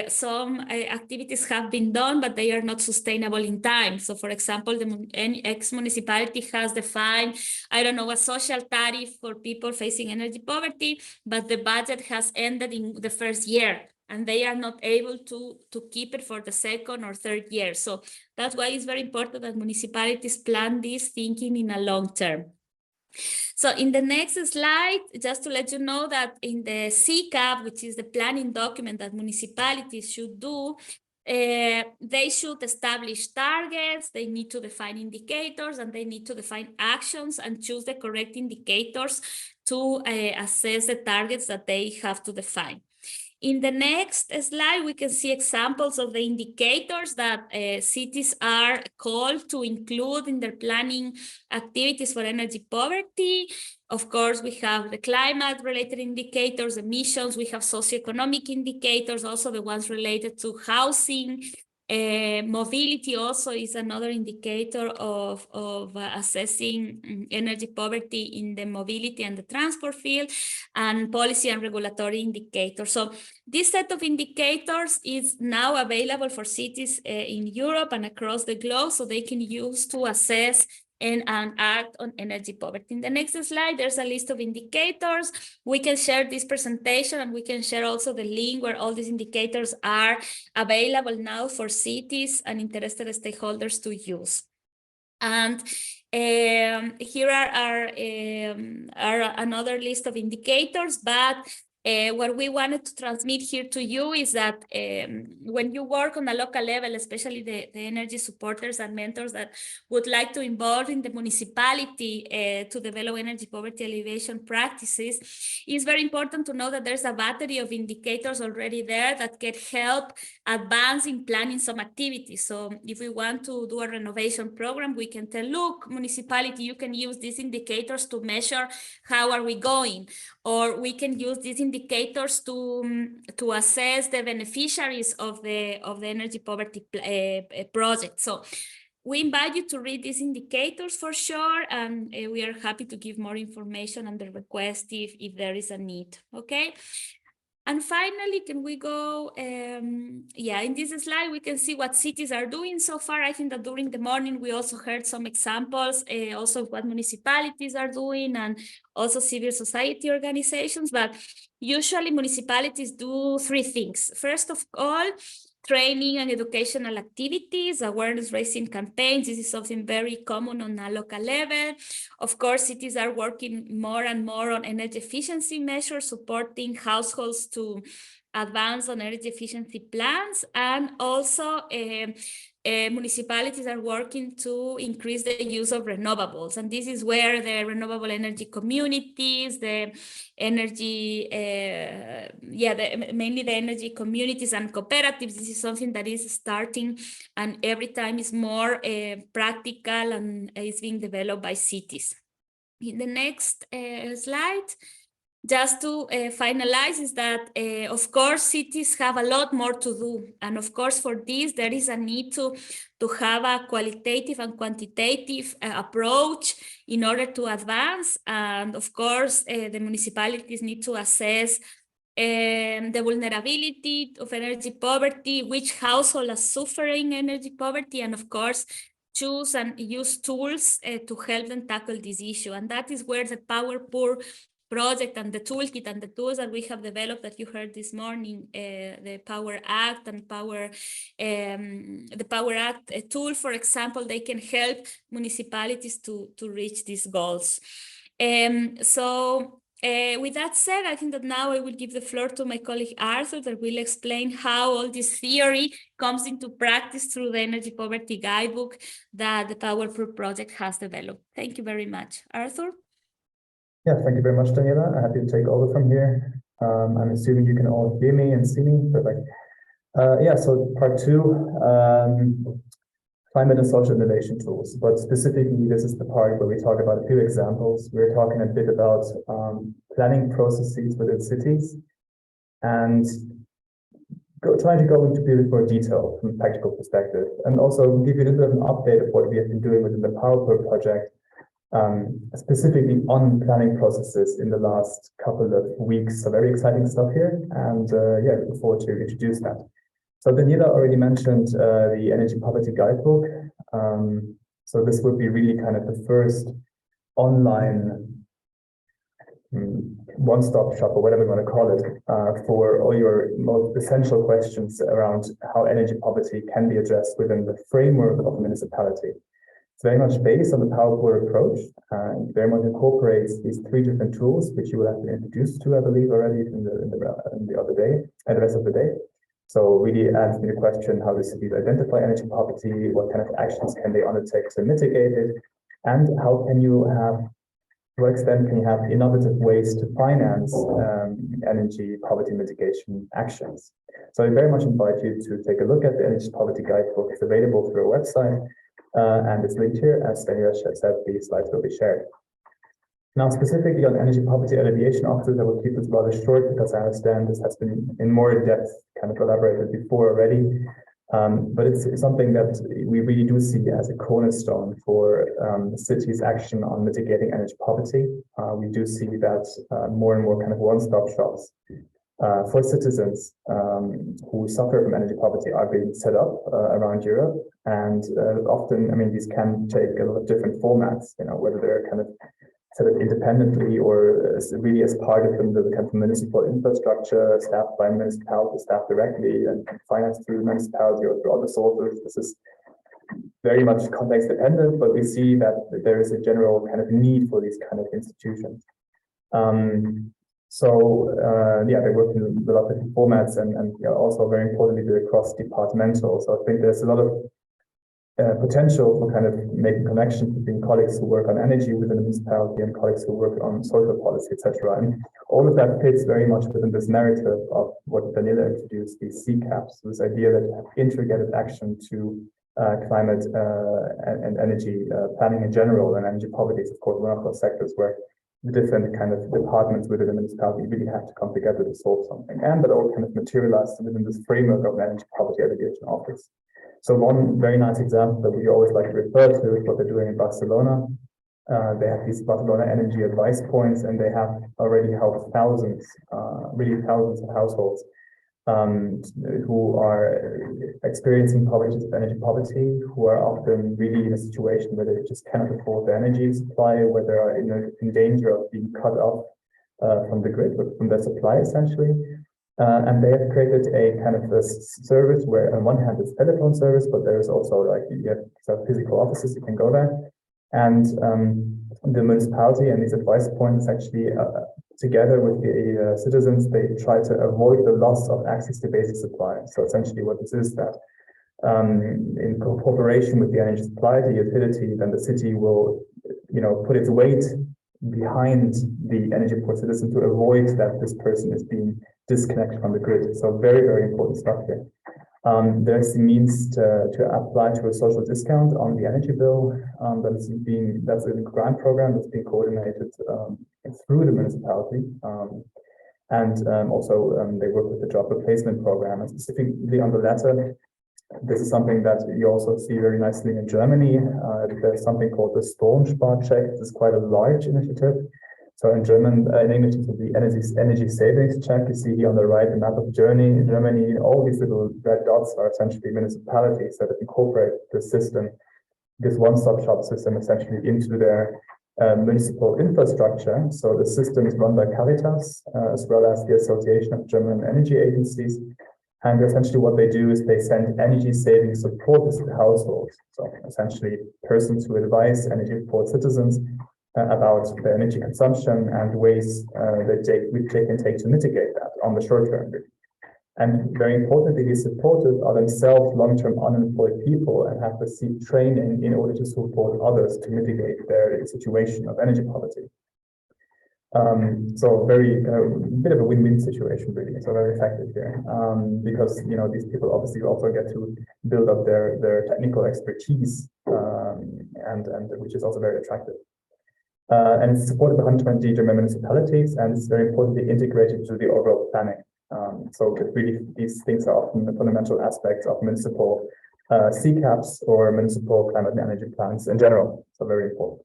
some activities have been done, but they are not sustainable in time. So for example, the ex-municipality has defined, I don't know, a social tariff for people facing energy poverty, but the budget has ended in the first year, and they are not able to keep it for the second or third year. So that's why it's very important that municipalities plan this thinking in a long term. So in the next slide, just to let you know that in the CCAP, which is the planning document that municipalities should do, they should establish targets, they need to define indicators, and they need to define actions and choose the correct indicators to assess the targets that they have to define. In the next slide, we can see examples of the indicators that cities are called to include in their planning activities for energy poverty. Of course, we have the climate-related indicators, emissions, we have socioeconomic indicators, also the ones related to housing. Mobility also is another indicator of assessing energy poverty in the mobility and the transport field, and policy and regulatory indicators. So this set of indicators is now available for cities in Europe and across the globe, so they can use to assess and act on energy poverty. In the next slide, there's a list of indicators. We can share this presentation, and we can share also the link where all these indicators are available now for cities and interested stakeholders to use. And here are another list of indicators, but what we wanted to transmit here to you is that when you work on a local level, especially the energy supporters and mentors that would like to involve in the municipality to develop energy poverty alleviation practices, it's very important to know that there's a battery of indicators already there that can help advance in planning some activities. So if we want to do a renovation program, we can tell, look, municipality, you can use these indicators to measure how are we going, or we can use these indicators to assess the beneficiaries of the energy poverty project. So we invite you to read these indicators for sure, and we are happy to give more information on the request if there is a need, okay? And finally, can we go, yeah, in this slide, we can see what cities are doing so far. I think that during the morning, we also heard some examples also of what municipalities are doing and also civil society organizations, but usually municipalities do three things. First of all, training and educational activities, awareness raising campaigns. This is something very common on a local level. Of course, cities are working more and more on energy efficiency measures, supporting households to advance on energy efficiency plans, and also municipalities are working to increase the use of renewables. And this is where the renewable energy communities, the energy, mainly the energy communities and cooperatives, this is something that is starting and every time is more practical and is being developed by cities. In the next slide, just to finalize, is that, of course, cities have a lot more to do. And of course, for this, there is a need to have a qualitative and quantitative approach in order to advance. And of course, the municipalities need to assess the vulnerability of energy poverty, which household is suffering energy poverty, and of course, choose and use tools to help them tackle this issue. And that is where the POWERPOOR project and the toolkit and the tools that we have developed that you heard this morning, the Power Act and the Power Act tool, for example, they can help municipalities to reach these goals. With that said, I think that now I will give the floor to my colleague Arthur that will explain how all this theory comes into practice through the Energy Poverty Guidebook that the POWERPOOR project has developed. Thank you very much. Arthur? Yeah, thank you very much, Daniela. I'm happy to take over from here. I'm assuming you can all hear me and see me, but yeah, so part two, climate and social innovation tools. But specifically, this is the part where we talk about a few examples. We're talking a bit about planning processes within cities and trying to go into a bit more detail from a practical perspective, and also give you a little bit of an update of what we have been doing within the POWERPOOR project specifically on planning processes in the last couple of weeks. So very exciting stuff here, and yeah, looking forward to introduce that. So Daniela already mentioned the Energy Poverty Guidebook. So this would be really kind of the first online one-stop shop, or whatever you want to call it, for all your most essential questions around how energy poverty can be addressed within the framework of a municipality. It's very much based on the POWERPOOR approach, and very much incorporates these 3 different tools, which you will have been introduced to, I believe, already in the other day, and the rest of the day. So really answering the question, how do cities identify energy poverty, what kind of actions can they undertake to mitigate it, and how can you have, to what extent can you have innovative ways to finance energy poverty mitigation actions. So I very much invite you to take a look at the Energy Poverty Guidebook. It's available through our website, and it's linked here. As Daniela said, the slides will be shared. Now, specifically on energy poverty alleviation officers, I will keep this rather short because I understand this has been in more depth kind of elaborated before already. But it's something that we really do see as a cornerstone for the city's action on mitigating energy poverty. We do see that more and more kind of one-stop shops for citizens who suffer from energy poverty are being set up around Europe. And often, I mean, these can take a lot of different formats, you know, whether they're kind of set up independently or really as part of the kind of municipal infrastructure, staffed by municipality, staffed directly and financed through municipality or through other sources. This is very much context dependent, but we see that there is a general kind of need for these kind of institutions. Yeah, they work in a lot of different formats and you know, also very importantly, they're cross-departmental. So I think there's a lot of potential for kind of making connections between colleagues who work on energy within the municipality and colleagues who work on social policy, etc. And all of that fits very much within this narrative of what Daniela introduced, these CCAPs, this idea that you have integrated action to climate and energy planning in general, and energy poverty is of course one of those sectors where the different kind of departments within the municipality really have to come together to solve something, and that all kind of materialized within this framework of an energy poverty alleviation office. So one very nice example that we always like to refer to is what they're doing in Barcelona. They have these Barcelona energy advice points, and they have already helped thousands, really thousands of households who are experiencing energy poverty, who are often really in a situation where they just cannot afford the energy supply, where they are in danger of being cut off from the grid, from their supply essentially. And they have created a kind of a service where on one hand it's telephone service, but there is also like you have physical offices, you can go there. And the municipality and these advice points actually together with the citizens, they try to avoid the loss of access to basic supply. So essentially what this is that in cooperation with the energy supply, the utility, then the city will, you know, put its weight behind the energy poor citizen to avoid that this person is being disconnected from the grid. So very, very important stuff here. There's the means to apply to a social discount on the energy bill. That's a grant program that's being coordinated through the municipality. Also they work with the job replacement program, and specifically on the latter, this is something that you also see very nicely in Germany. There's something called the Stromsparcheck. This is quite a large initiative. So in German, in English, it's the energy savings check. You see here on the right the map of Germany. All these little red dots are essentially municipalities that incorporate the system, this one-stop shop system, essentially into their municipal infrastructure. So the system is run by Caritas, as well as the Association of German Energy Agencies. And essentially what they do is they send energy saving support to households. So essentially persons who advise energy poor citizens about the energy consumption and ways that they can take to mitigate that on the short term. And very importantly, these supporters are themselves long-term unemployed people and have received training in order to support others to mitigate their situation of energy poverty. So very bit of a win-win situation, really. So very effective here, because you know these people obviously also get to build up their technical expertise, and which is also very attractive. And it's supported by 120 German municipalities, and it's very importantly integrated into the overall planning. So really, these things are often the fundamental aspects of municipal CCAPs or municipal climate and energy plans in general. So very important.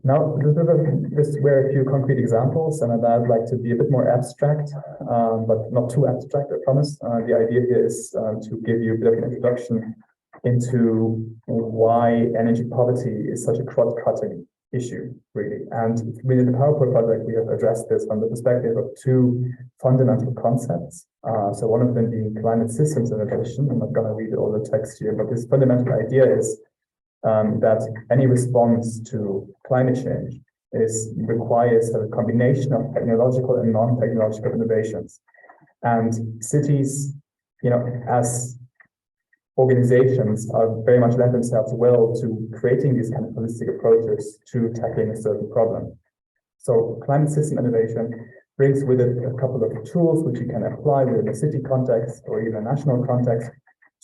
Now, this were a few concrete examples, and I'd like to be a bit more abstract, but not too abstract, I promise. The idea here is to give you a bit of an introduction into why energy poverty is such a cross-cutting issue, really. And within the POWERPOOR project, we have addressed this from the perspective of two fundamental concepts. So one of them being climate systems innovation. I'm not going to read all the text here, but this fundamental idea is that any response to climate change requires a combination of technological and non-technological innovations. And cities, as organizations are very much lend themselves well to creating these kind of holistic approaches to tackling a certain problem. So climate system innovation brings with it a couple of tools which you can apply within a city context or even a national context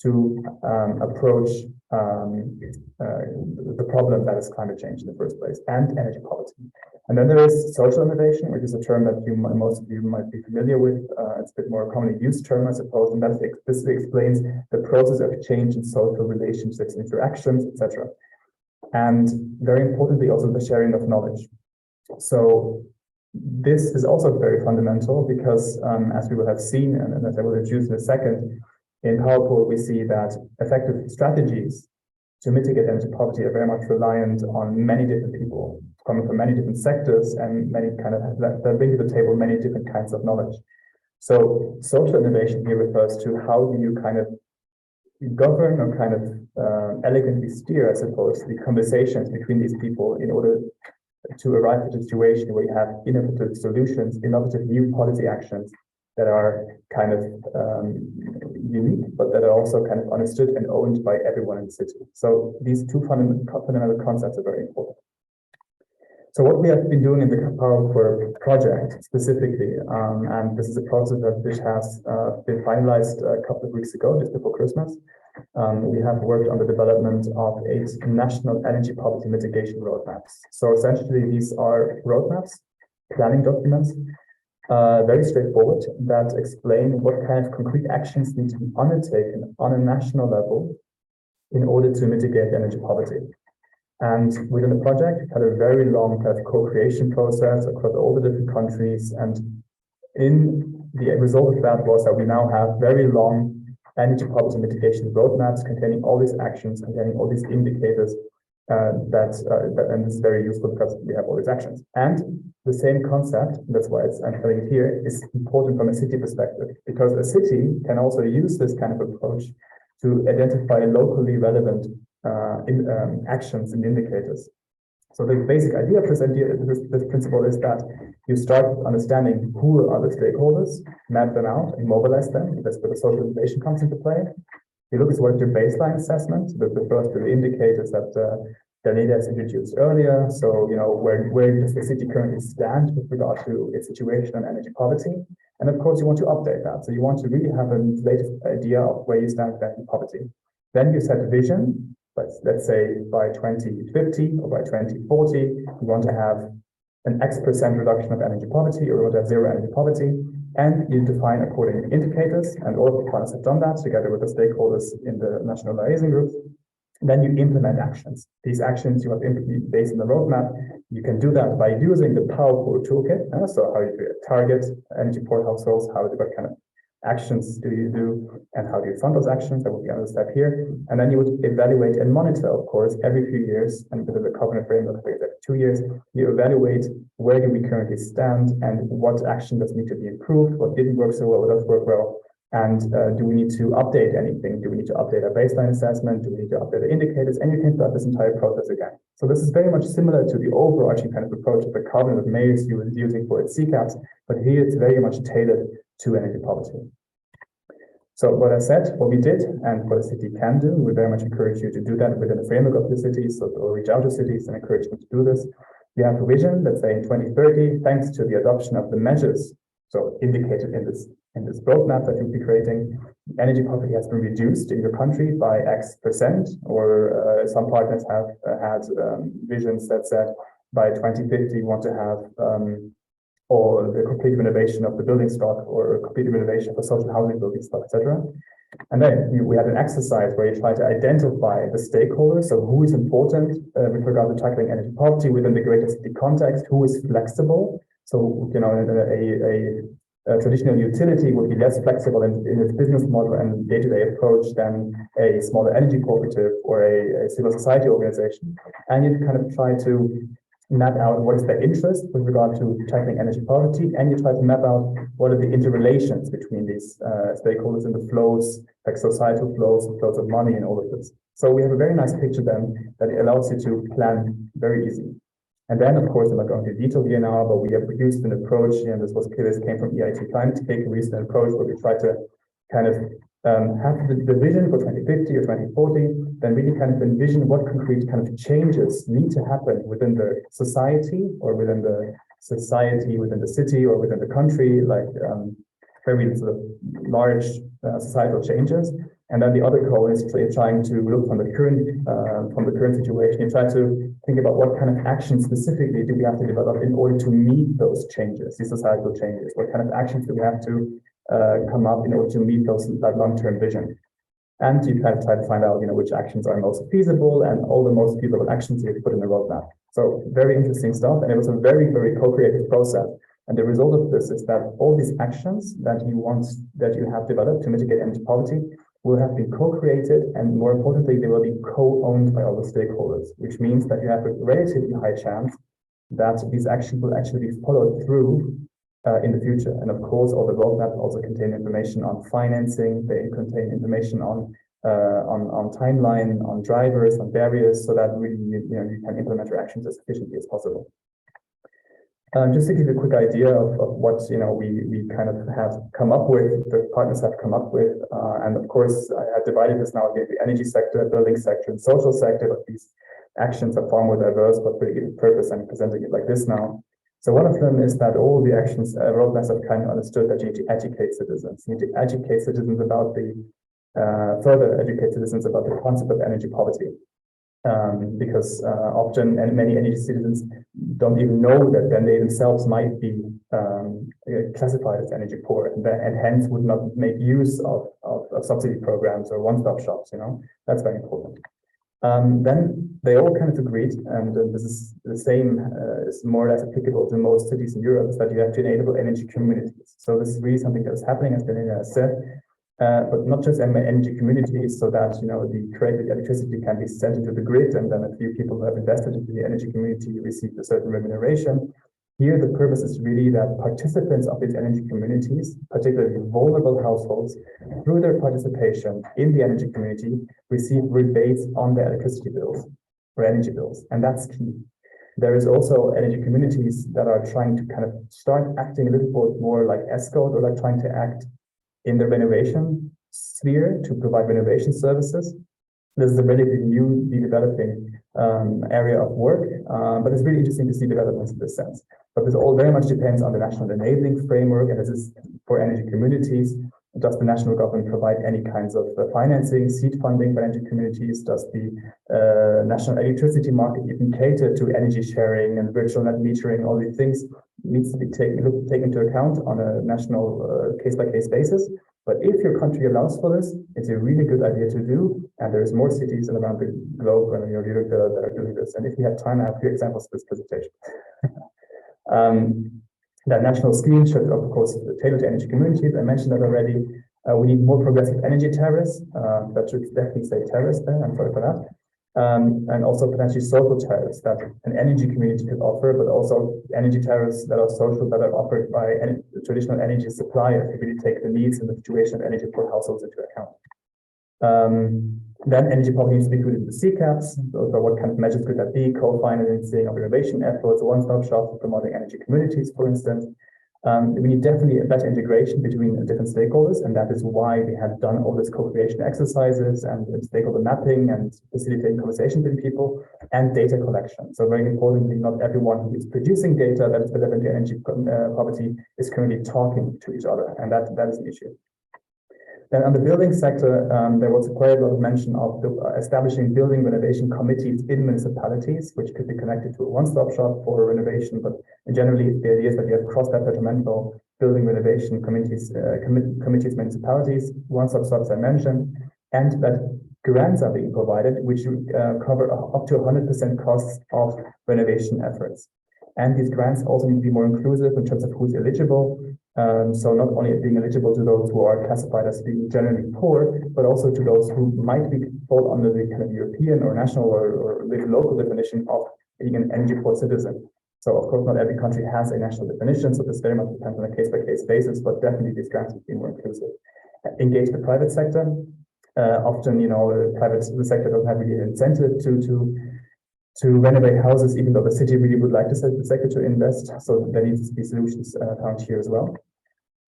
to approach the problem that is climate change in the first place and energy poverty. And then there is social innovation, which is a term that most of you might be familiar with. It's a bit more commonly used term, I suppose, and that explicitly explains the process of change in social relationships, interactions, etc. And very importantly, also the sharing of knowledge. So this is also very fundamental because, as we will have seen, and as I will introduce in a second, in POWERPOOR, we see that effective strategies to mitigate energy poverty are very much reliant on many different people coming from many different sectors and many kind of that bring to the table many different kinds of knowledge. So social innovation here refers to how do you kind of govern or kind of elegantly steer, I suppose, the conversations between these people in order to arrive at a situation where you have innovative solutions, innovative new policy actions that are kind of unique, but that are also kind of understood and owned by everyone in the city. So these two fundamental concepts are very important. So what we have been doing in the POWERPOOR project specifically, and this is a process which has been finalized a couple of weeks ago, just before Christmas. We have worked on the development of 8 national energy poverty mitigation roadmaps. So essentially, these are roadmaps, planning documents, very straightforward, that explain what kind of concrete actions need to be undertaken on a national level in order to mitigate energy poverty. And within the project, we had a very long kind of co-creation process across all the different countries. And in the result of that was that we now have very long energy poverty mitigation roadmaps containing all these actions, containing all these indicators, and this is very useful because we have all these actions. And the same concept, that's why I'm telling it here, is important from a city perspective, because a city can also use this kind of approach to identify locally relevant actions and indicators. So the basic idea of this principle is that you start with understanding who are the stakeholders, map them out, and mobilize them. That's where the social innovation comes into play. You look at what your baseline assessment that refers to the indicators that Danita has introduced earlier. So, where does the city currently stand with regard to its situation on energy poverty? And of course, you want to update that. So you want to really have a latest idea of where you stand with energy poverty. Then you set a vision. Let's say by 2050 or by 2040, you want to have an X% reduction of energy poverty, or you want to have zero energy poverty. And you define according indicators, and all of the partners have done that together with the stakeholders in the national liaison groups. Then you implement actions. These actions you have implemented based on the roadmap. You can do that by using the POWERPOOR toolkit. So how you target energy poor households, what kind of actions do you do, and how do you fund those actions? That would be another step here. And then you would evaluate and monitor, of course, every few years, and within the covenant framework, every 2 years, you evaluate where do we currently stand and what action does need to be improved, what didn't work so well, what does work well, and do we need to update anything? Do we need to update our baseline assessment? Do we need to update the indicators? And you can start this entire process again. So this is very much similar to the overarching kind of approach that the Covenant of Mayors is using for its CCAPs, but here it's very much tailored to energy poverty. So what I said, what we did, and what a city can do, we very much encourage you to do that within the framework of the cities, so to reach out to cities and encourage them to do this. You have a vision, let's say in 2030, thanks to the adoption of the measures, so indicated in this roadmap that you'll be creating, energy poverty has been reduced in your country by X%, or some partners have had visions that said by 2050 you want to have or the complete renovation of the building stock, or complete renovation of the social housing building stock, etc. And then we had an exercise where you try to identify the stakeholders, so who is important with regard to tackling energy poverty within the greater city context, who is flexible. So, you know, a traditional utility would be less flexible in its business model and day-to-day approach than a smaller energy cooperative or a civil society organization. And you kind of try to map out what is their interest with regard to tackling energy poverty, and you try to map out what are the interrelations between these stakeholders and the flows, like societal flows of money and all of this. So we have a very nice picture then that allows you to plan very easy. And then, of course, I'm not going into detail here now, but we have produced an approach, and this came from EIT Climate Cake, a recent approach where we try to kind of have the vision for 2050 or 2040, then really kind of envision what concrete kind of changes need to happen within the society or within the city or within the country, like very sort of large societal changes. And then the other goal is trying to look from the current situation and try to think about what kind of actions specifically do we have to develop in order to meet those changes, these societal changes. What kind of actions do we have to come up in order to meet that long-term vision? And you kind of try to find out, you know, which actions are most feasible and all the most feasible actions you have to put in the roadmap. So very interesting stuff, and it was a very, very co-creative process. And the result of this is that all these actions that you have developed to mitigate energy poverty will have been co-created, and more importantly, they will be co-owned by all the stakeholders, which means that you have a relatively high chance that these actions will actually be followed through in the future. And of course, all the roadmaps also contain information on financing, they contain information on timeline, on drivers, on barriers, so that really you can implement your actions as efficiently as possible. Just to give you a quick idea of what we kind of have come up with, the partners have come up with, and of course I have divided this now into the energy sector, building sector, and social sector. But these actions are far more diverse, but for the purpose I'm presenting it like this now. So one of them is that all the actions, roadmaps have kind of understood that you need to educate citizens. You need to educate citizens about further educate citizens about the concept of energy poverty. Because often many energy citizens don't even know that then they themselves might be classified as energy poor, and hence would not make use of subsidy programs or one-stop shops. That's very important. Then they all kind of agreed, and this is the same, is more or less applicable to most cities in Europe, is that you have to enable energy communities. So this is really something that is happening, as Daniela said. But not just energy communities, so that the created electricity can be sent into the grid, and then a few people who have invested into the energy community receive a certain remuneration. Here, the purpose is really that participants of these energy communities, particularly vulnerable households, through their participation in the energy community, receive rebates on their electricity bills or energy bills, and that's key. There is also energy communities that are trying to kind of start acting a little bit more like ESCO, or like trying to act in the renovation sphere to provide renovation services. This is a relatively newly developing area of work, but it's really interesting to see developments in this sense. But this all very much depends on the national enabling framework, and this is for energy communities. Does the national government provide any kinds of financing, seed funding for energy communities? Does the national electricity market even cater to energy sharing and virtual net metering? All these things needs to be taken into account on a national case-by-case basis. But if your country allows for this, it's a really good idea to do. And there's more cities around the globe that are doing this. And if we have time, I have a few examples of this presentation. That national scheme should, of course, tailor to energy communities. I mentioned that already. We need more progressive energy tariffs. That should definitely say tariffs there. I'm sorry for that. And also potentially social tariffs that an energy community could offer, but also energy tariffs that are social, that are offered by traditional energy suppliers to really take the needs and the situation of energy poor households into account. Then energy poverty needs to be included in the CCAPs. So what kind of measures could that be? Co-financing of renovation efforts, one-stop shops, promoting energy communities, for instance. We need definitely a better integration between different stakeholders, and that is why we have done all this co-creation exercises and stakeholder mapping and facilitating conversations with people and data collection. So very importantly, not everyone who is producing data that is relevant to energy poverty is currently talking to each other, and that is an issue. Then on the building sector, there was quite a lot of mention of establishing building renovation committees in municipalities, which could be connected to a one-stop shop for renovation. But generally, the idea is that you have cross-departmental building renovation committees, municipalities, one-stop shops I mentioned, and that grants are being provided, which cover up to 100% costs of renovation efforts. And these grants also need to be more inclusive in terms of who's eligible. So not only being eligible to those who are classified as being generally poor, but also to those who might fall under the kind of European or national or local definition of being an energy poor citizen. So of course, not every country has a national definition, so this very much depends on a case-by-case basis, but definitely these grants would be more inclusive. Engage the private sector. Often, the sector doesn't have really an incentive to renovate houses, even though the city really would like the sector to invest. So there needs to be solutions found here as well.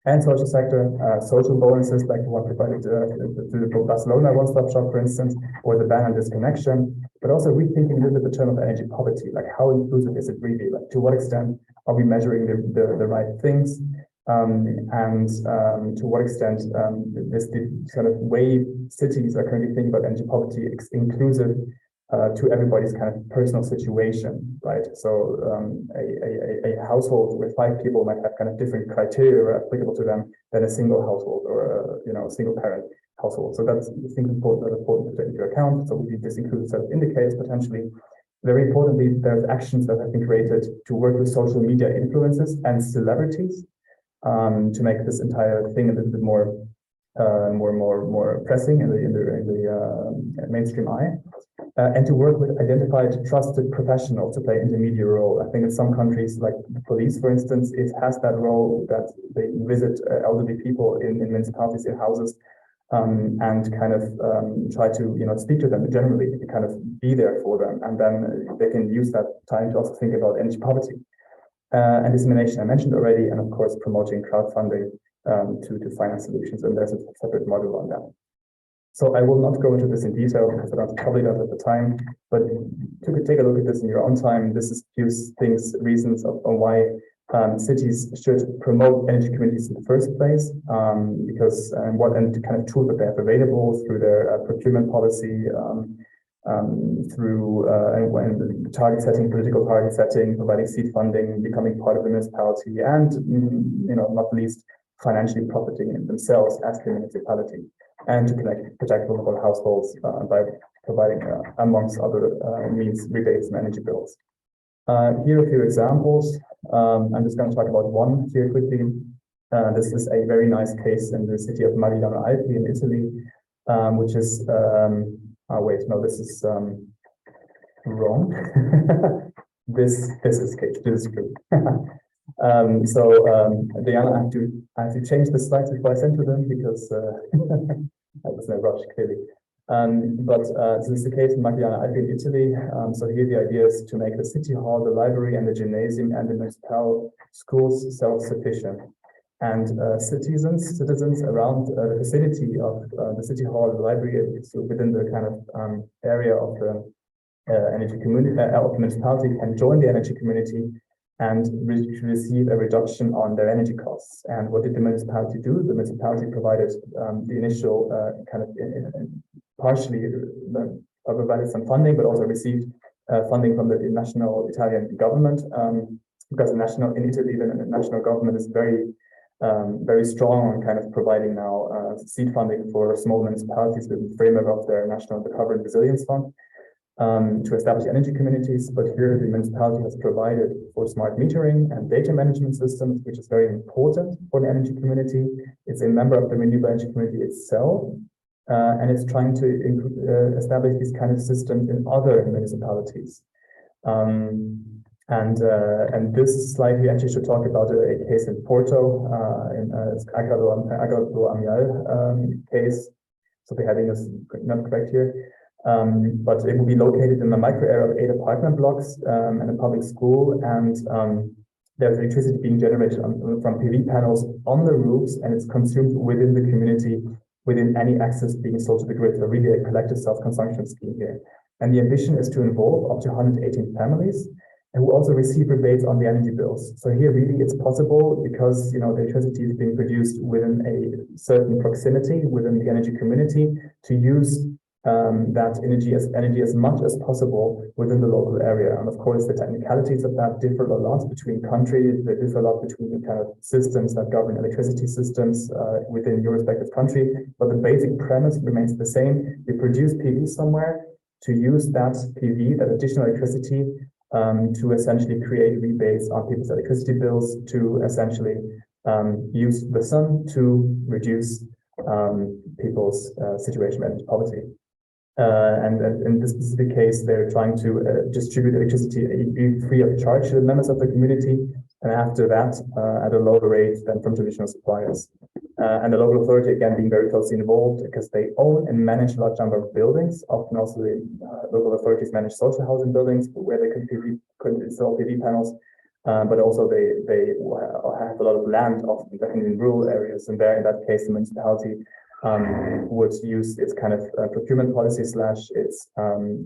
And social sector, social bonuses like the one provided through the Barcelona one-stop shop, for instance, or the ban on disconnection, but also rethinking a little bit the term of energy poverty, like how inclusive is it really? Like to what extent are we measuring the right things? And to what extent this kind of way cities are currently thinking about energy poverty is inclusive to everybody's kind of personal situation, right? So a household with 5 people might have kind of different criteria applicable to them than a single household or a single parent household. So that's I think important to take into account. So we need this inclusive set of indicators potentially. Very importantly, there's actions that have been created to work with social media influencers and celebrities to make this entire thing a little bit more pressing in the mainstream eye, and to work with identified trusted professionals to play an intermediate role. I think in some countries, like the police, for instance, it has that role that they visit elderly people in municipalities, in houses, and kind of try to speak to them generally, kind of be there for them, and then they can use that time to also think about energy poverty. And dissemination I mentioned already, and of course promoting crowdfunding to finance solutions, and there's a separate module on that. So I will not go into this in detail because I probably don't have the time, but to take a look at this in your own time, this is few things, reasons on why cities should promote energy communities in the first place, because and kind of tools that they have available through their procurement policy, through and target setting, political target setting, providing seed funding, becoming part of the municipality, and not least financially profiting in themselves as the municipality, and to protect vulnerable households by providing, amongst other means, rebates and energy bills. Here are a few examples. I'm just going to talk about one here quickly. This is a very nice case in the city of Marigliano Alpi in Italy, which is wait, no, this is wrong. This is true. Diana, I have to change the slides before I send to them because I was in a rush, clearly. This is the case in Marigliano Alpi in Italy. So here the idea is to make the city hall, the library, and the gymnasium and the municipal schools self-sufficient. And citizens around the vicinity of the city hall, the library, so within the kind of area of the energy community of the municipality, can join the energy community and receive a reduction on their energy costs. And what did the municipality do? The municipality provided the initial kind of partially provided some funding, but also received funding from the national Italian government, because in Italy, the national government is very strong on kind of providing now seed funding for small municipalities within the framework of their National Recovery and Resilience Fund to establish energy communities. But here the municipality has provided for smart metering and data management systems, which is very important for the energy community. It's a member of the renewable energy community itself, and it's trying to establish these kind of systems in other municipalities. And this slide we actually should talk about a case in Porto, in Agro Amial case. So the heading is not correct here, but it will be located in a micro area of 8 apartment blocks and a public school, and there's electricity being generated from PV panels on the roofs, and it's consumed within the community, within any access being sold to the grid. So really a collective self-consumption scheme here. And the ambition is to involve up to 118 families, and who also receive rebates on the energy bills. So here really it's possible because the electricity is being produced within a certain proximity within the energy community to use that energy as much as possible within the local area. And of course, the technicalities of that differ a lot between countries. They differ a lot between the kind of systems that govern electricity systems within your respective country. But the basic premise remains the same. You produce PV somewhere to use that PV, that additional electricity, to essentially create rebates on people's electricity bills, to essentially use the sun to reduce people's situation of energy poverty. And in this specific case, they're trying to distribute electricity free of charge to the members of the community, and after that, at a lower rate than from traditional suppliers. And the local authority, again, being very closely involved because they own and manage a large number of buildings. Often also the local authorities manage social housing buildings where they could install PV panels. But also they have a lot of land, often definitely in rural areas, and there in that case the municipality would use its kind of procurement policy / its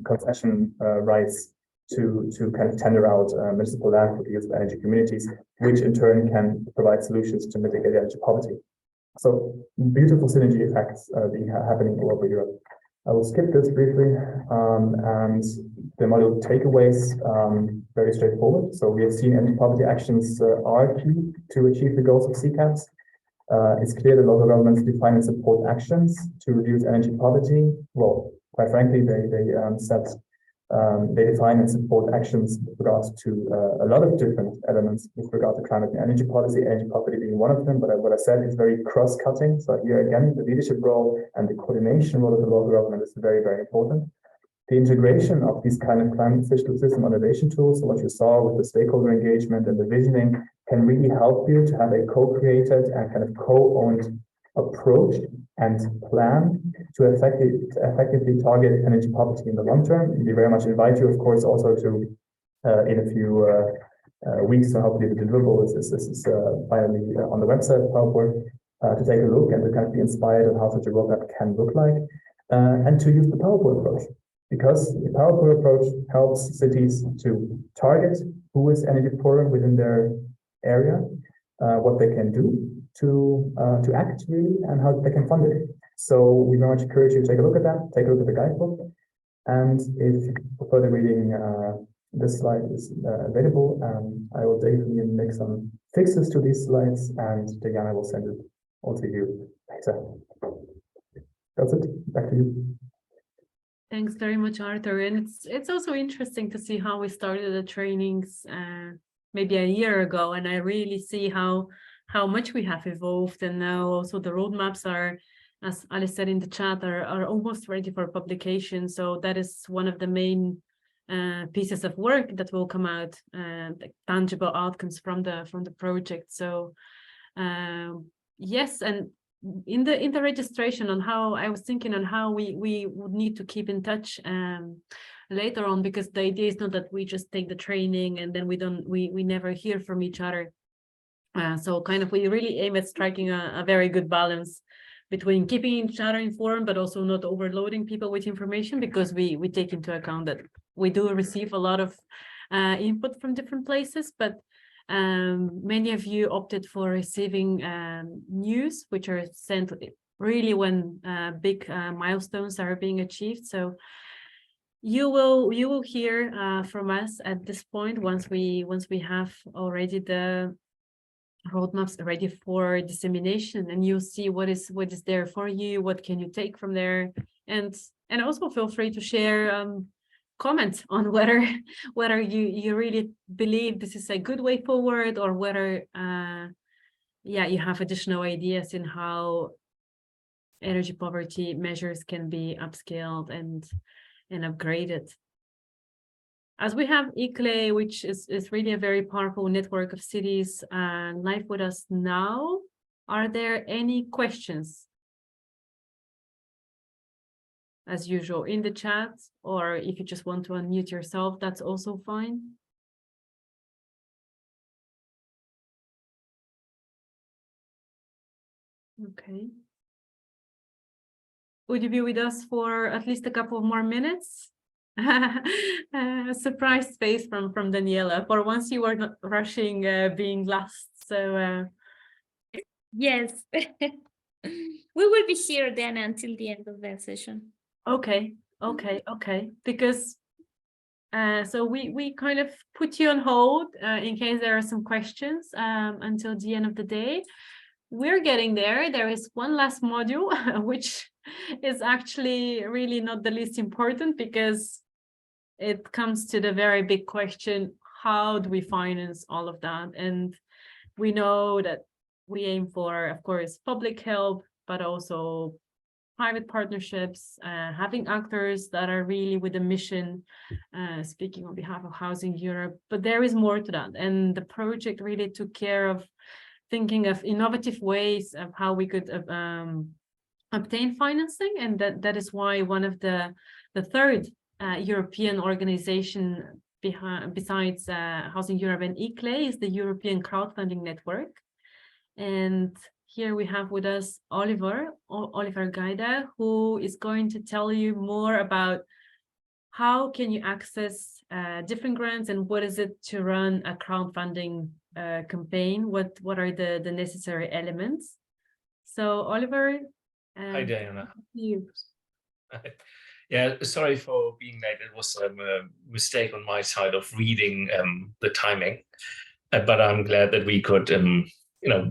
concession rights to kind of tender out municipal land for the use of energy communities, which in turn can provide solutions to mitigate energy poverty. So beautiful synergy effects happening all over Europe. I will skip this briefly, and the model takeaways, very straightforward. So we have seen energy poverty actions are key to achieve the goals of CCAPS. It's clear that local governments define and support actions to reduce energy poverty. Well, quite frankly, they define and support actions with regards to a lot of different elements with regard to climate and energy policy, energy poverty being one of them. But what I said is very cross-cutting. So here again, the leadership role and the coordination role of the local government is very, very important. The integration of these kind of climate system innovation tools, so what you saw with the stakeholder engagement and the visioning, can really help you to have a co-created and kind of co-owned approach and plan to effectively target energy poverty in the long term. We very much invite you, of course, also to in a few weeks, so hopefully the deliverable is finally on the website POWERPOOR, to take a look and to kind of be inspired on how such a roadmap can look like, and to use the POWERPOOR approach, because the POWERPOOR approach helps cities to target who is energy poor within their area, what they can do to act really, and how they can fund it. So we very much encourage you to take a look at that, take a look at the guidebook, and if for further reading, this slide is available, I will definitely make some fixes to these slides, and Diana will send it all to you later. That's it. Back to you. Thanks very much, Arthur. And it's also interesting to see how we started the trainings maybe a year ago, and I really see how much we have evolved, and now also the roadmaps are, as Alice said in the chat, are almost ready for publication. So that is one of the main pieces of work that will come out, like tangible outcomes from the project. So yes, and in the registration on how I was thinking on how we would need to keep in touch later on, because the idea is not that we just take the training and then we never hear from each other. So kind of we really aim at striking a very good balance between keeping each other informed, but also not overloading people with information, because we take into account that we do receive a lot of input from different places, but many of you opted for receiving news, which are sent really when big milestones are being achieved. So you will hear from us at this point once we have already the roadmaps ready for dissemination, and you'll see what is there for you, what can you take from there, and also feel free to share comments on whether you really believe this is a good way forward, or whether you have additional ideas in how energy poverty measures can be upscaled and upgraded. As we have ICLE, which is really a very powerful network of cities live with us now, are there any questions? As usual in the chat, or if you just want to unmute yourself, that's also fine. Okay. Would you be with us for at least a couple more minutes? Surprise face from Daniela. For once, you were not rushing being last. So yes, we will be here then until the end of the session. Okay. Because so we kind of put you on hold in case there are some questions until the end of the day. We're getting there. There is one last module, which is actually really not the least important, because it comes to the very big question: how do we finance all of that? And we know that we aim for, of course, public help, but also private partnerships, having actors that are really with a mission, speaking on behalf of Housing Europe. But there is more to that. And the project really took care of thinking of innovative ways of how we could obtain financing. And that is why one of the third European organization besides Housing Europe and ICLE is the European Crowdfunding Network. And here we have with us Oliver Gaida, who is going to tell you more about how can you access different grants and what is it to run a crowdfunding campaign, what are the necessary elements. So Oliver. Hi, Diana. You. Yeah, sorry for being late. It was a mistake on my side of reading the timing, but I'm glad that we could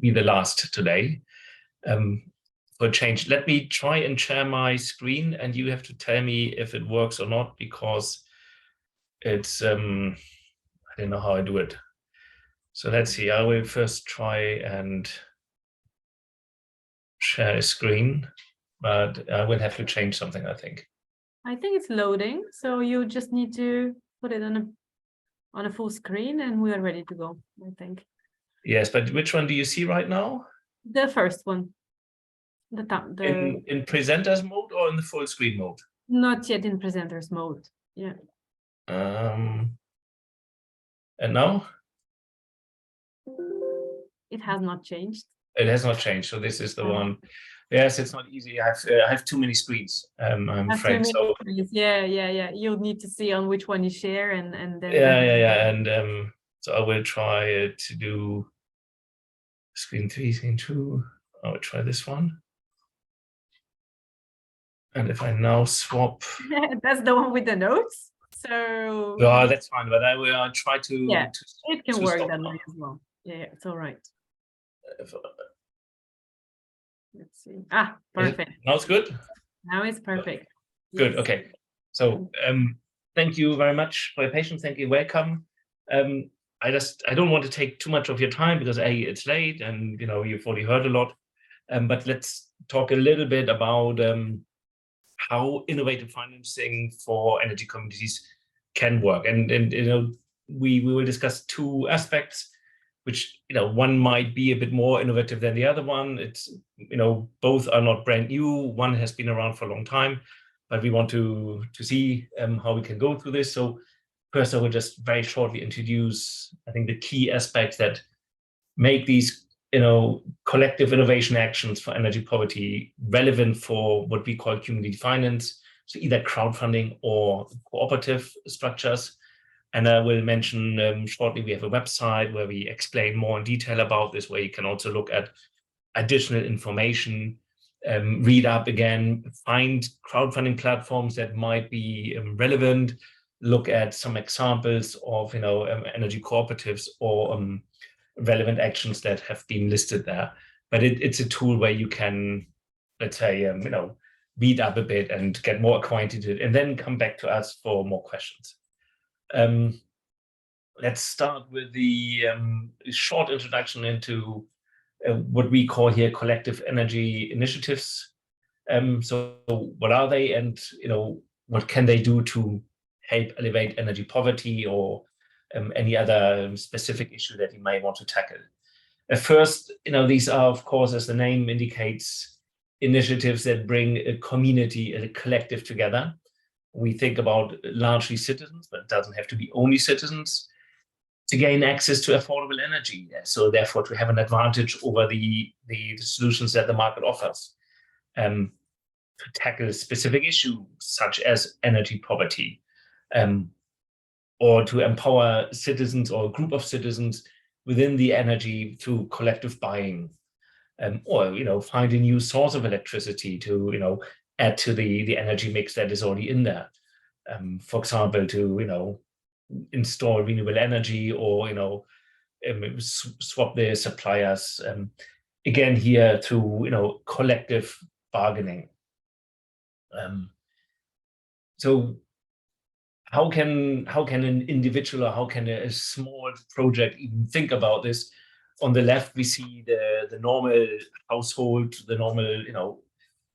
be the last today for a change. Let me try and share my screen, and you have to tell me if it works or not, because it's I don't know how I do it. So let's see. I will first try and share a screen, but I will have to change something, I think. I think it's loading, so you just need to put it on a full screen, and we are ready to go, I think. Yes, but which one do you see right now? The first one. In presenters mode or in the full screen mode? Not yet in presenters mode. Yeah. And now? It has not changed. It has not changed. So this is the one. Yes, it's not easy. I have too many screens. I'm afraid. So yeah. You'll need to see on which one you share, and then. Yeah. And so I will try to do screen 3, screen 2. I will try this one. And if I now swap. That's the one with the notes. So. No, that's fine. But I will try to. Yeah, it can work that way as well. Yeah, it's all right. Let's see. Perfect. Now it's good? Now it's perfect. Good. Yes. Okay. So thank you very much for your patience. Thank you. Welcome. I don't want to take too much of your time because it's late and you've already heard a lot. But let's talk a little bit about how innovative financing for energy communities can work. And we will discuss two aspects, which one might be a bit more innovative than the other one. It's both are not brand new. One has been around for a long time, but we want to see how we can go through this. So first, I will just very shortly introduce, I think, the key aspects that make these collective innovation actions for energy poverty relevant for what we call community finance, so either crowdfunding or cooperative structures. And I will mention shortly, we have a website where we explain more in detail about this, where you can also look at additional information, read up again, find crowdfunding platforms that might be relevant, look at some examples of energy cooperatives or relevant actions that have been listed there. But it's a tool where you can, let's say, read up a bit and get more acquainted with it, and then come back to us for more questions. Let's start with the short introduction into what we call here collective energy initiatives. So what are they, and what can they do to help elevate energy poverty or any other specific issue that you may want to tackle? First, these are, of course, as the name indicates, initiatives that bring a community, a collective together. We think about largely citizens, but it doesn't have to be only citizens, to gain access to affordable energy. So therefore, to have an advantage over the solutions that the market offers, to tackle specific issues such as energy poverty, or to empower citizens or a group of citizens within the energy through collective buying, or find a new source of electricity to add to the energy mix that is already in there. For example, to install renewable energy, or swap the suppliers. Again, here through collective bargaining. So how can an individual, or how can a small project even think about this? On the left, we see the normal household, the normal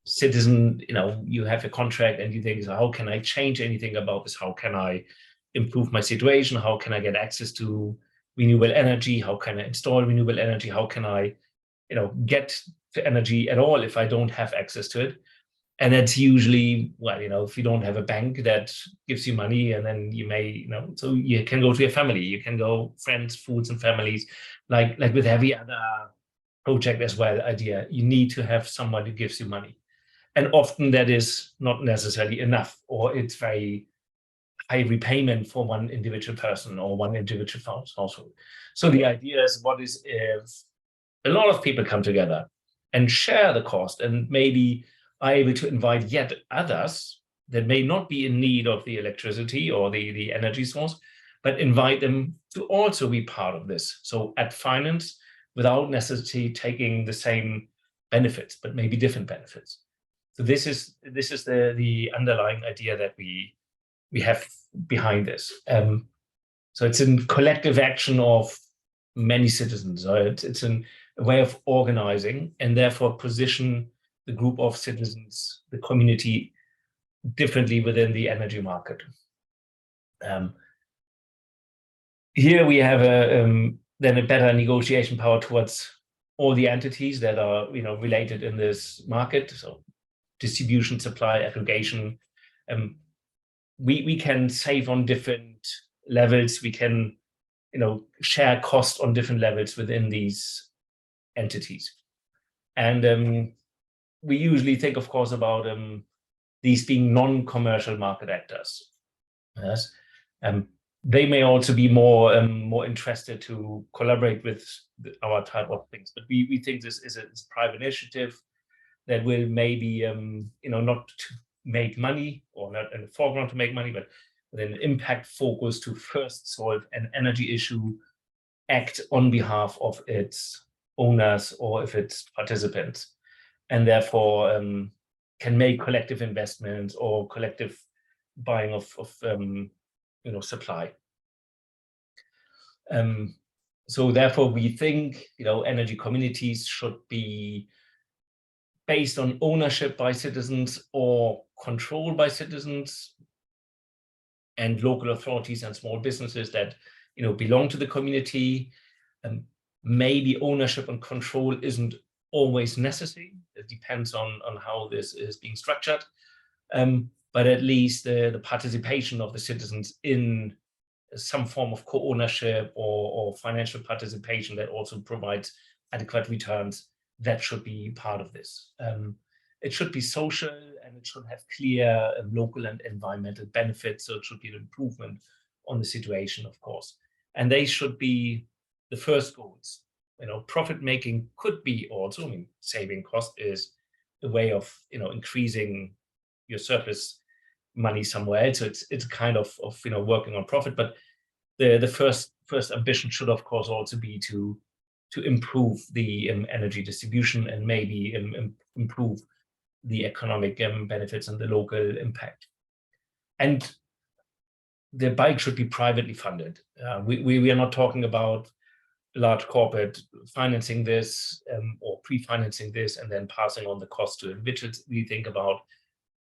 citizen. You have a contract and you think, so how can I change anything about this? How can I improve my situation? How can I get access to renewable energy? How can I install renewable energy? How can I get to energy at all if I don't have access to it? And that's usually, well, if you don't have a bank that gives you money, and then you may, so you can go to your family, you can go friends, foods and families, like with every other project as well idea, you need to have someone who gives you money. And often that is not necessarily enough, or it's very high repayment for one individual person or one individual household. So the idea is, what is if a lot of people come together and share the cost, and maybe are able to invite yet others that may not be in need of the electricity or the energy source, but invite them to also be part of this. So add finance without necessarily taking the same benefits, but maybe different benefits. So this is the underlying idea that we have behind this. So it's a collective action of many citizens. So it's a way of organizing, and therefore position the group of citizens, the community, differently within the energy market. Here we have then a better negotiation power towards all the entities that are related in this market. So distribution, supply, aggregation. We can save on different levels. We can share cost on different levels within these entities. And we usually think, of course, about these being non-commercial market actors. Yes, they may also be more interested to collaborate with our type of things. But we think this is a private initiative that will maybe not to make money, or not in the foreground to make money, but with an impact focus to first solve an energy issue, act on behalf of its owners or if its participants, and therefore can make collective investments or collective buying of supply. So therefore we think energy communities should be based on ownership by citizens or control by citizens and local authorities and small businesses that belong to the community. Maybe ownership and control isn't always necessary. It depends on how this is being structured. But at least the participation of the citizens in some form of co-ownership or financial participation that also provides adequate returns, that should be part of this. It should be social, and it should have clear local and environmental benefits. So it should be an improvement on the situation, of course. And they should be the first goals. Profit making could be also, saving cost is a way of, increasing your surplus money somewhere. So it's kind of working on profit. But the first ambition should, of course, also be to improve the energy distribution, and maybe improve the economic benefits and the local impact. And the bike should be privately funded. We are not talking about large corporate financing this or pre-financing this and then passing on the cost to individuals. We think about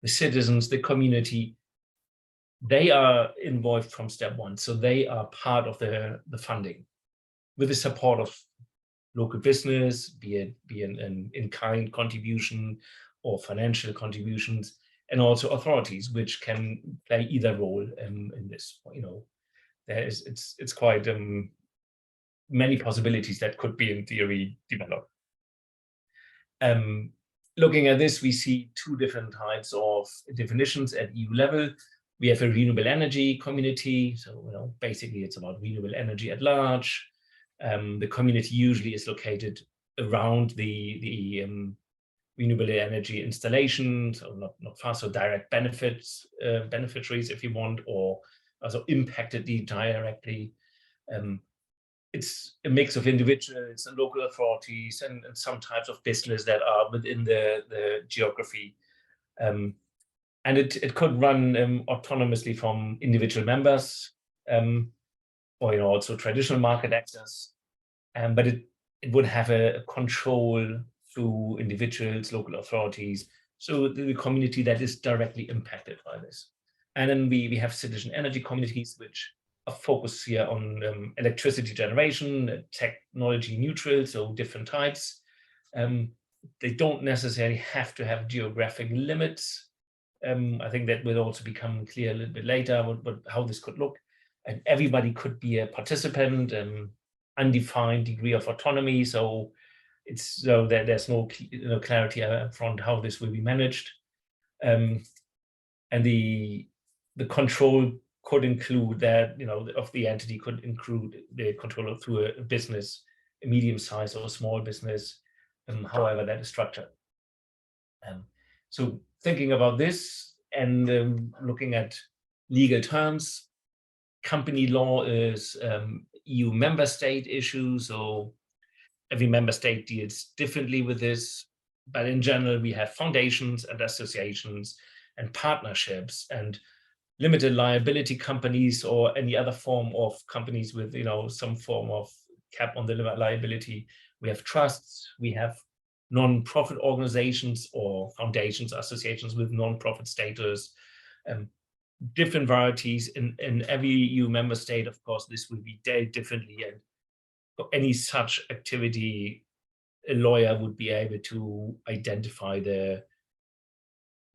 the citizens, the community. They are involved from step one, so they are part of the funding, with the support of local business, be it an in-kind contribution or financial contributions, and also authorities, which can play either role in this. It's quite many possibilities that could be in theory developed. Looking at this, we see two different types of definitions at EU level. We have a renewable energy community. So, basically it's about renewable energy at large. The community usually is located around the renewable energy installations, or not fast, so direct beneficiaries, if you want, or also impacted directly. It's a mix of individuals and local authorities and some types of business that are within the geography. And it could run autonomously from individual members, or also traditional market access. But it would have a control through individuals, local authorities, so the community that is directly impacted by this. And then we have citizen energy communities, which are focused here on electricity generation, technology neutral, so different types. They don't necessarily have to have geographic limits. I think that will also become clear a little bit later, how this could look. And everybody could be a participant, undefined degree of autonomy. So there's no clarity up front how this will be managed. And the control could include that, of the entity could include the control through a business, a medium size or a small business, however that is structured. So thinking about this and looking at legal terms, company law is EU member state issue, so every member state deals differently with this. But in general, we have foundations and associations and partnerships and limited liability companies or any other form of companies with some form of cap on the liability. We have trusts, we have non-profit organizations or foundations, associations with non-profit status, different varieties in every EU member state. Of course, this will be dealt differently, and for any such activity, a lawyer would be able to identify the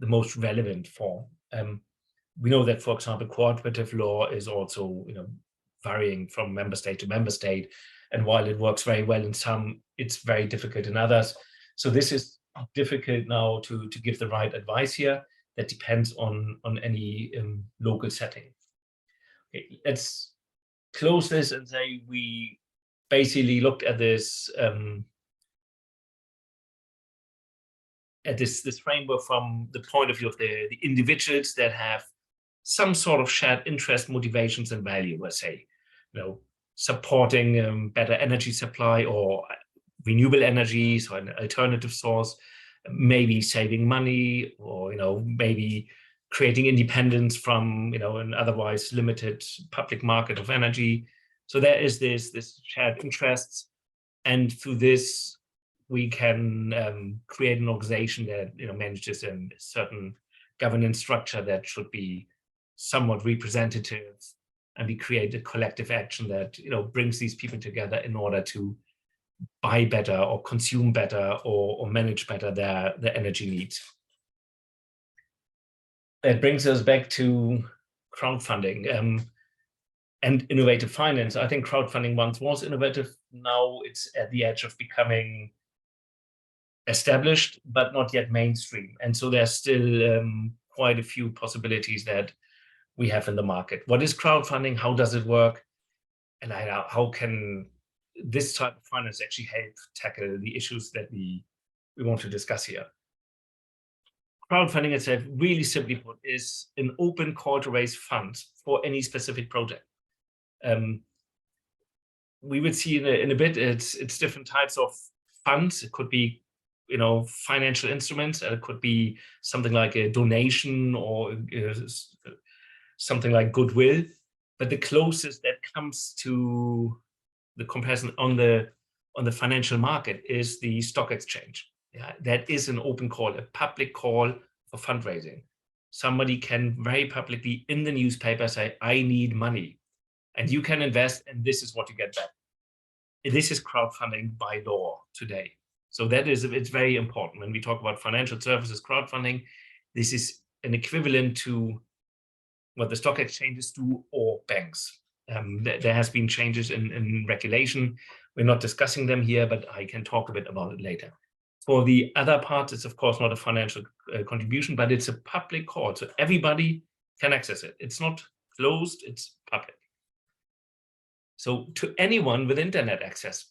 most relevant form. We know that, for example, cooperative law is also varying from member state to member state, and while it works very well in some, it's very difficult in others. So this is difficult now to give the right advice here. That depends on any local setting. Okay, let's close this and say we basically looked at this this framework from the point of view of the individuals that have some sort of shared interest, motivations, and value. Let's say, supporting better energy supply or renewable energy, so an alternative source, maybe saving money, or maybe creating independence from an otherwise limited public market of energy. So there is this shared interests, and through this we can create an organization that manages a certain governance structure that should be somewhat representative, and we create a collective action that brings these people together in order to buy better or consume better or manage better their energy needs. That brings us back to crowdfunding and innovative finance. I think crowdfunding once was innovative. Now it's at the edge of becoming established, but not yet mainstream. And so there's still quite a few possibilities that we have in the market. What is crowdfunding? How does it work? And how can this type of finance actually help tackle the issues that we want to discuss here? Crowdfunding itself, really simply put, is an open call to raise funds for any specific project. We would see in a bit, it's different types of funds. It could be financial instruments, and it could be something like a donation or something like goodwill. But the closest that comes to the comparison on the financial market is the stock exchange. Yeah, that is an open call, a public call for fundraising. Somebody can very publicly in the newspaper say, I need money, and you can invest, and this is what you get back. This is crowdfunding by law today. So it's very important when we talk about financial services crowdfunding. This is an equivalent to what the stock exchanges do or banks. There has been changes in regulation. We're not discussing them here, but I can talk a bit about it later. For the other parts, it's of course not a financial contribution, but it's a public call, so everybody can access it. It's not closed, it's public. So to anyone with internet access,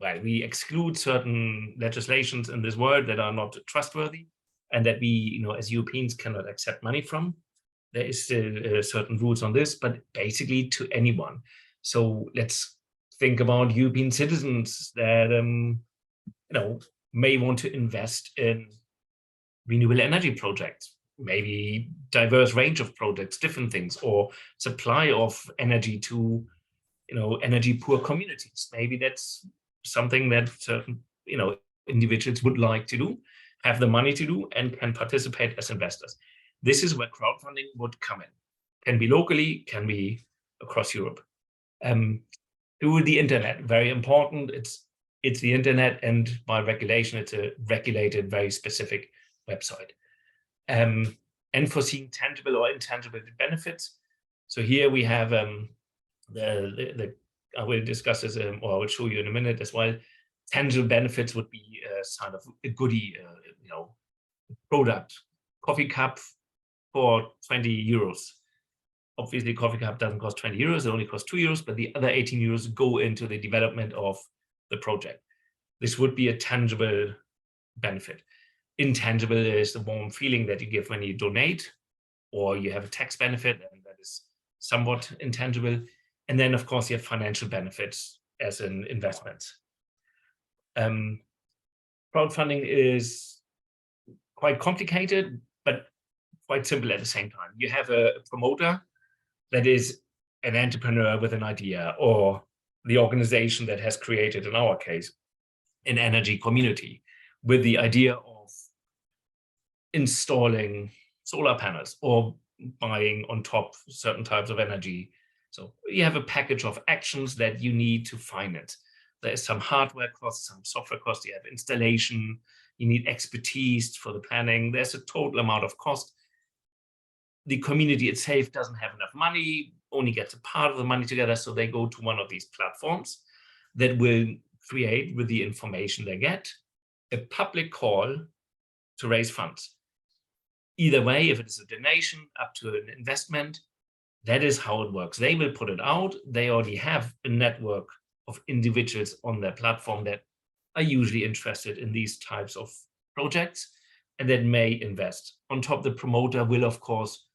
well, we exclude certain legislations in this world that are not trustworthy and that we, you know, as Europeans cannot accept money from. There is still certain rules on this, but basically to anyone. So let's think about European citizens that, you know, may want to invest in renewable energy projects, maybe diverse range of projects, different things, or supply of energy to, you know, energy poor communities. Maybe that's something that you know, individuals would like to do, have the money to do, and can participate as investors. This is where crowdfunding would come in. Can be locally, can be across Europe. Through the internet, very important. It's the internet, and by regulation, it's a regulated, very specific website. And foreseeing tangible or intangible benefits. So here we have I will discuss this, or I will show you in a minute as well. Tangible benefits would be sort of a goodie, you know, product, coffee cup for 20 euros. Obviously, coffee cup doesn't cost 20 euros, it only costs 2 euros, but the other 18 euros go into the development of the project. This would be a tangible benefit. Intangible is the warm feeling that you give when you donate, or you have a tax benefit, and that is somewhat intangible. And then, of course, you have financial benefits as an investment. Crowdfunding is quite complicated, but quite simple at the same time. You have a promoter that is an entrepreneur with an idea, or the organization that has created, in our case, an energy community with the idea of installing solar panels or buying on top certain types of energy. So you have a package of actions that you need to finance. There is some hardware costs, some software costs, you have installation, you need expertise for the planning. There's a total amount of cost. The community itself doesn't have enough money, only gets a part of the money together, so they go to one of these platforms that will create, with the information they get, a public call to raise funds. Either way, if it is a donation up to an investment, that is how it works. They will put it out. They already have a network of individuals on their platform that are usually interested in these types of projects and that may invest. On top, the promoter will, of course,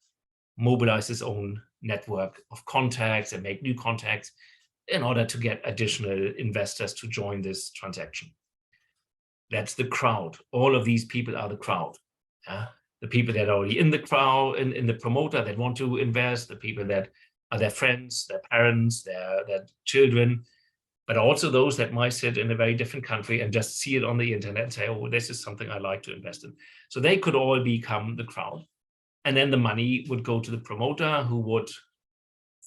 mobilize his own network of contacts and make new contacts in order to get additional investors to join this transaction. That's the crowd. All of these people are the crowd. The people that are already in the crowd, in the promoter that want to invest, the people that are their friends, their parents, their children, but also those that might sit in a very different country and just see it on the internet and say, oh, this is something I like to invest in. So they could all become the crowd. And then the money would go to the promoter, who would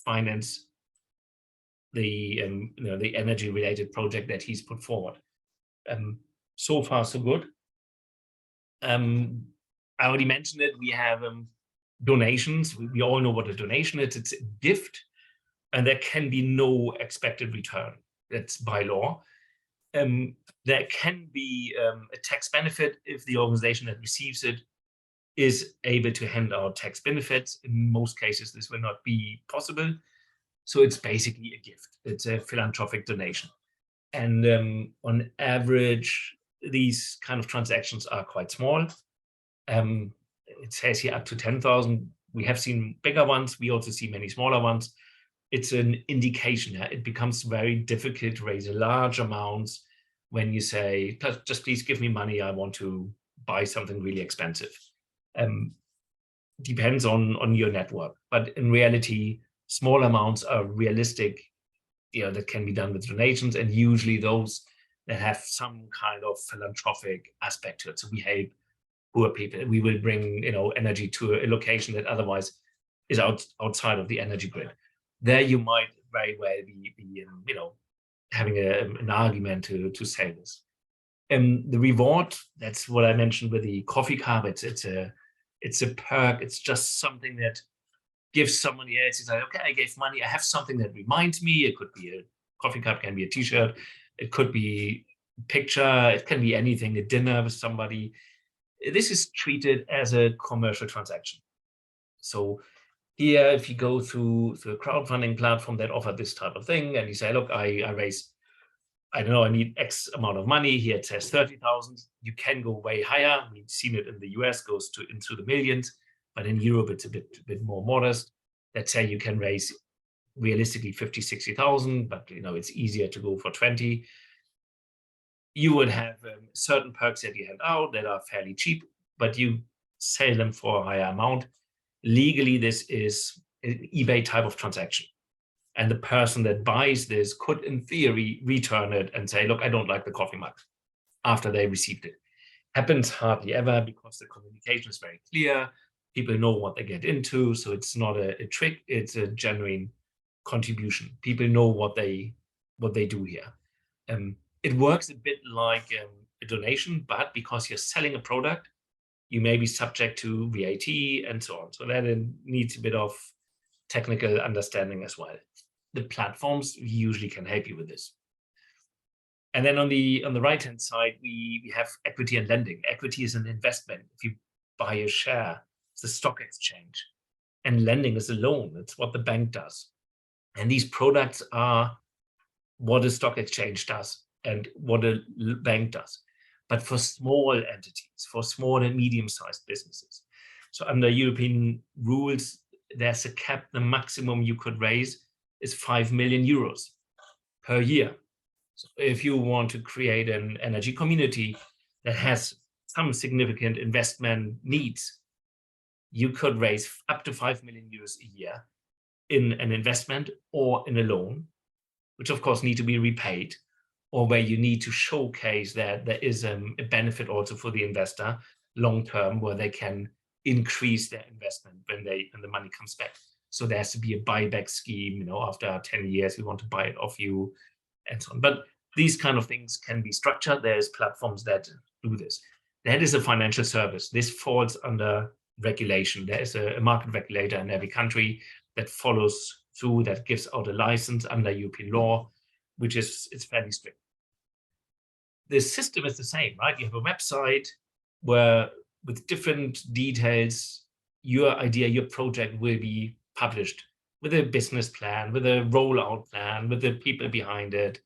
finance the the energy related project that he's put forward. So far, so good. I already mentioned it. We have donations. We all know what a donation is. It's a gift, and there can be no expected return. That's by law. There can be a tax benefit if the organization that receives it is able to hand out tax benefits. In most cases, this will not be possible. So it's basically a gift. It's a philanthropic donation. And on average, these kind of transactions are quite small. It says here up to 10,000. We have seen bigger ones. We also see many smaller ones. It's an indication. It becomes very difficult to raise large amounts when you say, just please give me money. I want to buy something really expensive. Depends on your network. But in reality, small amounts are realistic, that can be done with donations, and usually those that have some kind of philanthropic aspect to it. So we help poor people. We will bring energy to a location that otherwise is outside of the energy grid. There you might very well be having an argument to say this. The reward, that's what I mentioned with the coffee cup. It's a perk. It's just something that gives somebody else. It's like, okay, I gave money. I have something that reminds me. It could be a coffee cup, can be a T-shirt. It could be a picture. It can be anything, a dinner with somebody. This is treated as a commercial transaction. So here, if you go through a crowdfunding platform that offer this type of thing, and you say, look, I raise I don't know, I need X amount of money. Here it says 30,000. You can go way higher. We've seen it in the US, goes into the millions, but in Europe it's a bit more modest. Let's say you can raise realistically 50, 60,000, but it's easier to go for 20. You would have certain perks that you hand out that are fairly cheap, but you sell them for a higher amount. Legally, this is an eBay type of transaction. And the person that buys this could, in theory, return it and say, look, I don't like the coffee mug after they received it. Happens hardly ever because the communication is very clear. People know what they get into. So it's not a trick. It's a genuine contribution. People know what they do here. It works a bit like a donation, but because you're selling a product, you may be subject to VAT and so on. So that needs a bit of technical understanding as well. The platforms usually can help you with this. And then on the right-hand side, we have equity and lending. Equity is an investment. If you buy a share, it's a stock exchange. And lending is a loan. It's what the bank does. And these products are what a stock exchange does and what a bank does. But for small entities, for small and medium-sized businesses. So under European rules, there's a cap. The maximum you could raise is 5 million euros per year. So if you want to create an energy community that has some significant investment needs, you could raise up to 5 million euros a year in an investment or in a loan, which of course need to be repaid, or where you need to showcase that there is a benefit also for the investor long-term, where they can increase their investment when the money comes back. So there has to be a buyback scheme, after 10 years, we want to buy it off you and so on. But these kind of things can be structured. There's platforms that do this. That is a financial service. This falls under regulation. There is a market regulator in every country that follows through, that gives out a license under European law, which it's fairly strict. The system is the same, right? You have a website where with different details, your idea, your project will be published with a business plan, with a rollout plan, with the people behind it.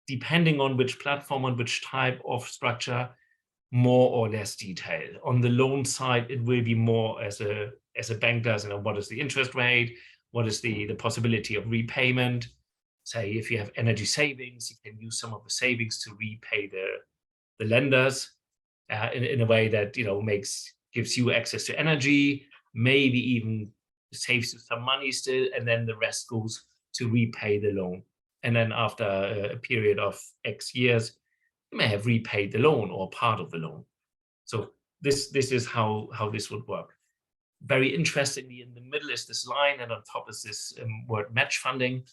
Depending on which platform, on which type of structure, more or less detail. On the loan side, it will be more as a bank does, what is the interest rate? What is the possibility of repayment? Say, if you have energy savings, you can use some of the savings to repay the lenders in a way that gives you access to energy, maybe even saves you some money still, and then the rest goes to repay the loan. And then after a period of X years, you may have repaid the loan or part of the loan. So this is how this would work. Very interestingly, in the middle is this line, and on top is this word match funding.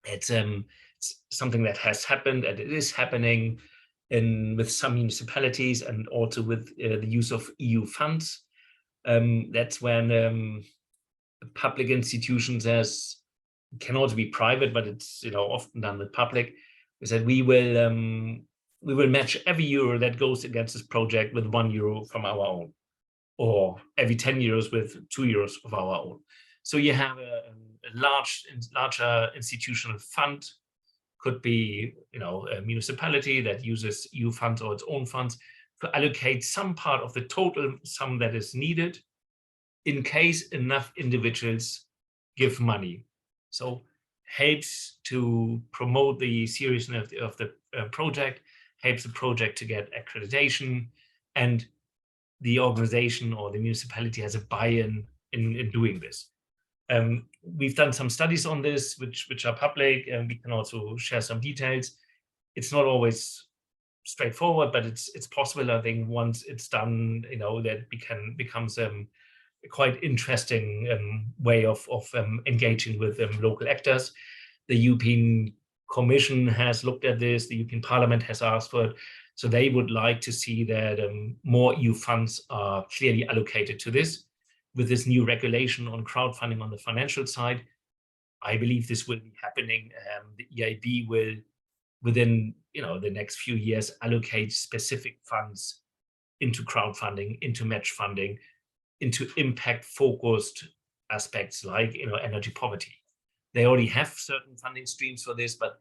It's something that has happened, and it is happening with some municipalities, and also with the use of EU funds. That's when public institutions, can also be private, but it's often done with public, is that we will match every euro that goes against this project with 1 euro from our own, or every 10 euros with 2 euros of our own. So you have a larger institutional fund, could be a municipality that uses EU funds or its own funds to allocate some part of the total sum that is needed in case enough individuals give money. So helps to promote the seriousness of the project, helps the project to get accreditation, and the organization or the municipality has a buy-in in doing this. We've done some studies on this, which are public, and we can also share some details. It's not always straightforward, but it's possible. I think once it's done, that becomes a quite interesting way of engaging with local actors. The European Commission has looked at this. The European Parliament has asked for it. So they would like to see that more EU funds are clearly allocated to this. With this new regulation on crowdfunding on the financial side, I believe this will be happening. The EIB will, within the next few years, allocate specific funds into crowdfunding, into match funding, into impact-focused aspects like energy poverty. They already have certain funding streams for this, but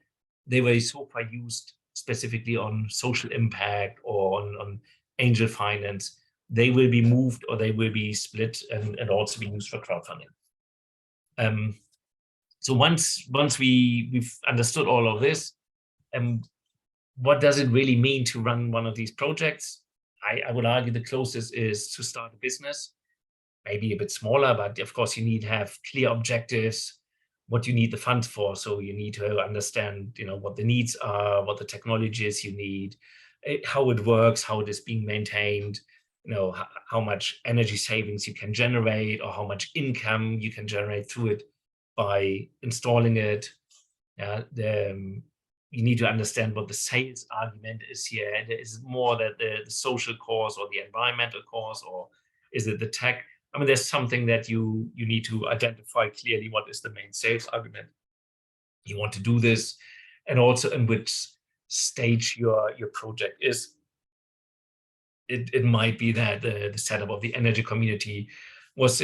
they were so far used specifically on social impact or on angel finance. They will be moved or they will be split and also be used for crowdfunding. So once we've understood all of this, what does it really mean to run one of these projects? I would argue the closest is to start a business, maybe a bit smaller, but of course you need to have clear objectives, what you need the funds for. So you need to understand, what the needs are, what the technologies you need, how it works, how it is being maintained, how much energy savings you can generate or how much income you can generate through it by installing it. You need to understand what the sales argument is here. And is it more that the social cause or the environmental cause, or is it the tech? I mean, there's something that you need to identify clearly. What is the main sales argument you want to do this, and also in which stage your project is. It might be that the setup of the energy community was,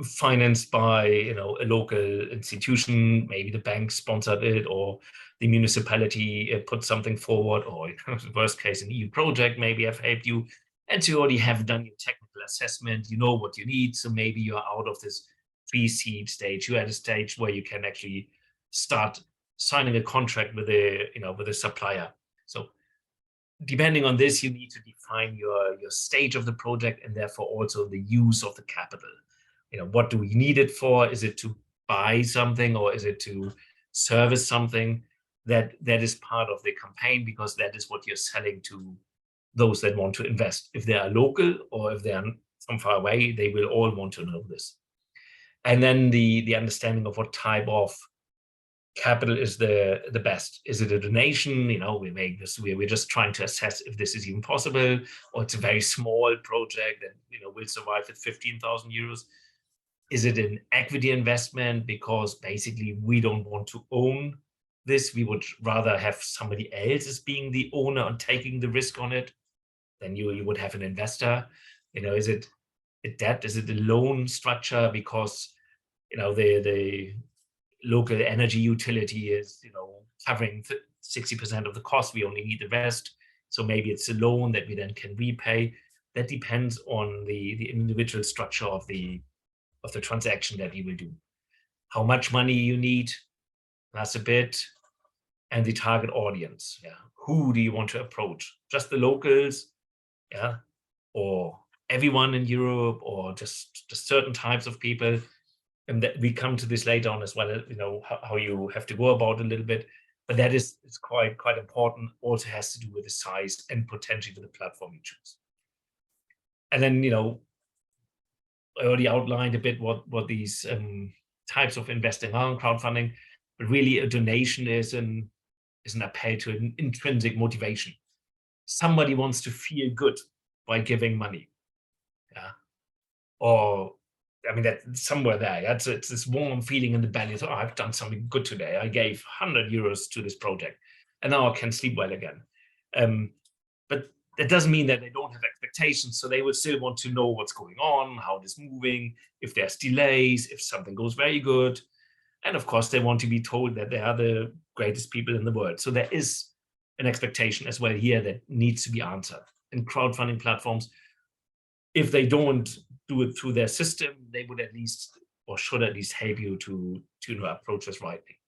financed by, a local institution, maybe the bank sponsored it, or the municipality put something forward, or worst case, an EU project maybe have helped you. And so you already have done your technical assessment, you know what you need. So maybe you're out of this pre-seed stage. You're at a stage where you can actually start signing a contract with a supplier. So depending on this, you need to define your stage of the project and therefore also the use of the capital. What do we need it for? Is it to buy something or is it to service something? That is part of the campaign, because that is what you're selling to those that want to invest. If they are local or if they are from far away, they will all want to know this. And then the understanding of what type of capital is the best. Is it a donation? We make this, we're just trying to assess if this is even possible, or it's a very small project that will survive at 15,000 euros. Is it an equity investment? Because basically we don't want to own this. We would rather have somebody else as being the owner and taking the risk on it. Then you would have an investor. Is it a debt? Is it a loan structure? Because the local energy utility is covering 60% of the cost. We only need the rest. So maybe it's a loan that we then can repay. That depends on the individual structure of the transaction that you will do. How much money you need, that's a bit, and the target audience. Who do you want to approach? Just the locals, or everyone in Europe, or just certain types of people? And that we come to this later on as well, how you have to go about a little bit, but that is quite important. Also has to do with the size and potentially to the platform you choose. And then, I already outlined a bit what these types of investing are in crowdfunding, but really a donation is an appeal to an intrinsic motivation. Somebody wants to feel good by giving money, or that's somewhere there. It's this warm feeling in the belly. So, I've done something good today. I gave 100 euros to this project, and now I can sleep well again. But that doesn't mean that they don't have expectations. So they will still want to know what's going on, how it is moving, if there's delays, if something goes very good. And of course, they want to be told that they are the greatest people in the world. So there is an expectation as well here that needs to be answered. In crowdfunding platforms, if they don't do it through their system, they would at least, or should at least, help you to approach this rightly.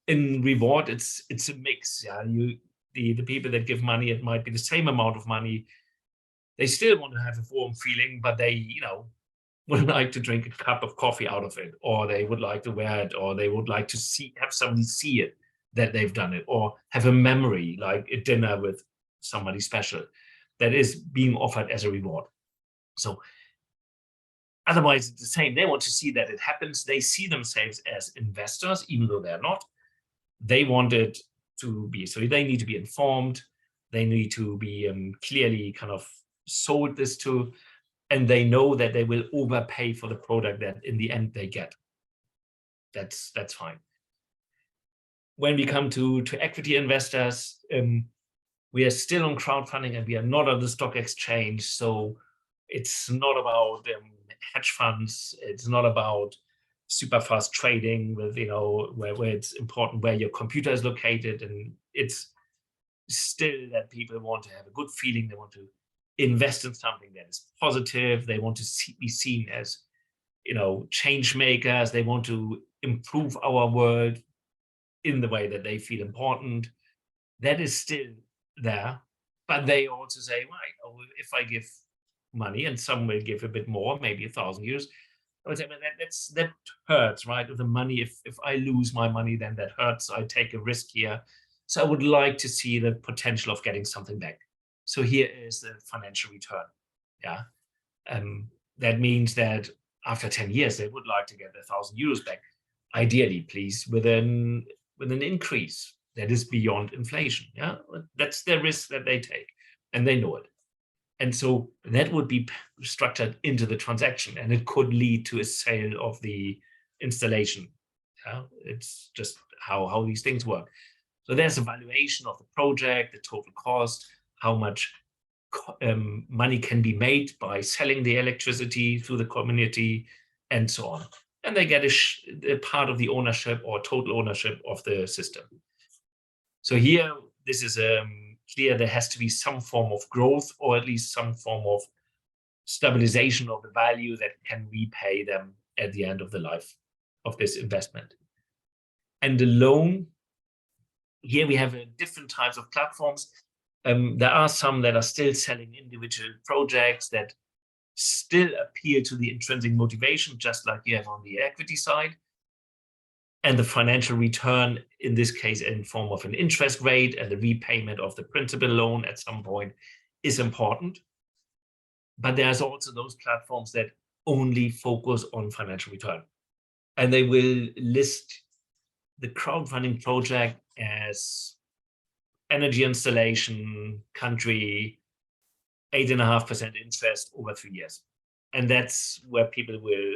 In reward, it's a mix. The people that give money, it might be the same amount of money. They still want to have a warm feeling, but they, would like to drink a cup of coffee out of it, or they would like to wear it, or they would like to have somebody see it, that they've done it, or have a memory, like a dinner with somebody special, that is being offered as a reward. So otherwise, it's the same. They want to see that it happens. They see themselves as investors, even though they're not. They want it to be, so they need to be informed. They need to be clearly kind of sold this to, and they know that they will overpay for the product that in the end they get. That's fine. When we come to equity investors, we are still on crowdfunding and we are not on the stock exchange. So it's not about hedge funds. It's not about super fast trading with, you know, where it's important where your computer is located, and it's still that people want to have a good feeling. They want to invest in something that is positive. They want to be seen as, you know, change makers. They want to improve our world in the way that they feel important. That is still there, but they also say, right, oh, if I give money, and some will give a bit more, maybe €1,000, I would say, but that hurts, right? With the money, if I lose my money, then that hurts. I take a risk here. So I would like to see the potential of getting something back. So here is the financial return. Yeah. That means that after 10 years, they would like to get €1,000 back. Ideally, please, with an increase that is beyond inflation. Yeah. That's the risk that they take, and they know it. And so that would be structured into the transaction, and it could lead to a sale of the installation. Yeah? It's just how these things work. So there's a valuation of the project, the total cost, how much money can be made by selling the electricity to the community, and so on. And they get a part of the ownership or total ownership of the system. So here, this is clear there has to be some form of growth, or at least some form of stabilization of the value that can repay them at the end of the life of this investment. And the loan, here we have different types of platforms. There are some that are still selling individual projects that still appeal to the intrinsic motivation, just like you have on the equity side. And the financial return, in this case, in form of an interest rate and the repayment of the principal loan at some point, is important. But there's also those platforms that only focus on financial return. And they will list the crowdfunding project as energy installation, country, 8.5% interest over 3 years. And that's where people will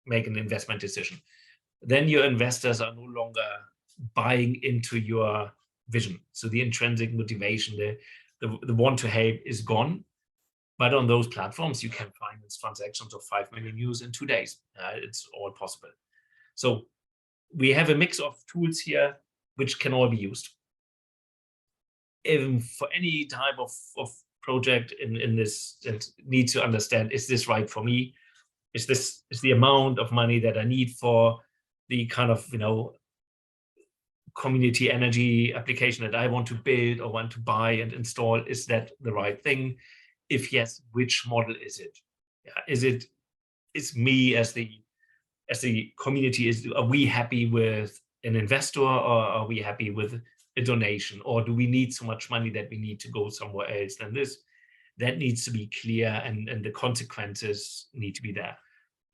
make an investment decision. Then your investors are no longer buying into your vision. So the intrinsic motivation, the want to help is gone. But on those platforms, you can finance transactions of €5 million in 2 days. It's all possible. So we have a mix of tools here, which can all be used. Even for any type of project in this, and need to understand, is this right for me? Is the amount of money that I need for the kind of, you know, community energy application that I want to build or want to buy and install, is that the right thing? If yes, which model is it? Yeah, is me as the community, are we happy with an investor, or are we happy with a donation, or do we need so much money that we need to go somewhere else than this? That needs to be clear, and the consequences need to be there.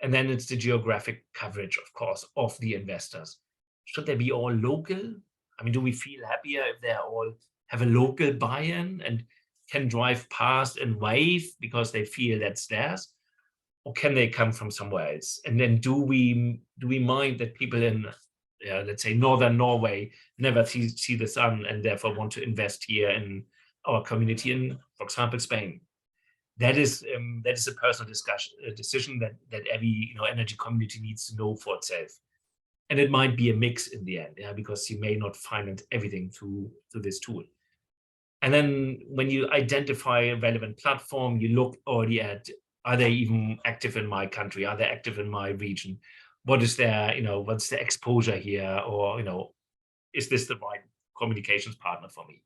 And then it's the geographic coverage, of course, of the investors. Should they be all local? I mean, do we feel happier if they all have a local buy-in and can drive past and wave because they feel that's theirs? Or can they come from somewhere else? And then do we mind that people in, let's say, northern Norway never see the sun and therefore want to invest here in our community in, for example, Spain? That is a personal decision that every energy community needs to know for itself. And it might be a mix in the end, because you may not finance everything through this tool. And then when you identify a relevant platform, you look already at, are they even active in my country? Are they active in my region? What is their, what's the exposure here? Or, is this the right communications partner for me?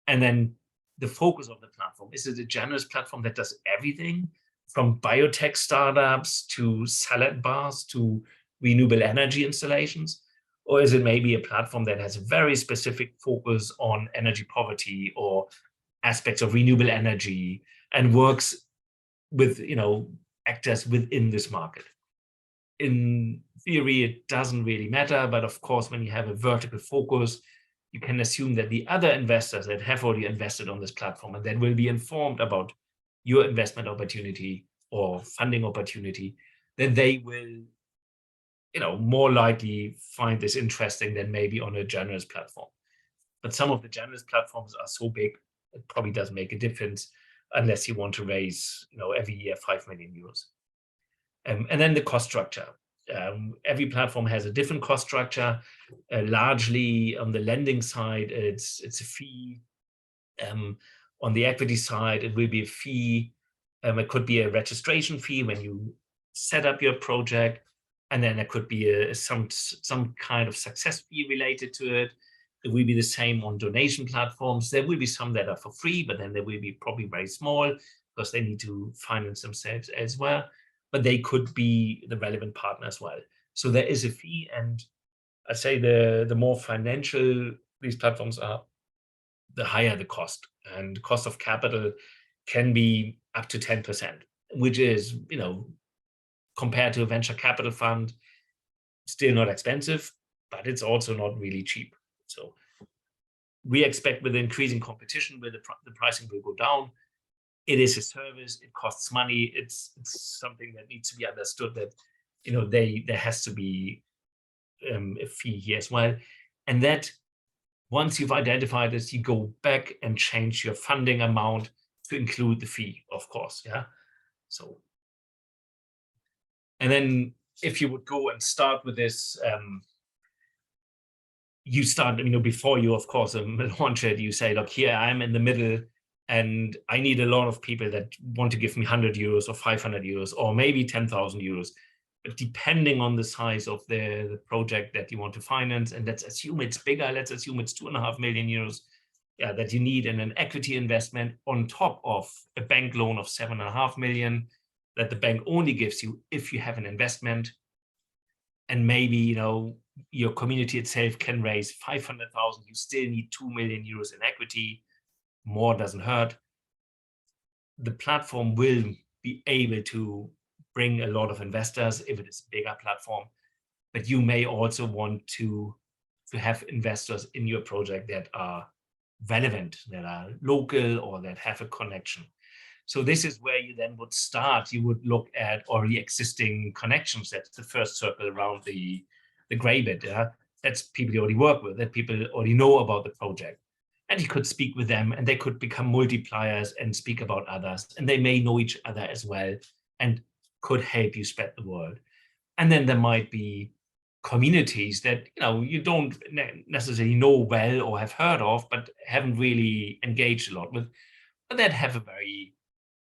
And then the focus of the platform, is it a generous platform that does everything from biotech startups to salad bars to renewable energy installations? Or is it maybe a platform that has a very specific focus on energy poverty or aspects of renewable energy and works with, actors within this market? In theory, it doesn't really matter, but of course, when you have a vertical focus, you can assume that the other investors that have already invested on this platform and that will be informed about your investment opportunity or funding opportunity, then they will, more likely find this interesting than maybe on a generous platform. But some of the generous platforms are so big, it probably doesn't make a difference unless you want to raise, every year €5 million. And then the cost structure. every platform has a different cost structure. Largely on the lending side, it's a fee. On the equity side, it will be a fee. It could be a registration fee when you set up your project, and then there could be some kind of success fee related to it. It will be the same on donation platforms. There will be some that are for free, but then there will be probably very small because they need to finance themselves as well. But they could be the relevant partner as well. So there is a fee, and I say the more financial these platforms are, the higher the cost. And cost of capital can be up to 10%, which is, compared to a venture capital fund, still not expensive, but it's also not really cheap. So we expect with increasing competition, where the pricing will go down. It is a service, it costs money. It's something that needs to be understood, that there has to be a fee here as well. And that once you've identified this, you go back and change your funding amount to include the fee, of course. Yeah. So, and then if you would go and start with this, you start, before you, of course, launch it, you say, look, here I'm in the middle, and I need a lot of people that want to give me 100 euros or 500 euros or maybe 10,000 euros. But depending on the size of the project that you want to finance, and let's assume it's bigger, let's assume it's 2.5 million euros, that you need in an equity investment on top of a bank loan of 7.5 million that the bank only gives you if you have an investment. And maybe, your community itself can raise 500,000, you still need 2 million euros in equity. More doesn't hurt. The platform will be able to bring a lot of investors if it is a bigger platform, but you may also want to have investors in your project that are relevant, that are local, or that have a connection. So this is where you then would start. You would look at already existing connections. That's the first circle around the gray bit. That's people you already work with, that people already know about the project. And you could speak with them, and they could become multipliers and speak about others. And they may know each other as well and could help you spread the word. And then there might be communities that you don't necessarily know well or have heard of, but haven't really engaged a lot with, but that have a very,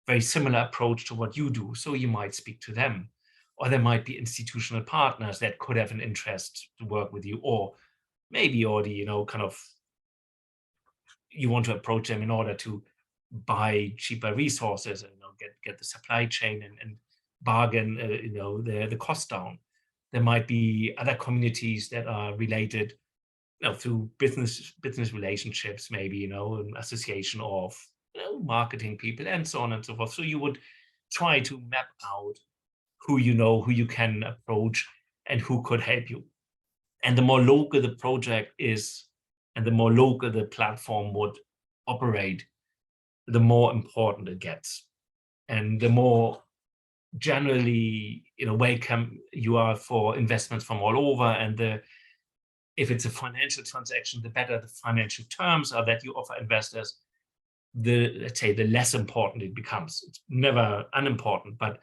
very similar approach to what you do. So you might speak to them. Or there might be institutional partners that could have an interest to work with you, or maybe already, you want to approach them in order to buy cheaper resources and get the supply chain and bargain the cost down. There might be other communities that are related through business relationships, maybe an association of marketing people and so on and so forth. So you would try to map out who you can approach and who could help you. And the more local the project is, and the more local the platform would operate, the more important it gets. And the more generally, welcome you are for investments from all over. And if it's a financial transaction, the better the financial terms are that you offer investors, let's say, the less important it becomes. It's never unimportant, but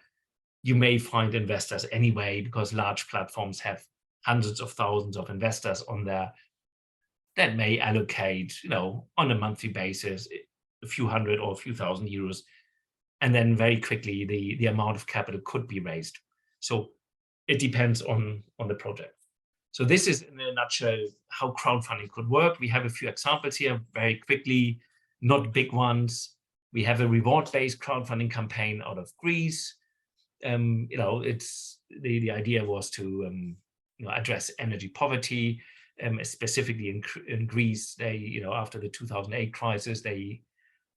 you may find investors anyway, because large platforms have hundreds of thousands of investors on there that may allocate, on a monthly basis, a few hundred or a few thousand euros. And then very quickly, the amount of capital could be raised. So it depends on the project. So this is, in a nutshell, how crowdfunding could work. We have a few examples here very quickly, not big ones. We have a reward-based crowdfunding campaign out of Greece. It's the idea was to address energy poverty, specifically in Greece. They, after the 2008 crisis, they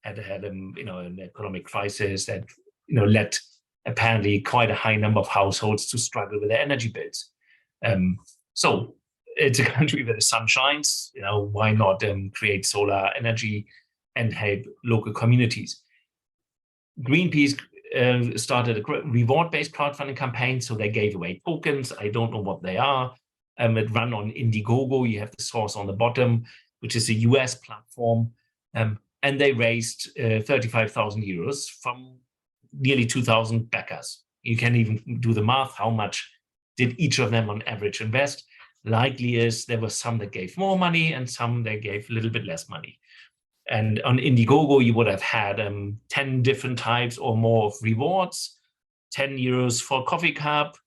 had an economic crisis that led apparently quite a high number of households to struggle with their energy bills. So it's a country where the sun shines. Why not create solar energy and help local communities? Greenpeace started a reward-based crowdfunding campaign, so they gave away tokens. I don't know what they are. It run on Indiegogo. You have the source on the bottom, which is a US platform. And they raised 35,000 euros from nearly 2,000 backers. You can even do the math, how much did each of them on average invest? Likely is there were some that gave more money and some that gave a little bit less money. And on Indiegogo, you would have had 10 different types or more of rewards, 10 euros for a coffee cup,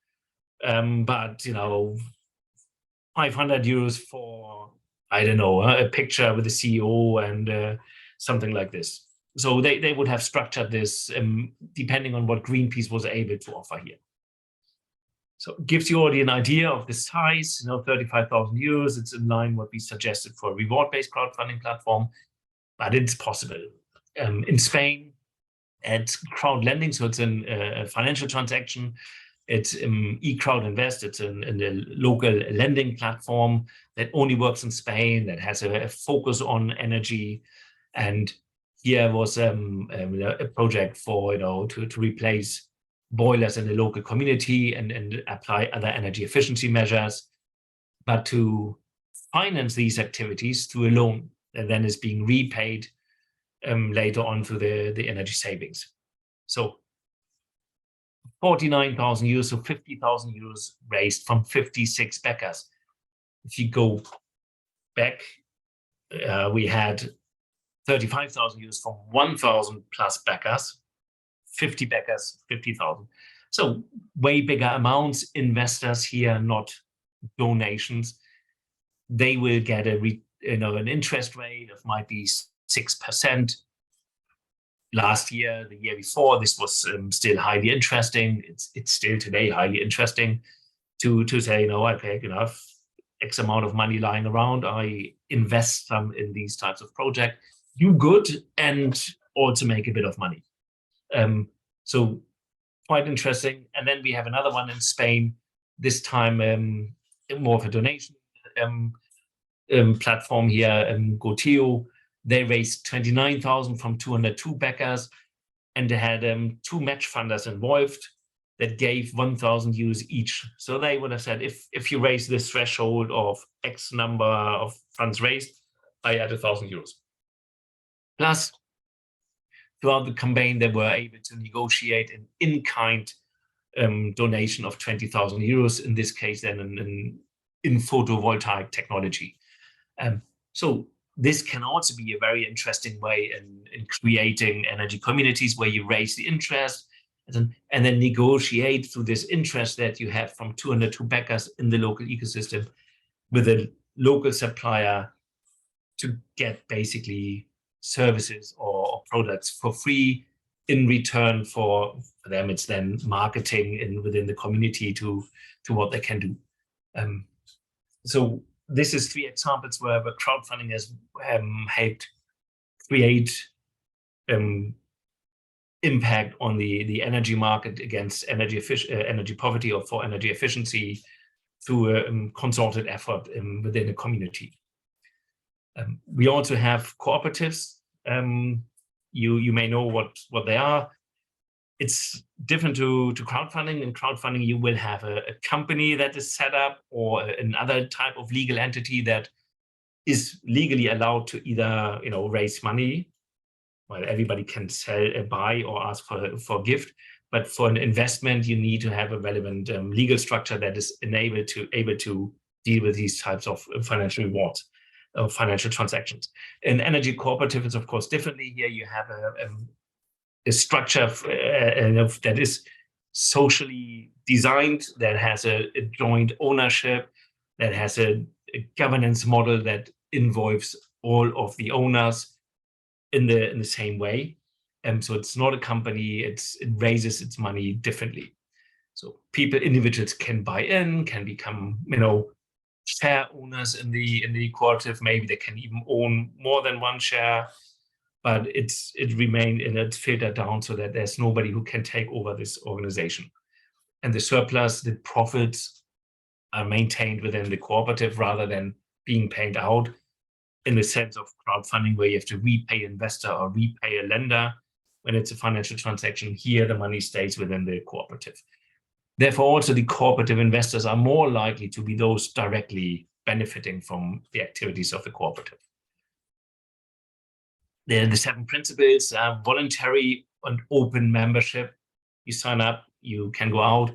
but 500 euros for, I don't know, a picture with the CEO and something like this. So they would have structured this depending on what Greenpeace was able to offer here. So it gives you already an idea of the size, 35,000 euros. It's in line what we suggested for a reward-based crowdfunding platform, but it's possible. In Spain, it's crowd lending, so it's a financial transaction. It's eCrowd Invest. It's a local lending platform that only works in Spain, that has a focus on energy. And here was a project for to replace boilers in the local community and apply other energy efficiency measures, but to finance these activities through a loan that then is being repaid later on through the energy savings. So 49,000 euros, so 50,000 euros raised from 56 backers. If you go back, we had 35,000 euros from 1,000 plus backers, 50 backers, 50,000. So way bigger amounts, investors here, not donations. They will get an interest rate of might be 6%. Last year, the year before, this was still highly interesting. It's still today highly interesting to say, I take enough X amount of money lying around. I invest some in these types of projects, do good, and also make a bit of money. So quite interesting. And then we have another one in Spain, this time more of a donation platform here, Goteo. They raised 29,000 from 202 backers, and they had two match funders involved that gave 1,000 euros each. So they would have said, if you raise this threshold of X number of funds raised, I add 1,000 euros. Plus, throughout the campaign, they were able to negotiate an in-kind donation of 20,000 euros, in this case, then in photovoltaic technology. So this can also be a very interesting way in creating energy communities where you raise the interest and then negotiate through this interest that you have from 202 backers in the local ecosystem with a local supplier to get basically services or products for free in return for them. It's then marketing within the community to what they can do. So this is 3 examples where crowdfunding has helped create impact on the energy market against energy poverty or for energy efficiency through a concerted effort within the community. We also have cooperatives. You may know what they are. It's different to crowdfunding. In crowdfunding, you will have a company that is set up or another type of legal entity that is legally allowed to either raise money. Well, everybody can buy or ask for a gift, but for an investment, you need to have a relevant legal structure that is able to deal with these types of financial rewards. Of financial transactions. In energy cooperative, it's of course differently. Here you have a structure that is socially designed, that has a joint ownership, that has a governance model that involves all of the owners in the same way. So it's not a company, it raises its money differently. So individuals can buy in, can become, share owners in the cooperative. Maybe they can even own more than one share, but it's filtered down so that there's nobody who can take over this organization. And the surplus, the profits are maintained within the cooperative rather than being paid out in the sense of crowdfunding where you have to repay investor or repay a lender. When it's a financial transaction, here the money stays within the cooperative. Therefore, also the cooperative investors are more likely to be those directly benefiting from the activities of the cooperative. The 7 principles are voluntary and open membership. You sign up, you can go out.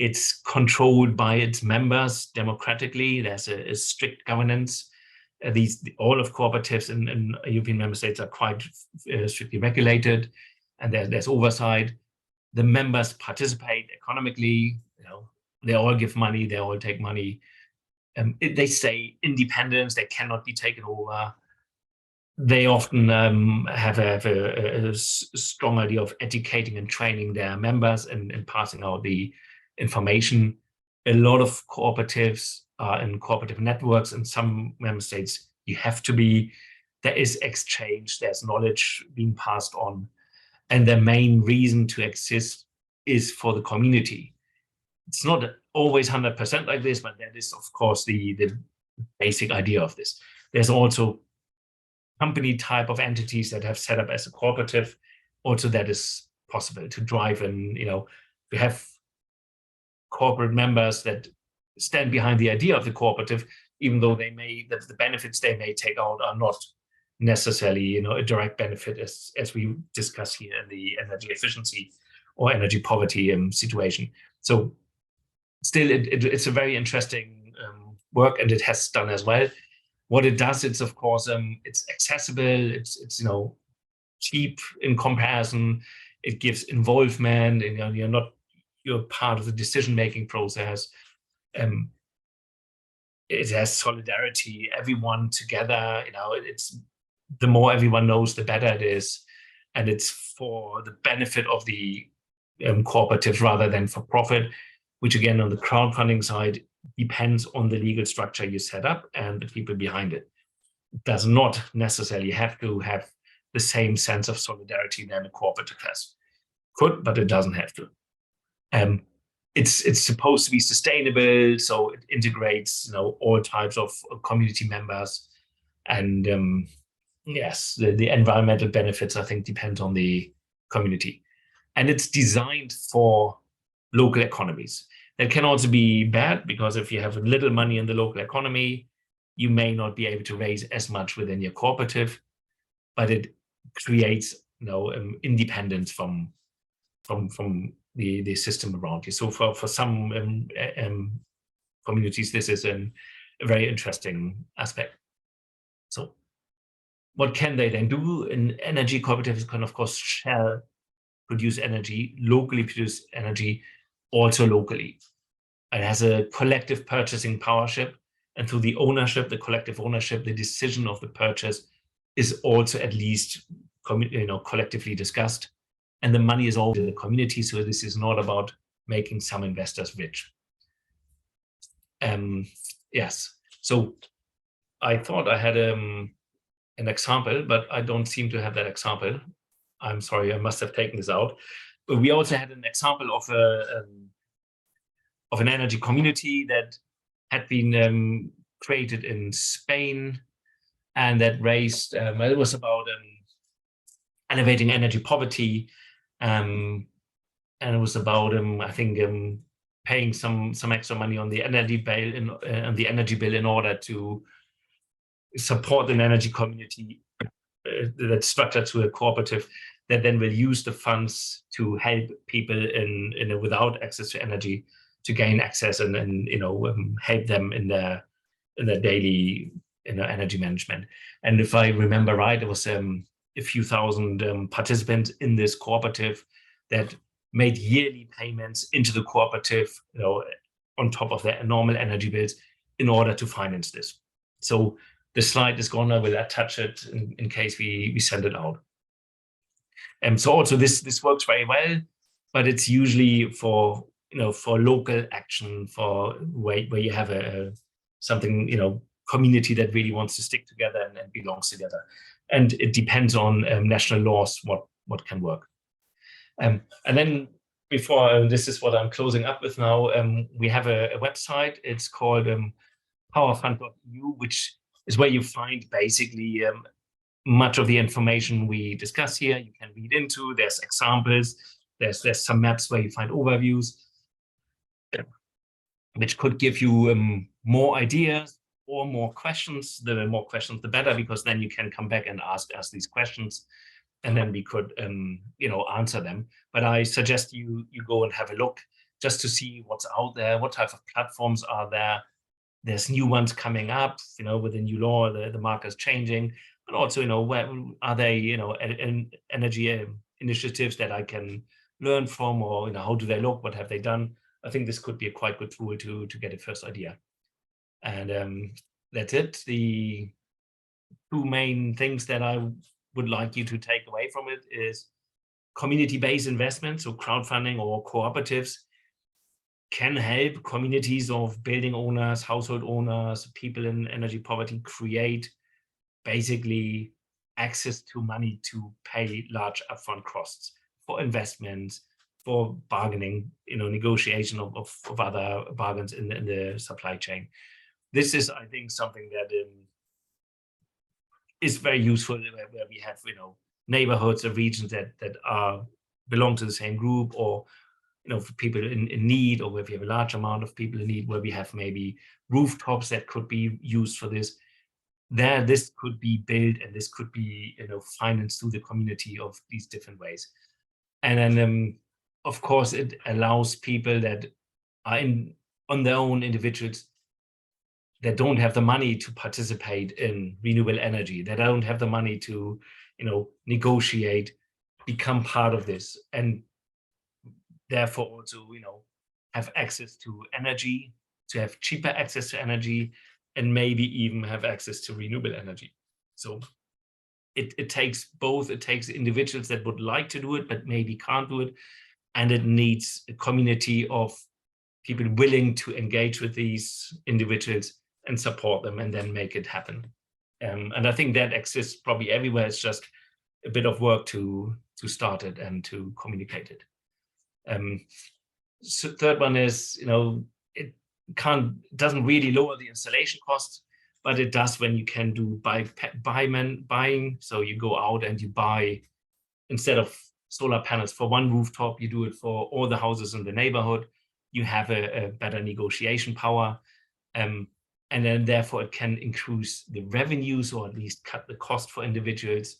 It's controlled by its members democratically. There's a strict governance. All of cooperatives in European member states are quite strictly regulated, and there's oversight. The members participate economically. They all give money. They all take money. They say independence. They cannot be taken over. They often have a strong idea of educating and training their members and passing out the information. A lot of cooperatives are in cooperative networks. In some member states, you have to be. There is exchange. There's knowledge being passed on. And the main reason to exist is for the community. It's not always 100% like this, but that is, of course, the basic idea of this. There's also company type of entities that have set up as a cooperative. Also, that is possible to drive, and we have corporate members that stand behind the idea of the cooperative, even though the benefits they may take out are not necessarily a direct benefit, as we discuss here in the energy efficiency or energy poverty situation. So still, it's a very interesting work, and it has done as well. What it does, it's of course it's accessible, it's cheap in comparison. It gives involvement, and you're part of the decision-making process. It has solidarity, everyone together. It's the more everyone knows, the better it is, and it's for the benefit of the cooperative rather than for profit, which again on the crowdfunding side depends on the legal structure you set up and the people behind it. It does not necessarily have to have the same sense of solidarity than a cooperative has. Could, but it doesn't have to. It's supposed to be sustainable, so it integrates all types of community members, and yes, the environmental benefits, I think, depend on the community, and it's designed for local economies. That can also be bad, because if you have little money in the local economy, you may not be able to raise as much within your cooperative, but it creates independence from the system around you. So for some communities, this is a very interesting aspect. So what can they then do? An energy cooperative can, of course, shall produce energy, locally produce energy, also locally. It has a collective purchasing powership, and through the ownership, the collective ownership, the decision of the purchase is also at least collectively discussed, and the money is all in the community. So this is not about making some investors rich. Yes. So I thought I had an example, but I don't seem to have that example. I'm sorry, I must have taken this out. But we also had an example of an energy community that had been created in Spain, and that raised, it was about elevating energy poverty, and it was about, I think, paying some extra money on the energy bill in order to support an energy community that's structured to a cooperative that then will use the funds to help people without access to energy to gain access and help them in their daily energy management. And if I remember right, it was a few thousand participants in this cooperative that made yearly payments into the cooperative, on top of their normal energy bills, in order to finance this. So the slide is gone. I will attach it in case we send it out. And so also this works very well, but it's usually for local action, for where you have something, community that really wants to stick together and belongs together. And it depends on national laws what can work. And then before, this is what I'm closing up with now, we have a website. It's called powerfund.eu, which is where you find basically much of the information we discuss here. You can read into, there's examples, there's some maps where you find overviews, which could give you more ideas or more questions. The more questions, the better, because then you can come back and ask us these questions, and then we could, answer them. But I suggest you go and have a look just to see what's out there, what type of platforms are there. There's new ones coming up, with the new law, the market is changing, but also, where are they, energy initiatives that I can learn from, or, how do they look, what have they done? I think this could be a quite good tool to get a first idea. And that's it. The two main things that I would like you to take away from it is community-based investments, so crowdfunding or cooperatives, can help communities of building owners, household owners, people in energy poverty create basically access to money to pay large upfront costs for investments, for bargaining, negotiation of other bargains in the supply chain. This is, I think, something that is very useful where we have, neighborhoods or regions that belong to the same group, or for people in need, or where we have a large amount of people in need, where we have maybe rooftops that could be used for this. This could be built, and this could be financed through the community of these different ways. And then of course it allows people that are on their own, individuals that don't have the money to participate in renewable energy, that don't have the money to negotiate, become part of this, and therefore also have access to energy, to have cheaper access to energy, and maybe even have access to renewable energy. So it takes both. It takes individuals that would like to do it but maybe can't do it, and it needs a community of people willing to engage with these individuals and support them, and then make it happen. And I think that exists probably everywhere. It's just a bit of work to start it and to communicate it. So third one is, it doesn't really lower the installation costs, but it does when you can do buying. So you go out and you buy, instead of solar panels for one rooftop, you do it for all the houses in the neighborhood. You have a better negotiation power, and then therefore it can increase the revenues, or at least cut the cost for individuals,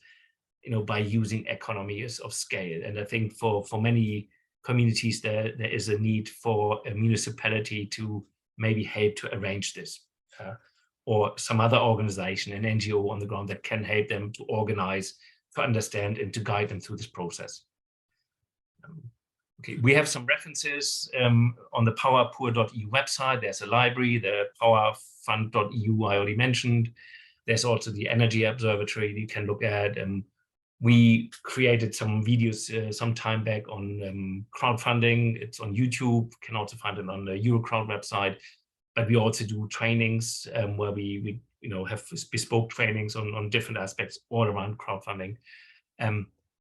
by using economies of scale. And I think for many communities, there is a need for a municipality to maybe help to arrange this, or some other organization, an NGO on the ground that can help them to organize, to understand, and to guide them through this process. Okay, we have some references on the POWERPOOR.eu website. There's a library, the PowerFund.eu I already mentioned. There's also the Energy Observatory you can look at. We created some videos some time back on crowdfunding. It's on YouTube. You can also find it on the Eurocrowd website. But we also do trainings where we have bespoke trainings on different aspects all around crowdfunding.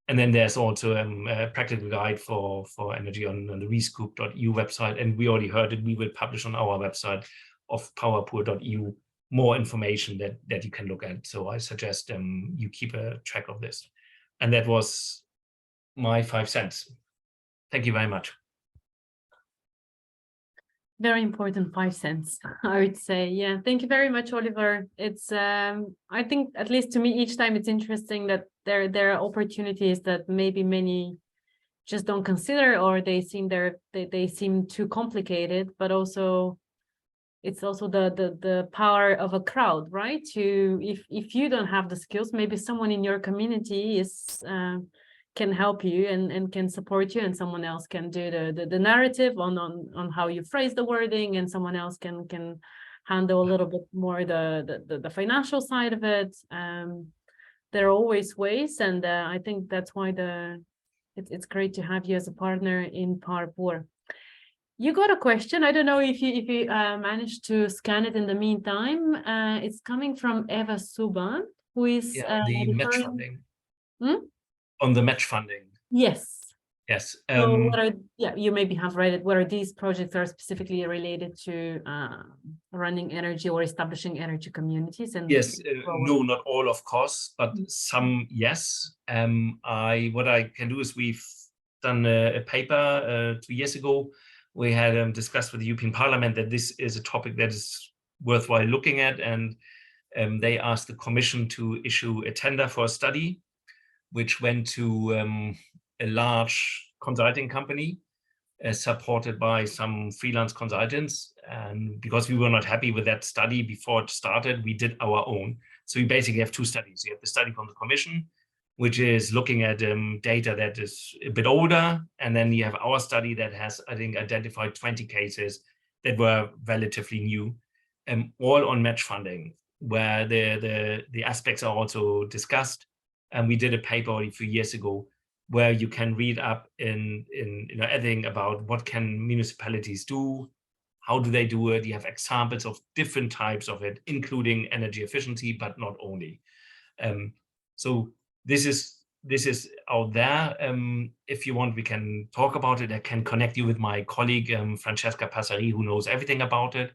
And then there's also a practical guide for energy on the rescoop.eu website. And we already heard it. We will publish on our website of PowerPoor.eu more information that you can look at. So I suggest you keep a track of this. And that was my 5 cents. Thank you very much. Very important 5 cents, I would say. Yeah, thank you very much, Oliver. It's I think, at least to me, each time it's interesting that there are opportunities that maybe many just don't consider, or they seem too complicated. But also, it's also the power of a crowd, right? If you don't have the skills, maybe someone in your community can help you and can support you, and someone else can do the narrative on how you phrase the wording, and someone else can handle a little bit more the financial side of it. There are always ways, and I think that's why it's great to have you as a partner in PowerPoor. You got a question. I don't know if you managed to scan it in the meantime. It's coming from Eva Suban, who is the match funding. On the match funding. Yes. Yes. So you maybe have read it. Whether these projects are specifically related to running energy or establishing energy communities? And yes, no, not all, of course, but some, yes. What I can do is, we've done a paper 2 years ago. We had discussed with the European Parliament that this is a topic that is worthwhile looking at, and they asked the Commission to issue a tender for a study, which went to a large consulting company supported by some freelance consultants. And because we were not happy with that study before it started, we did our own. So we basically have two studies. You have the study from the Commission, which is looking at data that is a bit older. And then you have our study that has, I think, identified 20 cases that were relatively new, all on match funding, where the aspects are also discussed. And we did a paper a few years ago where you can read up in everything about what can municipalities do, how do they do it. You have examples of different types of it, including energy efficiency, but not only. So this is out there. If you want, we can talk about it. I can connect you with my colleague, Francesca Passari, who knows everything about it.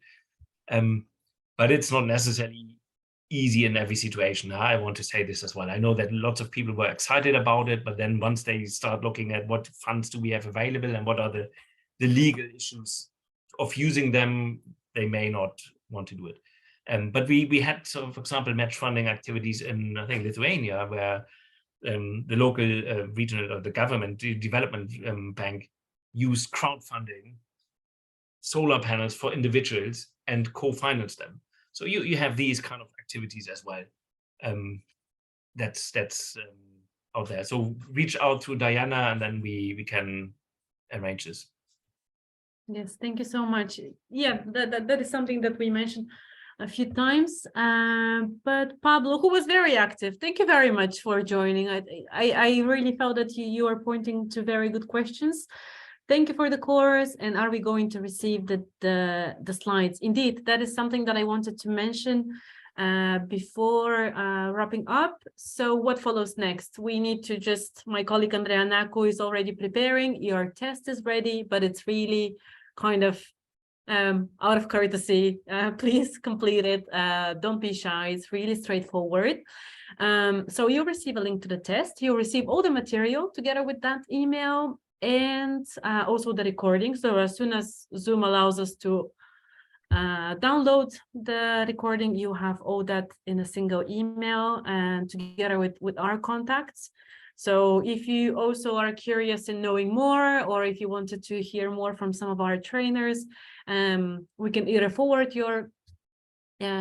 But it's not necessarily easy in every situation. I want to say this as well. I know that lots of people were excited about it, but then once they start looking at what funds do we have available and what are the legal issues of using them, they may not want to do it. But we had, so for example, match funding activities in, I think, Lithuania, where the local regional or the government development bank used crowdfunding solar panels for individuals and co-finance them. So you have these kind of activities as well. That's out there. So reach out to Diana, and then we can arrange this. Yes, thank you so much. Yeah, that is something that we mentioned a few times. But Pablo, who was very active, thank you very much for joining. I really felt that you are pointing to very good questions. Thank you for the course. And are we going to receive the slides? Indeed, that is something that I wanted to mention before wrapping up. So what follows next? We need to just, my colleague Andrea Naku is already preparing. Your test is ready, but it's really kind of out of courtesy. Please complete it. Don't be shy. It's really straightforward. So you'll receive a link to the test. You'll receive all the material together with that email, and also the recording. So as soon as Zoom allows us to download the recording, you have all that in a single email and together with our contacts. So if you also are curious in knowing more, or if you wanted to hear more from some of our trainers, we can either forward your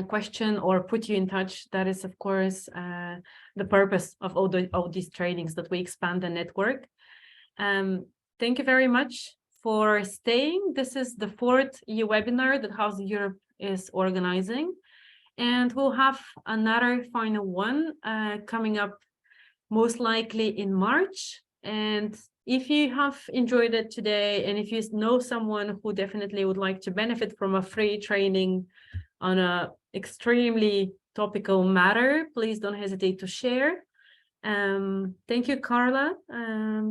question or put you in touch. That is, of course, the purpose of all these trainings, that we expand the network. Thank you very much for staying. This is the 4th EU webinar that Housing Europe is organizing, and we'll have another final one coming up most likely in March. And if you have enjoyed it today, and if you know someone who definitely would like to benefit from a free training on a extremely topical matter, please don't hesitate to share. Thank you, Carla.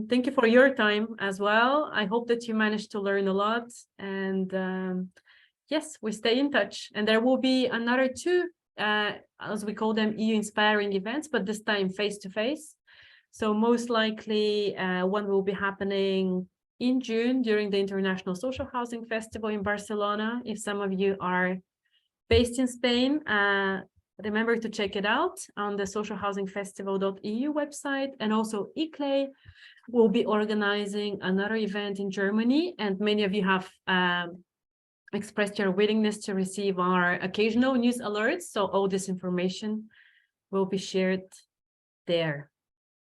Thank you for your time as well. I hope that you managed to learn a lot. And yes, we stay in touch. And there will be another 2, as we call them, EU inspiring events, but this time face-to-face. So most likely one will be happening in June during the International Social Housing Festival in Barcelona. If some of you are based in Spain, remember to check it out on the socialhousingfestival.eu website. And also ICLEI will be organizing another event in Germany. And many of you have expressed your willingness to receive our occasional news alerts. So all this information will be shared there.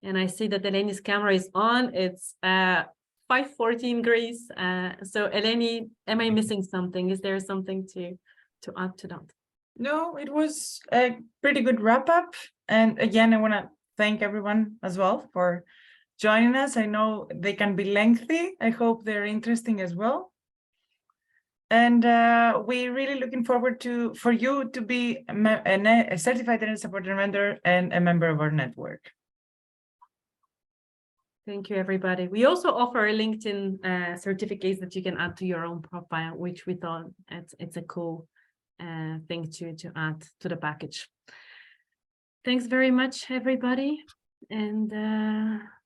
And I see that Eleni's camera is on. It's 5:14 Greece. So Eleni, am I missing something? Is there something to add to that? No, it was a pretty good wrap up. And again, I want to thank everyone as well for joining us. I know they can be lengthy. I hope they're interesting as well. And we're really looking forward for you to be a certified energy support vendor and a member of our network. Thank you, everybody. We also offer LinkedIn certificates that you can add to your own profile, which we thought it's a cool thing to add to the package. Thanks very much, everybody. And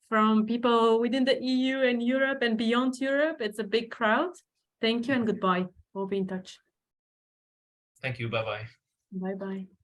from people within the EU and Europe and beyond Europe, it's a big crowd. Thank you and goodbye. We'll be in touch. Thank you. Bye-bye. Bye-bye.